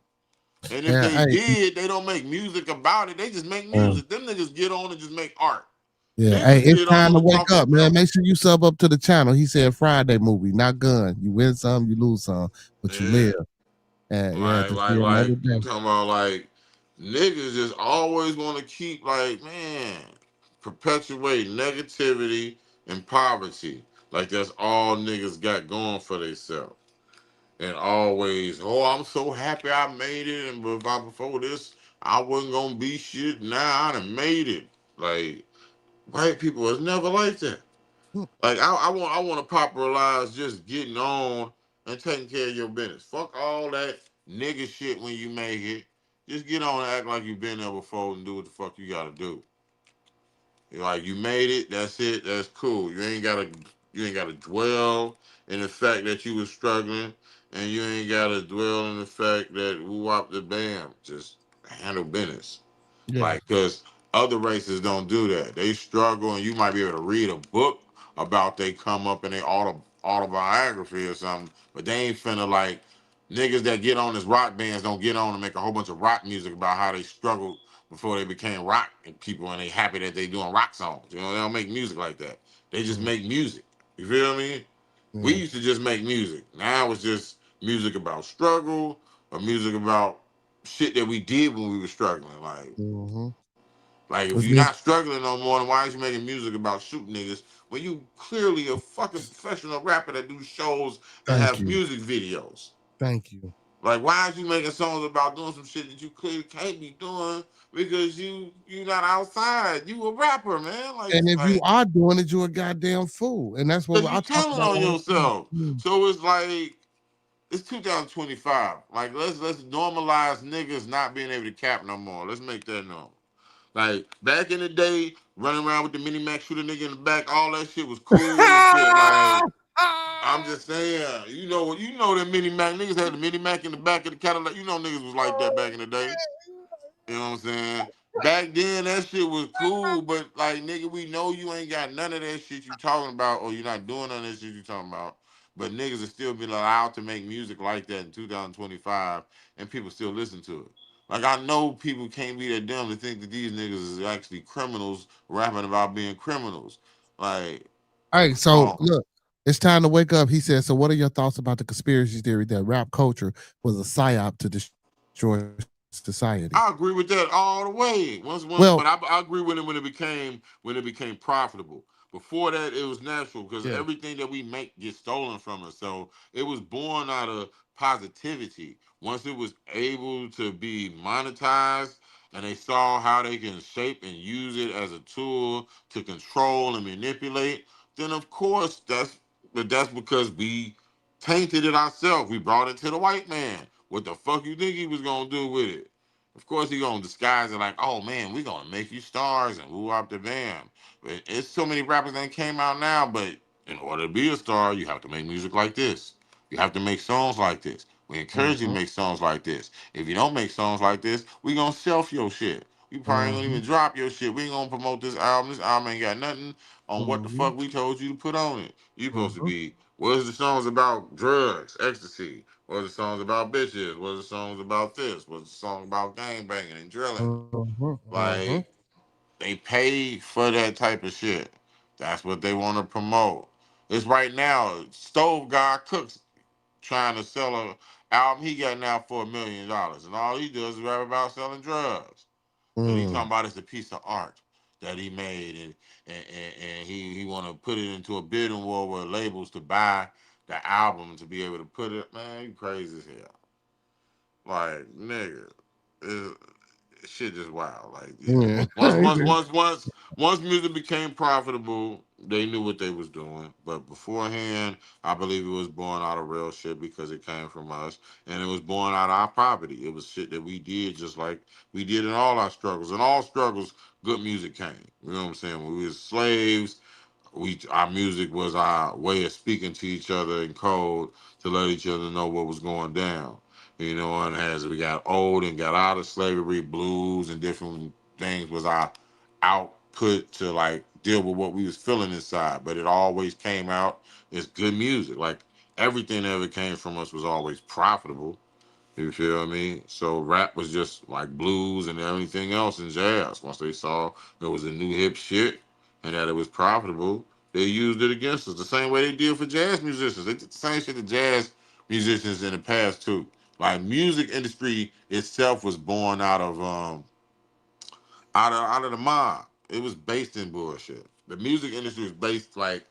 And if yeah. they Hey, did, they don't make music about it. They just make uh, music. Them niggas get on and just make art. yeah. Hey, Niggas it's get time on to and wake talk up, man. about Make sure you sub up to the channel. He said Friday movie, not gun. You win some, you lose some, but you yeah, live. Yeah, like to like see another like day. I'm talking about like niggas just always want to keep like man perpetuate negativity and poverty. Like that's all niggas got going for themselves. And always, oh, I'm so happy I made it. And before this, I wasn't gonna be shit. Now I done made it. Like white people is never like that. Hmm. Like I want to popularize just getting on and taking care of your business. Fuck all that nigga shit when you make it. Just get on and act like you've been there before and do what the fuck you gotta do. Like you made it, that's it, that's cool. You ain't gotta dwell in the fact that you was struggling, and you ain't gotta dwell in the fact that who up the bam. Just handle business. Yeah, Like, cause other races don't do that. They struggle, and you might be able to read a book about they come up in their autobiography or something, but they ain't finna like niggas that get on as rock bands don't get on and make a whole bunch of rock music about how they struggled before they became rock and people and they happy that they doing rock songs. You know, they don't make music like that. They just yeah, make music. You feel me? We yeah. used to just make music. Now it's just music about struggle or music about shit that we did when we were struggling. Mm-hmm. Like if What's you're this? not struggling no more, then why is you making music about shooting niggas when you clearly a fucking professional rapper that do shows and Thank have you, music videos? thank you. Like why is you making songs about doing some shit that you clearly can't be doing because you not outside? You a rapper, man. And if you Like are doing it, you're a goddamn fool, and that's what because I you talk telling about on all the time. yourself. So it's like it's 2025. Like let's normalize niggas not being able to cap no more. Let's make that known. Like back in the day, running around with the mini Mac, shoot a nigga in the back, all that shit was cool and shit. Like I'm just saying, you know that mini Mac niggas had the mini Mac in the back of the Cadillac. You know niggas was like that back in the day. You know what I'm saying? back then that shit was cool, but like nigga, we know you ain't got none of that shit you talking about, or you're not doing none of that shit you talking about. But niggas are still being allowed to make music like that in 2025, and people still listen to it. Like I know people can't be that dumb to think that these niggas is actually criminals rapping about being criminals. Like, All right, come so on. look, it's time to wake up. He said, so what are your thoughts about the conspiracy theory that rap culture was a psyop to destroy society? I agree with that all the way. Well, But I agree with it when it became profitable. Before that, it was natural because yeah. everything that we make gets stolen from us. So it was born out of positivity. Once it was able to be monetized, and they saw how they can shape and use it as a tool to control and manipulate, then of course that's because we tainted it ourselves. We brought it to the white man. What the fuck you think he was gonna do with it? Of course, he gonna disguise it like, oh man, we gonna make you stars and woo up the bam. But it's so many rappers that came out now, but in order to be a star, you have to make music like this. You have to make songs like this. We encourage you to Mhm, make songs like this. If you don't make songs like this, we gonna shelf your shit. We probably ain't gonna even mhm, drop your shit. We ain't gonna promote this album. This album ain't got nothing on what the mhm, fuck we told you to put on it. You supposed to mhm, be, what's the songs about drugs, ecstasy? What are the songs about bitches? What are the songs about this? What's the song about gang banging and drilling? mhm, mhm, Like they pay for that type of shit. That's what they want to promote. It's right now. Stove Guy Cooks trying to sell a album he got now for $1 million, and all he does is rap about selling drugs. But he talking mm, about it's a piece of art that he made, and he want to put it into a bidding war with labels to buy the album to be able to put it. Man, you crazy as hell. Like nigga, it, shit just wild. Like yeah. once music became profitable, they knew what they was doing. But beforehand, I believe it was born out of real shit because it came from us, and it was born out of our poverty. It was shit that we did just like we did in all our struggles. In all struggles, good music came. You know what I'm saying? When we was slaves, our music was our way of speaking to each other in code to let each other know what was going down. You know, and as we got old and got out of slavery, blues and different things was our output to like deal with what we was feeling inside. But it always came out as good music. Like everything that ever came from us was always profitable. You feel me? So rap was just like blues and everything else and jazz. Once they saw there was a new hip shit and that it was profitable, they used it against us. The same way they did for jazz musicians. They did the same shit to jazz musicians in the past too. Like music industry itself was born out of the mob. It was based in bullshit. The music industry was based like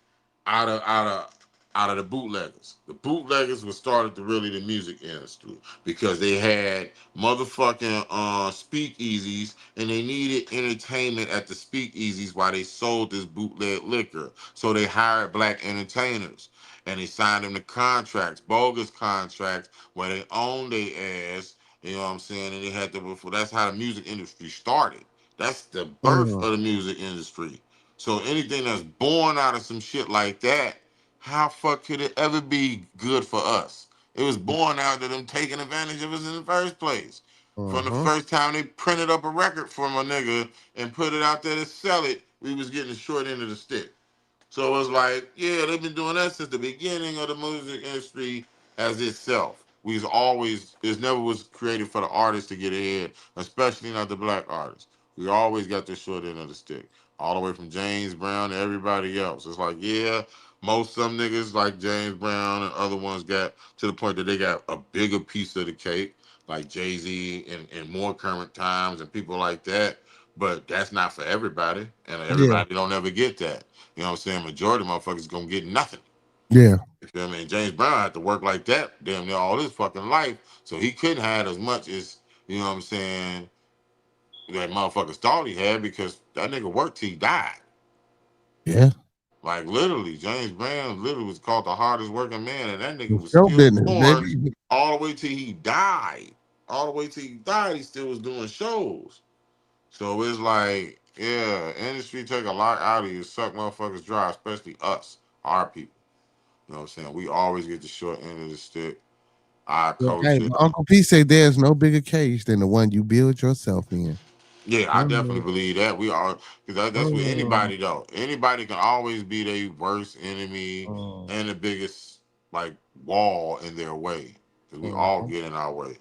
out of out of out of the bootleggers. The bootleggers was started to really the music industry because they had motherfucking speakeasies and they needed entertainment at the speakeasies while they sold this bootleg liquor. So they hired black entertainers and they signed them to contracts, bogus contracts where they owned their ass. You know what I'm saying? And they had to. That's how the music industry started. That's the birth mm, of the music industry. So anything that's born out of some shit like that, how fuck could it ever be good for us? It was born out of them taking advantage of us in the first place. From the mhm, first time they printed up a record from a nigga and put it out there to sell it, we was getting the short end of the stick. So it's like, yeah, they've been doing that since the beginning of the music industry as itself. We've always, it never was created for the artist to get ahead, especially not the black artists. We always got the short end of the stick, all the way from James Brown to everybody else. It's like, yeah, most some niggas like James Brown and other ones got to the point that they got a bigger piece of the cake, like Jay-Z and more current times and people like that. But that's not for everybody, and yeah, everybody don't ever get that. You know what I'm saying? Majority of motherfuckers gonna get nothing. yeah, You feel me? And James Brown had to work like that damn near all his fucking life. So he couldn't have as much as, you know what I'm saying, that motherfuckers thought he had because that nigga worked till he died. yeah. Like literally, James Brown literally was called the hardest working man, and that nigga It's was show still business, touring baby. all the way till he died. All the way till he died, he still was doing shows. So it's like, yeah, industry take a lot out of you, suck motherfuckers dry, especially us, our people. You know what I'm saying? We always get the short end of the stick. Our Yeah, hey, culture. but Uncle P said there's no bigger cage than the one you build yourself in. Yeah, I definitely believe that. We are, because that's with Mm, anybody though. Anybody can always be their worst enemy mm, and the biggest like wall in their way. Because we all mhm. get in our way.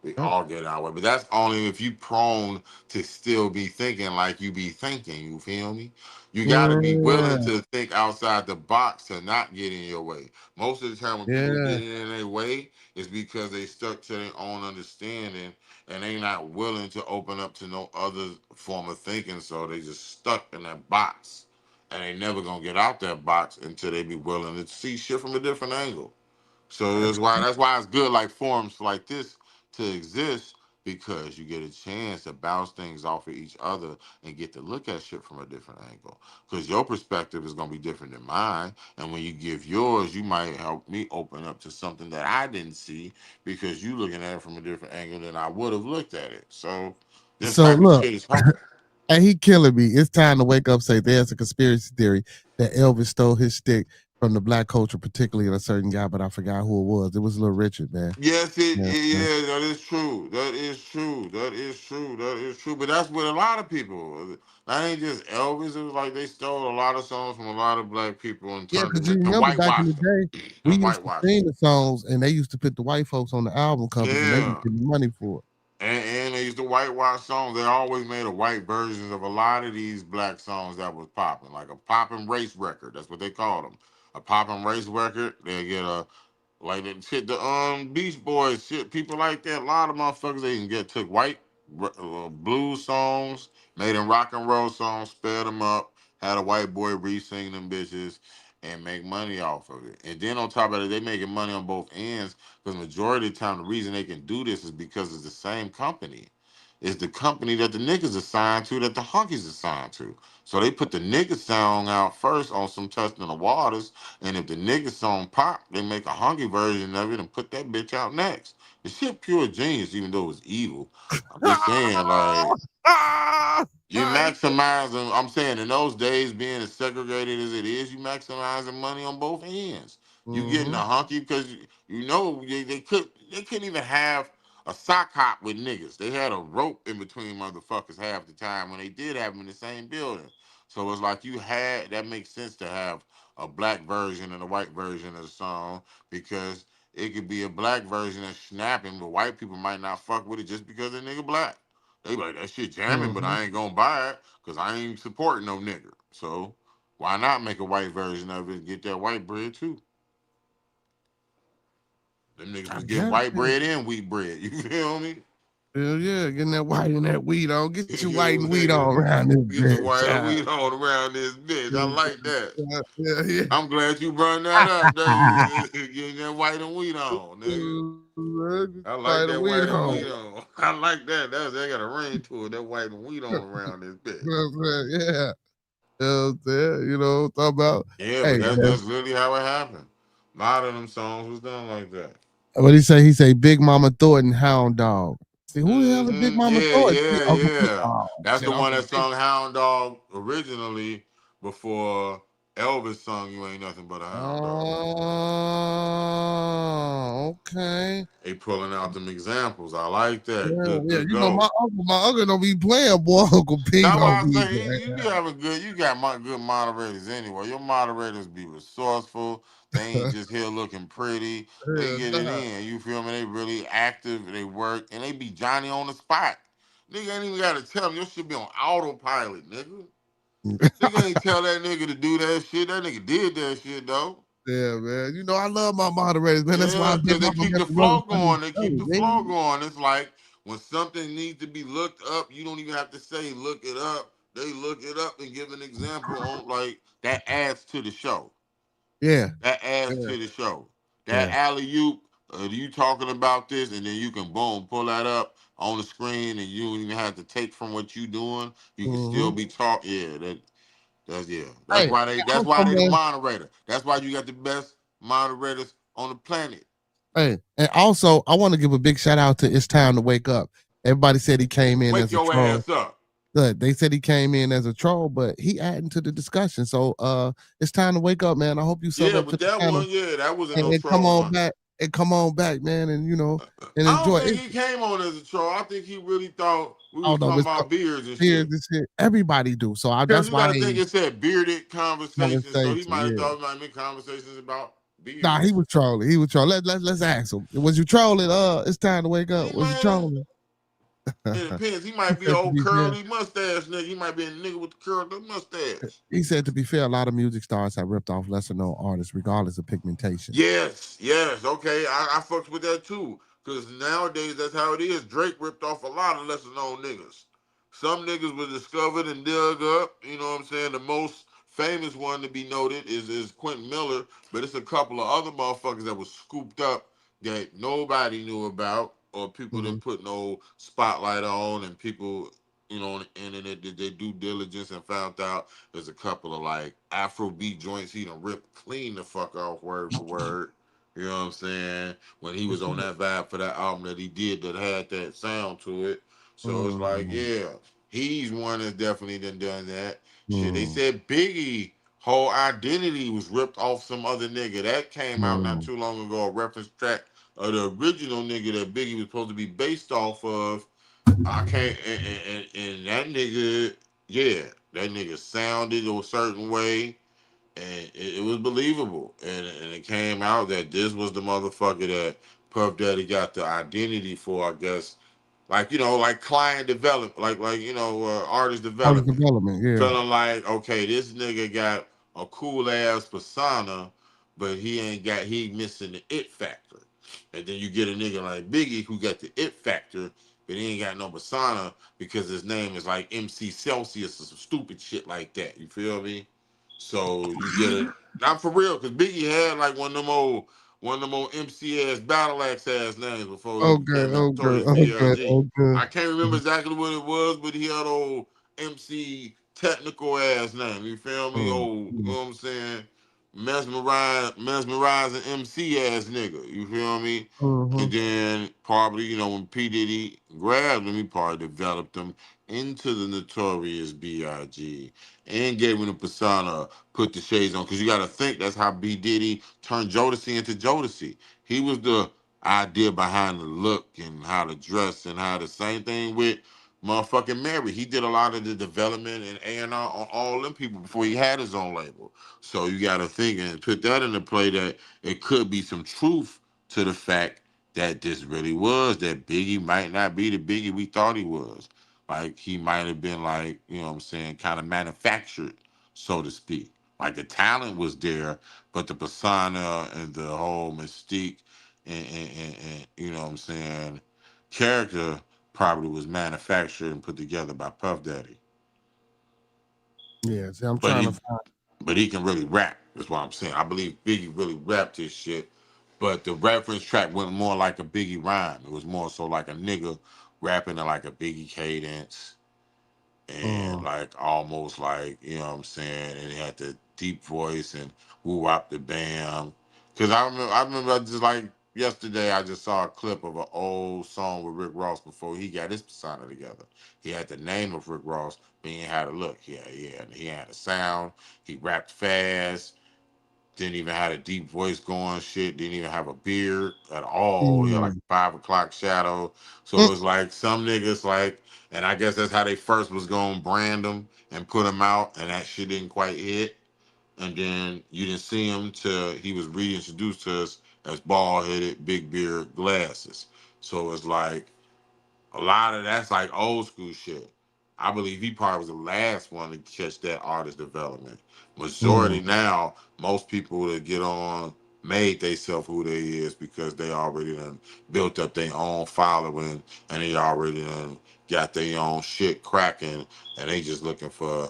We Yep. all get in our way. But that's only if you prone to still be thinking like you be thinking. You feel me? You got to be willing Yeah, to think outside the box to not get in your way. Most of the time, when people yeah. get in their way, it's because they stuck to their own understanding and they not willing to open up to no other form of thinking. So they just stuck in that box, and they never gonna get out that box until they be willing to see shit from a different angle. So That's that's why it's good like forums like this to exist, because you get a chance to bounce things off of each other and get to look at shit from a different angle. Because your perspective is gonna be different than mine, and when you give yours, you might help me open up to something that I didn't see because you looking at it from a different angle than I would have looked at it. So this so type of look, shit is hard. and he killing me. It's time to wake up. Say there's a conspiracy theory that Elvis stole his stick from the black culture, particularly in a certain guy, but I forgot who it was. It was Little Richard, man. Yes, Yeah, man. yeah, that is true. That is true. That is true. That is true. But that's with a lot of people. That ain't just Elvis. It was like they stole a lot of songs from a lot of black people and Yeah, turned because them you into remember back in whitewash the them day, we and used to whitewash them. sing the songs, and they used to put the white folks on the album covers, and they would Yeah, give you money for it. and they used to whitewash songs. They always made a white versions of a lot of these black songs that was popping, like a popping race record. That's what they called them. A popping race record. They get a like the shit, the Beach Boys, shit, people like that. A lot of motherfuckers they can get took white blues songs, made them rock and roll songs, sped them up, had a white boy re-sing them bitches, and make money off of it. And then on top of it, they making money on both ends because majority of the time the reason they can do this is because it's the same company. It's the company that the niggas assigned to that the hunkies assigned to. So they put the nigga song out first on some testing the waters, and if the nigga song pop, they make a hunky version of it and put that bitch out next. The shit pure genius, even though it's evil. I'm just saying, like, you maximizing. I'm saying in those days, being as segregated as it is, you maximizing money on both ends. You getting Mm-hmm. a hunky because you know they couldn't even have a sock hop with niggas. They had a rope in between motherfuckers half the time when they did have them in the same building. So it's like you had that makes sense to have a black version and a white version of the song because it could be a black version that's snapping, but white people might not fuck with it just because the nigga black. They be like, that shit jamming, but Mm-hmm. I ain't gonna buy it because I ain't supporting no nigga. So why not make a white version of it and get that white bread too? Them niggas I was getting guess. white bread and wheat bread. You feel me? Hell yeah, getting that white and that weed on. Get your You know white what and I'm weed on saying? around this Get the bitch. white and wheat on around this bitch. I like that. Yeah, yeah. I'm glad you brought that up. Getting that white and wheat on, nigga. Get I your like white that and weed white and on. wheat on. I like that. That got a ring to it. That white and wheat on around this bitch. You know what I'm saying? Yeah. You know what I'm saying? You know, talk about, Yeah, but hey, man. that's literally how it happened. A lot of them songs was done like that. What he say? He say Big Mama Thornton Hound Dog. See, who the hell is Big Mama Yeah, Thornton? See, yeah, Uncle P. yeah. Oh, That's shit, the one Uncle that P. sung Hound Dog originally before Elvis sung You Ain't Nothing But a Hound Dog. Oh, okay. They pulling out them examples. I like that. Yeah, Good, yeah. good You know, go. my uncle don't be playing, boy. Uncle P That's don't why I be say there. you be having good. You got good moderators anyway. Your moderators be resourceful. They ain't just here looking pretty. They Yeah, get it nah. in. You feel me? They really active. They work and they be Johnny on the spot. Nigga ain't even gotta tell him. Your shit be on autopilot, nigga. Nigga ain't tell that nigga to do that shit. That nigga did that shit though. Yeah, man. You know, I love my moderators, man. That's why Yeah, Big because they Mama keep got the to run flow funny going. They keep show, the flow man. going. It's like when something needs to be looked up, you don't even have to say look it up. They look it up and give an example on like that adds to the show. Yeah, That adds yeah, to the show. That yeah. alley oop, you talking about this, and then you can boom pull that up on the screen, and you don't even have to take from what you doing. You can still Mm-hmm. be talk. Yeah, that's yeah. Hey, That's also, why they the man. moderator. That's why you got the best moderators on the planet. Hey, and also, I want to give a big shout out to It's Time to Wake Up. Everybody said he came in Wake as a your troll. ass up. Good. They said he came in as a troll, but he adding to the discussion. So it's time to wake up, man. I hope you sub Yeah, up to but the that channel one, yeah, that wasn't no and come troll on one. back man, and I don't enjoy think it. he came on as a troll. I think he really thought We Oh was no, talking it's about beards and here's shit. this shit. Everybody do. So Because that's you why got to think it said bearded conversations, so he conversation. might have Yeah. thought it might be conversations about Nah, he beards. was trolling. He was trolling. Let's ask him. Was you trolling? It's time to wake He up. Was you might have. trolling? It depends. He He might be an said to old be fair. curly mustache nigga. He might be a nigga with the curled up mustache. He said to be fair, a lot of music stars have ripped off lesser known artists, regardless of pigmentation. Yes, yes, okay. I fucks with that too. Cause nowadays that's how it is. Drake ripped off a lot of lesser known niggas. Some niggas were discovered and dug up. You know what I'm saying? The most famous one to be noted is Quentin Miller, but it's a couple of other motherfuckers that was scooped up that nobody knew about, or people Mhm. didn't put no spotlight on, and people, on the internet did their due diligence and found out there's a couple of like Afrobeat joints he done ripped clean the fuck off word for word. You know what I'm saying? When he was on that vibe for that album that he did that had that sound to it. So it's like, Mhm. yeah, he's one that's definitely done that. Shit, they Mhm. said Biggie whole identity was ripped off some other nigga. That came out not Mhm. too long ago, a reference track of the original nigga that Biggie was supposed to be based off of. I can't, and that nigga, yeah, that nigga sounded a certain way, and it was believable. And it came out that this was the motherfucker that Puff Daddy got the identity for, I guess, like like client development, like artist Artist development, development, yeah. feeling like okay, this nigga got a cool ass persona, but he missing the it factor. And then you get a nigga like Biggie who got the it factor, but he ain't got no persona because his name is like MC Celsius or some stupid shit like that. You feel me? So you get it. Not for real, because Biggie had like one of them old MC ass battle axe ass names before he Okay, became okay, Notorious okay, B.I.G. okay. I can't remember exactly what it was, but he had old MC technical ass name. You feel me? Mhm. Old, you know what I'm saying? Mesmerizing MC ass nigga. You feel me? And Mhm. then probably, when P. Diddy grabbed him, he probably developed him into the Notorious B.I.G. and gave him the persona, put the shades on. Because you got to think that's how B. Diddy turned Jodeci into Jodeci. He was the idea behind the look and how to dress and how the same thing with motherfucking Mary. He did a lot of the development and A&R on all them people before he had his own label. So you got to think and put that into play that it could be some truth to the fact that this really was that Biggie might not be the Biggie we thought he was. Like he might have been like, you know what I'm saying, kind of manufactured, so to speak. Like the talent was there, but the persona and the whole mystique and you know what I'm saying, character probably was manufactured and put together by Puff Daddy. Yeah, see, I'm But trying to he find. but he can really rap. That's what I'm saying. I believe Biggie really rapped his shit. But the reference track went more like a Biggie rhyme. It was more so like a nigga rapping in like a Biggie cadence and like almost like, you know what I'm saying, and he had the deep voice and woo wop the bam. Cause I remember I just like yesterday I just saw a clip of an old song with Rick Ross before he got his persona together. He had the name of Rick Ross, but he ain't had a look. He had a sound, he rapped fast, didn't even have a deep voice going, shit, didn't even have a beard at all. He had like Mm. a 5 o'clock shadow. So Mm. it's like some niggas like, and I guess that's how they first was going to brand him and put him out, and that shit didn't quite hit. And then you didn't see him till he was reintroduced to us as bald headed, big beard, glasses. So it's like, a lot of that's like old school shit. I believe he probably was the last one to catch that artist development. Mm. Majority now, most people that get on made themselves who they is because they already done built up their own following and they already done got their own shit cracking and they just looking for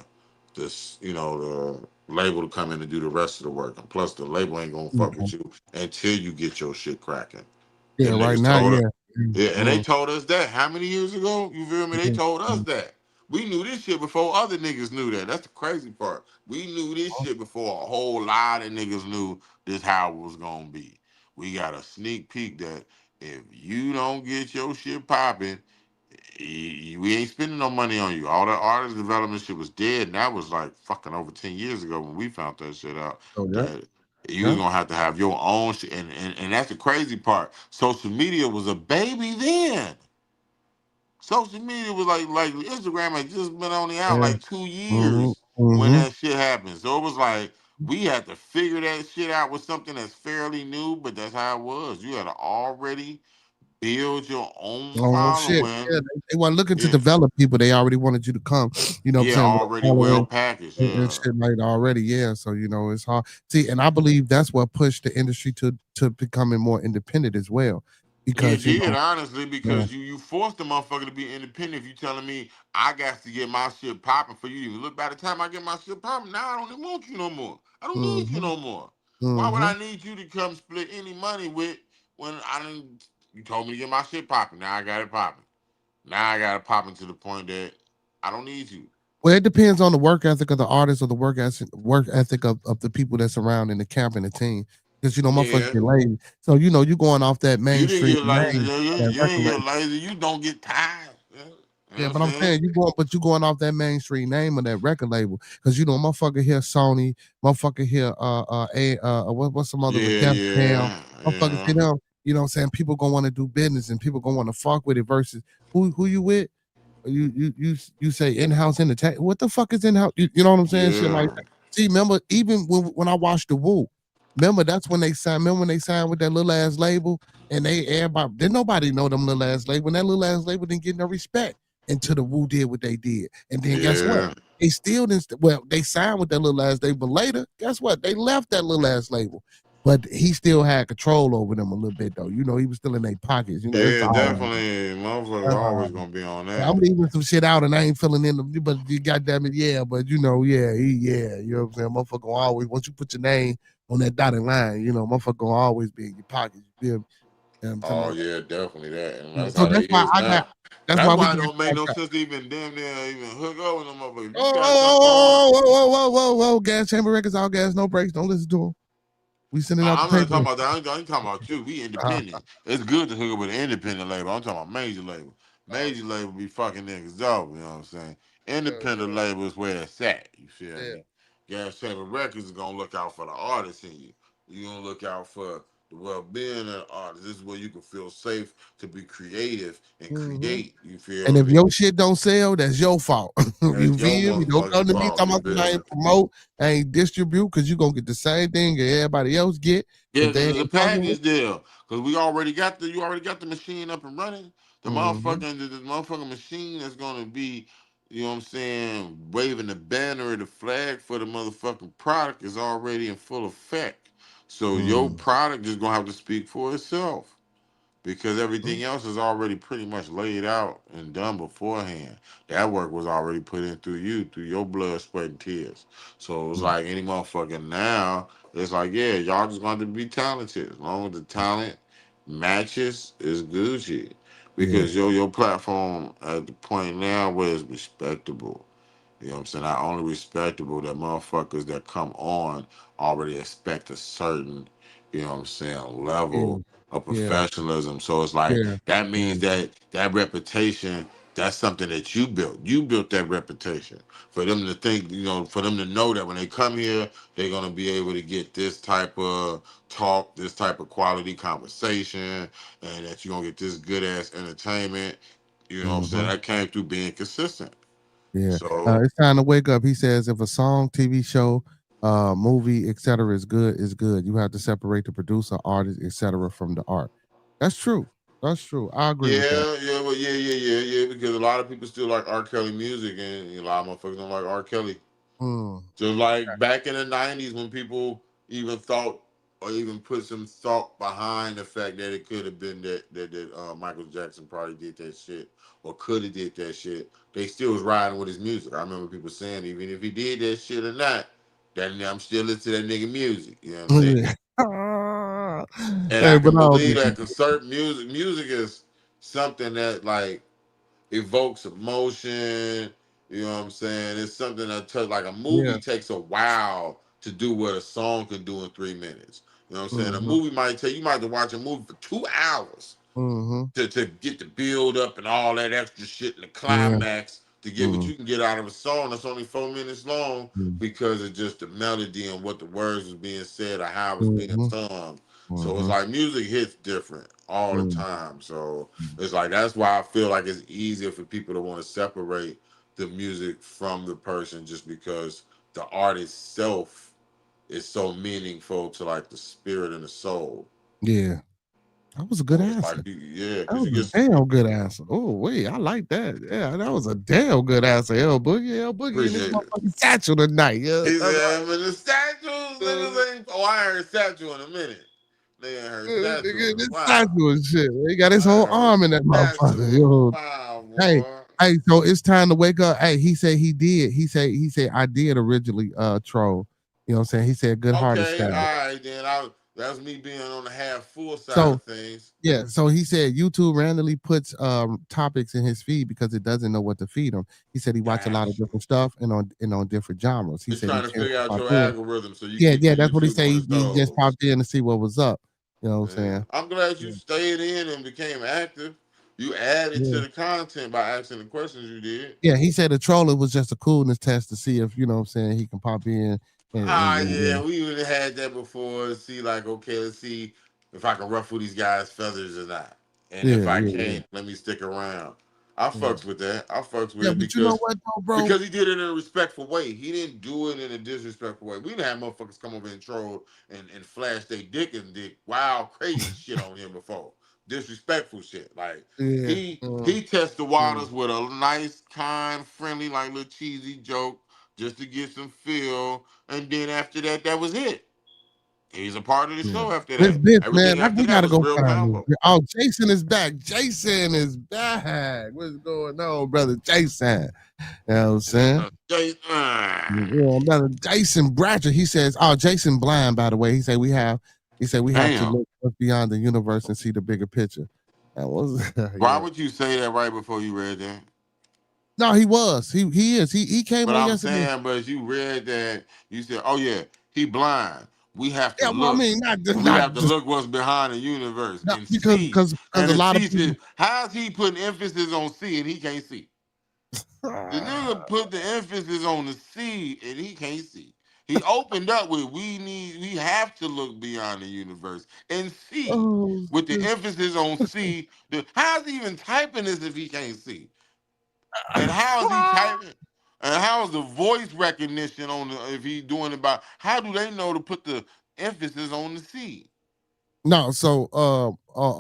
this, the label to come in and do the rest of the work. And plus the label ain't gonna fuck Okay. with you until you get your shit cracking. Yeah, Them right niggas now, told us. yeah. Yeah, and they Mm. told us that how many years ago? You feel me? They Mm. told us Mm. that. We knew this shit before other niggas knew that. That's the crazy part. We knew this shit before a whole lot of niggas knew this how it was gonna be. We got a sneak peek that if you don't get your shit popping, we ain't spending no money on you. All that artist development shit was dead, and that was like fucking over 10 years ago when we found that shit out. Oh, yeah, That you was yeah. gonna have to have your own shit, and that's the crazy part. Social media was a baby then. Social media was like Instagram had just been only out Yeah. like 2 years when Mm-hmm. that shit happened. So it was like we had to figure that shit out with something that's fairly new, but that's how it was. You had to already build your own Oh shit. following. Yeah, they weren't looking to Yeah, develop people. They already wanted you to come, you know what I'm yeah, saying, with a already well following packaged. and Yeah, shit like that already. Yeah. So, it's hard. See, and I believe that's what pushed the industry to becoming more independent as well. it Because, did honestly yeah, because you forced the motherfucker to be independent. If you telling me I got to get my shit popping for you to even look, by the time I get my shit popping, now I don't even want you no more. I don't need you mm-hmm, no more. Why would mm-hmm. I need you to come split any money with when I didn't? You told me to get my shit popping. Now I got it popping. Now I got it popping to the point that I don't need you. Well, it depends on the work ethic of the artist or the work ethic of the people that's around in the camp and the team. Because motherfuckers Yeah, get lazy. So you going off that you didn't mainstream get lazy. name, that You record ain't get label. lazy. You don't get tired. Yeah. You know Yeah, what I'm but I'm saying? saying you going off that mainstream name of that record label. Because motherfucker here Sony, motherfucker here what's some other with Yeah, Def Jam, yeah, motherfuckers yeah. see them. You know what I'm saying? People gonna want to do business and people gonna want to fuck with it versus who you with? You say in-house entertainment. What the fuck is in-house? You know what I'm saying? Shit like Yeah. that. See, remember, even when I watched the Woo, remember that's when they signed. Remember when they signed with that little ass label and everybody didn't nobody know them little ass label. And that little ass label didn't get no respect until the Woo did what they did. And then guess what? Yeah. They still didn't. Well, they signed with that little ass label. But later, guess what? They left that little ass label. But he still had control over them a little bit though. He was still in their pockets. It's Yeah, all. definitely. Motherfuckers always gonna be on I'm that. leaving some shit out and I ain't filling in the, but you goddamn it, yeah, but you know what I'm saying? Motherfucker gonna always, once you put your name on that dotted line, motherfucker gonna always be in your pocket. You feel me? You know what I'm talking Oh about? yeah, definitely that. And that's So how that that's why is I got, now. that's That's why we why it got don't make no got- sense to even damn near even hook up with them motherfuckers. If you got something going, whoa, gas chamber records, all gas, no brakes, don't listen to them. We sending out the I'm not talking paper. about that. I ain't talking about you. We Uh, independent. It's good to hook up with an independent label. I'm talking about major label. Major label be fucking niggas up. You know what I'm saying? Independent label is where it's at. You feel yeah. me? Gas Chamber Records is gonna look out for the artist in you. You gonna look out for the well-being of the artist. This is where you can feel safe to be creative and Mhm. create. You And feel if me? your shit don't sell, that's your fault. That's You your feel me? Don't motherfucking come to me fault. talking You about I feel me? ain't promote, I ain't distribute, because you gonna get the same thing that everybody else get Yeah, if they because it's a ain't fucking with. package deal. Because we already got you already got the machine up and running. Mm-hmm. The motherfucking machine that's gonna be, you know what I'm saying, waving the banner or the flag for the motherfucking product is already in full effect. So your Mm-hmm. product is gonna have to speak for itself because everything else is already pretty much laid out and done beforehand. That work was already put in through you, through your blood, sweat, and tears. So it was like any motherfucker now, it's like, yeah, y'all just going to be talented. As long as the talent matches, is Gucci. Yeah. Because your platform at the point now where it's respectable. You know what I'm saying? Not only respectable, that motherfuckers that come on already expect a certain, you know what I'm saying, Yeah. level of Yeah. professionalism. So it's like Yeah. that Yeah. means that reputation, that's something that you built. You built that reputation. For them to think, for them to know that when they come here, they're gonna be able to get this type of talk, this type of quality conversation, and that you're gonna get this good ass entertainment. You know what I'm saying? Mm-hmm. That came through being consistent. Yeah. So It's time to wake up. He says if a song, TV show, movie, etc. is good, is good. You have to separate the producer, artist, etc. from the art. That's true. That's true. I agree with that. yeah. Because a lot of people still like R. Kelly music, and a lot of motherfuckers don't like R. Kelly. Mm. Just like back in the '90s, when people even thought or even put some thought behind the fact that it could have been that Michael Jackson probably did that shit or could have did that shit, they still was riding with his music. I remember people saying even if he did that shit or not, that I'm still listening to that nigga music. You know what I'm saying? And Hey, I but can I don't believe think that because certain music is something that like evokes emotion. You know what I'm saying? It's something that touch like a yeah. movie takes a while to do what a song can do in 3 minutes. You know what I'm saying? A Mm-hmm. movie might take you might have to watch a movie for 2 hours Mm-hmm. to get the build up and all that extra shit and the Yeah. climax to get what Mm-hmm. you can get out of a song that's only 4 minutes long because of just the melody and what the words was being said or how it was being Mm-hmm. sung. So it's like music hits different all the mm, time. So it's like that's why I feel like it's easier for people to want to separate the music from the person, just because the art itself is so meaningful to like the spirit and the soul. yeah. That was a good So it's like answer. yeah, That because was you a get damn good answer. Oh wait, I like that. Yeah, that was a damn good answer. L Boogie, L Boogie in this appreciate it. motherfucking satchel tonight. Yeah, He that's said, "Man, the statues, right. niggas ain't. Oh, I ain't heard statue in a minute. They ain't heard statue in Nigga, a this while. statue and shit. He got his I ain't whole heard arm in that statue motherfucker. in a Yo, while, hey, boy. hey, so it's time to wake up. Hey, he said he did. He said I did originally troll. You know what I'm saying? He said good hearted Okay, style. all right then. That's me being on the half full side So of things. yeah, so he said YouTube randomly puts topics in his feed because it doesn't know what to feed him. He said he watch a lot of Gotcha. different stuff and on different genres. He It's said he trying to chanced figure to out pop your in. algorithm so you Yeah, get yeah, your that's what he YouTube said. on He, his he just toes. popped in to see what was up. You know what I'm Yeah. saying? I'm glad you Yeah. stayed in and became active. You added Yeah. to the content by asking the questions you did. Yeah, he said the trolling was just a coolness test to see if, you know what I'm saying, he can pop in Ah, and yeah, we even had that before. See, like, okay, let's see if I can ruffle these guys' feathers or not. And yeah, if I yeah, yeah, can't, let me stick around. I yeah. fucks with that. I fucks with Yeah, it but you know because what though, bro? because he did it in a respectful way. He didn't do it in a disrespectful way. We done had motherfuckers come over and troll and flash their dick and dick wild, crazy shit on him before. Disrespectful shit. Like Yeah. he test the waters with a nice, kind, friendly, like little cheesy joke just to get some feel. And then after that, that was it. He's a part of the Yeah. show after This that. bitch, Everything man, after we that gotta was go real find him. combo. Oh, Jason is back. Jason is back. What's going on, brother Jason? You know what I'm saying? Yeah, brother Jason Bratcher. He says, oh, Jason Blind, by the way. He said we have to Damn. look beyond the universe and see the bigger picture. That was Why yeah. would you say that right before you read that? No, he was. He is. He came But on I'm yesterday. saying, but you read that, you said, "Oh yeah, he blind. We have to Yeah, well, I look. mean, not just We not have to just look what's behind the universe not and because see." because because And a the lot of teacher, people how's he putting emphasis on see and he can't see? The nigga put the emphasis on the see and he can't see. He opened up with we have to look beyond the universe and see. oh With the shit. emphasis on see, how's he even typing this if he can't see? And how is he typing? And how is the voice recognition on the if he's doing it by how do they know to put the emphasis on the C? No, so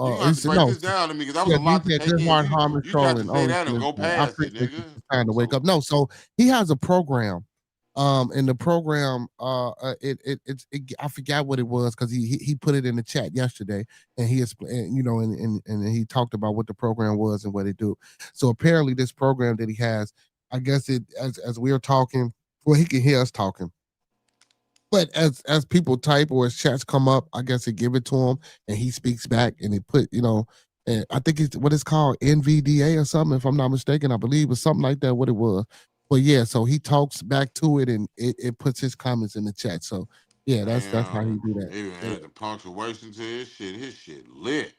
You gonna he have to said break no. this down to me because that was Yeah, a he lot to said take good in. heart, You harmony, you tried to trolling. say Oh, that and go I past it, appreciate you nigga. for trying to wake So up. No, so he has a program. In the program, I forgot what it was because he put it in the chat yesterday, and he explained, and he talked about what the program was and what it do. So apparently, this program that he has, I guess it as we are talking, well, he can hear us talking. But as people type or as chats come up, I guess they give it to him and he speaks back and they put, and I think it's what it's called NVDA or something, if I'm not mistaken. I believe it's something like that, what it was. But yeah, so he talks back to it and it puts his comments in the chat. So yeah, that's how he damn, do that. even had the punctuation to his shit lit.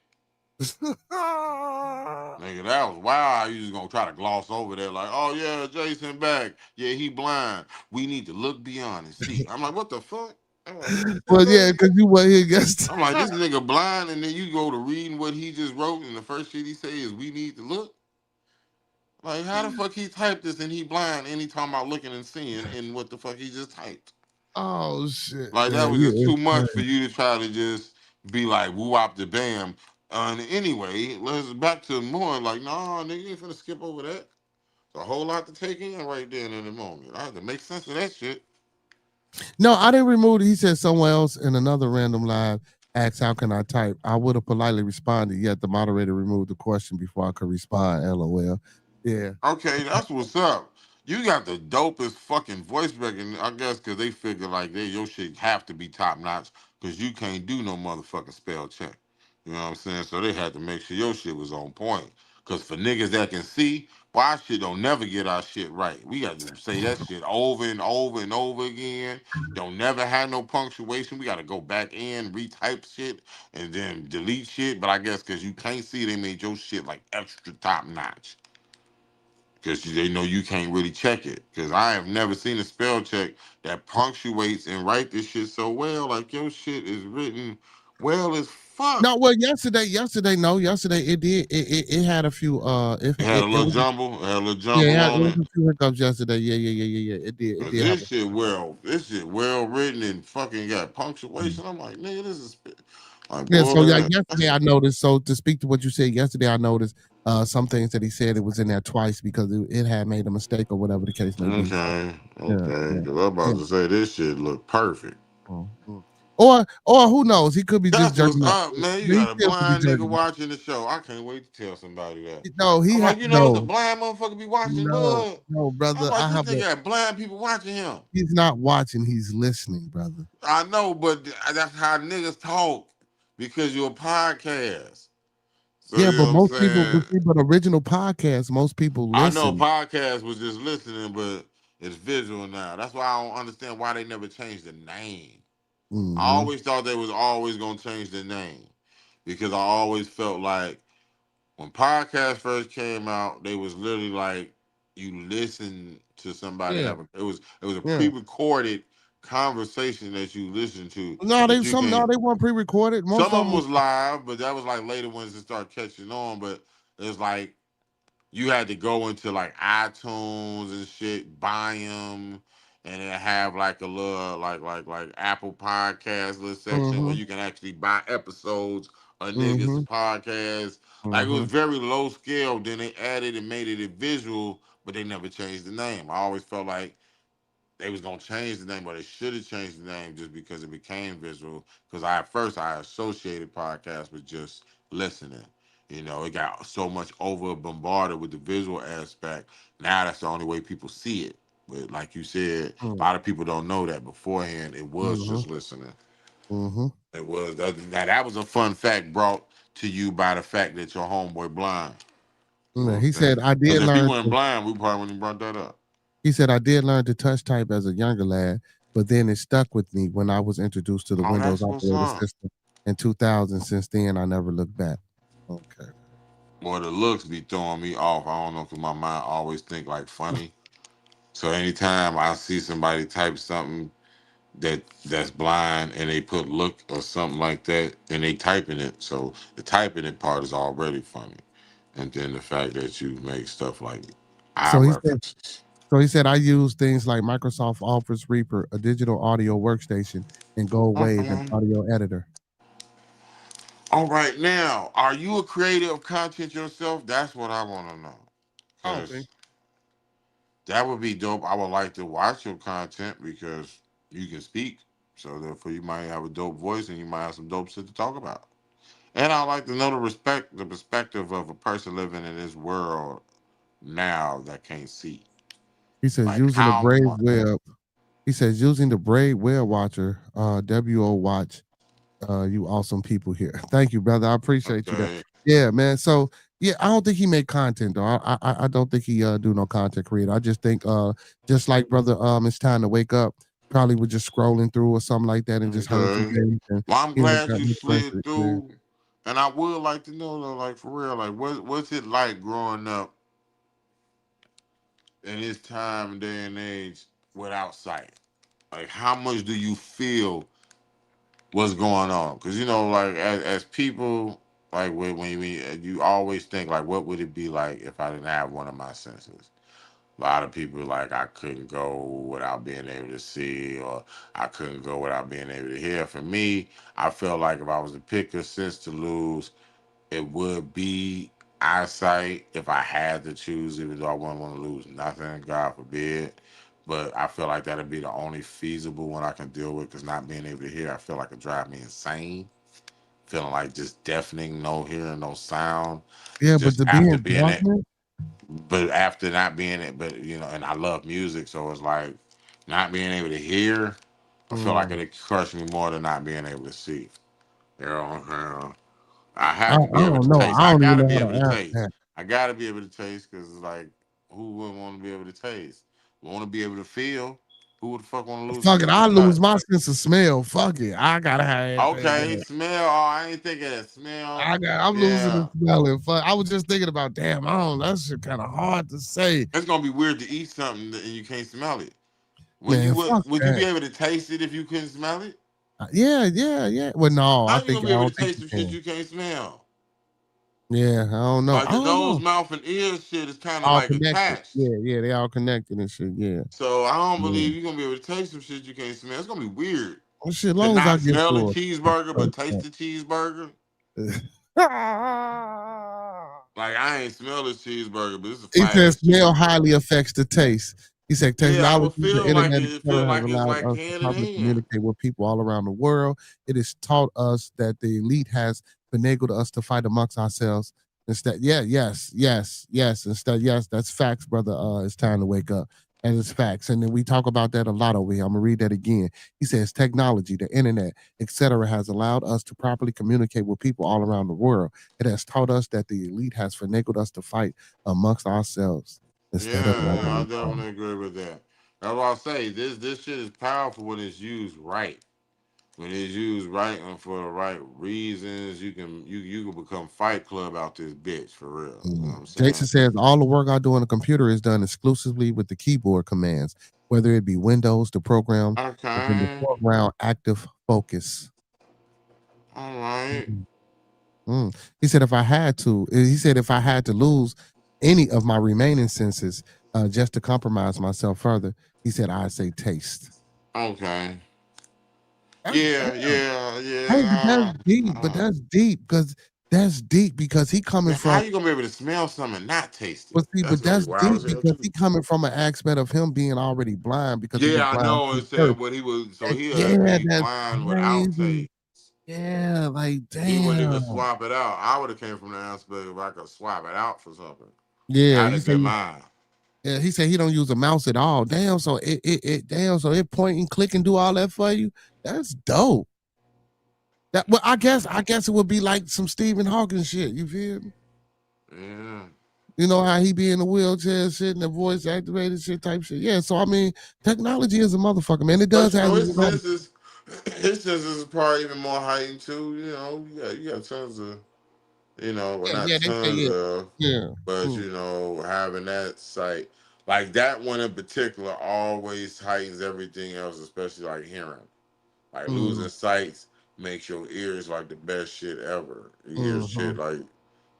Yeah. Nigga, that was wild. How you just gonna try to gloss over that, like, oh yeah, Jason back. Yeah, he blind. We need to look beyond and see. I'm like, what the fuck? I'm like, what the Well, fuck? yeah, because you were here yesterday. I'm like, this nigga blind, and then you go to reading what he just wrote, and the first shit he say is, "We need to look." Like, how the fuck he typed this and he blind, and he talking about looking and seeing, and what the fuck he just typed? Oh shit. Like, Yeah, that was just yeah. too much for you to try to just be like, woo wop the bam. And anyway, let's back to more. Like, nah, nigga, you ain't finna skip over that. It's a whole lot to take in right there in the moment. I have to make sense of that shit. No, I didn't remove it. He said someone else in another random live asked, how can I type? I would have politely responded, yet the moderator removed the question before I could respond. LOL. Yeah. Okay, that's what's up. You got the dopest fucking voice recognition, I guess, because they figure like your shit have to be top notch because you can't do no motherfucking spell check. You know what I'm saying? So they had to make sure your shit was on point. Because for niggas that can see, boy, our shit don't never get our shit right. We got to say that shit over and over and over again. Don't never have no punctuation. We got to go back in, retype shit, and then delete shit. But I guess because you can't see, they made your shit like extra top notch because they know you can't really check it. Because I have never seen a spell check that punctuates and write this shit so well. Like your shit is written well as fuck. No, well, yesterday it did. It had a few. It had a It little was, jumble. It had a little yeah, jumble it on was it. a few hiccups yesterday. Yeah. It Cause did have a this few shit hiccups. well written and fucking got punctuation. I'm like, nigga, this is like, Yeah, so yeah, boy. yesterday I noticed. So to speak to what you said yesterday, I noticed some things that he said it was in there twice because it had made a mistake or whatever the case may be. So Okay, yeah, okay. yeah, Cause I'm yeah. about to say this shit look perfect. Mhm. Or who knows? He could be just That's what's jerking off. up, man. You He got a still could be blind nigga jerking off. watching the show. I can't wait to tell somebody that. No, he I'm had like, you know, it's a no, blind motherfucker be watching no, Bud. no, I'm brother. like, I this have a. nigga got blind people watching him. He's not watching. He's listening, brother. I know, but that's how niggas talk because you're a podcast. So Yeah, you know but what I'm most people, saying? but original podcasts, most people I know listen. podcast was just listening, but it's visual now. That's why I don't understand why they never changed the name. I Mm-hmm. always thought they was always gonna change the name because I always felt like when podcasts first came out, they was literally like you listen to somebody Yeah, have it was a yeah. pre-recorded conversation that you listen to No, that you can. they weren't pre-recorded. Some Most of of them them. was live, but that was like later ones that start catching on. But it's like you had to go into like iTunes and shit, buy them, and then have like a little like Apple Podcast little section where Mm-hmm. you can actually buy episodes of niggas Mm-hmm. podcasts. Like it was Mm-hmm. very low scale. Then they added and made it a visual, but they never changed the name. I always felt like they was gonna change the name, but they should have changed the name just because it became visual. Because at first I associated podcasts with just listening. You know, it got so much over bombarded with the visual aspect. Now that's the only way people see it. But like you said, a lot of people don't know that beforehand. It was Mm-hmm. just listening. Mm-hmm. It was that was a fun fact brought to you by the fact that your homeboy blind. You know Yeah, what he I'm said saying? I Because did if he learn. wasn't blind, we probably wouldn't have brought that up. He said I did learn to touch type as a younger lad, but then it stuck with me when I was introduced to the Oh, Windows that's what's operating up. system in 2000. Since then, I never looked back. Okay. Boy, the looks be throwing me off. I don't know, cause my mind always think like funny. So anytime I see somebody type something that's blind and they put look or something like that and they typing it, so the typing it part is already funny. And then the fact that you make stuff like eye So he said. references. So he said I use things like Microsoft Office Reaper, a digital audio workstation, and Gold Wave, an Okay. audio editor. All right, now, are you a creator of content yourself? That's what I want to know. I don't think. Because that would be dope. I would like to watch your content because you can speak. So therefore you might have a dope voice and you might have some dope shit to talk about. And I like to know the perspective of a person living in this world now that can't see. He says Like using the how Brave much? Web. He says using the Brave Web Watcher, WO Watch. You awesome people here. Thank you, brother. I appreciate you that. Okay. Yeah, man. So yeah, I don't think he made content though. I don't think he do no content creator. I just think just like brother it's time to wake up. Probably was just scrolling through or something like that and just heard some Okay. things and Well, I'm you know glad got you slid interested. Yeah. through. And I would like to know though, like for real, like what's it like growing up in this time, day and age without sight? Like how much do you feel what's going on? Because you know, like as people, like you always think like, what would it be like if I didn't have one of my senses? A lot of people like I couldn't go without being able to see, or I couldn't go without being able to hear. For me, I felt like if I was to pick a sense to lose, it would be eyesight if I had to choose, even though I wouldn't want to lose nothing, God forbid. But I feel like that'd be the only feasible one I can deal with because not being able to hear, I feel like it drive me insane. Feeling like just deafening, no hearing, no sound. Yeah, but Just to be after in being it, darkness, but after not being it, but you know, and I love music, so it's like not being able to hear. I feel like mm, it crushed me more than not being able to see. You know, I I had to be able don't to know. taste. I I don't even gotta know be how able to to answer taste. that. I gotta be able to taste because like, who wouldn't want to be able to taste? Want to be able to feel? Who would the fuck want to lose Fuck it, sense of I touch? lose my sense of smell. Fuck it, I gotta have Okay, everything. smell. Oh, I ain't thinking of smell. I'm losing the Yeah, smelling. Fuck, I was just thinking about damn. I don't. That shit kind of hard to say, it's gonna be weird to eat something and you can't smell it. When you man. Fuck would you be that. able to taste it if you couldn't smell it? Yeah. Well, no, How I you think gonna I be able don't to think taste you some shit can. you can't smell? Yeah, I don't know. Like I the don't nose, know. mouth, and ear shit is kind of All like connected. attached. Yeah, they all connected and shit. Yeah. So I don't Yeah. believe you're gonna be able to taste some shit you can't smell. It's gonna be weird Well, shit, as to long as I not get smell a through cheeseburger but taste it. the cheeseburger. Like I ain't smelled this cheeseburger, but it's a He fire says ass smell highly cheeseburger. affects the taste. He said Yeah, I technology, would the feel like internet, it. It feel etc., has like it's allowed like us to hand in probably hand. communicate with people all around the world. It has taught us that the elite has finagled us to fight amongst ourselves. Instead, yes. Instead, yes, that's facts, brother. It's time to wake up. And it's facts. And then we talk about that a lot over here. I'm gonna read that again. He says technology, the internet, etc., has allowed us to properly communicate with people all around the world. It has taught us that the elite has finagled us to fight amongst ourselves instead of Yeah, I definitely agree with that. That's why I say this shit is powerful when it's used right. When it's used right and for the right reasons, you can become Fight Club out this bitch for real. You know what I'm Jason saying? says all the work I do on the computer is done exclusively with the keyboard commands, whether it be Windows, the program, or in the Okay. foreground active focus. All right. Mhm. He said if I had to lose any of my remaining senses just to compromise myself further, he said I'd say taste. Okay. That's Yeah, damn. yeah, Hey, but that's yeah. deep. That's deep because he coming Man, how from. you gonna be able to smell something and not taste it? But see, That's but gonna be that's wild deep as hell because too. he coming from an aspect of him being already blind because he was Yeah, I blind know. from And saying birth. what he was, so And he'll yeah, be that's blind without crazy. taste. Yeah, like He wouldn't even damn. swap it out. I would have came from the aspect if I could swap it out for something. Yeah, That'd he have said. been mine. Yeah, he said he don't use a mouse at all. Damn, so it point and click and do all that for you. That's dope. That well, I guess it would be like some Stephen Hawking shit. You feel me? Yeah. You know how he be in the wheelchair, shit, and the voice activated shit type shit. Yeah, so I mean, technology is a motherfucker, man. It But does you have know, its his senses is probably even more heightened too. You know, you got tons of, well, not yeah, they say tons yeah, of, yeah. but Mm, having that sight, like that one in particular, always heightens everything else, especially like hearing. Like mm, losing sights makes your ears like the best shit ever. You hear mhm. shit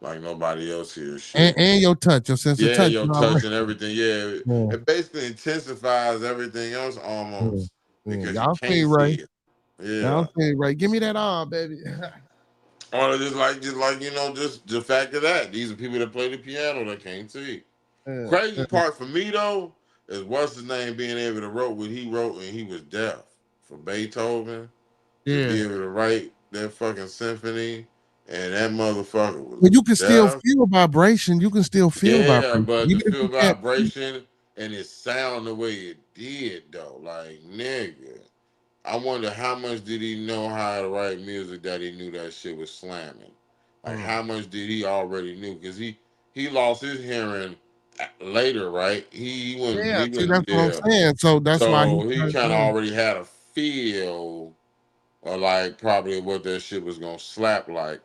like nobody else hears And shit. and your touch, your sense of Yeah, touch, your you know, touch and everything. Yeah, yeah, it basically intensifies everything else yeah, almost yeah. because you Y'all see can't right. see it. Y'all Yeah. see right. Give me that arm, baby. Or just like just the fact of that. These are people that play the piano that can't see. Yeah, Crazy yeah, part for me though is what's his name being able to wrote what he wrote and he was deaf. For Beethoven to be yeah. able to write that fucking symphony and that motherfucker was But you can still deaf. feel vibration. You can still feel Yeah, vibration, but to even if feel you can't. vibration and it sound the way it did though, like nigga. I wonder how much did he know how to write music that he knew that shit was slamming. Like Mm. how much did he already knew? Because he lost his hearing later, right? He wouldn't Yeah, he see, wouldn't that's what I'm yeah. saying. So that's why he So he turned kind of down. already had a feel or like probably what that shit was gonna slap like.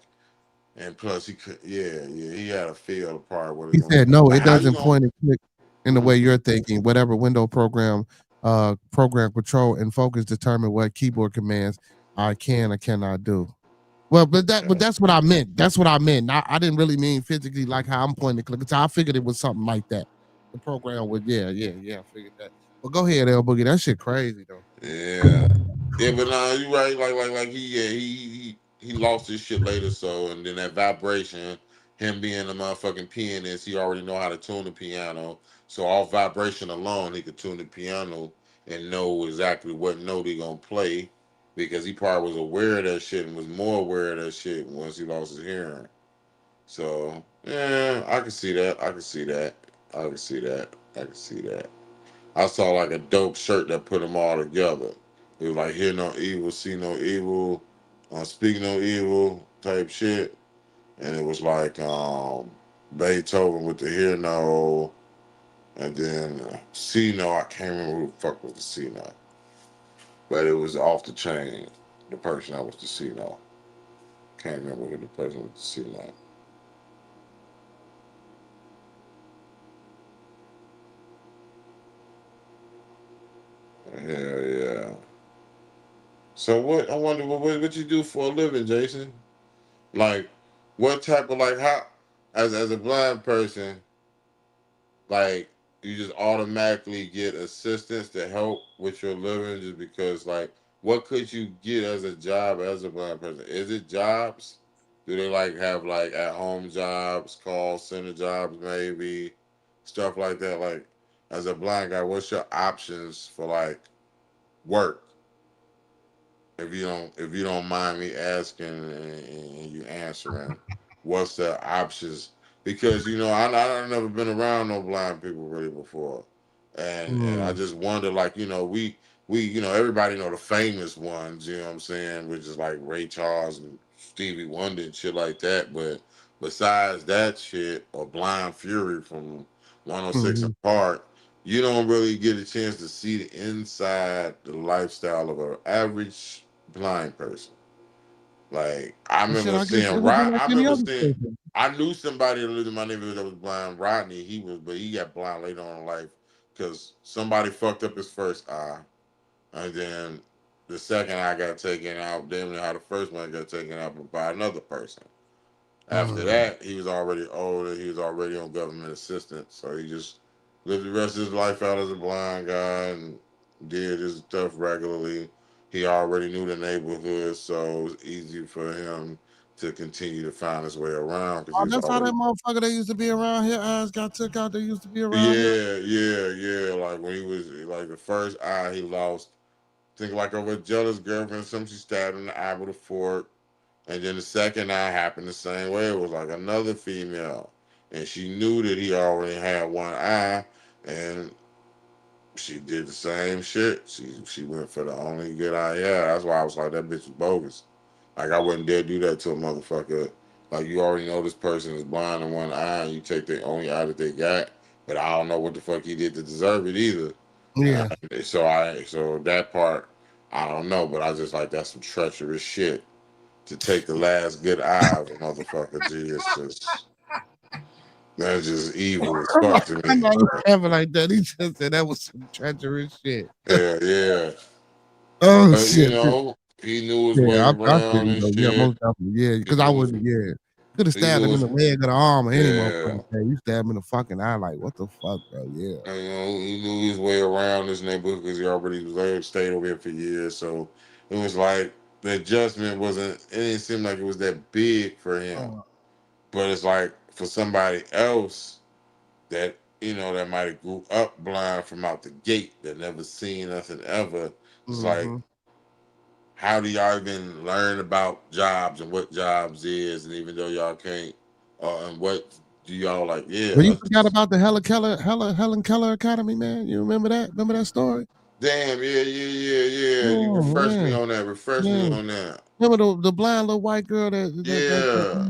And plus he could he had a feel part what it's He gonna said, no, like it how you doesn't gonna point and click in the way you're thinking. Whatever window program control and focus determine what keyboard commands I can or cannot do. Well, but that's what I meant. That's what I meant. I didn't really mean physically like how I'm pointing the click. I figured it was something like that. The program would, yeah. I figured that. But go ahead, L Boogie. That shit crazy though. Yeah. Yeah, but no, you right. Like he lost his shit later. So and then that vibration, him being a motherfucking pianist, he already know how to tune the piano. So off vibration alone, he could tune the piano and know exactly what note he gonna play because he probably was aware of that shit and was more aware of that shit once he lost his hearing. So yeah, I can see that. I can see that. I can see that. I can see that. I saw like a dope shirt that put them all together. It was like hear no evil, see no evil, speak no evil type shit. And it was like Beethoven with the hear no, and then see no. I can't remember who the fuck was the see no, but it was off the chain. The person that was the see no. Can't remember who the person was the see no. Hell yeah. So what? I wonder what you do for a living, Jason. Like, what type of like how as a blind person, like you just automatically get assistance to help with your living just because like what could you get as a job as a blind person? Is it jobs? Do they like have like at home jobs, call center jobs, maybe stuff like that? Like as a blind guy, what's your options for like work? If you don't mind me asking and you answering, what's the options? Because I've never been around no blind people really before, and I Mm. just wonder like we everybody know the famous ones, you know what I'm saying, which is like Ray Charles and Stevie Wonder and shit like that. But besides that shit or Blind Fury from 106 and Mhm. Park, you don't really get a chance to see the inside the lifestyle of an average blind person. Like I Well, shit, remember I guess seeing it would be Rod. like I any remember other seeing. person. I knew somebody that lived in my neighborhood that was blind. Rodney, but he got blind later on in life because somebody fucked up his first eye, and then the second eye got taken out. Damn near how the first one got taken out by another person. After Mm. that, he was already older. He was already on government assistance, so he just lived the rest of his life out as a blind guy and did his stuff regularly. He already knew the neighborhood, so it was easy for him to continue to find his way around because he Oh, was that's how that already. motherfucker that used to be around here. Eyes got took out. They used to be around here. Yeah, yeah, yeah. Like when he was like the first eye he lost, think like over a jealous girlfriend, something she stabbed in the eye with a fork. And then the second eye happened the same way. It was like another female. And she knew that he already had one eye. And she did the same shit. She went for the only good eye. Yeah, that's why I was like, that bitch was bogus. Like I wouldn't dare do that to a motherfucker. Like you already know this person is blind in one eye and you take the only eye that they got. But I don't know what the fuck he did to deserve it either. Uh, Yeah. so that part I don't know, but I just like that's some treacherous shit to take the last good eye of a motherfucker. Gee, it's just that's just evil as fuck to I me. know he never like that. He just said that was some treacherous shit. Yeah, yeah. Oh But shit. he knew his way Yeah, I feel around you and though. Yeah, shit. most definitely. Yeah, He because I knew his, wouldn't. Yeah, could have he stabbed knew him in his, the leg or the arm or any motherfucker. yeah. You stab him in the fucking eye. Like what the fuck, bro? Yeah. And, he knew his way around this neighborhood because he already was there, stayed over here for years. So it was like the adjustment wasn't. It didn't seem like it was that big for him. Uh, But it's like for somebody else that that might have grew up blind from out the gate that never seen nothing ever. It's like mm-hmm. how do y'all even learn about jobs and what jobs is, and even though y'all can't, and what do y'all like? Yeah, But you let's forgot just about the Helen Keller Academy, man. You remember that? Remember that story? damn, yeah, yeah, yeah, yeah. You Oh refresh me man, on that. Refresh me man. on that. Remember the blind little white girl Yeah.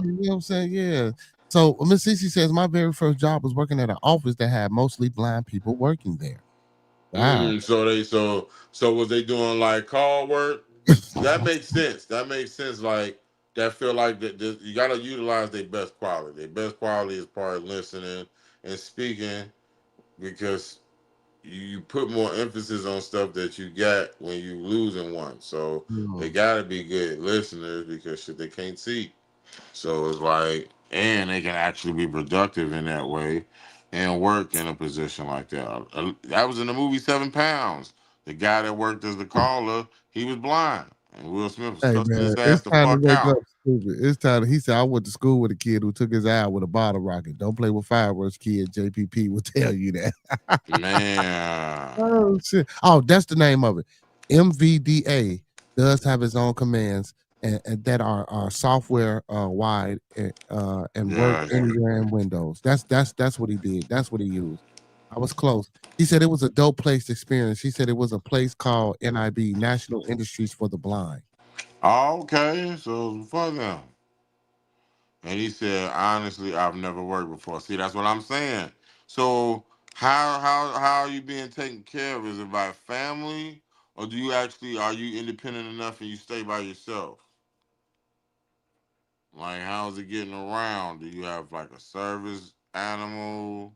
you know what I'm saying? Yeah. So Miss Cece says my very first job was working at an office that had mostly blind people working there. Wow. So was they doing like call work? So that makes sense. That makes sense. Like that feel like that you gotta utilize their best quality. Their best quality is part of listening and speaking because you put more emphasis on stuff that you got when you losing one. So they Mm. gotta be good listeners because shit they can't see. So it's like, and they can actually be productive in that way and work in a position like that. That was in the movie 7 Pounds. The guy that worked as the caller, he was blind. And Will Smith was Hey cussing man, his ass it's the time to fuck wake up, out. stupid. It's time. He said, "I went to school with a kid who took his eye with a bottle rocket. Don't play with fireworks, kid." JPP will tell you that. Man. Oh shit! Oh, that's the name of it. MVDA does have its own commands and that are software wide and work Yeah. anywhere in Windows. That's what he did. That's what he used. I was close. He said it was a dope place experience. He said it was a place called NIB, National Industries for the Blind. Okay. So for them. And he said, honestly, I've never worked before. See, that's what I'm saying. So how are you being taken care of? Is it by family? Or do you actually are you independent enough and you stay by yourself? Like how's it getting around? Do you have like a service animal?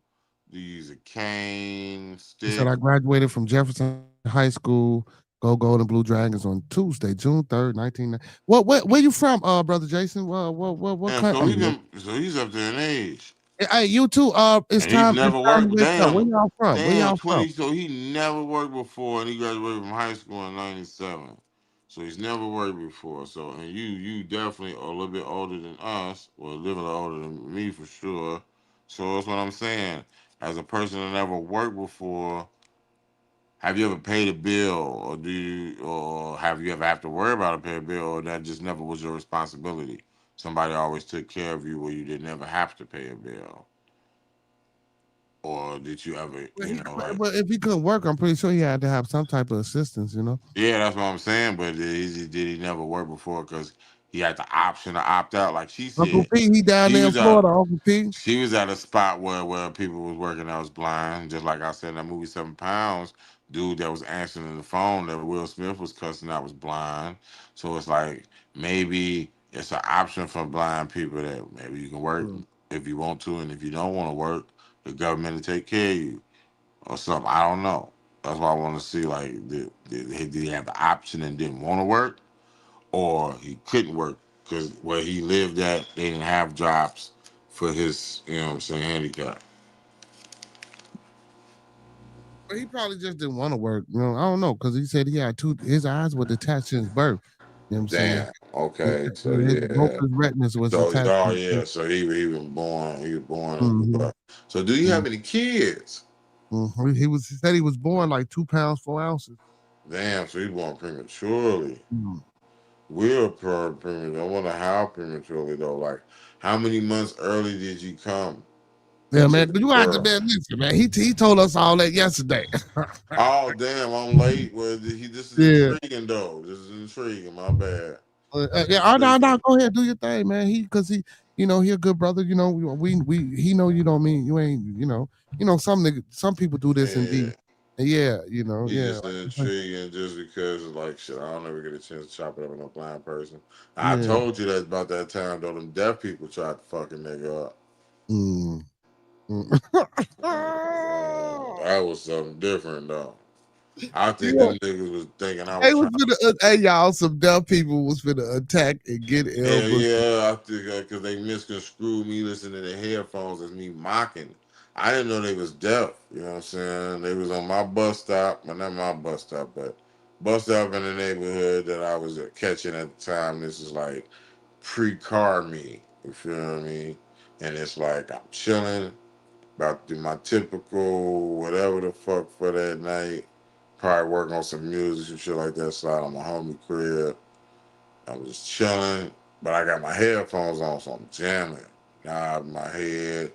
Do you use a cane, He said stick? I graduated from Jefferson High School Go Gold and Blue Dragons on Tuesday, June 3rd, 1990. Where you from, brother Jason? What And country? so I mean, he's up there in age. hey, you too. It's And he's time. It's never time to worked. wake up. Where Damn, y'all from? Where damn, y'all from? 20. So he never worked before, and he graduated from high school in '97. So he's never worked before. So and you definitely are a little bit older than us, or a little bit older than me for sure. So that's what I'm saying. As a person that never worked before, have you ever paid a bill, or have you ever have to worry about a pay bill, or that just never was your responsibility? Somebody always took care of you, where you didn't ever have to pay a bill, or did you ever, like, Well, if he couldn't work, I'm pretty sure he had to have some type of assistance. yeah, that's what I'm saying. But did he never work before because he had the option to opt out? Like she Uncle said, P, he down she there in was at Florida. Uncle P. she was at a spot where people was working that was blind, just like I said in that movie 7 Pounds. Dude that was answering the phone that Will Smith was cussing out was blind. So it's like maybe it's an option for blind people that maybe you can work Mm. if you want to, and if you don't want to work, the government will take care of you or something. I don't know. That's why I want to see, like, did he have the option and didn't want to work, or he couldn't work because where he lived at, they didn't have jobs for his, handicap. But he probably just didn't want to work. I don't know because he said he had his eyes were detached since birth. You know what I'm saying? Damn. Okay. So Both yeah. his retinas was So detached. oh yeah. So he was born. He was born. Mm-hmm. So do you have any kids? He said he was born like 2 pounds 4 ounces. Damn. So he born prematurely. Mm. We're premature. I wonder how prematurely though. Like, how many months early did you come Yeah, into man. the You have to world? man, listen, man. He told us all that yesterday. Oh damn, I'm late. Well, this is Yeah. intriguing though. This is intriguing. My bad. That's Yeah, oh, no, intriguing. go ahead, do your thing, man. Because he a good brother. He know you don't mean you ain't. Some people do this and Yeah, be, yeah, he's yeah, just intriguing just because like shit. I don't ever get a chance to chop it up with no blind person. I yeah. told you that about that time though. Them deaf people tried to fucking nigga up. Mm, mm. That was something different though. I think Yeah, them niggas was thinking I hey, was trying. hey, y'all, some dumb people was finna attack and get L Hell Boogie. yeah, I think because they misconstrued me listening to the headphones as me mocking. I didn't know they was deaf. You know what I'm saying? They was on my bus stop, well not my bus stop, but bus stop in the neighborhood that I was catching at the time. This is like pre-car me. You feel what I mean? And it's like I'm chilling, about to do my typical whatever the fuck for that night. Probably work on some music and shit like that. Slide on my homie crib. I was just chilling, but I got my headphones on, so I'm jamming. Nod my head,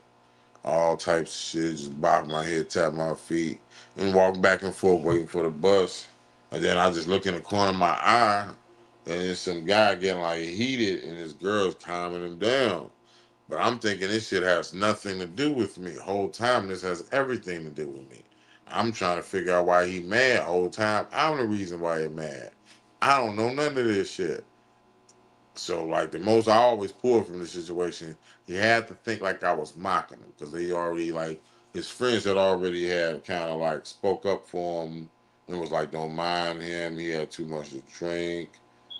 all types of shit, just bob my head, tap my feet, and walk back and forth waiting for the bus. And then I just look in the corner of my eye, and there's some guy getting like heated, and this girl's calming him down. But I'm thinking this shit has nothing to do with me. The whole time this has everything to do with me. I'm trying to figure out why he mad the whole time. I'm the reason why he mad. I don't know none of this shit. So like the most I always pulled from the situation, he had to think like I was mocking him because they already like his friends had already had kind of like spoke up for him and was like, don't mind him. He had too much to drink.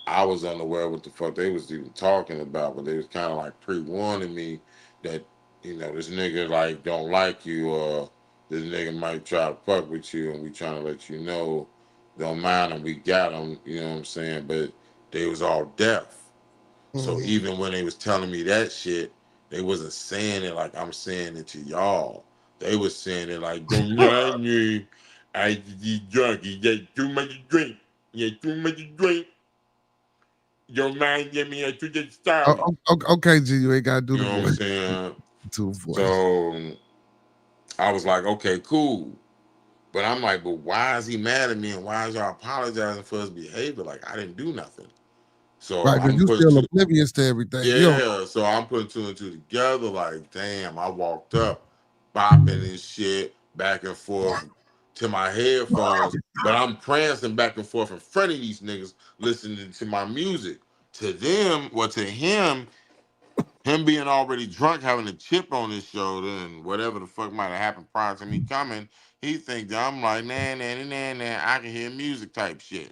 I was unaware what the fuck they was even talking about, but they was kind of like pre-warning me that this nigga like don't like you or this nigga might try to fuck with you, and we trying to let you know, don't mind him. We got him. You know what I'm saying? But they was all deaf. So Mhm. even when they was telling me that shit, they wasn't saying it like I'm saying it to y'all. They was saying it like, don't mind me. I get drunk. You get too much to drink. You get too much to drink. Your mind get me to get started. Okay, G, you ain't gotta do You the know what I'm voice. saying? Two voice. So I was like, okay, cool. But I'm like, but why is he mad at me and why is y'all apologizing for his behavior? Like I didn't do nothing. So Right, because I'm you putting still two. oblivious to everything. Yeah, so I'm putting two and two together. Like, damn, I walked up, bopping and shit, back and forth to my headphones, but I'm prancing back and forth in front of these niggas, listening to my music. To them, well, to him being already drunk, having a chip on his shoulder, and whatever the fuck might have happened prior to me coming, He think that I'm like, nah, I can hear music type shit.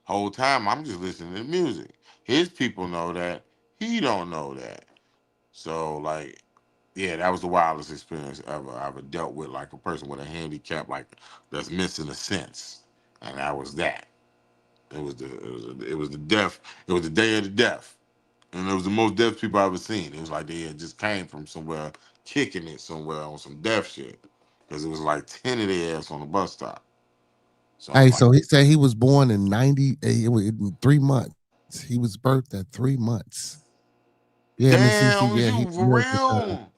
Whole time I'm just listening to music. His people know that. He don't know that. So like, yeah, that was the wildest experience ever dealt with, like a person with a handicap, like that's missing a sense, and that was that. It was the death. It was the day of the death, and it was the most deaf people I ever seen. It was like they had just came from somewhere, kicking it somewhere on some deaf shit, because it was like 10 of their ass on the bus stop. So I'm Hey, like, so he said he was born in 90, in 3 months. He was birthed at 3 months. Yeah, Miss Cece, damn, yeah, was he you for American time. real?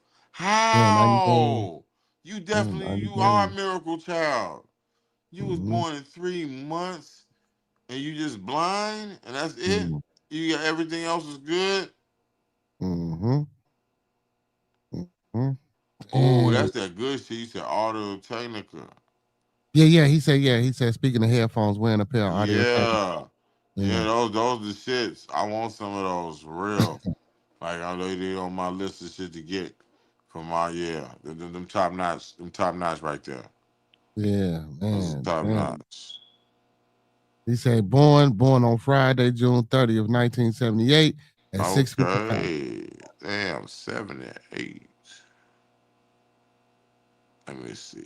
Yeah, 93. How? You Yeah, definitely, you are a 93. miracle child. You was Mm-hmm. born in 3 months, and you just blind, and that's it. Mm-hmm. You got everything else is good. Mm-hmm. Mm-hmm. Oh, And that's that good shit. You said auto technica. yeah, he said speaking of headphones, wearing a pair of audio technica. Yeah. Yeah, Yeah. those the shits. I want some of those for real. Like I know they on my list of shit to get for my them top notch right there. Yeah, Those are man. top Damn. notch. He said born on Friday, June 30th, 1978 at 6:55. Okay. Damn, 78. Let me see.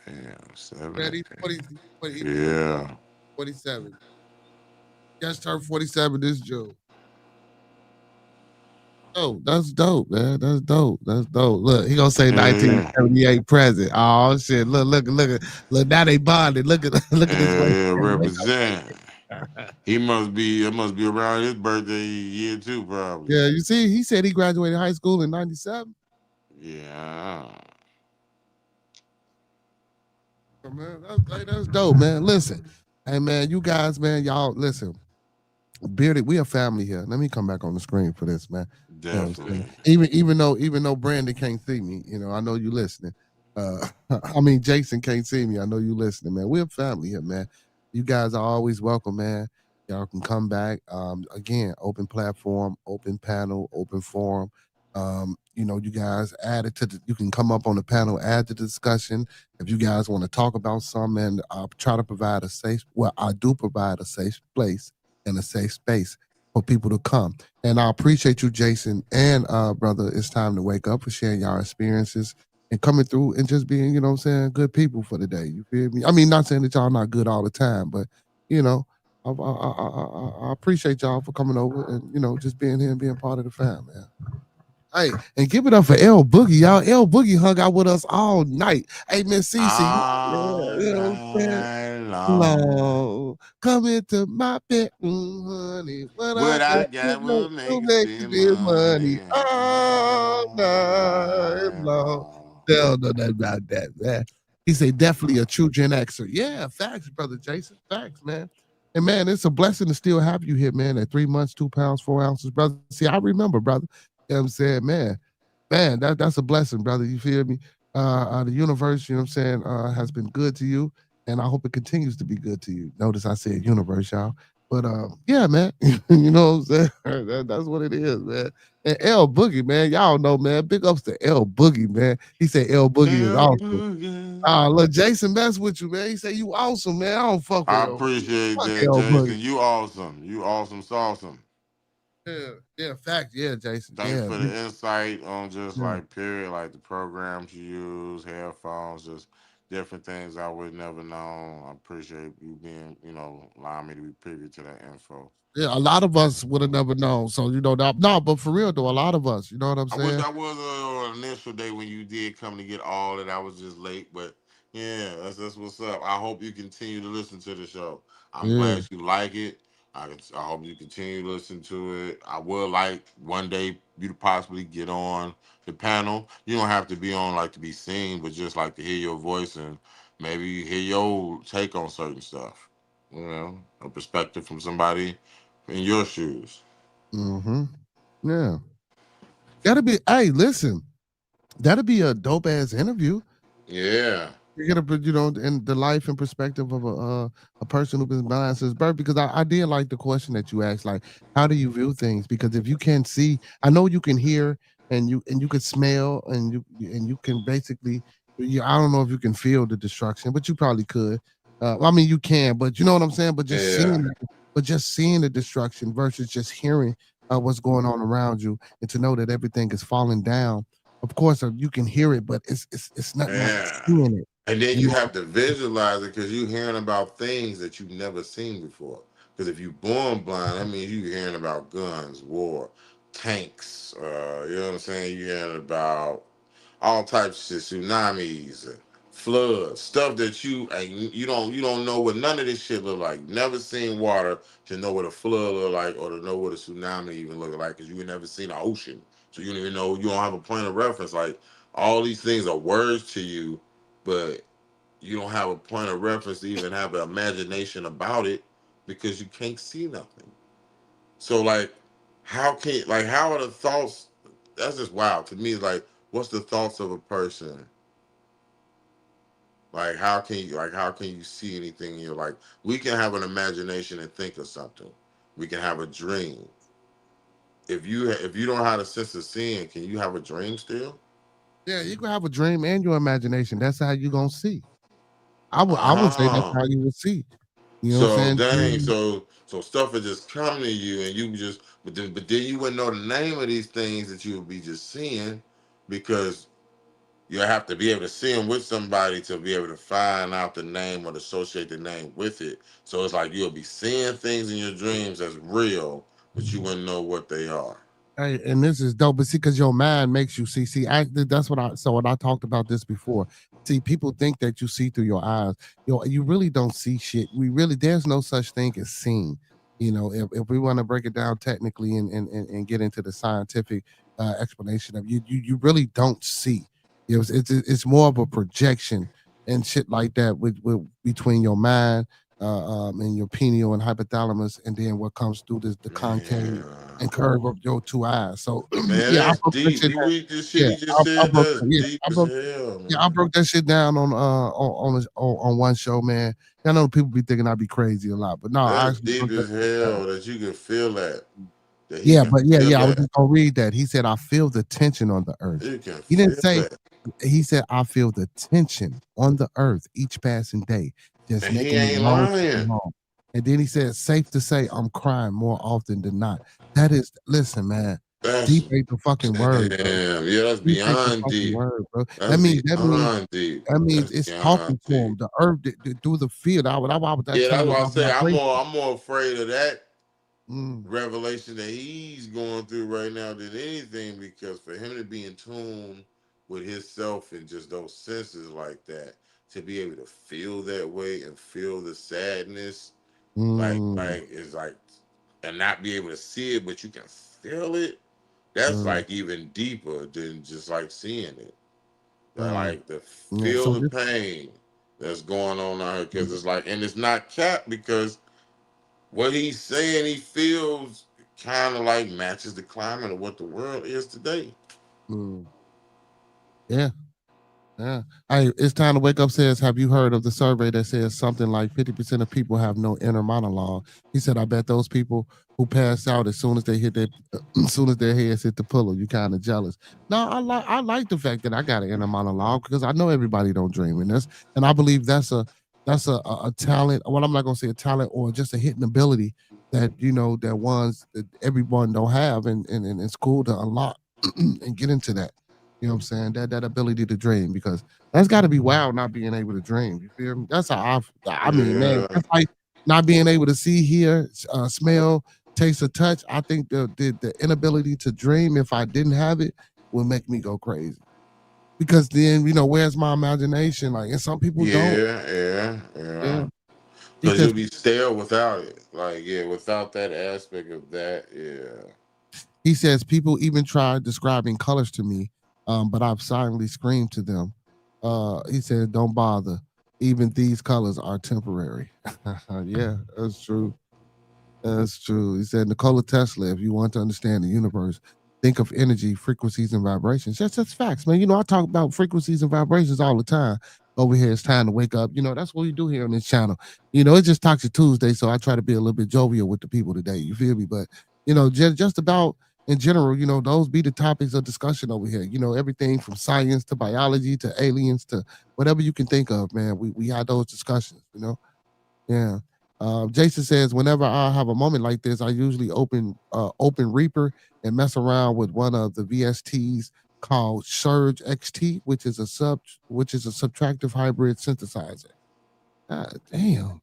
Damn, Ready? 78. 40, he was born Yeah. 47. Just turned 47 this June. Oh, that's dope, man. That's dope. That's dope. Look, he gonna say Yeah, 1978 present. Oh shit! Look. Now they bonded. Look at look at this way. yeah, represent. It must be around his birthday year too, probably. Yeah, you see, he said he graduated high school in '97. Yeah. Man, that's dope, man. Listen, hey, man, you guys, man, y'all, listen. Bearded, we a family here. Let me come back on the screen for this, man. You know what I'm saying? Definitely. Even though Brandon can't see me, I know you listening. I mean Jason can't see me. I know you listening, man. We're a family here, man. You guys are always welcome, man. Y'all can come back. Again, open platform, open panel, open forum. You guys add it to you can come up on the panel, add to the discussion. If you guys want to talk about something, and I'll try to provide a safe, well, I do provide a safe place and a safe space for people to come. And I appreciate you, Jason and brother. It's time to wake up for sharing y'all experiences and coming through and just being, what I'm saying, good people for the day. You feel me? I mean, not saying that y'all not good all the time, but you know, I appreciate y'all for coming over and just being here and being part of the fam, man. Hey, and give it up for L Boogie, y'all. L Boogie hung out with us all night. Hey, Miss Cece, All yeah, what I'm saying? night long. Long. Come into my bedroom, honey. What I What I got to got make will make to you make you spend feel money money all night all night long. long. They don't know nothing about that, man. He said, definitely a true Gen Xer. Yeah, facts, brother Jason. Facts, man. And man, it's a blessing to still have you here, man, at 3 months, 2 pounds, 4 ounces, brother. See, I remember, brother. You know what I'm saying, man, that's a blessing, brother. You feel me? The universe, you know what I'm saying, has been good to you, and I hope it continues to be good to you. Notice I said universe, y'all. But yeah, man, you know what I'm saying? That's what it is, man. And L Boogie, man, y'all know, man. Big ups to L Boogie, man. He said L Boogie is Yeah, awesome. boogie. Look, Jason mess with you, man. He said you awesome, man. I don't fuck with I L Boogie. appreciate Fuck that, L Boogie. Jason. You awesome. You awesome, awesome. Yeah, fact. Yeah, Jason. Thanks Yeah, for the insight on just yeah. like period, like the programs you use, headphones, just different things I would never know. I appreciate you being, allowing me to be privy to that info. Yeah, a lot of us would have never known. So that, no, but for real though, a lot of us, you know what I'm I wish saying? I was on an initial day when you did come to get all that. I was just late, but yeah, that's what's up. I hope you continue to listen to the show. I'm Yeah. glad you like it. I hope you continue to listen to it. I would like one day you to possibly get on the panel. You don't have to be on like to be seen, but just like to hear your voice and maybe hear your take on certain stuff. A perspective from somebody in your shoes. Mm-hmm. Yeah. That'll be. Hey, listen, that'll be a dope ass interview. Yeah. You get a, in the life and perspective of a person who's been blind since birth. Because I did like the question that you asked, like, how do you view things? Because if you can't see, I know you can hear and you can smell and you can basically, I don't know if you can feel the destruction, but you probably could. I mean, you can, but you know what I'm saying. But just seeing the destruction versus just hearing what's going on around you, and to know that everything is falling down. Of course, you can hear it, but it's nothing like Yeah. seeing it. And then You you know? have to visualize it because you're hearing about things that you've never seen before. Because if you're born blind, that means you're hearing about guns, war, tanks. You know what I'm saying? You're hearing about all types of shit, tsunamis, floods, stuff that you don't know what none of this shit look like. Never seen water to know what a flood look like, or to know what a tsunami even look like, because you never seen an ocean, so you don't even know. You don't have a point of reference. Like all these things are words to you, but you don't have a point of reference to even have an imagination about it because you can't see nothing. So like, how are the thoughts? That's just wild to me. Like, what's the thoughts of a person? Like, how can you see anything in your like? We can have an imagination and think of something. We can have a dream. If you don't have a sense of seeing, can you have a dream still? Yeah, you can have a dream and your imagination. That's how you gonna see. I would say that's Ah, how you would see. You know what I'm so saying? dang, Dream. so stuff would just come to you, and you just, but then you wouldn't know the name of these things that you would be just seeing, because you have to be able to see them with somebody to be able to find out the name or to associate the name with it. So it's like you'll be seeing things in your dreams as real, but you wouldn't know what they are. Hey, and this is dope, but see, because your mind makes you see. That's what I. So, when I talked about this before. See, people think that you see through your eyes. You really don't see shit. There's no such thing as seeing. If we want to break it down technically and get into the scientific explanation of you really don't see. It's more of a projection and shit like that with between your mind and your pineal and hypothalamus, and then what comes through the concave Man, and curve of your two eyes. So man, yeah, I that's broke that deep. shit You down. read this shit Yeah, he just I said. broke That's yeah, deep I as broke hell, yeah, I man. broke that shit down on one show, man. I know people be thinking I'd be crazy a lot, but no, I That's actually deep broke that as shit down. hell that you can feel that. That he Yeah, can but yeah, feel yeah, I was that. just gonna read that. He said, I feel the tension on the earth. You can He didn't feel say, that. he said, I feel the tension on the earth each passing day, just And he making me ain't long to come lying. home. And then he said, safe to say, I'm crying more often than not. That is, listen, man, That's deep ain't the fucking word, bro. damn. Yeah, that's Deep ain't the beyond fucking deep. word, bro. That's That means that means beyond deep. that means That's it's beyond talking to him. deep. The earth through the field. I would that Yeah, tell that's you why I about say I'm vibration. more afraid of that Mm, revelation that he's going through right now than anything, because for him to be in tune with himself and just those senses like that, to be able to feel that way and feel the sadness, mm, is like, and not be able to see it, but you can feel it. That's mm, like even deeper than just like seeing it. mm. Like to Yeah. feel So the this. pain that's going on out here, because it's like, and it's not capped, because what he's saying he feels kind of like matches the climate of what the world is today. Mm, yeah. Yeah. Hey, it's time to wake up says, have you heard of the survey that says something like 50% of people have no inner monologue? He said, I bet those people who pass out as soon as they hit their as soon as their heads hit the pillow, you kind of jealous. No, I like the fact that I got an inner monologue because I know everybody don't dream. And I believe that's a talent. Well, I'm not gonna say a talent or just a hidden ability that that ones that everyone don't have and it's cool to unlock and get into that. You know what I'm saying? That ability to dream, because that's got to be wild not being able to dream. You feel me? That's how I mean, man, Yeah, that's like not being able to see, hear, smell, taste, or touch. I think the inability to dream, if I didn't have it, would make me go crazy. Because then, where's my imagination? Like, and some people don't. yeah. Yeah. He Because says you'll be stale without it. Like, yeah, without that aspect of that, yeah. He says people even try describing colors to me, but I've silently screamed to them. He said, "Don't bother. Even these colors are temporary." Yeah, that's true. That's true. He said, Nikola Tesla, if you want to understand the universe, think of energy, frequencies, and vibrations. That's facts, man. I talk about frequencies and vibrations all the time. Over here, it's time to wake up. That's what we do here on this channel. It's just Toxic Tuesday, so I try to be a little bit jovial with the people today. You feel me? But just about in general, those be the topics of discussion over here. Everything from science to biology to aliens to whatever you can think of, man. We had those discussions. Yeah. Jason says, whenever I have a moment like this, I usually open Reaper and mess around with one of the VSTs called Surge XT, which is a subtractive hybrid synthesizer. Damn.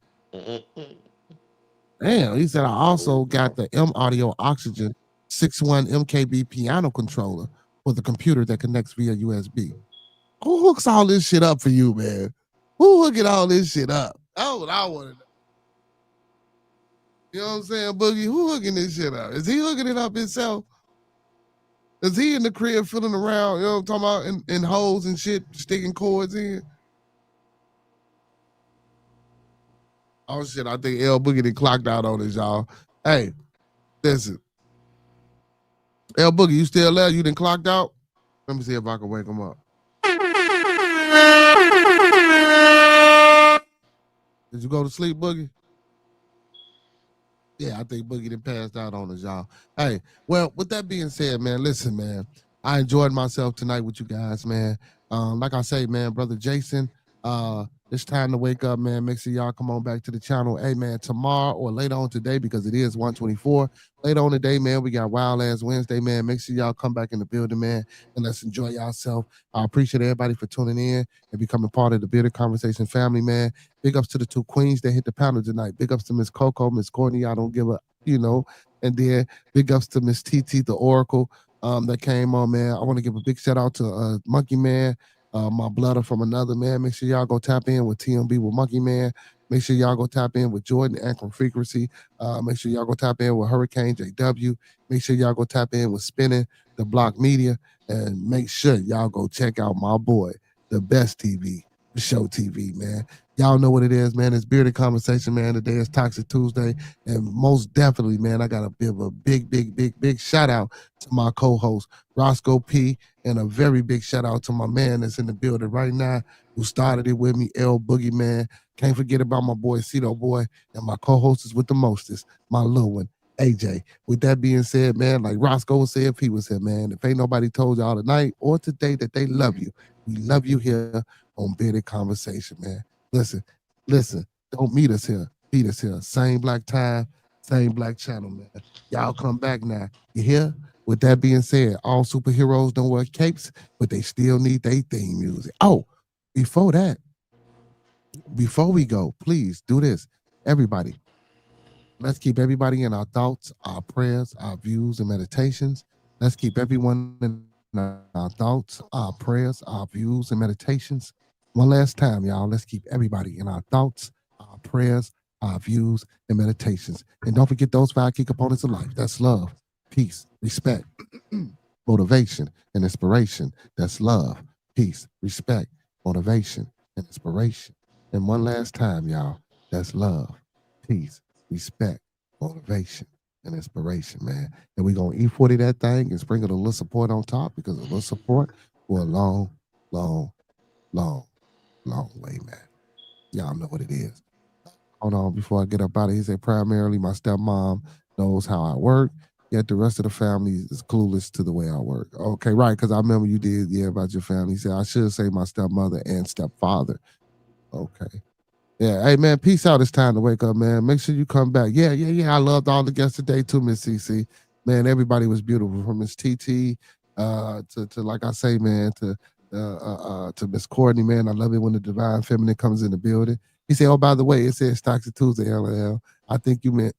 Damn. He said I also got the M Audio Oxygen 61 MKB piano controller for the computer that connects via USB. Who hooks all this shit up for you, man? Who hooking all this shit up? That's what I want to know. You know what I'm saying, Boogie? Who hooking this shit up? Is he hooking it up himself? Is he in the crib fiddling around, what I'm talking about, in holes and shit, sticking cords in? Oh, shit, I think L Boogie done clocked out on us, y'all. Hey, listen. L Boogie, you still there? You done clocked out? Let me see if I can wake him up. Did you go to sleep, Boogie? Yeah, I think Boogie done passed out on us, y'all. Hey, well, with that being said, man, listen, man. I enjoyed myself tonight with you guys, man. Like I say, man, brother Jason, it's time to wake up, man. Make sure y'all come on back to the channel. Hey, man, tomorrow or later on today, because it is 124. Later on today, man, we got Wild Ass Wednesday, man. Make sure y'all come back in the building, man, and let's enjoy yourself. I appreciate everybody for tuning in and becoming part of the Bearded Conversation family, man. Big ups to the two queens that hit the panel tonight. Big ups to Miss Coco, Miss Courtney. I don't give a, and then big ups to Miss TT, the Oracle, that came on, man. I want to give a big shout out to Monkey Man, my blooder from another, man. Make sure y'all go tap in with TMB with Monkey Man. Make sure y'all go tap in with Jordan Akron Frequency. Make sure y'all go tap in with Hurricane JW. Make sure y'all go tap in with Spinning, the Block Media. And make sure y'all go check out my boy, the best TV, the Show TV, man. Y'all know what it is, man. It's Bearded Conversation, man. Today is Toxiq Tuesday. And most definitely, man, I got to give a big shout out to my co-host, Roscoe P. And a very big shout out to my man that's in the building right now who started it with me, L Boogie, man. Can't forget about my boy, Cito Boy. And my co-host is with the mostest, my little one, AJ. With that being said, man, like Roscoe would say if he was here, man, if ain't nobody told y'all tonight or today that they love you, we love you here on Bearded Conversation, man. Listen, don't meet us here. Meet us here. Same black time, same black channel, man. Y'all come back now. You hear? With that being said, all superheroes don't wear capes, but they still need their theme music. Oh, before we go, please do this. Everybody, let's keep everybody in our thoughts, our prayers, our views, and meditations. Let's keep everyone in our thoughts, our prayers, our views, and meditations. One last time, y'all. Let's keep everybody in our thoughts, our prayers, our views, and meditations. And don't forget those 5 key components of life. That's love, peace, respect, motivation, and inspiration. That's love, peace, respect, motivation, and inspiration. And one last time, y'all. That's love, peace, respect, motivation, and inspiration, man. And we're going to E40 that thing and sprinkle a little support on top because a little support for a long, long, long, long way, man. Y'all know what it is. Hold on, before I get up out of here, he said primarily my stepmom knows how I work, yet the rest of the family is clueless to the way I work. Okay, right, because I remember you did, about your family. He said I should say my stepmother and stepfather. Okay. Yeah, hey man, peace out. It's time to wake up, man. Make sure you come back. Yeah. I loved all the guests today too, Miss CC. Man, everybody was beautiful from Miss TT to like I say, man, to Miss Courtney, man. I love it when the divine feminine comes in the building. He said, oh, by the way, it says Toxiq Tuesday, LL. I think you meant,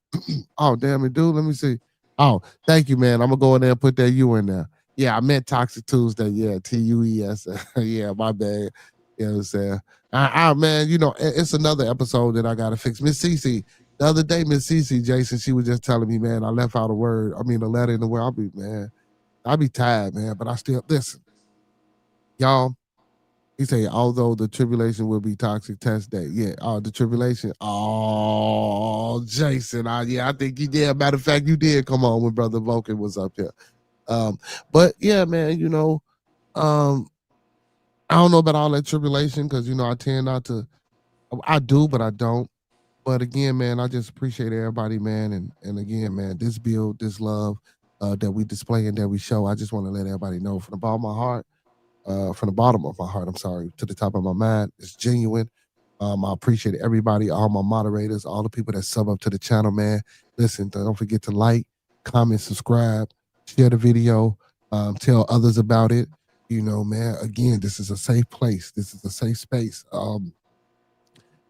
oh, damn it, dude. Let me see. Oh, thank you, man. I'm going to go in there and put that U in there. Yeah, I meant Toxiq Tuesday. Yeah, TUES. Yeah, my bad. You know what I'm saying? Man, it's another episode that I got to fix. Miss Cece, the other day, Miss Cece, Jason, she was just telling me, man, I left out a letter in the word. I'll be tired, man, but I still, listen. Y'all, he say, although the tribulation will be toxic test day. Yeah, the tribulation. Oh, Jason. I think you did. Matter of fact, you did come on when Brother Vulcan was up here. But yeah, man, I don't know about all that tribulation because, I tend not to, I do, but I don't. But again, man, I just appreciate everybody, man. And again, man, this build, this love, that we display and that we show. I just want to let everybody know from the bottom of my heart, from the bottom of my heart, I'm sorry, to the top of my mind, it's genuine. I appreciate everybody, all my moderators, all the people that sub up to the channel, man. Listen, don't forget to like, comment, subscribe, share the video, tell others about it. You know, man, again, this is a safe place. This is a safe space.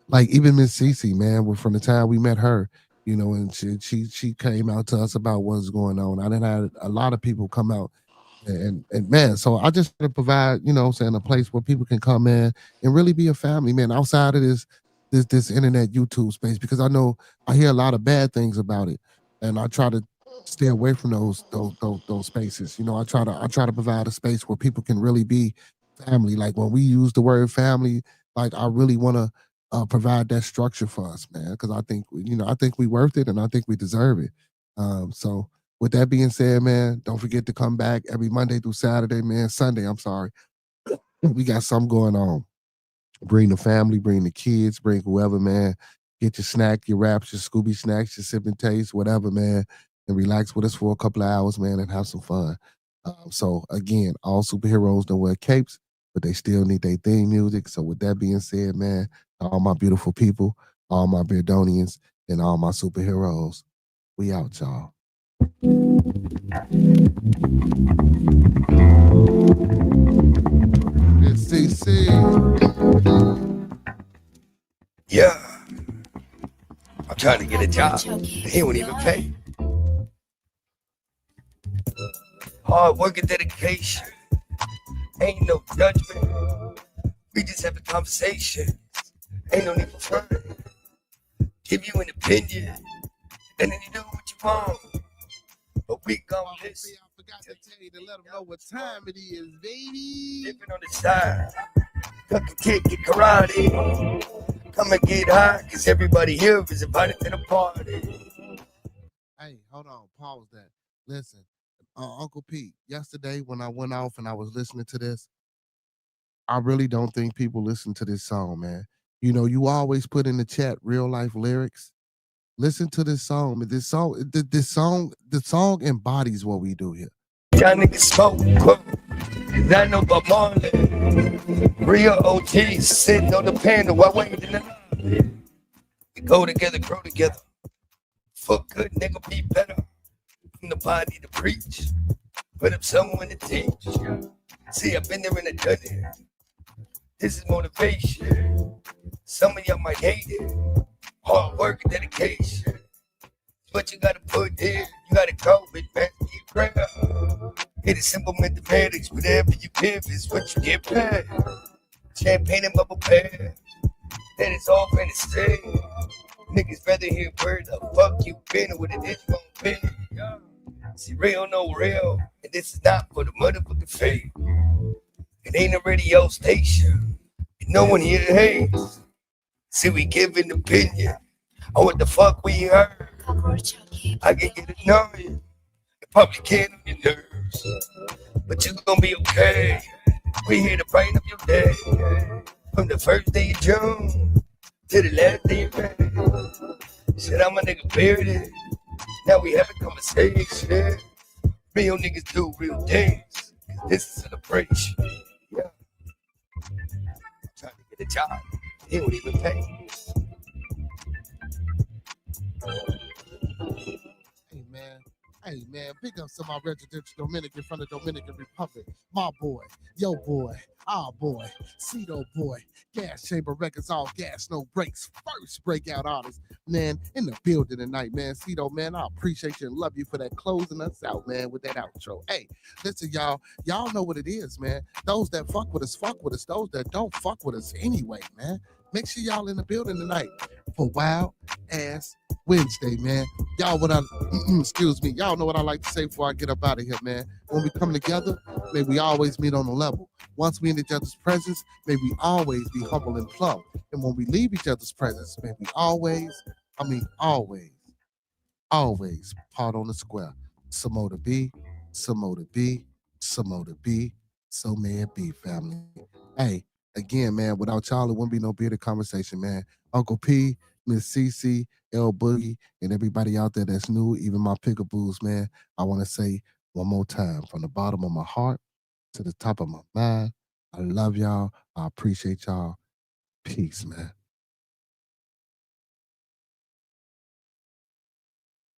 Like even Miss Cece, man, from the time we met her, you know, and she came out to us about what's going on. I done had a lot of people come out and man, so I just want to provide, you know what I'm saying, a place where people can come in and really be a family, man, outside of this internet YouTube space, because I know I hear a lot of bad things about it. And I try to stay away from those spaces. You know, I try to provide a space where people can really be family. Like when we use the word family, like I really want to provide that structure for us, man, because I think, you know, I think we worth it and I think we deserve it. So with that being said, man, don't forget to come back every Monday through Saturday, man. Sunday, I'm sorry. We got something going on. Bring the family, bring the kids, bring whoever, man. Get your snack, your wraps, your Scooby snacks, your sip and taste, whatever, man, and relax with us for a couple of hours, man, and have some fun. So again, all superheroes don't wear capes, but they still need their theme music. So with that being said, man, all my beautiful people, all my Beardonians, and all my superheroes, we out, y'all. It's CC. Yeah, I'm trying to get a job. He won't even pay. Hard work and dedication. Ain't no judgment. We just have a conversation. Ain't no need for front. Give you an opinion, and then you do what you want. But we gon' listen. I forgot to tell you to let them know what time it is, baby. Living on the side. Cook a kick, get karate. Come and get high, cause everybody here is invited to the party. Hey, hold on, pause that. Listen, Uncle Pete, yesterday when I went off and I was listening to this, I really don't think people listen to this song, man. You know, you always put in the chat real life lyrics. Listen to this song. The song embodies what we do here. Y'all niggas smoke, cause I know about Marley. Real OGs sitting on the panel while waiting in the lobby. We go together, grow together. Fuck good, nigga, be better. From the body to preach. Put up someone to teach. See, I've been there and I done it. This is motivation. Some of y'all might hate it. Hard work and dedication. But you gotta put in, you gotta go with man, you prayer. It is simple mathematics, whatever you give is what you get paid. Champagne and bubble pad, that is all fantasy. Niggas rather hear word the fuck you been with it, it's gon' be. See, real, no real, and this is not for the motherfucking fake. It ain't a radio station, and no one here hates. See, we give an opinion on what the fuck we heard. I can get annoying, it probably get on your nerves, but you gon' be okay. We here to brighten up your day, from the first day of June to the last day of May. Shit, I'm a nigga bearded, now we having conversation. Real niggas do real things, this is a celebration. Yeah, I'm trying to get a job, he don't even pay. Hey man, pick up some of my residential Dominican from the Dominican Republic. My boy, yo boy, our boy, Cito boy, Gas Chamber Records, all gas, no brakes. First breakout artist, man, in the building tonight, man. Cito, man, I appreciate you and love you for that closing us out, man, with that outro. Hey, listen, y'all know what it is, man. Those that fuck with us, fuck with us. Those that don't fuck with us anyway, man. Make sure y'all in the building tonight for Wild Ass Wednesday, man. Y'all excuse me, y'all know what I like to say before I get up out of here, man. When we come together, may we always meet on the level. Once we in each other's presence, may we always be humble and plumb. And when we leave each other's presence, may we always part on the square. Some more to be, some more to be, some more to be, so may it be, family. Hey, again, man, without y'all, it wouldn't be no bearded conversation, man. Uncle P, Miss Cece, L Boogie, and everybody out there that's new, even my pickaboos, man. I want to say one more time from the bottom of my heart to the top of my mind. I love y'all. I appreciate y'all. Peace, man.